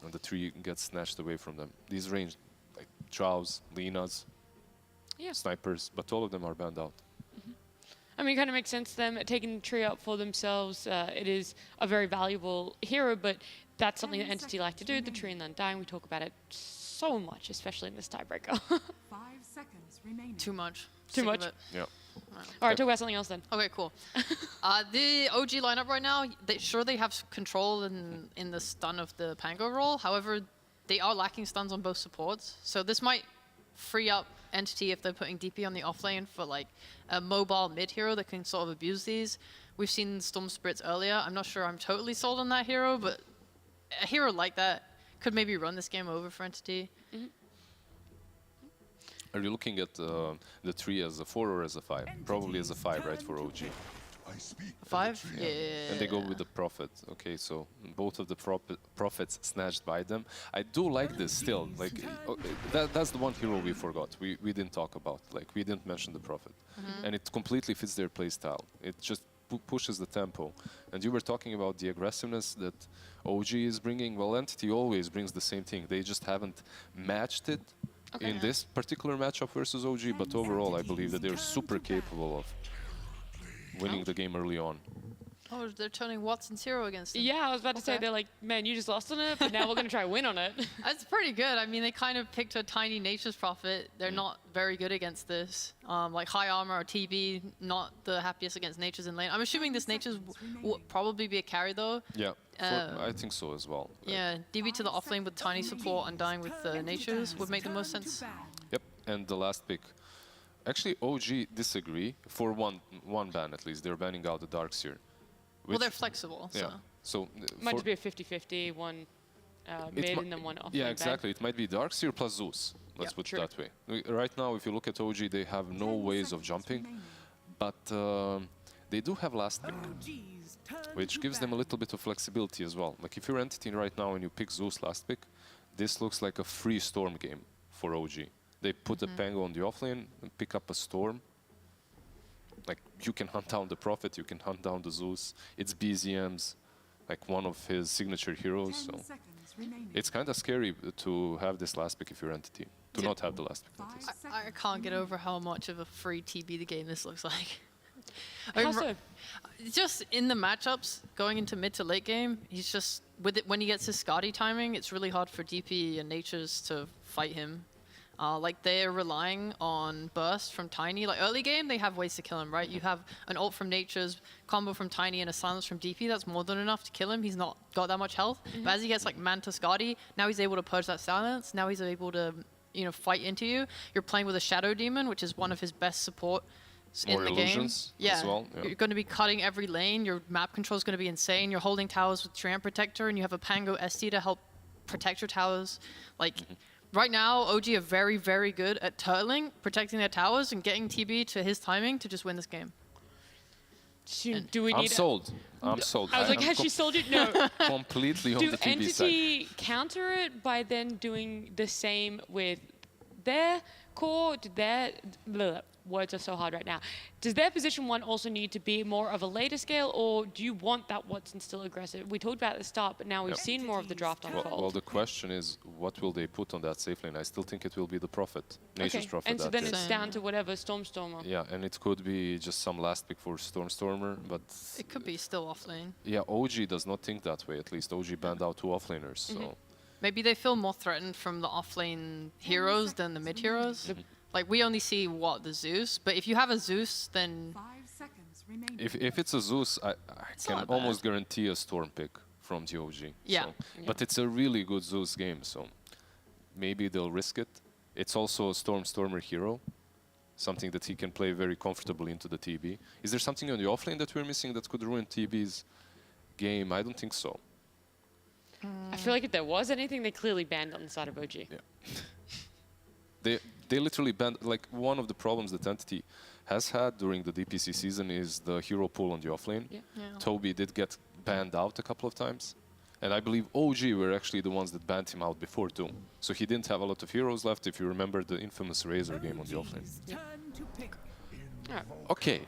And the 3 gets snatched away from them. These ranged, like Drows, Linas, Snipers, but all of them are banned out. I mean, it kind of makes sense to them taking the tree up for themselves. It is a very valuable hero, but that's something that Entity like to do. The tree and the Undying, we talk about it so much, especially in this tiebreaker. 5 seconds remaining. Too much. Too Sick of much? it. Yeah. All right, talk about something else then. Okay, cool. The OG lineup right now, they have control in the stun of the Pango role. However, they are lacking stuns on both supports. So this might free up Entity if they're putting DP on the offlane for like a mobile mid hero that can sort of abuse these. We've seen Storm Spirits earlier. I'm not sure I'm totally sold on that hero, but a hero like that could maybe run this game over for Entity. Are you looking at the 3 as a 4 or as a 5? Probably as a 5, right, for OG. 5? Yeah. And they go with the Prophet. Okay, so both of the Prophets snatched by them. I do like this still. Like that's the one hero we forgot. We didn't talk about. Like we didn't mention the Prophet. And it completely fits their playstyle. It just pushes the tempo. And you were talking about the aggressiveness that OG is bringing. Well, Entity always brings the same thing. They just haven't matched it in this particular matchup versus OG, but overall I believe that they're super capable of winning the game early on. Oh, they're turning Watson's hero against them. Yeah, I was about to say, they're like, man, you just lost on it, but now we're going to try to win on it. That's pretty good. I mean, they kind of picked a tiny Nature's Prophet. They're not very good against this. Like high armor or TB, not the happiest against Nature's in lane. I'm assuming this Nature's will probably be a carry though. Yeah, I think so as well. Yeah, DB to the offlane with tiny support, Undying with Nature's would make the most sense. Yep, and the last pick. Actually, OG disagree for one ban at least. They're banning out the Darkseer. Well, they're flexible. Yeah. So might just be a 50-50, one mid and then one off. Yeah, exactly. It might be Darkseer plus Zeus. Let's put it that way. Right now, if you look at OG, they have no ways of jumping, but they do have last pick, which gives them a little bit of flexibility as well. Like if you're Entity right now and you pick Zeus last pick, this looks like a free Storm game for OG. They put a Pango on the offlane and pick up a Storm. Like, you can hunt down the Prophet, you can hunt down the Zeus. It's BZM's, like, one of his signature heroes. So it's kind of scary to have this last pick if you're Entity. To not have the last pick. I can't get over how much of a free TB the game this looks like. How so? Just in the matchups, going into mid to late game, he's just, with it when he gets his Skadi timing, it's really hard for DP and Nature's to fight him. Like they're relying on burst from Tiny. Like early game, they have ways to kill him, right? You have an ult from Nature's, combo from Tiny, and a silence from DP. That's more than enough to kill him. He's not got that much health. But as he gets like Manta Skadi, now he's able to purge that silence. Now he's able to, you know, fight into you. You're playing with a Shadow Demon, which is one of his best support in the game. Yeah. As well. You're going to be cutting every lane. Your map control is going to be insane. You're holding towers with Treant Protector, and you have a Pango ST to help protect your towers. Like. right now, OG are very, very good at turtling, protecting their towers, and getting TB to his timing to just win this game. Do we need I'm sold. I'm sold. I was like, I'm has she sold you? No. completely on Do the TB side. Entity counter it by then doing the same with their core? Did their words are so hard right now. Does their position 1 also need to be more of a later scale, or do you want that Watson still aggressive? We talked about it at the start, but now we've seen more of the draft unfold. Well, the question is, what will they put on that safe lane? I still think it will be the Prophet, Nature's Prophet. And so that then is. it's down to whatever Stormstormer. Yeah, and it could be just some last pick for Stormstormer, but It could be still off lane. yeah, OG does not think that way. At least OG banned out 2 offlaners, so Maybe they feel more threatened from the offlane heroes than the mid heroes. Like, we only see, the Zeus? But if you have a Zeus, then... 5 seconds remaining. if it's a Zeus, I can not almost guarantee a Storm pick from the OG. Yeah. So. But it's a really good Zeus game, so maybe they'll risk it. It's also a Stormer hero, something that he can play very comfortably into the TB. Is there something on the offlane that we're missing that could ruin TB's game? I don't think so. I feel like if there was anything, they clearly banned on the side of OG. Yeah. They literally banned, like, one of the problems that Entity has had during the DPC season is the hero pool on the offlane. Yeah. Toby did get banned out a couple of times. And I believe OG were actually the ones that banned him out before too. So he didn't have a lot of heroes left, if you remember the infamous Razor game on the offlane. Alright. Okay.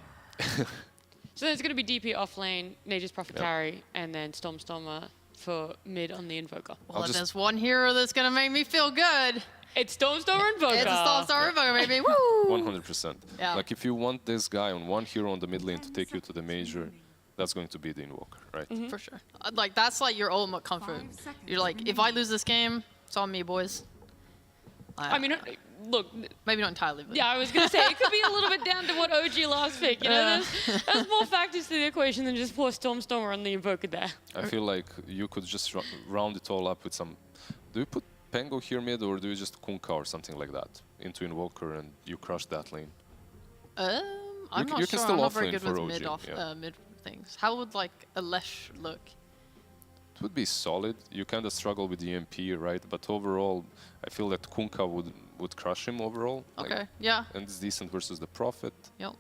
So then it's going to be DP offlane, Nature's Prophet carry, and then Stormstormer for mid on the Invoker. Well, if there's one hero that's going to make me feel good. It's Stormstormer Invoker. It's a Stormstormer Invoker, baby. Woo! 100%. Yeah. Like, if you want this guy on one hero on the mid lane to take you to the major, that's going to be the Invoker, right? For sure. Like, that's like your ultimate comfort. You're like, if I lose this game, it's on me, boys. I mean, look. Maybe not entirely, but... Yeah, I was going to say, it could be a little bit down to what OG last pick. You know, there's more factors to the equation than just poor Stormstormer on the Invoker there. I feel like you could just round it all up with some... Do you put Pango here mid, or do you just Kunkka or something like that into Invoker and you crush that lane? I'm not you sure. can still I'm not very offlane good for with OG, mid things. How would, like, a Lesh look? It would be solid. You kind of struggle with the MP, right? But overall, I feel that Kunkka would crush him overall. Okay, like, yeah. And it's decent versus the Prophet. Yep.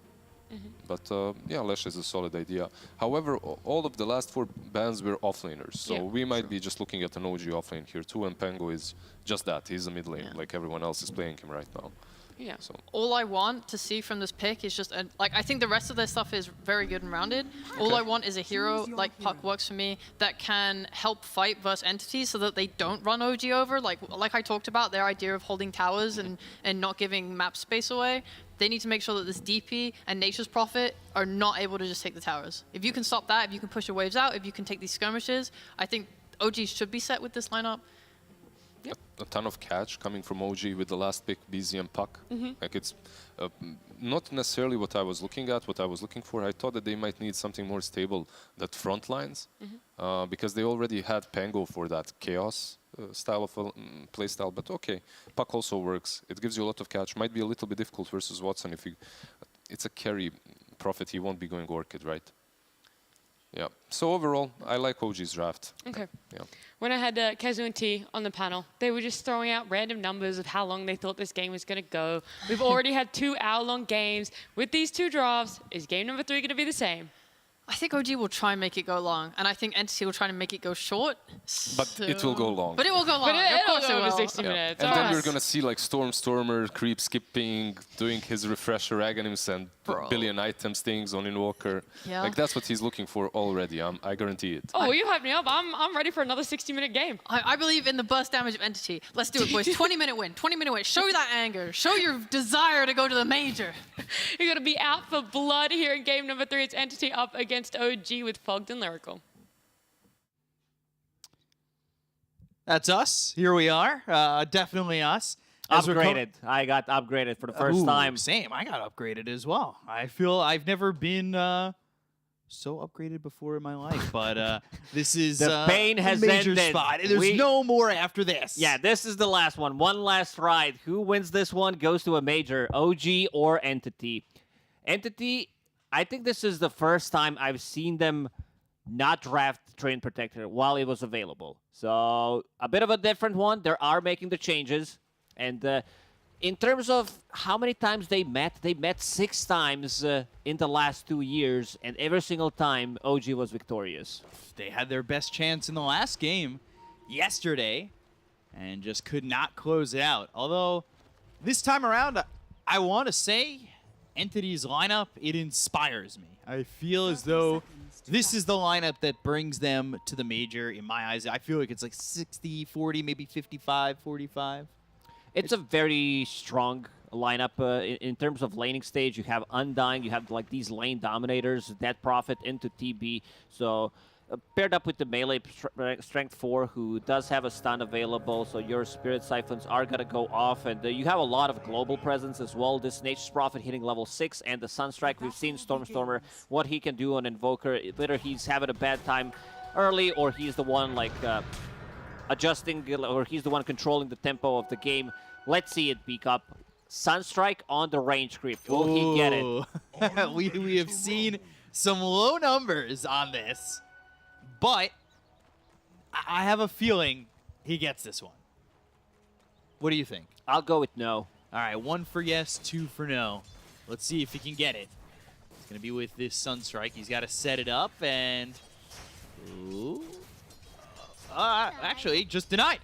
But yeah, Lesh is a solid idea. However, all of the last 4 bans were offlaners, so we might be just looking at an OG offlane here too, and Pango is just that. He's a mid lane, like everyone else is playing him right now. Yeah. So. All I want to see from this pick is just, like, I think the rest of their stuff is very good and rounded. All I want is a hero, like Puck works for me, that can help fight versus entities so that they don't run OG over. Like I talked about, their idea of holding towers and not giving map space away. They need to make sure that this DP and Nature's Prophet are not able to just take the towers. If you can stop that, if you can push your waves out, if you can take these skirmishes, I think OG should be set with this lineup. A ton of catch coming from OG with the last pick, BZ and Puck. Like, it's not necessarily what I was looking at, what I was looking for. I thought that they might need something more stable, that front lines, because they already had Pango for that chaos style of play style. But okay, Puck also works. It gives you a lot of catch. Might be a little bit difficult versus Watson if it's a carry Prophet. He won't be going Orchid, right? Yeah. So overall, I like OG's draft. Okay. Yeah. When I had Kezu and T on the panel, they were just throwing out random numbers of how long they thought this game was going to go. We've already had 2 hour-long games. With these 2 drafts, is game number 3 going to be the same? I think OG will try and make it go long, and I think Entity will try to make it go short. But it will go long. But it will go long. But of it'll course go it over will. 60 minutes. And All then right. we're going to see like Stormer, creep skipping, doing his refresher agonims and billion items things on Invoker. Yeah. Like, that's what he's looking for already. I guarantee it. Oh, you hyped me up. I'm ready for another 60-minute game. I believe in the burst damage of Entity. Let's do it, boys. 20-minute win. 20-minute win. Show that anger. Show your desire to go to the major. You're going to be out for blood here in game number 3. It's Entity up against OG with Fogged and Lyrical. That's us. Here we are. Definitely us. As we're Upgraded. I got upgraded for the first Ooh, time. Same. I got upgraded as well. I feel I've never been so upgraded before in my life, but this is The pain has a major ended. spot. There's no more after this. Yeah, this is the last one. One last ride. Who wins this one goes to a major, OG or Entity. Entity, I think this is the first time I've seen them not draft Train Protector while it was available. So a bit of a different one. They are making the changes. And in terms of how many times they met 6 times in the last 2 years, and every single time OG was victorious. They had their best chance in the last game yesterday and just could not close it out. Although this time around, I want to say Entity's lineup, it inspires me. I feel as though this is the lineup that brings them to the major in my eyes. I feel like it's like 60-40, maybe 55-45. It's a very strong lineup in terms of laning stage. You have Undying, you have like these lane dominators, Dead Prophet into TB. So paired up with the melee strength 4, who does have a stun available, so your Spirit Siphons are going to go off. And you have a lot of global presence as well. This Nature's Prophet hitting level 6 and the Sunstrike. We've seen Stormstormer, what he can do on Invoker. Whether he's having a bad time early or he's the one like adjusting, or he's the one controlling the tempo of the game. Let's see it peak up. Sunstrike on the range creep. Will he get it? we have seen some low numbers on this, but I have a feeling he gets this one. What do you think? I'll go with no. All right, 1 for yes, 2 for no. Let's see if he can get it. It's going to be with this Sunstrike. He's got to set it up, and... Ooh. Actually, just denied.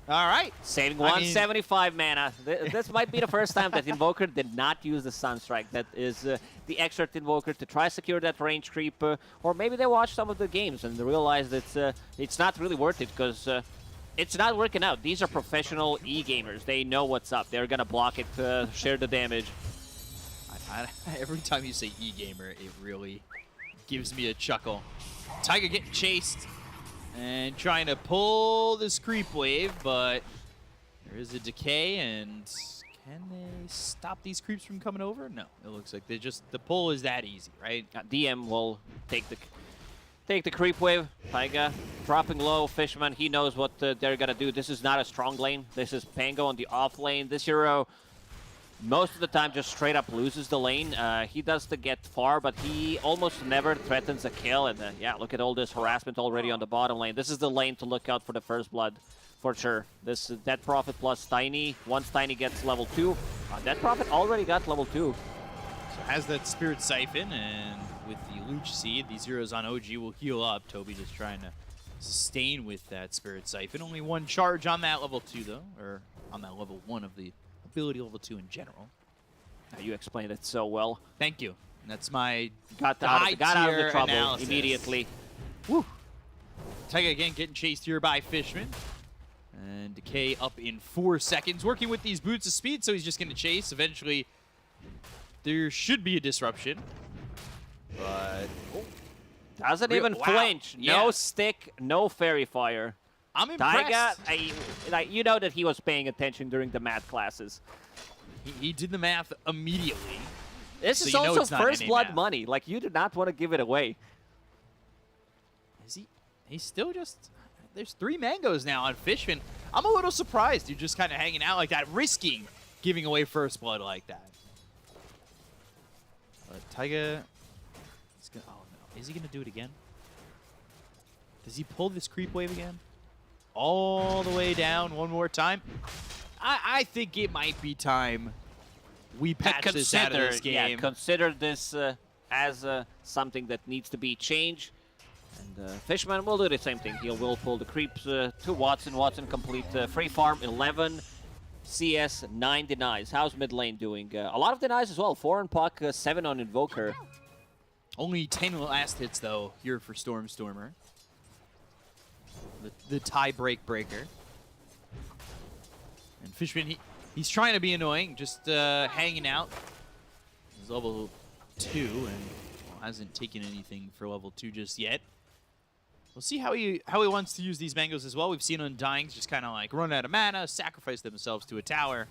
All right. Saving 175 mana. This might be the first time that Invoker did not use the Sunstrike. That is the extra Invoker to try secure that range creep. Or maybe they watched some of the games and realized that it's not really worth it because it's not working out. These are professional e-gamers. They know what's up. They're going to block it, share the damage. Every time you say e-gamer, it really gives me a chuckle. Taiga getting chased. And trying to pull this creep wave, but there is a decay, and can they stop these creeps from coming over? No, it looks like the pull is that easy, right? DM will take the creep wave. Taiga dropping low. Fishman, he knows what they're gonna do. This is not a strong lane. This is Pango on the off lane. This hero most of the time just straight up loses the lane. He does to get far, but he almost never threatens a kill. And yeah, look at all this harassment already on the bottom lane. This is the lane to look out for the first blood, for sure. This Dead Prophet plus Tiny. Once Tiny gets level 2, Dead Prophet already got level 2. So has that Spirit Siphon, and with the Leech Seed, these heroes on OG will heal up. Toby just trying to sustain with that Spirit Siphon. Only 1 charge on that level 2, though, or on that level 1 of the ability level 2 in general. You explained it so well. Thank you. And that's my got out of the trouble analysis. immediately. Woo. Taiga again getting chased here by Fishman. And Decay up in 4 seconds. Working with these boots of speed, so he's just going to chase. Eventually, there should be a disruption. But... Doesn't even flinch. Yeah. No stick, no fairy fire. I'm impressed. Taiga, you know that he was paying attention during the math classes. He did the math immediately. This is also first blood money. Like, you do not want to give it away. Is he? He's still just... There's 3 mangoes now on Fishman. I'm a little surprised you're just kind of hanging out like that, risking giving away first blood like that. But Taiga... Oh, no. Is he going to do it again? Does he pull this creep wave again? All the way down one more time. I think it might be time we patch this out of this game. Yeah, consider this as something that needs to be changed. And Fishman will do the same thing. He will pull the creeps to Watson. Watson complete free farm 11 CS, 9 denies. How's mid lane doing? A lot of denies as well. 4 on Puck, 7 on Invoker. Only 10 last hits though here for Stormstormer. The tie breaker. And Fishman, he's trying to be annoying, just hanging out. He's level 2 and hasn't taken anything for level 2 just yet. We'll see how he wants to use these mangoes as well. We've seen Undyings just kind of like run out of mana, sacrifice themselves to a tower,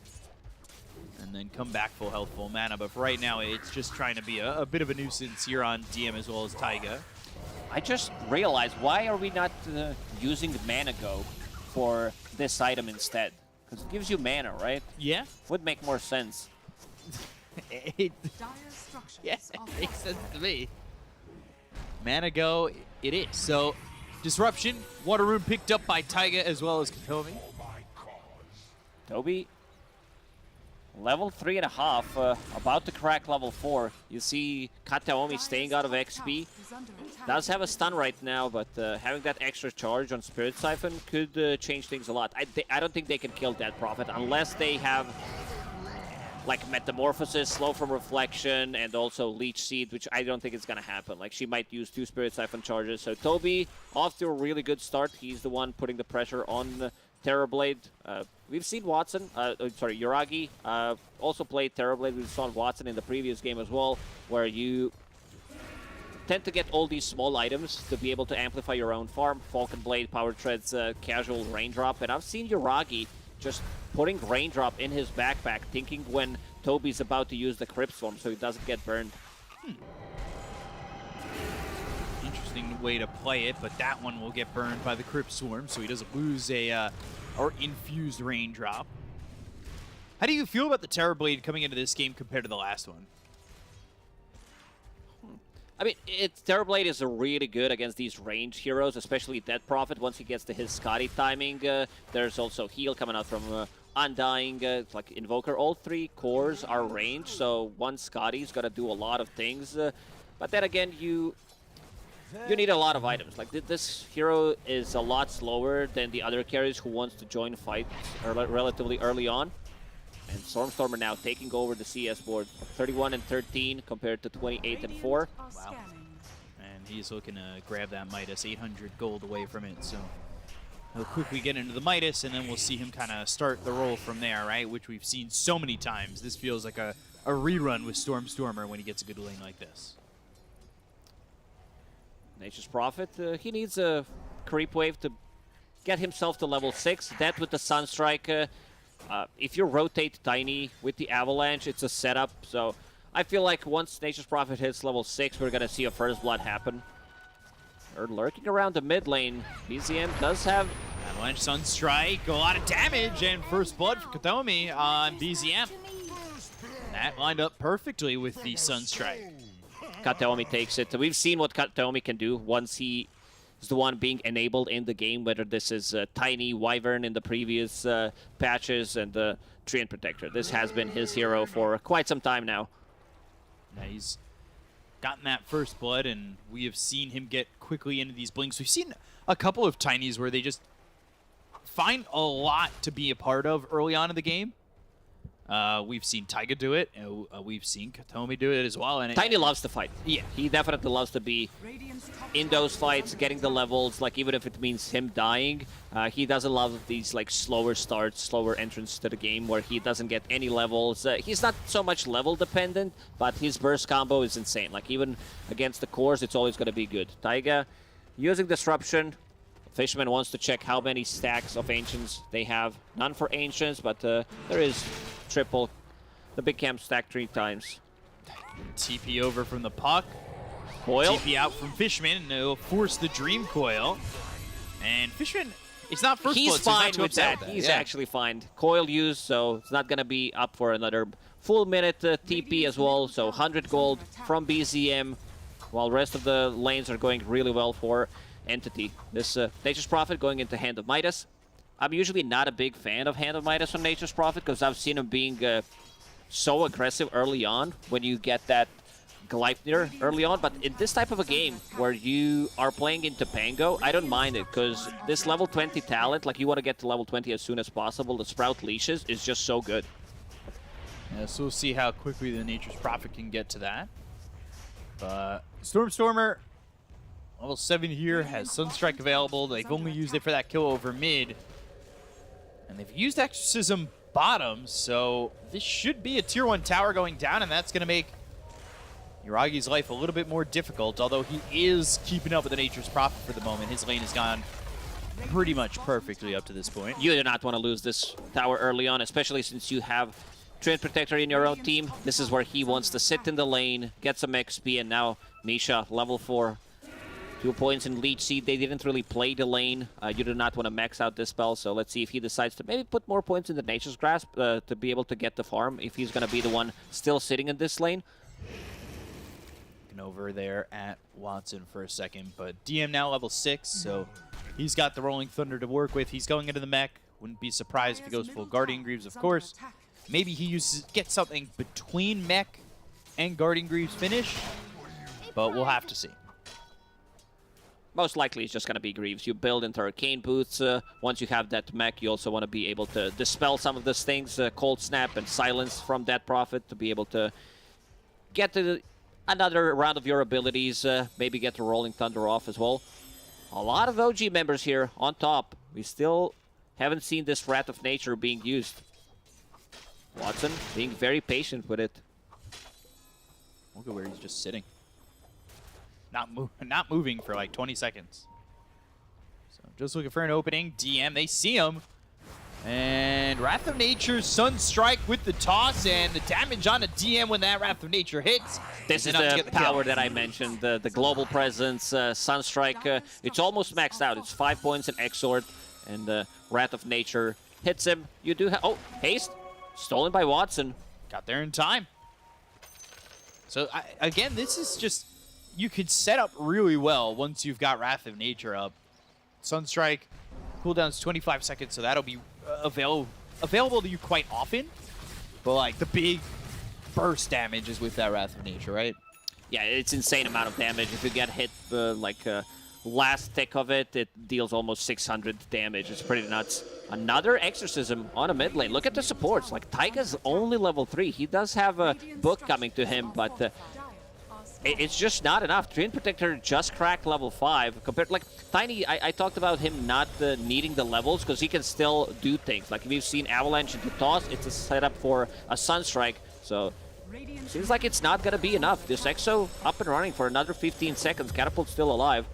and then come back full health, full mana. But for right now, it's just trying to be a bit of a nuisance here on DM as well as Taiga. I just realized, why are we not using Mana Go for this item instead? Because it gives you mana, right? Yeah. Would make more sense. Yes, it makes sense to me. Mana Go, it is. So, Disruption, Water Rune picked up by Taiga as well as Katomi. Toby, level 3.5, about to crack level 4. You see Kataomi staying out of XP. Does have a stun right now, but having that extra charge on Spirit Siphon could change things a lot. I don't think they can kill Dead Prophet unless they have like Metamorphosis, Slow from Reflection, and also Leech Seed, which I don't think is going to happen. Like, she might use 2 Spirit Siphon charges. So Toby, off to a really good start. He's the one putting the pressure on Terrorblade. We've seen Watson, Yuragi also played Terrorblade. We saw Watson in the previous game as well, where you tend to get all these small items to be able to amplify your own farm. Falcon Blade, Power Treads, casual Raindrop, and I've seen Yuragi just putting Raindrop in his backpack, thinking when Toby's about to use the Crypt Swarm so he doesn't get burned. Interesting way to play it, but that one will get burned by the Crypt Swarm, so he doesn't lose a or infused Raindrop. How do you feel about the Terrorblade coming into this game compared to the last one? I mean, Terrorblade is really good against these ranged heroes, especially Dead Prophet. Once he gets to his Scotty timing, there's also heal coming out from Undying, like Invoker. All 3 cores are ranged, so one Scotty's got to do a lot of things. But then again, you need a lot of items. Like, this hero is a lot slower than the other carries who wants to join fights relatively early on. And Stormstormer now taking over the CS board, 31 and 13 compared to 28 and 4. Wow. And he's looking to grab that Midas, 800 gold away from it. So he'll quickly get into the Midas, and then we'll see him kind of start the roll from there, right? Which we've seen so many times. This feels like a rerun with Stormstormer when he gets a good lane like this. Nature's Prophet, he needs a creep wave to get himself to level 6. That with the Sunstrike. If you rotate Tiny with the Avalanche, it's a setup. So I feel like once Nature's Prophet hits level 6, we're going to see a First Blood happen. Or lurking around the mid lane, BZM does have Avalanche Sunstrike, a lot of damage, and First Blood for Kataomi on BZM. That lined up perfectly with the Sunstrike. Kataomi takes it. We've seen what Kataomi can do once he is the one being enabled in the game, whether this is Tiny, Wyvern in the previous patches, and the Treant Protector. This has been his hero for quite some time now. Yeah, he's gotten that First Blood, and we have seen him get quickly into these blinks. We've seen a couple of Tinies where they just find a lot to be a part of early on in the game. We've seen Taiga do it, and we've seen Kataomi do it as well. And Tiny loves to fight. Yeah. He definitely loves to be in those fights, getting the levels, like even if it means him dying. He doesn't love these like slower starts, slower entrance to the game where he doesn't get any levels. He's not so much level dependent, but his burst combo is insane. Like even against the cores, it's always going to be good. Taiga using Disruption. Fishman wants to check how many stacks of Ancients they have. None for Ancients, but there is triple. The big camp stack 3 times. TP over from the puck. Coil. TP out from Fishman, and it'll force the Dream Coil. And Fishman, it's not First Blood, He's so fine he's not too with upset that. with He's actually fine. Coil used, so it's not going to be up for another full minute TP as well. So 100 gold from BZM, while rest of the lanes are going really well for Entity. This Nature's Prophet going into Hand of Midas. I'm usually not a big fan of Hand of Midas on Nature's Prophet because I've seen him being so aggressive early on when you get that Gleipnir early on. But in this type of a game where you are playing into Pango, I don't mind it because this level 20 talent, like you want to get to level 20 as soon as possible, the Sprout Leashes is just so good. Yeah, so we'll see how quickly the Nature's Prophet can get to that. But Stormstormer, level 7 here, has Sunstrike available. They've only used it for that kill over mid. And they've used Exorcism bottom, so this should be a tier 1 tower going down, and that's going to make Yuragi's life a little bit more difficult, although he is keeping up with the Nature's Prophet for the moment. His lane has gone pretty much perfectly up to this point. You do not want to lose this tower early on, especially since you have Treant Protector in your own team. This is where he wants to sit in the lane, get some XP, and now Misha, level 4. 2 points in Leech Seed. They didn't really play the lane. You do not want to max out this spell, so let's see if he decides to maybe put more points in the Nature's Grasp to be able to get the farm, if he's going to be the one still sitting in this lane. Looking over there at Watson for a second, but DM now level 6, so he's got the Rolling Thunder to work with. He's going into the mech Wouldn't be surprised if he goes full Guardian Greaves, of course. Maybe he gets something between Mech and Guardian Greaves finish, but we'll have to see. Most likely it's just going to be Greaves. You build into Arcane Boots. Once you have that mech, you also want to be able to dispel some of these things, Cold Snap and Silence from Dead Prophet, to be able to get to another round of your abilities, maybe get the Rolling Thunder off as well. A lot of OG members here on top. We still haven't seen this Wrath of Nature being used. Watson being very patient with it. Look at where he's just sitting. Not moving for like 20 seconds. So just looking for an opening. DM, they see him. And Wrath of Nature, Sunstrike with the toss, and the damage on the DM when that Wrath of Nature hits. This is the power that I mentioned, the global presence, Sunstrike. It's almost maxed out. It's 5 points in Exort, and Wrath of Nature hits him. You do have... Oh, haste. Stolen by Watson. Got there in time. So, again, this is just... You could set up really well once you've got Wrath of Nature up. Sunstrike, cooldown's 25 seconds, so that'll be available to you quite often. But, like, the big burst damage is with that Wrath of Nature, right? Yeah, it's insane amount of damage. If you get hit, last tick of it, it deals almost 600 damage. It's pretty nuts. Another Exorcism on a mid lane. Look at the supports. Like, Taiga's only level 3. He does have a book coming to him, but... it's just not enough. Treant Protector just cracked level 5. Compared, like, Tiny, I talked about him not needing the levels because he can still do things. Like, if you've seen Avalanche into Toss, it's a setup for a Sunstrike. So, seems like it's not going to be enough. This Exo up and running for another 15 seconds. Catapult's still alive.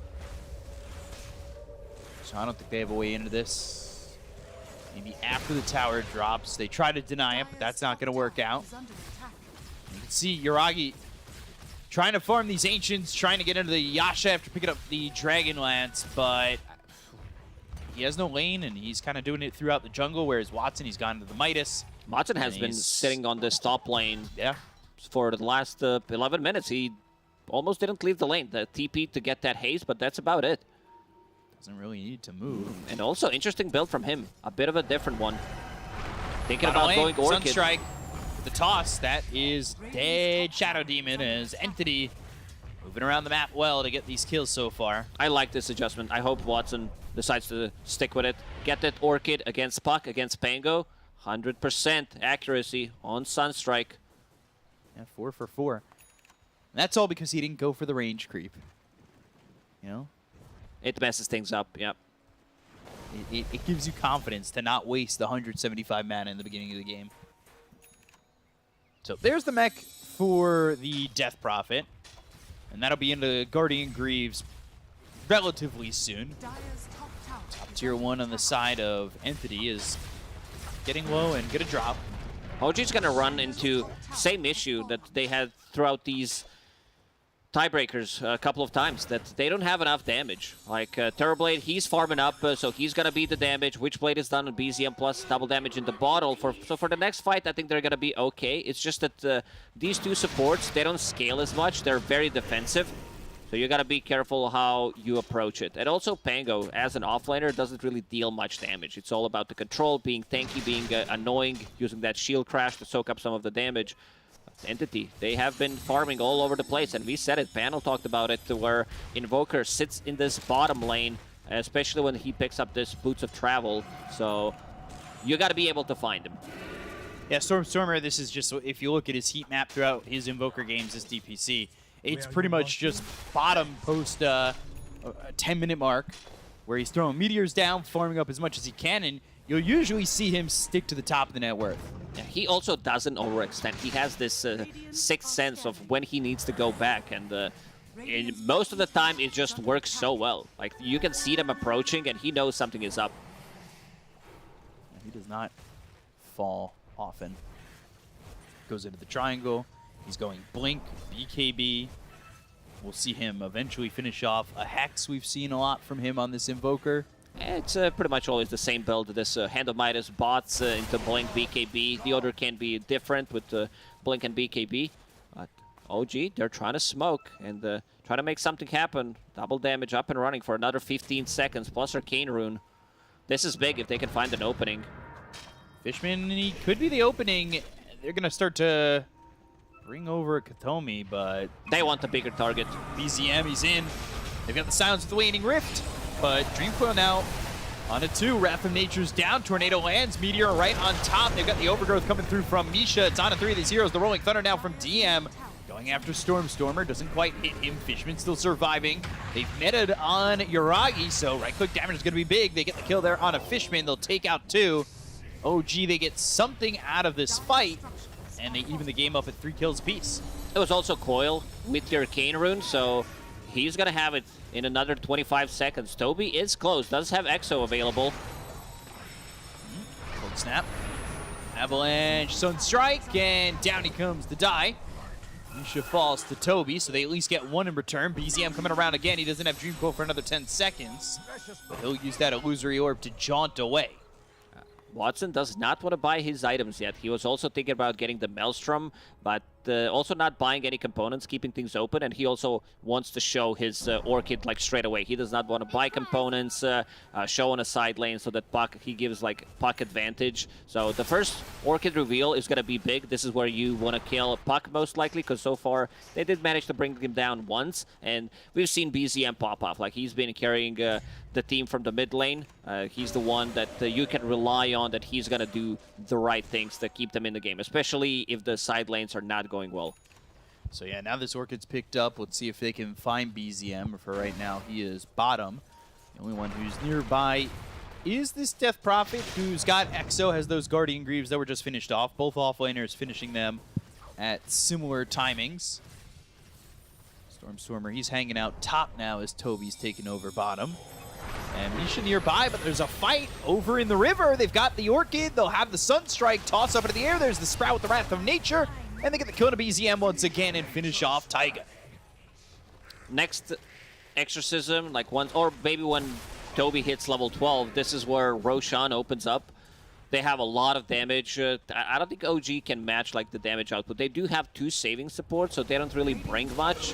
So I don't think they have a way into this. Maybe after the tower drops, they try to deny it, but that's not going to work out. You can see Yuragi trying to farm these Ancients, trying to get into the Yasha after picking up the Dragonlance, but he has no lane, and he's kind of doing it throughout the jungle, whereas Watson, he's gone to the Midas. Watson has been sitting on this top lane for the last 11 minutes. He almost didn't leave the lane. The TP to get that haste, but that's about it. Doesn't really need to move. And also, interesting build from him. A bit of a different one. Thinking about going Orchid. Sunstrike. The toss, that is dead Shadow Demon as Entity moving around the map well to get these kills so far. I like this adjustment. I hope Watson decides to stick with it. Get that Orchid against Puck, against Pango. 100% accuracy on Sunstrike. Yeah, 4 for 4. And that's all because he didn't go for the range creep. You know? It messes things up, yep. It gives you confidence to not waste the 175 mana in the beginning of the game. So there's the mech for the Death Prophet. And that'll be into Guardian Greaves relatively soon. Top tier 1 on the side of Entity is getting low and get a drop. OG's going to run into same issue that they had throughout these tiebreakers a couple of times, that they don't have enough damage. Like Terrorblade, he's farming up, so he's going to beat the damage. Witchblade is done on BZM plus double damage in the bottle. So for the next fight, I think they're going to be okay. It's just that these two supports, they don't scale as much. They're very defensive. So you got to be careful how you approach it. And also Pango, as an offlaner, doesn't really deal much damage. It's all about the control, being tanky, being annoying, using that shield crash to soak up some of the damage. Entity, they have been farming all over the place, and we said it, Panel talked about it, where Invoker sits in this bottom lane, especially when he picks up this Boots of Travel, so you got to be able to find him. Yeah, Stormer, this is just, if you look at his heat map throughout his Invoker games, this DPC, it's pretty much just bottom post a 10-minute mark, where he's throwing meteors down, farming up as much as he can, and you'll usually see him stick to the top of the net worth. Yeah, he also doesn't overextend. He has this sixth sense of when he needs to go back, and most of the time it just works so well. Like, you can see them approaching, and he knows something is up. He does not fall often. Goes into the triangle. He's going Blink, BKB. We'll see him eventually finish off a Hex. We've seen a lot from him on this Invoker. It's pretty much always the same build. This Hand of Midas bots into Blink, BKB. The order can be different with Blink and BKB. But OG, they're trying to smoke and try to make something happen. Double damage up and running for another 15 seconds, plus Arcane Rune. This is big if they can find an opening. Fishman, he could be the opening. They're going to start to bring over Katomi, but... They want the bigger target. BZM, he's in. They've got the Silence of the Waning Rift, but Dreamcoil now on a 2. Wrath of Nature's down. Tornado lands. Meteor right on top. They've got the Overgrowth coming through from Misha. It's on a 3 of these heroes. The Rolling Thunder now from DM. Going after Stormer. Doesn't quite hit him. Fishman still surviving. They've meted on Yuragi, so right-click damage is going to be big. They get the kill there on a Fishman. They'll take out 2. OG, they get something out of this fight, and they even the game up at 3 kills apiece. It was also Coil with the Arcane Rune, so he's going to have it in another 25 seconds. Toby is close, does have Exo available. Cold Snap. Avalanche, Sunstrike, and down he comes to die. Misha falls to Toby, so they at least get 1 in return. BZM coming around again. He doesn't have Dream Coil for another 10 seconds. But he'll use that Illusory Orb to jaunt away. Watson does not want to buy his items yet. He was also thinking about getting the Maelstrom, but also not buying any components, keeping things open, and he also wants to show his Orchid like straight away. He does not want to buy components, show on a side lane so that Puck, he gives like Puck advantage. So the first Orchid reveal is going to be big. This is where you want to kill Puck most likely, because so far they did manage to bring him down once, and we've seen BZM pop off. Like, he's been carrying the team from the mid lane. He's the one that you can rely on, that he's going to do the right things to keep them in the game, especially if the side lanes are not going well. So yeah, now this Orchid's picked up. Let's see if they can find BZM. For right now, he is bottom. The only one who's nearby is this Death Prophet, who's got Exo, has those Guardian Greaves that were just finished off. Both offlaners finishing them at similar timings. Stormer, he's hanging out top now as Toby's taking over bottom. And Misha nearby, but there's a fight over in the river. They've got the Orchid. They'll have the Sunstrike toss up into the air. There's the Sprout with the Wrath of Nature. And they get the kill to BZM once again and finish off Taiga. Next Exorcism, like once, or maybe when Toby hits level 12, this is where Roshan opens up. They have a lot of damage. I don't think OG can match like the damage output. They do have 2 saving supports, so they don't really bring much.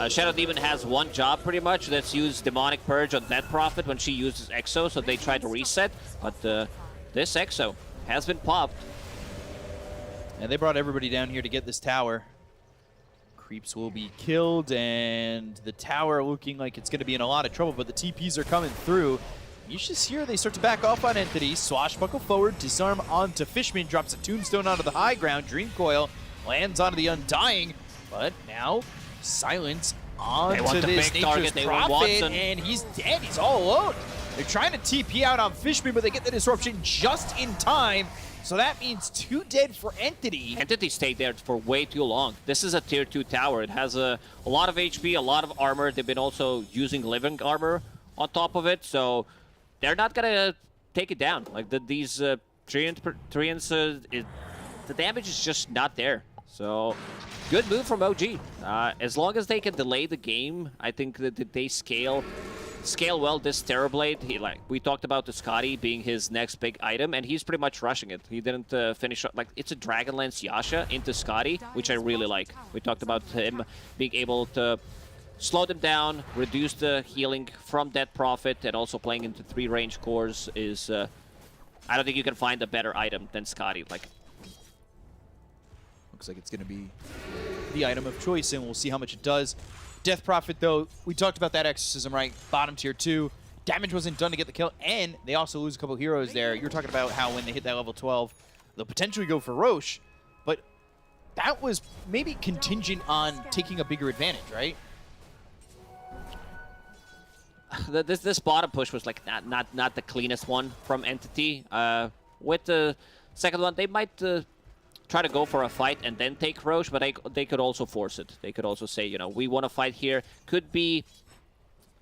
Shadow Demon has 1 job pretty much. That's use Demonic Purge on Death Prophet when she uses Exo, so they try to reset. But this Exo has been popped. And they brought everybody down here to get this tower. Creeps will be killed, and the tower looking like it's going to be in a lot of trouble, but the TPs are coming through. Yusha's here. They start to back off on Entity. Swashbuckle forward, disarm onto Fishman, drops a Tombstone onto the high ground. Dreamcoil lands onto the Undying, but now silence onto this Nature's Prophet, and he's dead. He's all alone. They're trying to TP out on Fishman, but they get the disruption just in time. So that means 2 dead for Entity. Entity stayed there for way too long. This is a tier 2 tower. It has a lot of HP, a lot of armor. They've been also using living armor on top of it, so they're not gonna take it down. Like these Treants, the damage is just not there. So good move from OG. As long as they can delay the game, I think that they scale well. This Terrorblade, we talked about the Scotty being his next big item, and he's pretty much rushing it. He didn't finish like it's a Dragonlance Yasha into Scotty, which I really like. We talked about him being able to slow them down, reduce the healing from Death Prophet, and also playing into 3 range cores is I don't think you can find a better item than Scotty. Like, looks like it's going to be the item of choice, and we'll see how much it does. Death Prophet, though, we talked about that Exorcism, right? Bottom tier 2. Damage wasn't done to get the kill, and they also lose a couple heroes there. You were talking about how when they hit that level 12, they'll potentially go for Roche, but that was maybe contingent on taking a bigger advantage, right? This bottom push was like not the cleanest one from Entity. With the second one, they might try to go for a fight and then take Roche, but they could also force it. They could also say, you know, we want to fight here. Could be,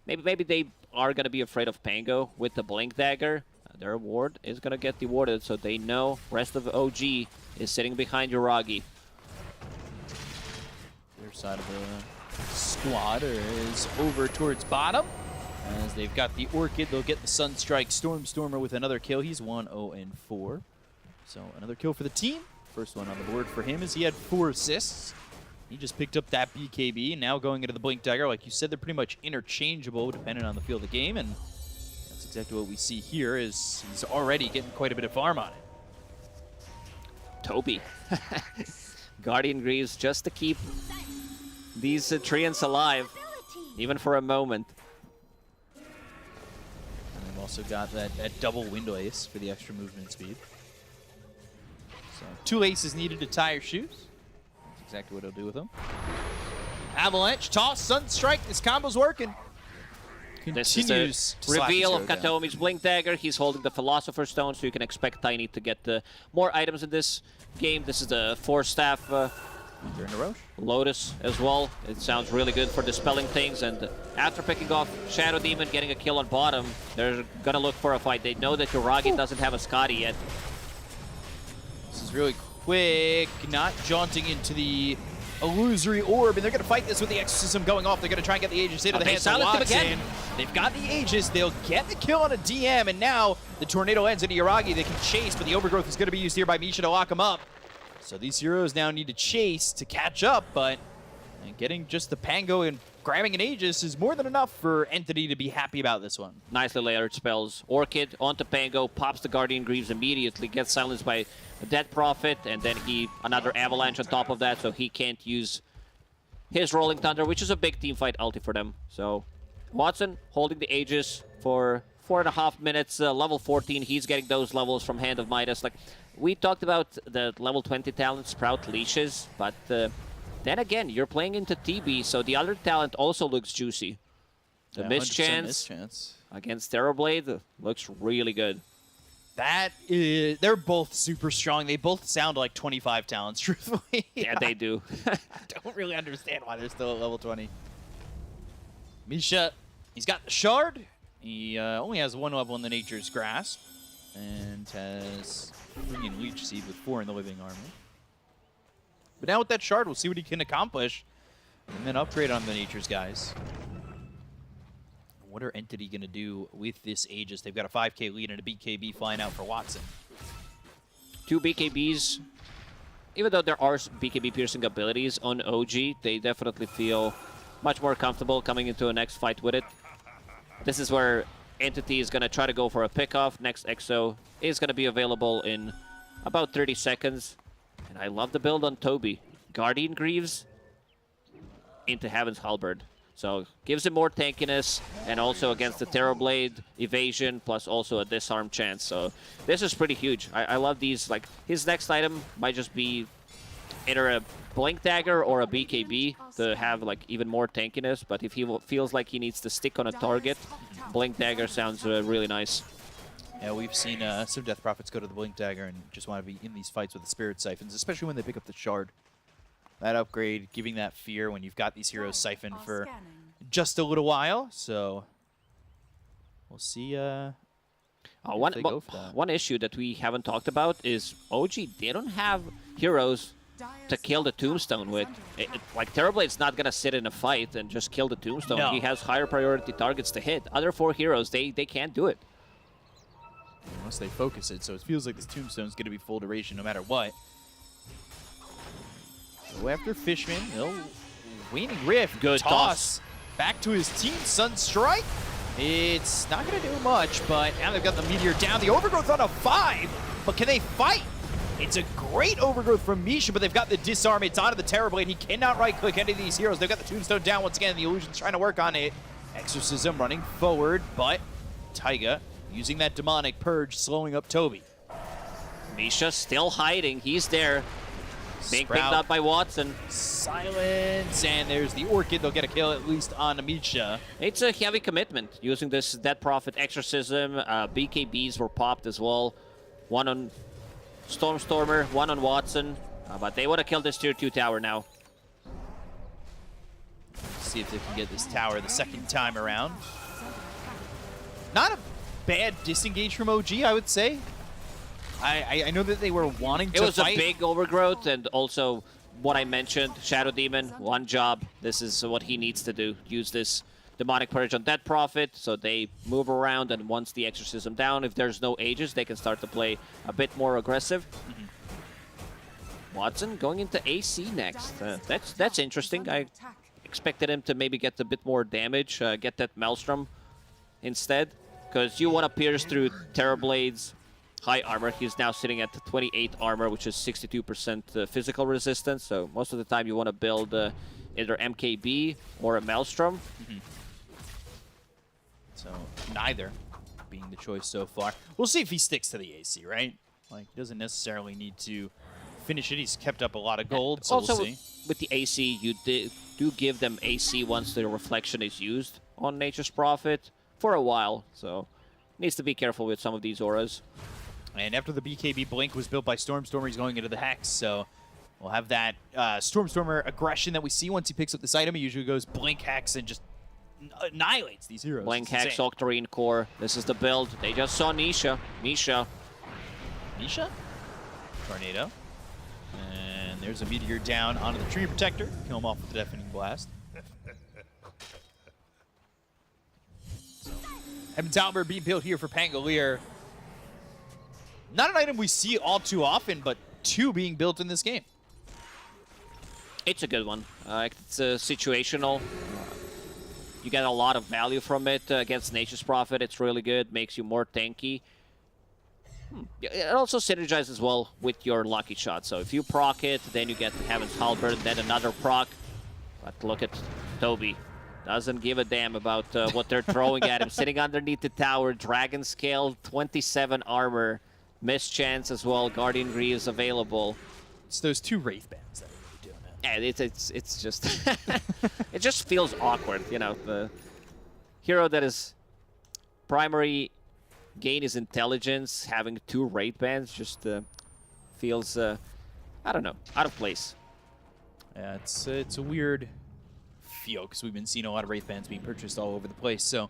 maybe they are going to be afraid of Pango with the Blink Dagger. Their ward is going to get dewarded, so they know rest of OG is sitting behind Yuragi. Their side of the squad is over towards bottom. As they've got the Orchid, they'll get the Sunstrike. Stormer with another kill. He's 1-0-4. So another kill for the team. First one on the board for him as he had 4 assists. He just picked up that BKB, and now going into the Blink Dagger. Like you said, they're pretty much interchangeable depending on the feel of the game, and that's a exactly what we see here is he's already getting quite a bit of farm on it. Toby. Guardian Greaves just to keep these treants alive, even for a moment. And we've also got that double window ace for the extra movement speed. So 2 aces needed to tie your shoes. That's exactly what he'll do with them. Avalanche, toss, Sunstrike. This combo's working. This is the reveal of Katomi's Blink Dagger. He's holding the Philosopher's Stone, so you can expect Tiny to get more items in this game. This is the 4-staff During the Roche. Lotus as well. It sounds really good for dispelling things. And after picking off Shadow Demon, getting a kill on bottom, they're going to look for a fight. They know that Yuragi doesn't have a Scotty yet. This is really quick, not jaunting into the illusory orb, and they're going to fight this with the Exorcism going off. They're going to try and get the Aegis into the hands of Watson. They've got the Aegis. They'll get the kill on a DM, and now the Tornado ends into Yuragi. They can chase, but the Overgrowth is going to be used here by Misha to lock him up. So these heroes now need to chase to catch up, but getting just the Pango and grabbing an Aegis is more than enough for Entity to be happy about this one. Nicely layered spells. Orchid onto Pango, pops the Guardian Greaves immediately, gets silenced by a Dead Prophet, and then another Avalanche on top of that, so he can't use his Rolling Thunder, which is a big team fight ulti for them. So Watson holding the Aegis for 4.5 minutes, level 14. He's getting those levels from Hand of Midas. Like, we talked about the level 20 talent Sprout leashes, but then again, you're playing into TB, so the other talent also looks juicy. The Mischance against Terrorblade looks really good. They're both super strong. They both sound like 25 talents, truthfully. Yeah, they do. I don't really understand why they're still at level 20. Misha, he's got the Shard. He only has 1 level in the Nature's Grasp, and has 3 in Leech Seed with 4 in the Living Armor. But now with that Shard, we'll see what he can accomplish, and then upgrade on the Nature's guys. What are Entity going to do with this Aegis? They've got a 5k lead and a BKB flying out for Watson. 2 BKBs. Even though there are BKB piercing abilities on OG, they definitely feel much more comfortable coming into a next fight with it. This is where Entity is going to try to go for a pickoff. Next Exo is going to be available in about 30 seconds. And I love the build on Toby. Guardian Greaves into Heaven's Halberd. So gives him more tankiness, and also against the Terrorblade, evasion, plus also a disarm chance. So this is pretty huge. I love these. Like, his next item might just be either a Blink Dagger or a BKB to have like even more tankiness. But if he feels like he needs to stick on a target, Blink Dagger sounds really nice. Yeah, we've seen some Death Prophets go to the Blink Dagger and just want to be in these fights with the Spirit Siphons, especially when they pick up the Shard. That upgrade, giving that fear when you've got these heroes siphoned for just a little while. So we'll see one issue that we haven't talked about is OG, they don't have heroes to kill the Tombstone with. Like, Terrorblade's not going to sit in a fight and just kill the Tombstone. No. He has higher priority targets to hit. Other 4 heroes, they can't do it. Unless they focus it, so it feels like this Tombstone's going to be full duration no matter what. Go after Fishman. No. Waning Rift. Good toss. Back to his team. Sunstrike. It's not going to do much, but now they've got the Meteor down. The Overgrowth on a 5, but can they fight? It's a great Overgrowth from Misha, but they've got the Disarm. It's onto the Terrorblade. He cannot right-click any of these heroes. They've got the Tombstone down once again. The Illusion's trying to work on it. Exorcism running forward, but Taiga using that Demonic Purge, slowing up Toby. Misha still hiding. He's there. Being picked up by Watson. Silence, and there's the Orchid. They'll get a kill at least on Misha. It's a heavy commitment using this Dead Prophet Exorcism. BKBs were popped as well. 1 on Stormstormer, 1 on Watson. But they want to kill this tier 2 tower now. See if they can get this tower the second time around. Not a bad disengage from OG, I would say. I know that they were wanting to fight. It was a big Overgrowth, and also what I mentioned, Shadow Demon, 1 job. This is what he needs to do. Use this Demonic Purge on Dead Prophet, so they move around, and once the Exorcism down, if there's no Aegis, they can start to play a bit more aggressive. Watson going into AC next. That's interesting. I expected him to maybe get a bit more damage, get that Maelstrom instead. because you want to pierce through Terrorblades, high armor. He's now sitting at 28 armor, which is 62% physical resistance. So most of the time you want to build either MKB or a Maelstrom. So neither being the choice so far. We'll see if he sticks to the AC, right? Like, he doesn't necessarily need to finish it. He's kept up a lot of gold, so Also, we'll see. with the AC, you do give them AC once the reflection is used on Nature's Prophet for a while. So needs to be careful with some of these auras. And after the BKB Blink was built by Stormstormer, he's going into the Hex, so we'll have that Stormstormer aggression that we see once he picks up this item. He usually goes Blink Hex and just annihilates these heroes. Blink It's Hex, insane. Octarine Core. This is the build. They just saw Nisha. Nisha? Tornado. And there's a Meteor down onto the Tree Protector. Kill him off with the Deafening Blast. Heaven's Halberd being built here for Pangolier. Not an item we see all too often, but two being built in this game. It's a good one. It's situational. You get a lot of value from it against Nature's Prophet. It's really good. Makes you more tanky. It also synergizes well with your Lucky Shot. So if you proc it, then you get Heaven's Halberd, then another proc. But look at Toby. Doesn't give a damn about what they're throwing at him. Sitting underneath the tower, Dragon Scale, 27 armor. Mischance as well. Guardian Greaves available. It's those two Wraith Bands that are really doing it. Yeah, it's just it just feels awkward, you know. The hero that is primary gain is intelligence, having two Wraith Bands just feels I don't know, out of place. Yeah, it's a weird feel because we've been seeing a lot of Wraith Bands being purchased all over the place. So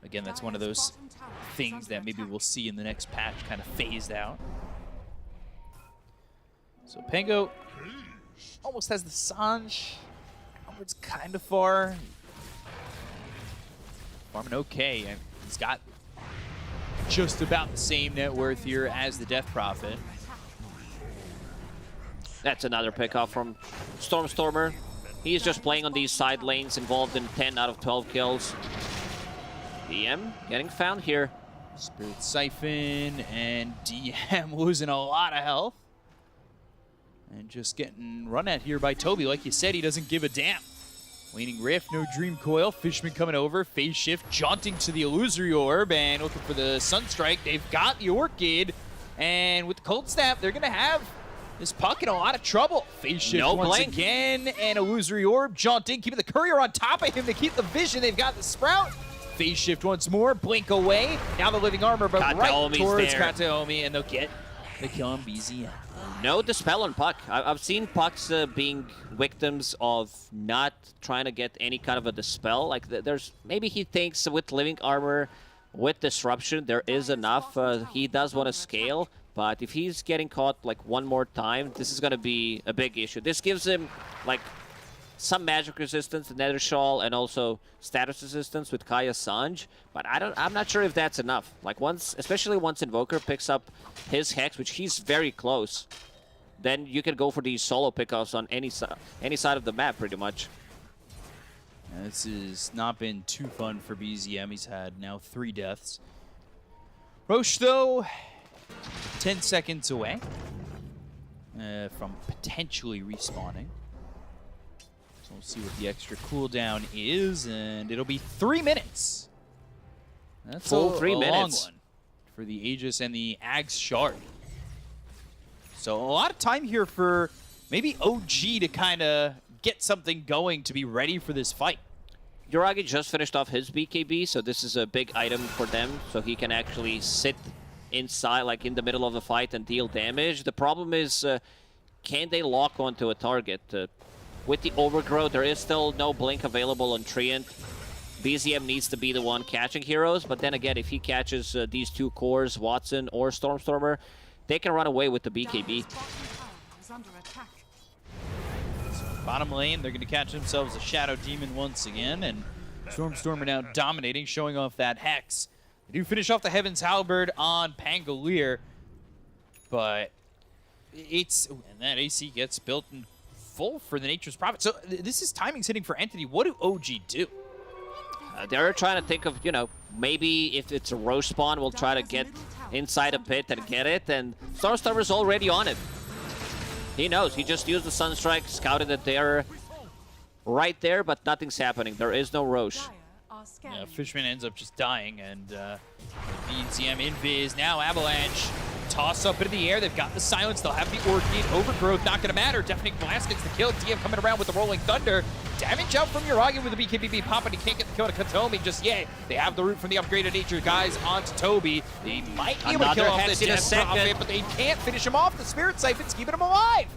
again, that's one of those things that maybe we'll see in the next patch kind of phased out. So Pango almost has the Sanj. It's kind of far. Farming okay. And he's got just about the same net worth here as the Death Prophet. That's another pickoff from Stormstormer. He's just playing on these side lanes, involved in 10 out of 12 kills. DM getting found here. Spirit Siphon and DM losing a lot of health. And just getting run at here by Toby. Like you said, he doesn't give a damn. Waning Rift, no Dream Coil. Fishman coming over. Phase Shift, jaunting to the Illusory Orb and looking for the Sunstrike. They've got the Orchid. And with the Cold Snap, they're going to have this puck in a lot of trouble. Phase Shift once again. And Illusory Orb jaunting, keeping the Courier on top of him to keep the vision. They've got the Sprout. Phase Shift once more. Blink away. Now the Living Armor, but right towards Kataomi. And they'll get the kill on BZM. No Dispel on Puck. I've seen Pucks being victims of not trying to get any kind of a Dispel. Like, there's maybe he thinks with Living Armor, with Disruption, there is enough. He does want to scale, but if he's getting caught like one more time, this is going to be a big issue. This gives him like some magic resistance, the Nether Shawl, and also status resistance with Kaya Sanj. But I'm not sure if that's enough. Like especially once Invoker picks up his Hex, which he's very close, then you can go for these solo pickoffs on any side of the map, pretty much. This has not been too fun for BZM. He's had now 3 deaths. Roche, though, 10 seconds away from potentially respawning. So we'll see what the extra cooldown is, and it'll be 3 minutes. That's Full a 3 long minutes one for the Aegis and the Ags Shard. So a lot of time here for maybe OG to kind of get something going to be ready for this fight. Yuragi just finished off his BKB, so this is a big item for them, so he can actually sit inside, like in the middle of the fight, and deal damage. The problem is, can they lock onto a target? With the Overgrowth, there is still no Blink available on Treant. BZM needs to be the one catching heroes, but then again, if he catches these 2 cores, Watson or Stormstormer, they can run away with the BKB. Bottom lane, they're going to catch themselves a Shadow Demon once again, and Stormstormer now dominating, showing off that Hex. They do finish off the Heaven's Halberd on Pangolier, but it's... and that AC gets built in full for the Nature's Prophet. So this is timing's hitting for Entity. What do OG do? They're trying to think of, you know, Maybe if it's a Roche spawn, we'll try to get inside a pit and get it. And Starstormer's already on it. He knows. He just used the Sunstrike, scouted it there, right there, but nothing's happening. There is no Roche. Yeah, Fishman ends up just dying, and BZM invis. Now Avalanche toss up into the air. They've got the silence. They'll have the Orchid. Overgrowth, not going to matter. Deafening Blast gets the kill. DM coming around with the Rolling Thunder. Damage out from Yuragi with the BKBB popping. He can't get the kill to Katomi just yet. They have the root from the upgraded nature guys onto Toby. They might be able to kill off the Death Prophet, but they can't finish him off. The Spirit Siphon's keeping him alive.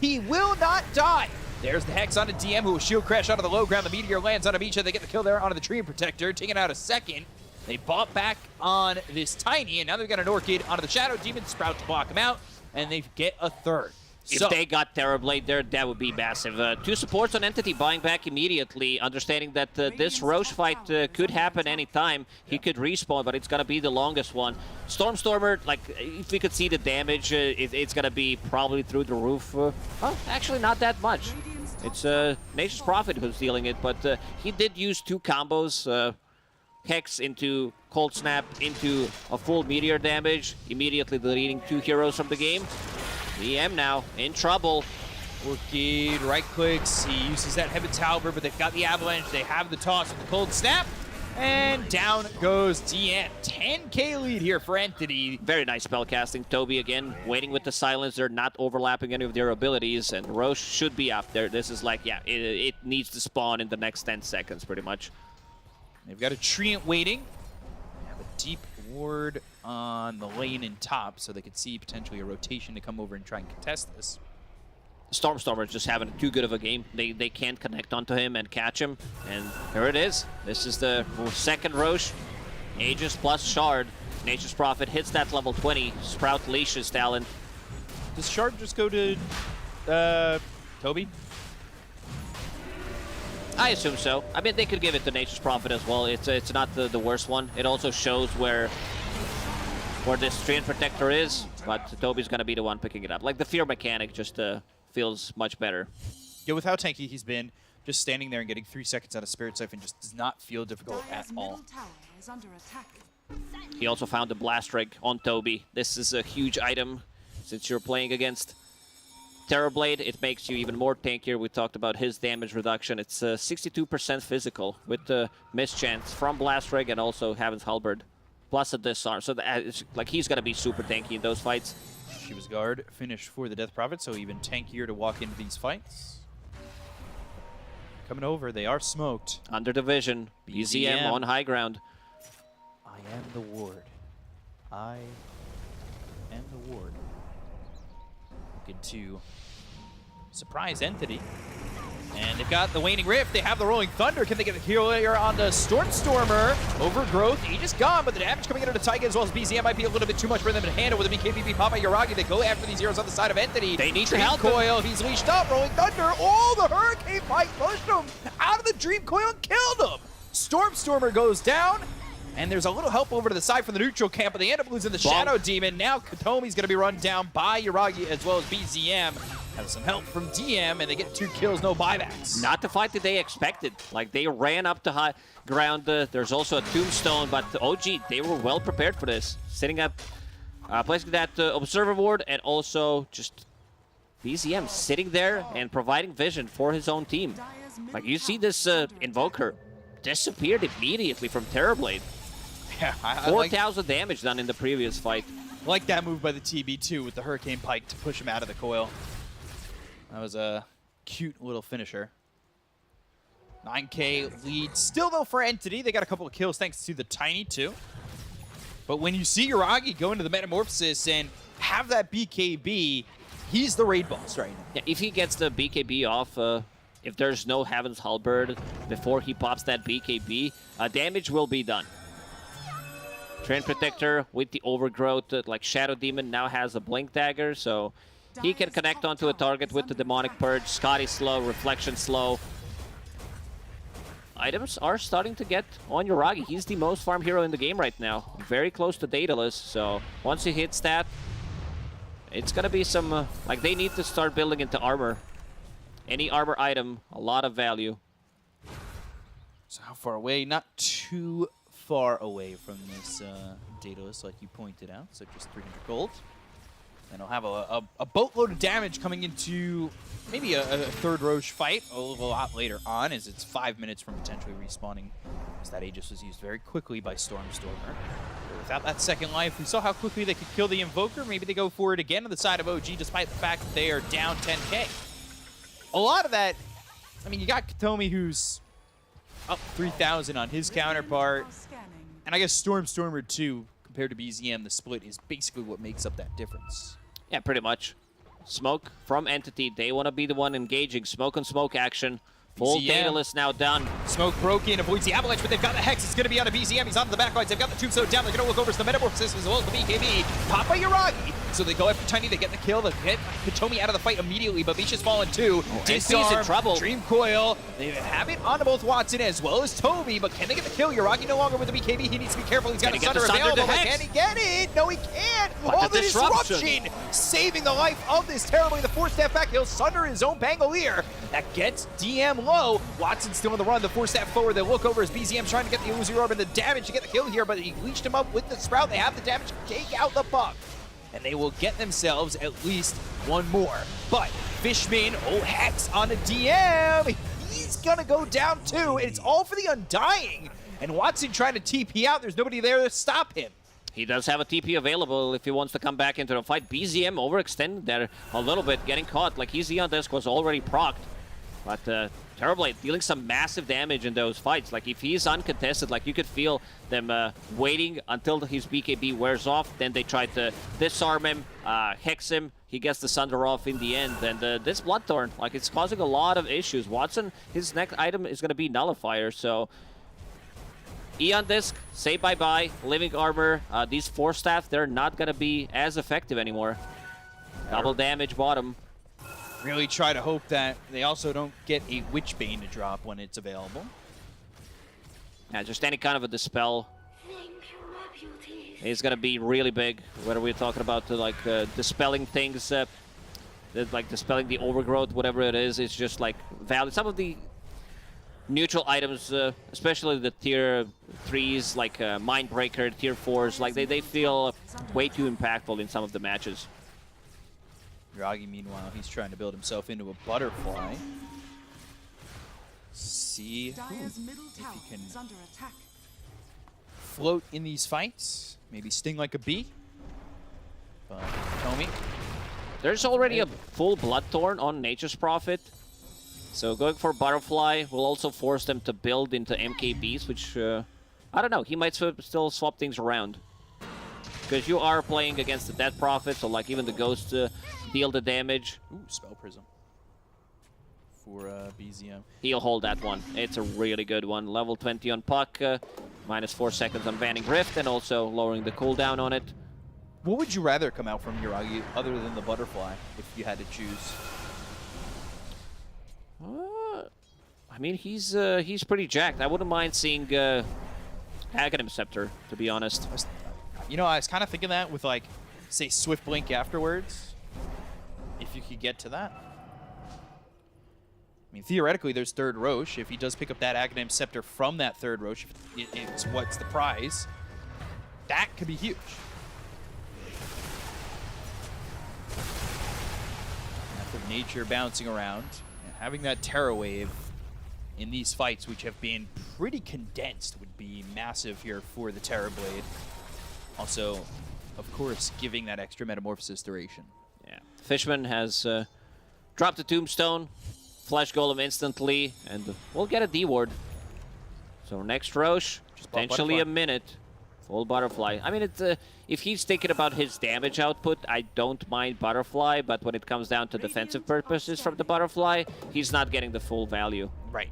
He will not die. There's the Hex onto DM, who will shield crash out of the low ground. The Meteor lands on Amisha. They get the kill there onto the Tree Protector, taking out a second. They bought back on this Tiny, and now they've got an Orchid onto the Shadow Demon Sprout to block him out, and they get a third. If they got Terrorblade there, that would be massive. 2 supports on Entity buying back immediately, understanding that this Roche fight could happen anytime. He could respawn, but it's going to be the longest one. Stormstormer, like, if we could see the damage, it's going to be probably through the roof. Well, actually not that much. It's Nature's Prophet who's dealing it, but he did use 2 combos. Hex into Cold Snap into a full Meteor damage, immediately deleting 2 heroes from the game. DM now in trouble. Orchid right clicks. He uses that Heaven's Halberd, but they've got the Avalanche. They have the toss with the Cold Snap. And down goes DM. 10k lead here for Entity. Very nice spell casting. Toby again waiting with the silence. They're not overlapping any of their abilities, and Roche should be up there. This is like, yeah, it needs to spawn in the next 10 seconds pretty much. They've got a Treant waiting. They have a deep ward on the lane in top, so they could see potentially a rotation to come over and try and contest this. Stormstormer is just having too good of a game. They can't connect onto him and catch him, and there it is. This is the second Roche. Aegis plus Shard. Nature's Prophet hits that level 20. Sprout leashes Talon. Does Shard just go to Toby? I assume so. I mean, they could give it to Nature's Prophet as well. It's not the worst one. It also shows where this Treant Protector is, but Toby's going to be the one picking it up. Like, the fear mechanic just feels much better. Yeah, with how tanky he's been, just standing there and getting 3 seconds out of Spirit Siphon just does not feel difficult at all. He also found the Blast Rig on Toby. This is a huge item since you're playing against Terrorblade. It makes you even more tankier. We talked about his damage reduction. It's 62% physical with the mischance from Blast Rig and also Heaven's Halberd, plus a disarm. So it's like he's going to be super tanky in those fights. Shiva's Guard finished for the Death Prophet, so even tankier to walk into these fights. Coming over, they are smoked. Under division, BZM on high ground. I am the ward. I am the ward. Looking to surprise Entity. And they've got the Waning Rift. They have the Rolling Thunder. Can they get a heal here on the Stormstormer? Overgrowth. Aegis gone, but the damage coming into the Taiga as well as BZM might be a little bit too much for them to handle with the BKBB pop by Yuragi. They go after these heroes on the side of Entity. They need Dream to help Coil. He's leashed up. Rolling Thunder. Oh, the Hurricane Pike pushed him out of the Dream Coil and killed him. Stormstormer goes down. And there's a little help over to the side from the neutral camp, but they end up losing the Shadow Demon. Now Katomi's going to be run down by Yuragi as well as BZM. Have some help from DM, and they get 2 kills, no buybacks. Not the fight that they expected. Like, they ran up to high ground. There's also a Tombstone, but OG, they were well prepared for this. Sitting up, placing that Observer Ward, and also just BZM sitting there and providing vision for his own team. Like, you see this Invoker disappeared immediately from Terrorblade. Yeah, 4,000 damage done in the previous fight. I like that move by the TB2 with the Hurricane Pike to push him out of the coil. That was a cute little finisher. 9k lead still, though, for Entity. They got a couple of kills thanks to the Tiny, too. But when you see Yuragi go into the Metamorphosis and have that BKB, he's the raid boss right now. Yeah, if he gets the BKB off, if there's no Heaven's Halberd before he pops that BKB, damage will be done. Treant Protector with the Overgrowth, like Shadow Demon now has a Blink Dagger, so he can connect onto a target with the Demonic Purge. Scotty slow, Reflection slow. Items are starting to get on Yuragi. He's the most farm hero in the game right now. Very close to Daedalus, so once he hits that, it's gonna be some, like, they need to start building into armor. Any armor item, a lot of value. So how far away? Not too far away from this Daedalus, like you pointed out, so just 300 gold. And he'll have a boatload of damage coming into maybe a third Roche fight a lot later on, as it's 5 minutes from potentially respawning, as that Aegis was used very quickly by Stormstormer. But without that second life, we saw how quickly they could kill the Invoker. Maybe they go for it again on the side of OG, despite the fact that they are down 10k. A lot of that, I mean, you got Katomi, who's up 3,000 on his counterpart, and I guess Stormstormer too. Compared to BZM, the split is basically what makes up that difference. Yeah, pretty much. Smoke from Entity. They want to be the one engaging. Smoke on smoke action. Full BZM. Daedalus now done. Smoke broken, avoids the avalanche, but they've got the Hex. It's going to be on a BZM. He's on the back lines. They've got the Tombstone down. They're going to look over to the Metamorphosis as well as the BKB. Pop by Yuragi. So they go after Tiny. They get the kill. They get Hitomi out of the fight immediately, but Misha's fallen too. Disarm, in trouble. Dream Coil. They have it on both Watson as well as Toby, but can they get the kill? Yuragi no longer with the BKB. He needs to be careful. He's got a Sunder available, but can he get it? No, he can't. But the disruption. Saving the life of this terribly. The 4-step back. He'll Sunder his own Pangolier. That gets DM low. Watson still on the run. The 4-step forward. They look over as BZM trying to get the Uzi Orb and the damage to get the kill here, but he leashed him up with the Sprout. They have the damage to take out the buck. And they will get themselves at least one more. But Fishman, Hex on a DM. He's gonna go down too. It's all for the Undying. And Watson trying to TP out. There's nobody there to stop him. He does have a TP available if he wants to come back into the fight. BZM overextended there a little bit, getting caught. Like his Zeon Disc was already procced. But Terrorblade dealing some massive damage in those fights. Like if he's uncontested, like you could feel them waiting until his BKB wears off. Then they try to disarm him, hex him. He gets the Sunder off in the end. And this Bloodthorn, like it's causing a lot of issues. Watson, his next item is going to be Nullifier. So Eon Disc, say bye-bye. Living Armor, these 4-staff, they're not going to be as effective anymore. Double damage bottom. Really try to hope that they also don't get a Witchbane to drop when it's available. Yeah, just any kind of a Dispel is going to be really big. Whether we're talking about like dispelling things, like dispelling the overgrowth, whatever it is, it's just like valid. Some of the neutral items, especially the tier 3s, like Mindbreaker, tier 4s, like they feel way too impactful in some of the matches. Yuragi, meanwhile, he's trying to build himself into a butterfly. See if he can float in these fights. Maybe sting like a bee. But Tomi. There's already a full Bloodthorn on Nature's Prophet. So going for Butterfly will also force them to build into MKBs, which, I don't know, he might still swap things around. Because you are playing against the Dead Prophet, so like even the Ghost deal the damage. Ooh, Spell Prism for BZM. He'll hold that one. It's a really good one. Level 20 on Puck, minus 4 seconds on Banning Rift, and also lowering the cooldown on it. What would you rather come out from Yuragi other than the Butterfly, if you had to choose? I mean, he's pretty jacked. I wouldn't mind seeing Aghanim Scepter, to be honest. You know, I was kind of thinking that with, like, say, Swift Blink afterwards, if you could get to that. I mean, theoretically, there's third Roche. If he does pick up that Aghanim Scepter from that third Roche, it's what's the prize, that could be huge. Path of Nature bouncing around, and having that Terror Wave in these fights, which have been pretty condensed, would be massive here for the Terrorblade. Also, of course, giving that extra Metamorphosis duration. Yeah. Fishman has dropped the Tombstone, Flesh Golem instantly, and we'll get a D-Ward. So next Roche, potentially a minute. Full Butterfly. I mean, if he's thinking about his damage output, I don't mind Butterfly, but when it comes down to defensive purposes from the Butterfly, he's not getting the full value. Right.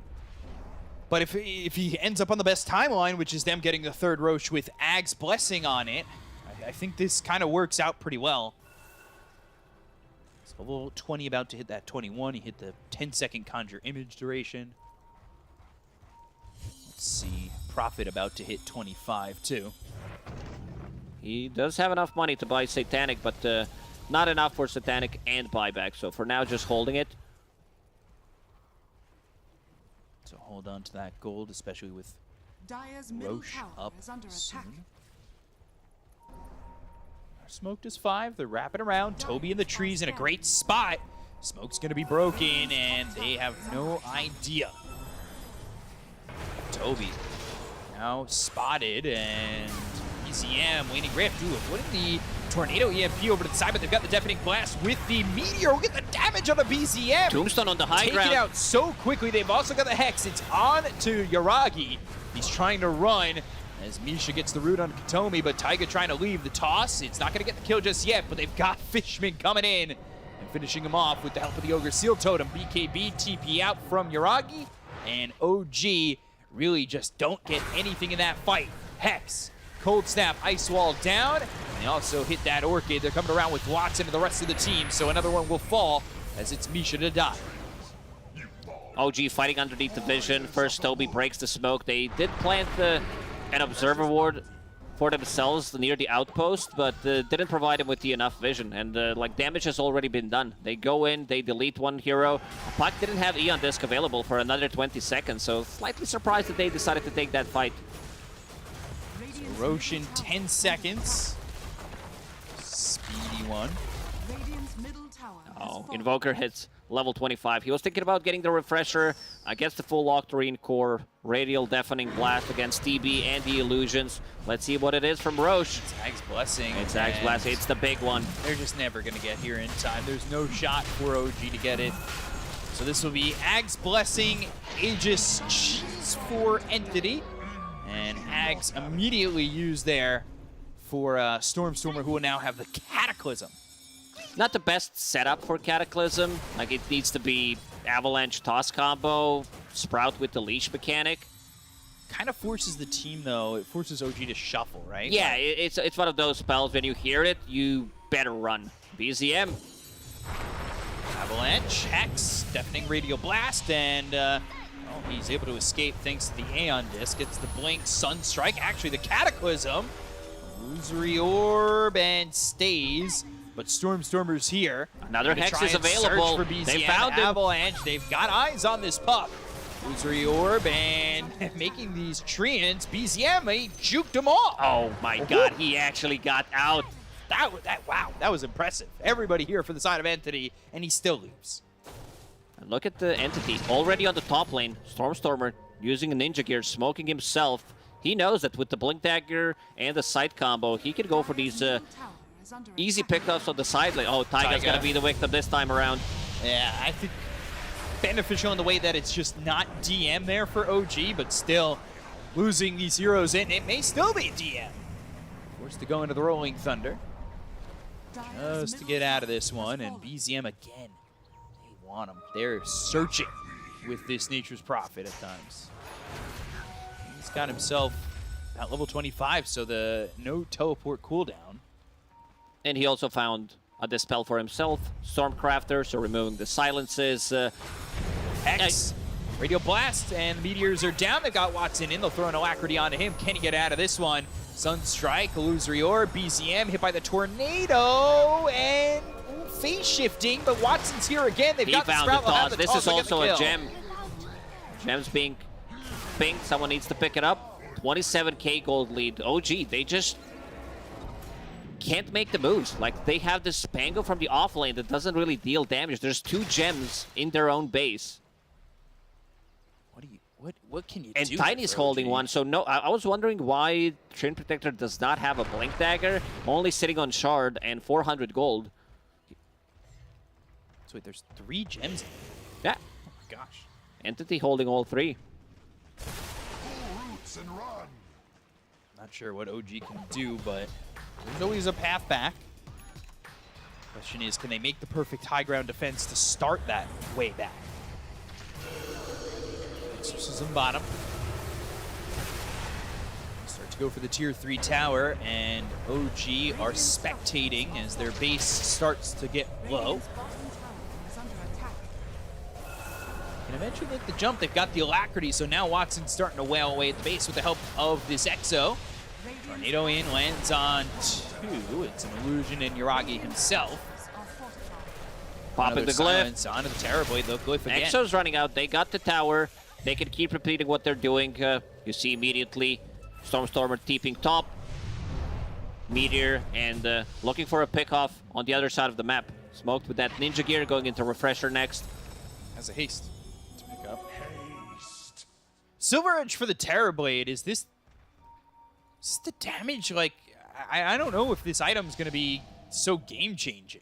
But if he ends up on the best timeline, which is them getting the third Roche with Ag's Blessing on it, I think this kind of works out pretty well. So level 20 about to hit that 21. He hit the 10-second Conjure Image duration. Let's see. Prophet about to hit 25, too. He does have enough money to buy Satanic, but not enough for Satanic and buyback. So for now, just holding it. So hold on to that gold, especially with Dire's middle Roche tower up is under soon. attack. Smoked is 5. They're wrapping around. Toby in the trees in a great spot. Smoke's going to be broken, and they have no idea. Toby now spotted, and ECM waiting Rift. Ooh, putting the Tornado EMP over to the side, but they've got the Deafening Blast with the Meteor. Get the damage on the BZM. Tombstone on the high Take ground. it out so quickly. They've also got the Hex. It's on to Yaragi. He's trying to run as Misha gets the root on Katomi, but Taiga trying to leave the toss. It's not going to get the kill just yet, but they've got Fishman coming in and finishing him off with the help of the Ogre Seal Totem. BKB TP out from Yaragi, and OG really just don't get anything in that fight. Hex, Cold Snap, Ice Wall down, and they also hit that Orchid. They're coming around with Watson and the rest of the team, so another one will fall as it's Misha to die. OG fighting underneath the vision. First, Toby breaks the smoke. They did plant an Observer Ward for themselves near the outpost, but didn't provide him with the enough vision. And like damage has already been done. They go in, they delete one hero. Puck didn't have Eon Disc available for another 20 seconds, so slightly surprised that they decided to take that fight. So Roshan 10 seconds. Speedy one. Radiant's middle tower Oh, Invoker hits level 25. He was thinking about getting the refresher against the full Octarine core, Radial Deafening Blast against DB and the Illusions. Let's see what it is from Roche. It's Ag's Blessing. It's Ag's Blessing. It's the big one. They're just never going to get here in time. There's no shot for OG to get it. So this will be Ag's Blessing, Aegis Cheese for Entity. And Ag's immediately used there for Stormstormer, who will now have the Cataclysm. Not the best setup for Cataclysm. Like, it needs to be Avalanche Toss combo, Sprout with the Leash mechanic. Kind of forces the team, though. It forces OG to shuffle, right? Yeah, Like, it's one of those spells, when you hear it, you better run. BZM. Avalanche, Hex, Deafening Radial Blast, and he's able to escape thanks to the Aeon Disc. Gets the Blink, Sunstrike, actually the Cataclysm. Illusory Orb, and stays. But Stormstormer's here. Another Gonna Hex try is and search available. for BZM. They found him. Avalanche, they've got eyes on this pup. Illusory Orb, and making these treants. BZM, he juked them all. Oh my god, he actually got out. Wow, that was impressive. Everybody here for the side of Entity, and he still leaves. And look at the Entity, already on the top lane. Stormstormer using a Ninja Gear, smoking himself. He knows that with the Blink Dagger and the Sight combo, he can go for these easy pickups on the side lane. Oh, Taiga's going to be the victim this time around. Yeah, I think beneficial in the way that it's just not DM there for OG, but still losing these heroes in. It may still be DM. Forced to go into the Rolling Thunder. Just to get out of this one, and BZM again. They want him. They're searching with this Nature's Prophet at times. He's got himself at level 25, so the no teleport cooldown. And he also found a Dispel for himself, Stormcrafter, so removing the silences. X, Radial Blast, and the Meteors are down. They've got Watson in. They'll throw an Alacrity onto him. Can he get out of this one? Sunstrike, Illusory Orb, BZM hit by the Tornado, and phase shifting, but Watson's here again. They've He got the found Sprout. the They'll have toss. the This toss, is they'll get the also a kill. gem. Gem's being pinged. Someone needs to pick it up. 27k gold lead. OG, they just can't make the moves. Like, they have this Spango from the off lane that doesn't really deal damage. There's 2 gems in their own base. What can you and do? And Tiny's holding one, so no, I was wondering why Treant Protector does not have a Blink Dagger, only sitting on Shard and 400 gold. So wait, there's 3 gems. Yeah. Oh my gosh. Entity holding all 3. Not sure what OG can do, but there's always a path back. Question is, can they make the perfect high ground defense to start that way back? Exorcism bottom. Start to go for the tier 3 tower, and OG are spectating as their base starts to get low. Can eventually make the jump. They've got the Alacrity, so now Watson's starting to wail away at the base with the help of this Exo. Tornado in, lands on 2. It's an illusion in Yaragi himself. Popping the glyph. Onto the Terror Blade, they'll glyph again. Exo's running out. They got the tower. they can keep repeating what they're doing. You see immediately Stormstormer TPing top, Meteor, and looking for a pickoff on the other side of the map. Smoked with that Ninja Gear, going into Refresher next. Has a haste to pick up. Silver Edge for the Terrorblade. Is this the damage? Like, I don't know if this item's going to be so game-changing.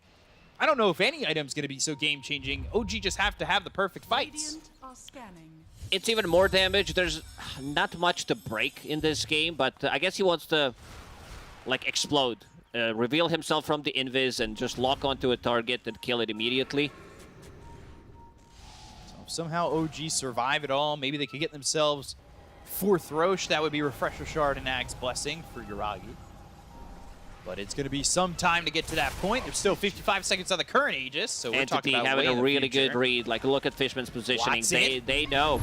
I don't know if any item's going to be so game-changing. OG just have to have the perfect fights. It's even more damage. There's not much to break in this game, but I guess he wants to, like, explode. Reveal himself from the invis and just lock onto a target and kill it immediately. So if somehow OG survive it all, maybe they could get themselves 4th Roche. That would be Refresher Shard and Ag's Blessing for Yuragi. But it's going to be some time to get to that point. There's still 55 seconds on the current Aegis, so we're talking about having way a in the really future. good read. Like, look at Fishman's positioning. Watson. They know.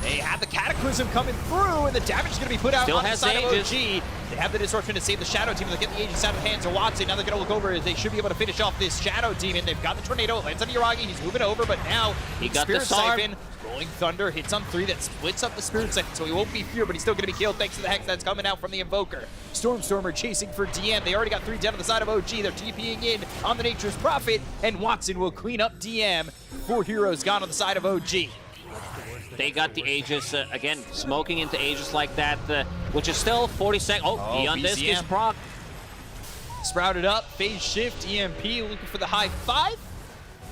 They have the Cataclysm coming through, and the damage is going to be put out Still on the has side Aegis. of OG. They have the Disruption to save the Shadow Team. They get the Aegis out of the hands of Watson. Now they're going to look over. They should be able to finish off this Shadow Demon. They've got the Tornado. It lands on Yuragi. He's moving over, but now He got Spirit the Sarm. Siphon. Rolling Thunder hits on 3. That splits up the Spirit Siphon, so he won't be feared, but he's still going to be killed thanks to the Hex that's coming out from the Invoker. Stormstormer chasing for DM. They already got 3 dead on the side of OG. They're TPing in on the Nature's Prophet, and Watson will clean up DM. 4 heroes gone on the side of OG. They got the Aegis, again, smoking into Aegis like that, which is still 40 seconds. Oh, Beyond this is BCM. proc. Sprouted up, phase shift, EMP, looking for the high 5.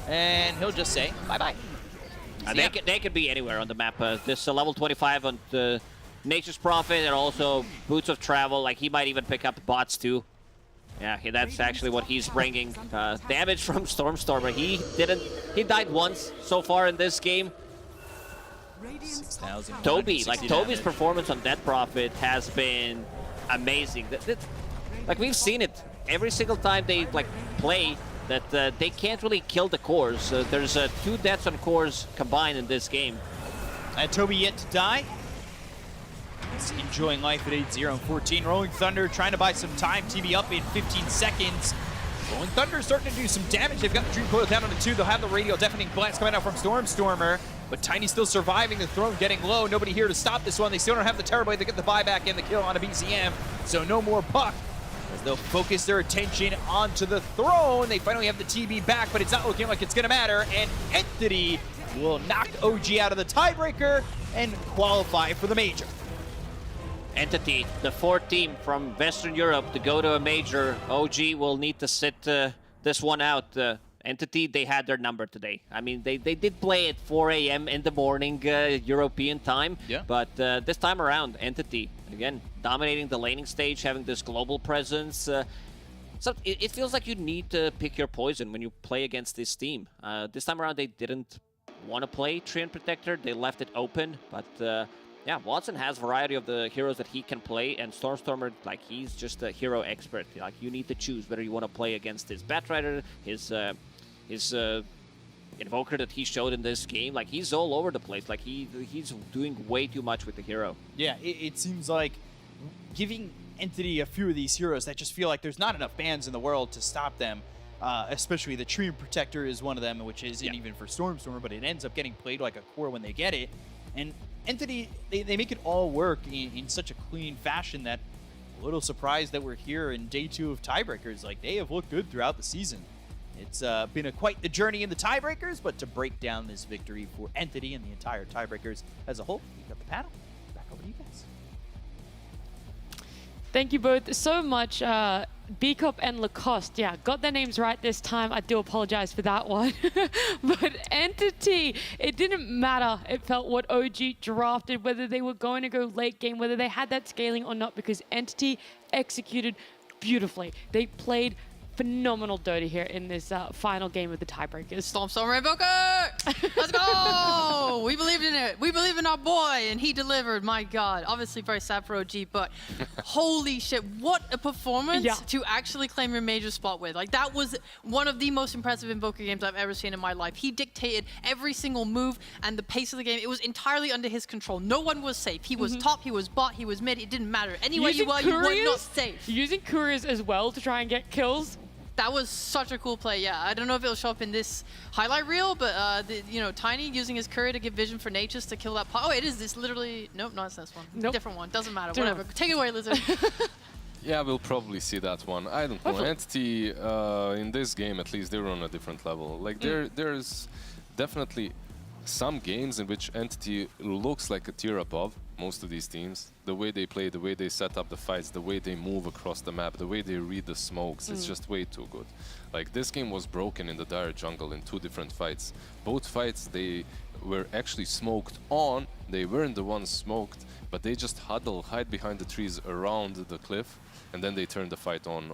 And he'll just say bye-bye. They could be anywhere on the map. This level 25 on the Nature's Prophet and also Boots of Travel. Like, he might even pick up bots too. Yeah, that's actually what he's bringing. Damage from Stormstormer. He died once so far in this game. 6,000. Toby, like Toby's performance on Dead Prophet has been amazing. Like, we've seen it every single time they play that they can't really kill the cores. There's 2 deaths on cores combined in this game. And Toby yet to die. He's enjoying life at 8-0 and 14. Rolling Thunder trying to buy some time. TV up in 15 seconds. Rolling Thunder starting to do some damage. They've got the Dream Coil down on the 2. They'll have the Radial Deafening Blast coming out from Stormstormer. But Tiny still surviving. The throne getting low. Nobody here to stop this one. They still don't have the Terrorblade. They get the buyback and the kill on a BCM. So no more puck. As they'll focus their attention onto the throne. They finally have the TB back, but it's not looking like it's going to matter. And Entity will knock OG out of the tiebreaker and qualify for the major. Entity, the 4th team from Western Europe to go to a major. OG will need to sit this one out. Entity, they had their number today. I mean, they did play at 4 a.m. in the morning European time. Yeah. But this time around, Entity, again, dominating the laning stage, having this global presence. So it feels like you need to pick your poison when you play against this team. This time around, they didn't want to play Treant Protector. They left it open, but yeah, Watson has variety of the heroes that he can play, and Stormstormer, like, he's just a hero expert. Like, you need to choose whether you want to play against his Batrider, his Invoker that he showed in this game. Like, he's all over the place. Like, he's doing way too much with the hero. Yeah, it seems like giving Entity a few of these heroes that just feel like there's not enough bans in the world to stop them. Especially the Treant Protector is one of them, which isn't even for Stormstormer, but it ends up getting played like a core when they get it. And Entity, they make it all work in such a clean fashion that a little surprised that we're here in day 2 of tiebreakers. Like, they have looked good throughout the season. It's been quite the journey in the tiebreakers, but to break down this victory for Entity and the entire tiebreakers as a whole, we've got the panel. Back over to you guys. Thank you both so much. Bcop and Lacoste, yeah, got their names right this time. I do apologize for that one. But Entity, it didn't matter. It felt what OG drafted, whether they were going to go late game, whether they had that scaling or not, because Entity executed beautifully. They played phenomenal Dota here in this final game of the tiebreakers. Stormstormer Invoker! Let's go! We believed in it. We believe in our boy, and he delivered. My God. Obviously very sad for OG, but holy shit, what a performance to actually claim your major spot with. Like, that was one of the most impressive Invoker games I've ever seen in my life. He dictated every single move and the pace of the game. It was entirely under his control. No one was safe. He was top, he was bot, he was mid. It didn't matter. Anywhere you were, you were not safe. Using couriers as well to try and get kills. That was such a cool play, yeah. I don't know if it'll show up in this highlight reel, but Tiny using his courier to give vision for Natures to kill that. Oh, it is this literally. Nope, not this one. Nope. Different one. Doesn't matter. Whatever. Take it away, Lizard. Yeah, we'll probably see that one. I don't know. Entity, in this game at least, they're on a different level. Like there's definitely some games in which Entity looks like a tier above most of these teams. The way they play, the way they set up the fights, the way they move across the map, the way they read the smokes, it's just way too good. Like this game was broken in the Dire Jungle in 2 different fights. Both fights they were actually smoked on, they weren't the ones smoked, but they just hide behind the trees around the cliff, and then they turned the fight on,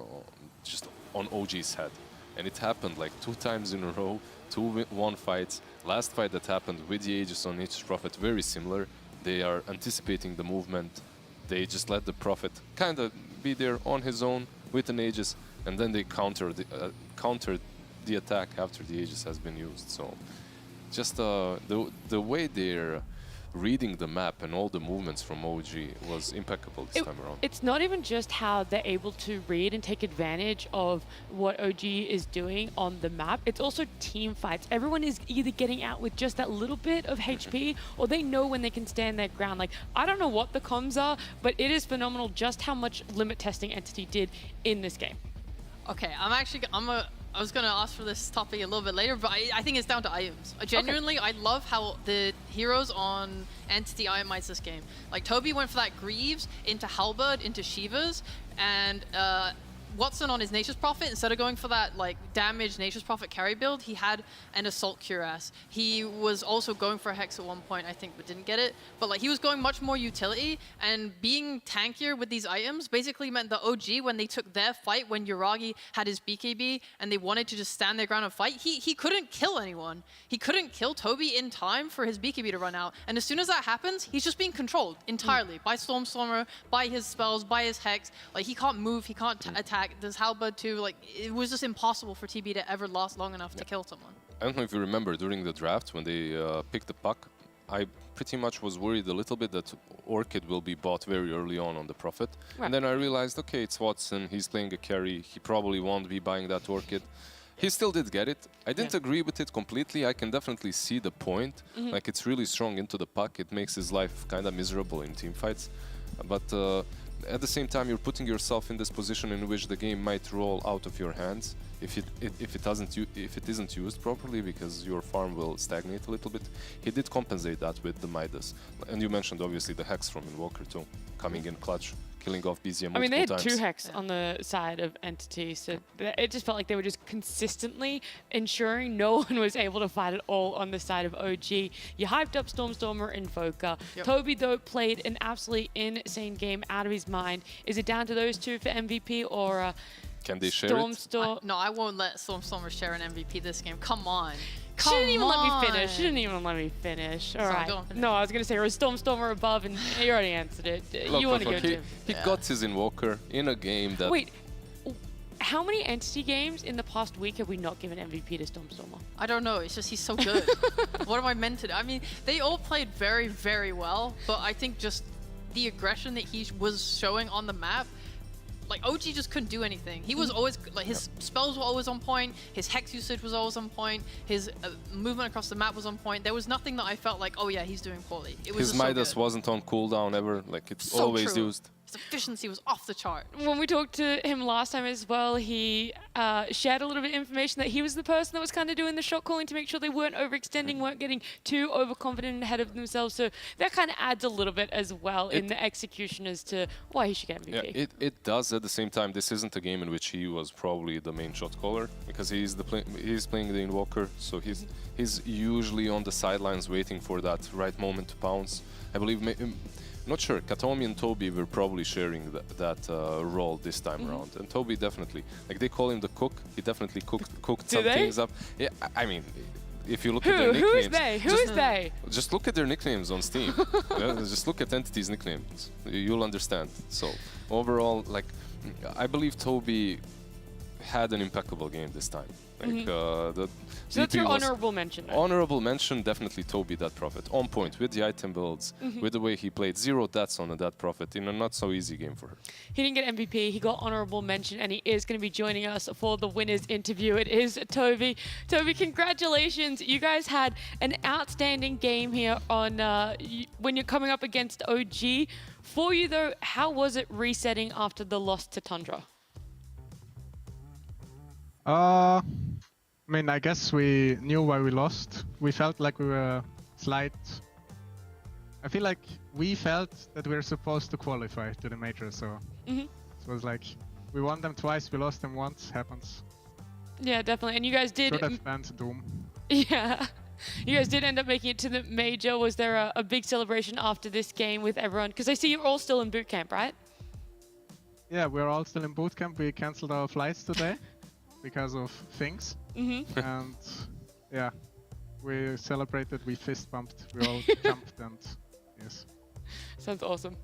just on OG's head. And it happened like 2 times in a row, 2-1 fights. Last fight that happened with the Aegis on each Prophet, very similar. They are anticipating the movement. They just let the Prophet kind of be there on his own with an Aegis, and then they countered the attack after the Aegis has been used. So just the way they're reading the map and all the movements from OG was impeccable this time around. It's not even just how they're able to read and take advantage of what OG is doing on the map. It's also team fights. Everyone is either getting out with just that little bit of HP or they know when they can stand their ground. Like, I don't know what the comms are, but it is phenomenal just how much limit testing Entity did in this game. Okay, I was going to ask for this topic a little bit later, but I think it's down to items. Genuinely, I love how the heroes on Entity itemize this game. Like, Toby went for that Greaves into Halberd, into Shivas, and Watson on his Nature's Prophet, instead of going for that like damage Nature's Prophet carry build, he had an Assault Cuirass. He was also going for a Hex at one point, I think, but didn't get it. But like he was going much more utility, and being tankier with these items basically meant that OG, when they took their fight, when Yuragi had his BKB and they wanted to just stand their ground and fight, he couldn't kill anyone. He couldn't kill Toby in time for his BKB to run out. And as soon as that happens, he's just being controlled entirely by Stormstormer, by his spells, by his Hex. Like he can't move, he can't attack. There's Halberd too. Like it was just impossible for TB to ever last long enough to kill someone. I don't know if you remember during the draft when they picked the puck, I pretty much was worried a little bit that Orchid will be bought very early on the Prophet. Right. And then I realized, okay, it's Watson, he's playing a carry, he probably won't be buying that Orchid. He still did get it. I didn't agree with it completely. I can definitely see the point. Like it's really strong into the puck. It makes his life kind of miserable in team fights. But at the same time, you're putting yourself in this position in which the game might roll out of your hands if it isn't used properly, because your farm will stagnate a little bit. He did compensate that with the Midas, and you mentioned obviously the Hex from Invoker too, coming in clutch, killing off BZM multiple times. I mean, they had 2 Hex on the side of Entity, so it just felt like they were just consistently ensuring no one was able to fight at all on the side of OG. You hyped up Stormstormer Invoker. Toby, though, played an absolutely insane game out of his mind. Is it down to those 2 for MVP, or can they share it? No, I won't let Stormstormer share an MVP this game. Come on. She didn't even let me finish. She didn't even let me finish. All right. No, I was going to say, or is Stormstormer above, and you already answered it. You want to go to him. He got his Invoker in a game that... Wait, how many Entity games in the past week have we not given MVP to Stormstormer? I don't know. It's just he's so good. What am I meant to do? I mean, they all played very, very well, but I think just the aggression that he was showing on the map, like OG just couldn't do anything. He was always like his spells were always on point. His Hex usage was always on point. His movement across the map was on point. There was nothing that I felt like, oh yeah, he's doing poorly. It was his Midas wasn't on cooldown ever. Like it's so always used. His efficiency was off the chart. When we talked to him last time as well, he shared a little bit of information that he was the person that was kind of doing the shot calling to make sure they weren't overextending, weren't getting too overconfident ahead of themselves. So that kind of adds a little bit as well in the execution as to why he should get MVP. Yeah, it does. At the same time, this isn't a game in which he was probably the main shot caller, because he's playing the Invoker, so he's usually on the sidelines waiting for that right moment to pounce. I believe. Not sure. Katomi and Toby were probably sharing that role this time around, and Toby definitely, like they call him the cook. He definitely cooked some things up. Yeah, I mean, if you look at their nicknames, Who is they? Just look at their nicknames on Steam. Just look at Entity's nicknames. You'll understand. So overall, like, I believe Toby, had an impeccable game this time. Like the So that's DP your was honorable mention. Right? honorable mention, definitely Toby that prophet. On point with the item builds, with the way he played. 0 deaths on a that prophet in a not so easy game for her. He didn't get MVP, he got honorable mention, and he is going to be joining us for the winners interview. It is Toby. Toby, congratulations. You guys had an outstanding game here on when you're coming up against OG. For you though, how was it resetting after the loss to Tundra? I mean, I guess we knew why we lost. We felt like we were slight. I feel like we felt that we were supposed to qualify to the major, so it was like we won them twice, we lost them once. Happens. Yeah, definitely. And you guys did. Should have banned Doom. Yeah. You guys did end up making it to the major. Was there a big celebration after this game with everyone? Because I see you're all still in boot camp, right? Yeah, we're all still in boot camp. We cancelled our flights today because of things. And yeah, we celebrated, we fist bumped, we all jumped, and yes. Sounds awesome.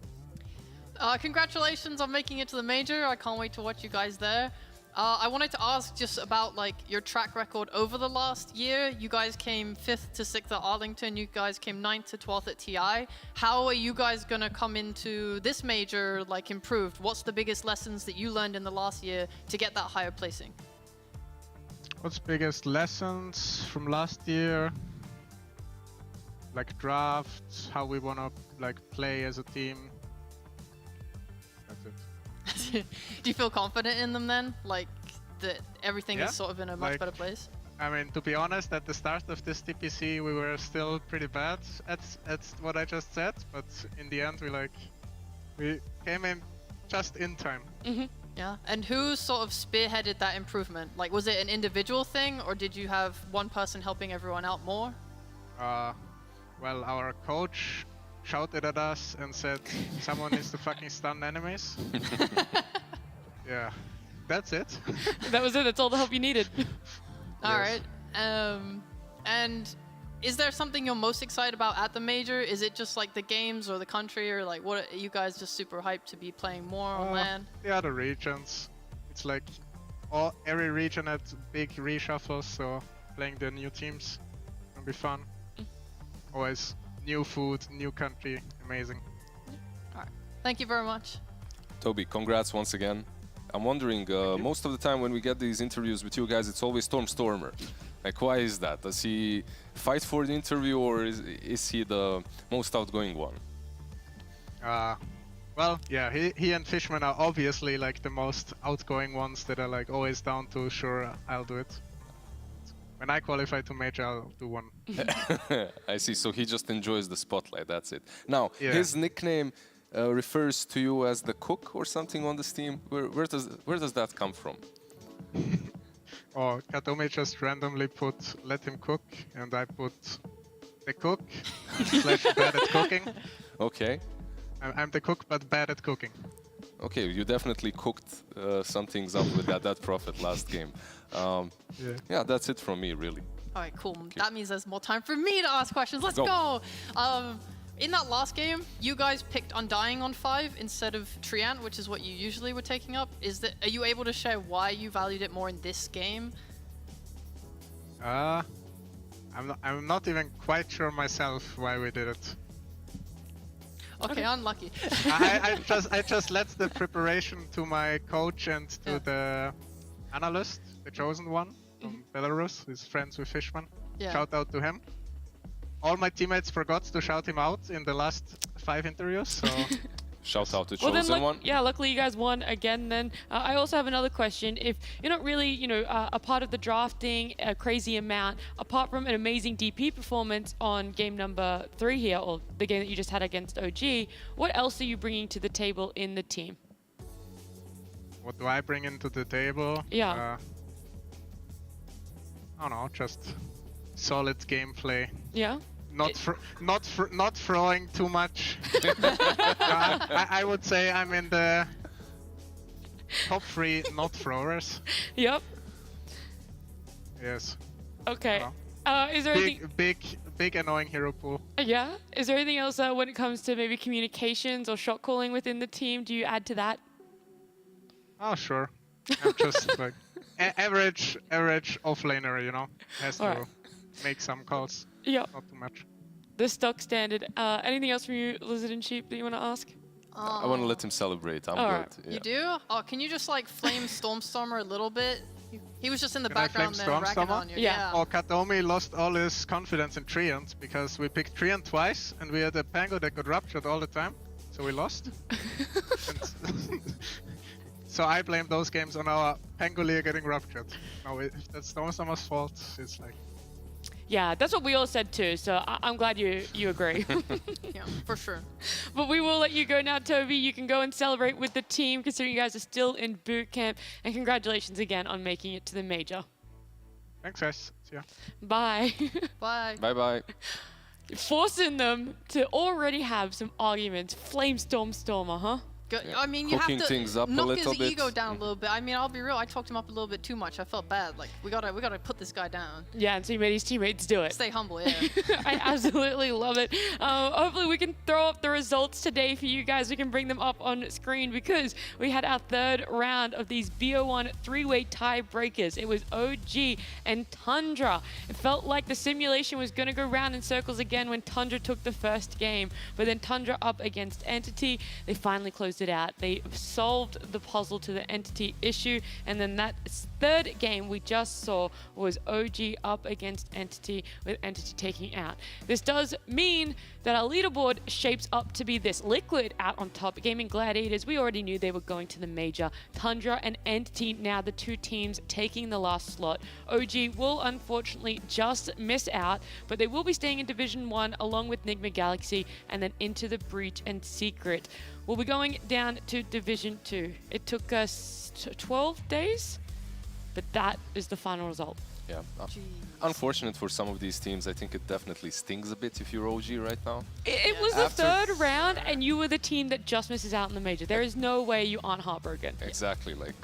Congratulations on making it to the major. I can't wait to watch you guys there. I wanted to ask just about like your track record over the last year. You guys came 5th to 6th at Arlington. You guys came 9th to 12th at TI. How are you guys gonna come into this major like improved? What's the biggest lessons that you learned in the last year to get that higher placing? What's biggest lessons from last year? Like drafts, how we wanna like play as a team. That's it. Do you feel confident in them then? Like that everything is sort of in a much better place? I mean, to be honest, at the start of this DPC, we were still pretty bad at what I just said, but in the end, we came in just in time. Yeah, and who sort of spearheaded that improvement? Like, was it an individual thing, or did you have one person helping everyone out more? Well, our coach shouted at us and said, someone needs to fucking stun enemies. Yeah, that's it. That was it, that's all the help you needed. Alright, and is there something you're most excited about at the major? Is it just like the games or the country, or like what are you guys just super hyped to be playing more on LAN? The other regions. It's like every region had big reshuffles, so playing the new teams can be fun. Always new food, new country, amazing. Alright, thank you very much. Toby, congrats once again. I'm wondering, most of the time when we get these interviews with you guys, it's always Stormer. Like, why is that? Does he fight for the interview, or is he the most outgoing one? Well, yeah, he and Fishman are obviously like the most outgoing ones that are like always down to, sure, I'll do it. When I qualify to major, I'll do one. I see, so he just enjoys the spotlight, that's it. Now, his nickname refers to you as the cook or something on this team. Where does that come from? Oh, Katomi just randomly put let him cook, and I put the cook / bad at cooking. Okay. I'm the cook, but bad at cooking. Okay, you definitely cooked some things up with that prophet last game. Yeah, that's it from me, really. Alright, cool. That means there's more time for me to ask questions. Let's go! In that last game, you guys picked Undying on 5 instead of Treant, which is what you usually were taking up. Are you able to share why you valued it more in this game? I'm not even quite sure myself why we did it. Okay, unlucky. I just left the preparation to my coach and to the analyst, the chosen one from Belarus, who's friends with Fishman. Yeah. Shout out to him. All my teammates forgot to shout him out in the last 5 interviews, so... Shout out to Well, chosen then, one. Yeah, luckily you guys won again then. I also have another question. If you're not really, a part of the drafting a crazy amount, apart from an amazing DP performance on game number 3 here, or the game that you just had against OG, what else are you bringing to the table in the team? What do I bring into the table? Yeah. I don't know, just solid gameplay. Yeah? Not throwing too much. I would say I'm in the top 3 not throwers. Yep. Yes. Okay. Is there anything... Big annoying hero pool. Yeah? Is there anything else when it comes to maybe communications or shot calling within the team? Do you add to that? Oh, sure. I'm just like average offlaner, you know, has to Alright. make some calls. Yep. Not too much. The stock standard. Anything else from you, Lizard and Sheep, that you want to ask? I want to let him celebrate. I'm Alright. good. Yeah. You do? Oh, can you just like flame Stormstormer a little bit? He was just in the Can I flame background there racking Stormstormer? on you. Yeah. Oh, Katomi lost all his confidence in Treant because we picked Treant twice and we had a Pango that got ruptured all the time, so we lost. And so I blame those games on our Pangolier getting ruptured. No, if that's Stormstormer's fault, it's like... Yeah, that's what we all said too, so I'm glad you agree. Yeah, for sure. But we will let you go now, Toby. You can go and celebrate with the team, considering you guys are still in boot camp. And congratulations again on making it to the major. Thanks, guys. See ya. Bye. Bye. Bye-bye. Forcing them to already have some arguments. Flame Stormer, huh? Good. I mean, you Cooking have to things up a knock little his bit. ego down a little bit. I mean, I'll be real. I talked him up a little bit too much. I felt bad. Like we gotta put this guy down. Yeah, and so you made his teammates do it. Stay humble, yeah. I absolutely love it. Hopefully we can throw up the results today for you guys. We can bring them up on screen because we had our third round of these BO1 three-way tiebreakers. It was OG and Tundra. It felt like the simulation was going to go round in circles again when Tundra took the first game. But then Tundra up against Entity, they finally closed it out. They solved the puzzle to the Entity issue. And then that third game we just saw was OG up against Entity, with Entity taking out. This does mean that our leaderboard shapes up to be this: Liquid out on top, Gaming Gladiators, we already knew they were going to the major. Tundra and Entity now the two teams taking the last slot. OG will unfortunately just miss out, but they will be staying in Division 1 along with Nigma Galaxy and then into the Breach and Secret. We'll be going down to Division 2. It took us 12 days, but that is the final result. Yeah. Unfortunate for some of these teams. I think it definitely stings a bit if you're OG right now. It was the third round, and you were the team that just misses out in the major. There is no way you aren't heartbroken. Exactly. Like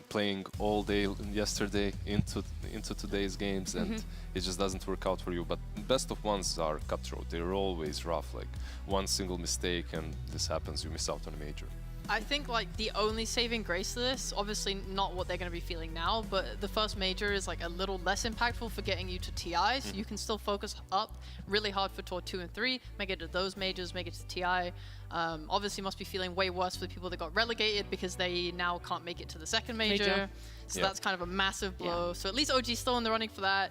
playing all day yesterday into today's games, and it just doesn't work out for you. But best of ones are cutthroat. They're always rough. Like one single mistake and this happens, you miss out on a major. I think like the only saving grace to this, obviously not what they're going to be feeling now, but the first major is like a little less impactful for getting you to TI, so you can still focus up really hard for Tour 2 and 3, make it to those majors, make it to TI. Obviously must be feeling way worse for the people that got relegated because they now can't make it to the second major. So that's kind of a massive blow. So at least OG's still in the running for that.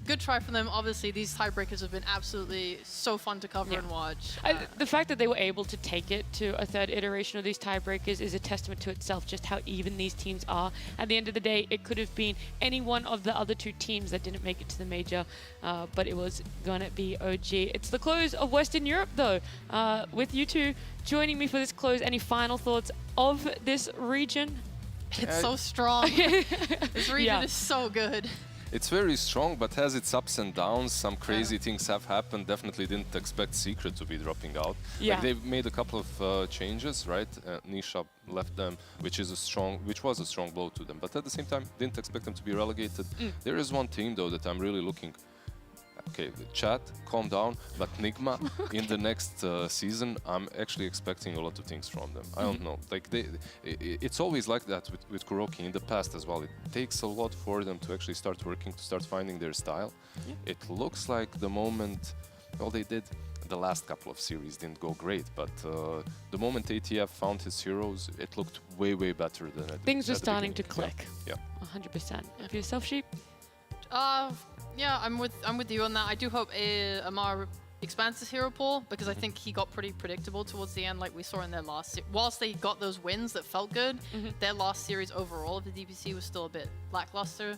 Good try for them. Obviously, these tiebreakers have been absolutely so fun to cover and watch. The fact that they were able to take it to a third iteration of these tiebreakers is a testament to itself, just how even these teams are. At the end of the day, it could have been any one of the other two teams that didn't make it to the major, but it was gonna be OG. It's the close of Western Europe, though. With you two joining me for this close, any final thoughts of this region? It's so strong. This region is so good. It's very strong, but has its ups and downs. Some crazy things have happened. Definitely didn't expect Secret to be dropping out. Yeah. Like they've made a couple of changes, right? Nisha left them, which was a strong blow to them. But at the same time, didn't expect them to be relegated. There is one team though that I'm really looking. Okay, the chat, calm down. But Nigma, in the next season, I'm actually expecting a lot of things from them. I don't know. Like it's always like that with Kuroki in the past as well. It takes a lot for them to actually start working, to start finding their style. It looks like the moment, well, they did. The last couple of series didn't go great, but the moment ATF found his heroes, it looked way, way better than it. Things were starting to click. Yeah. 100%. For yourself, Sheep? Yeah, I'm with you on that. I do hope Amar expands his hero pool because I think he got pretty predictable towards the end, like we saw in their last. Whilst they got those wins that felt good, their last series overall of the DPC was still a bit lackluster.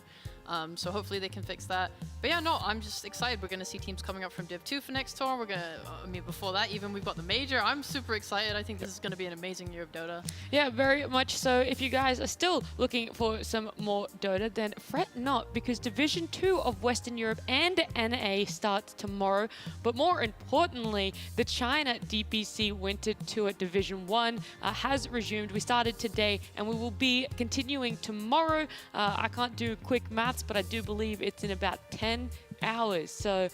So hopefully they can fix that. But yeah, no, I'm just excited. We're going to see teams coming up from Div 2 for next tour. We're going to, before that, even we've got the major. I'm super excited. I think this is going to be an amazing year of Dota. Yeah, very much so. If you guys are still looking for some more Dota, then fret not, because Division 2 of Western Europe and NA starts tomorrow. But more importantly, the China DPC Winter Tour Division 1 has resumed. We started today and we will be continuing tomorrow. I can't do quick maths, but I do believe it's in about 10 hours. So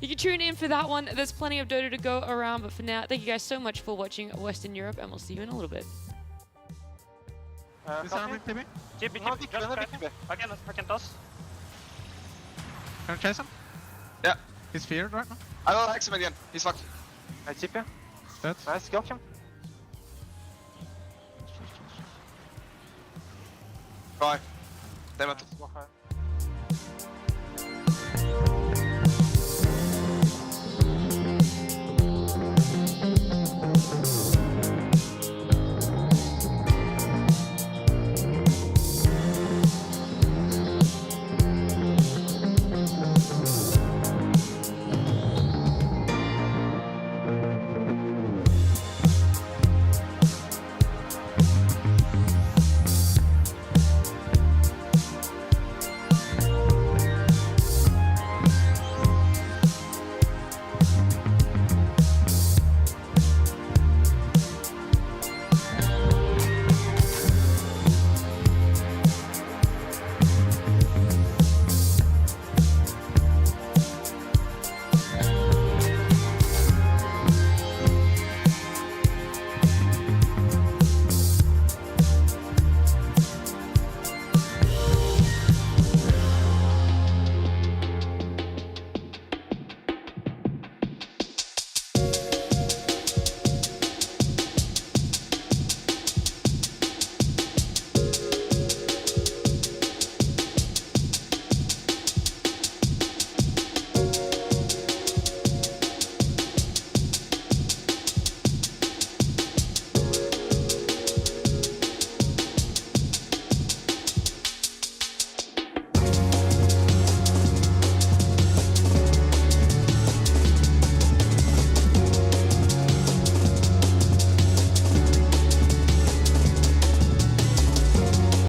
you can tune in for that one. There's plenty of Dota to go around, but for now, thank you guys so much for watching Western Europe, and we'll see you in a little bit. Disarming TB. TB, just I can toss. Can I chase him? Yeah. He's feared right now. I don't axe him again. He's fucked. I chip you. Dead. Nice, kill him. Bye. Damn it.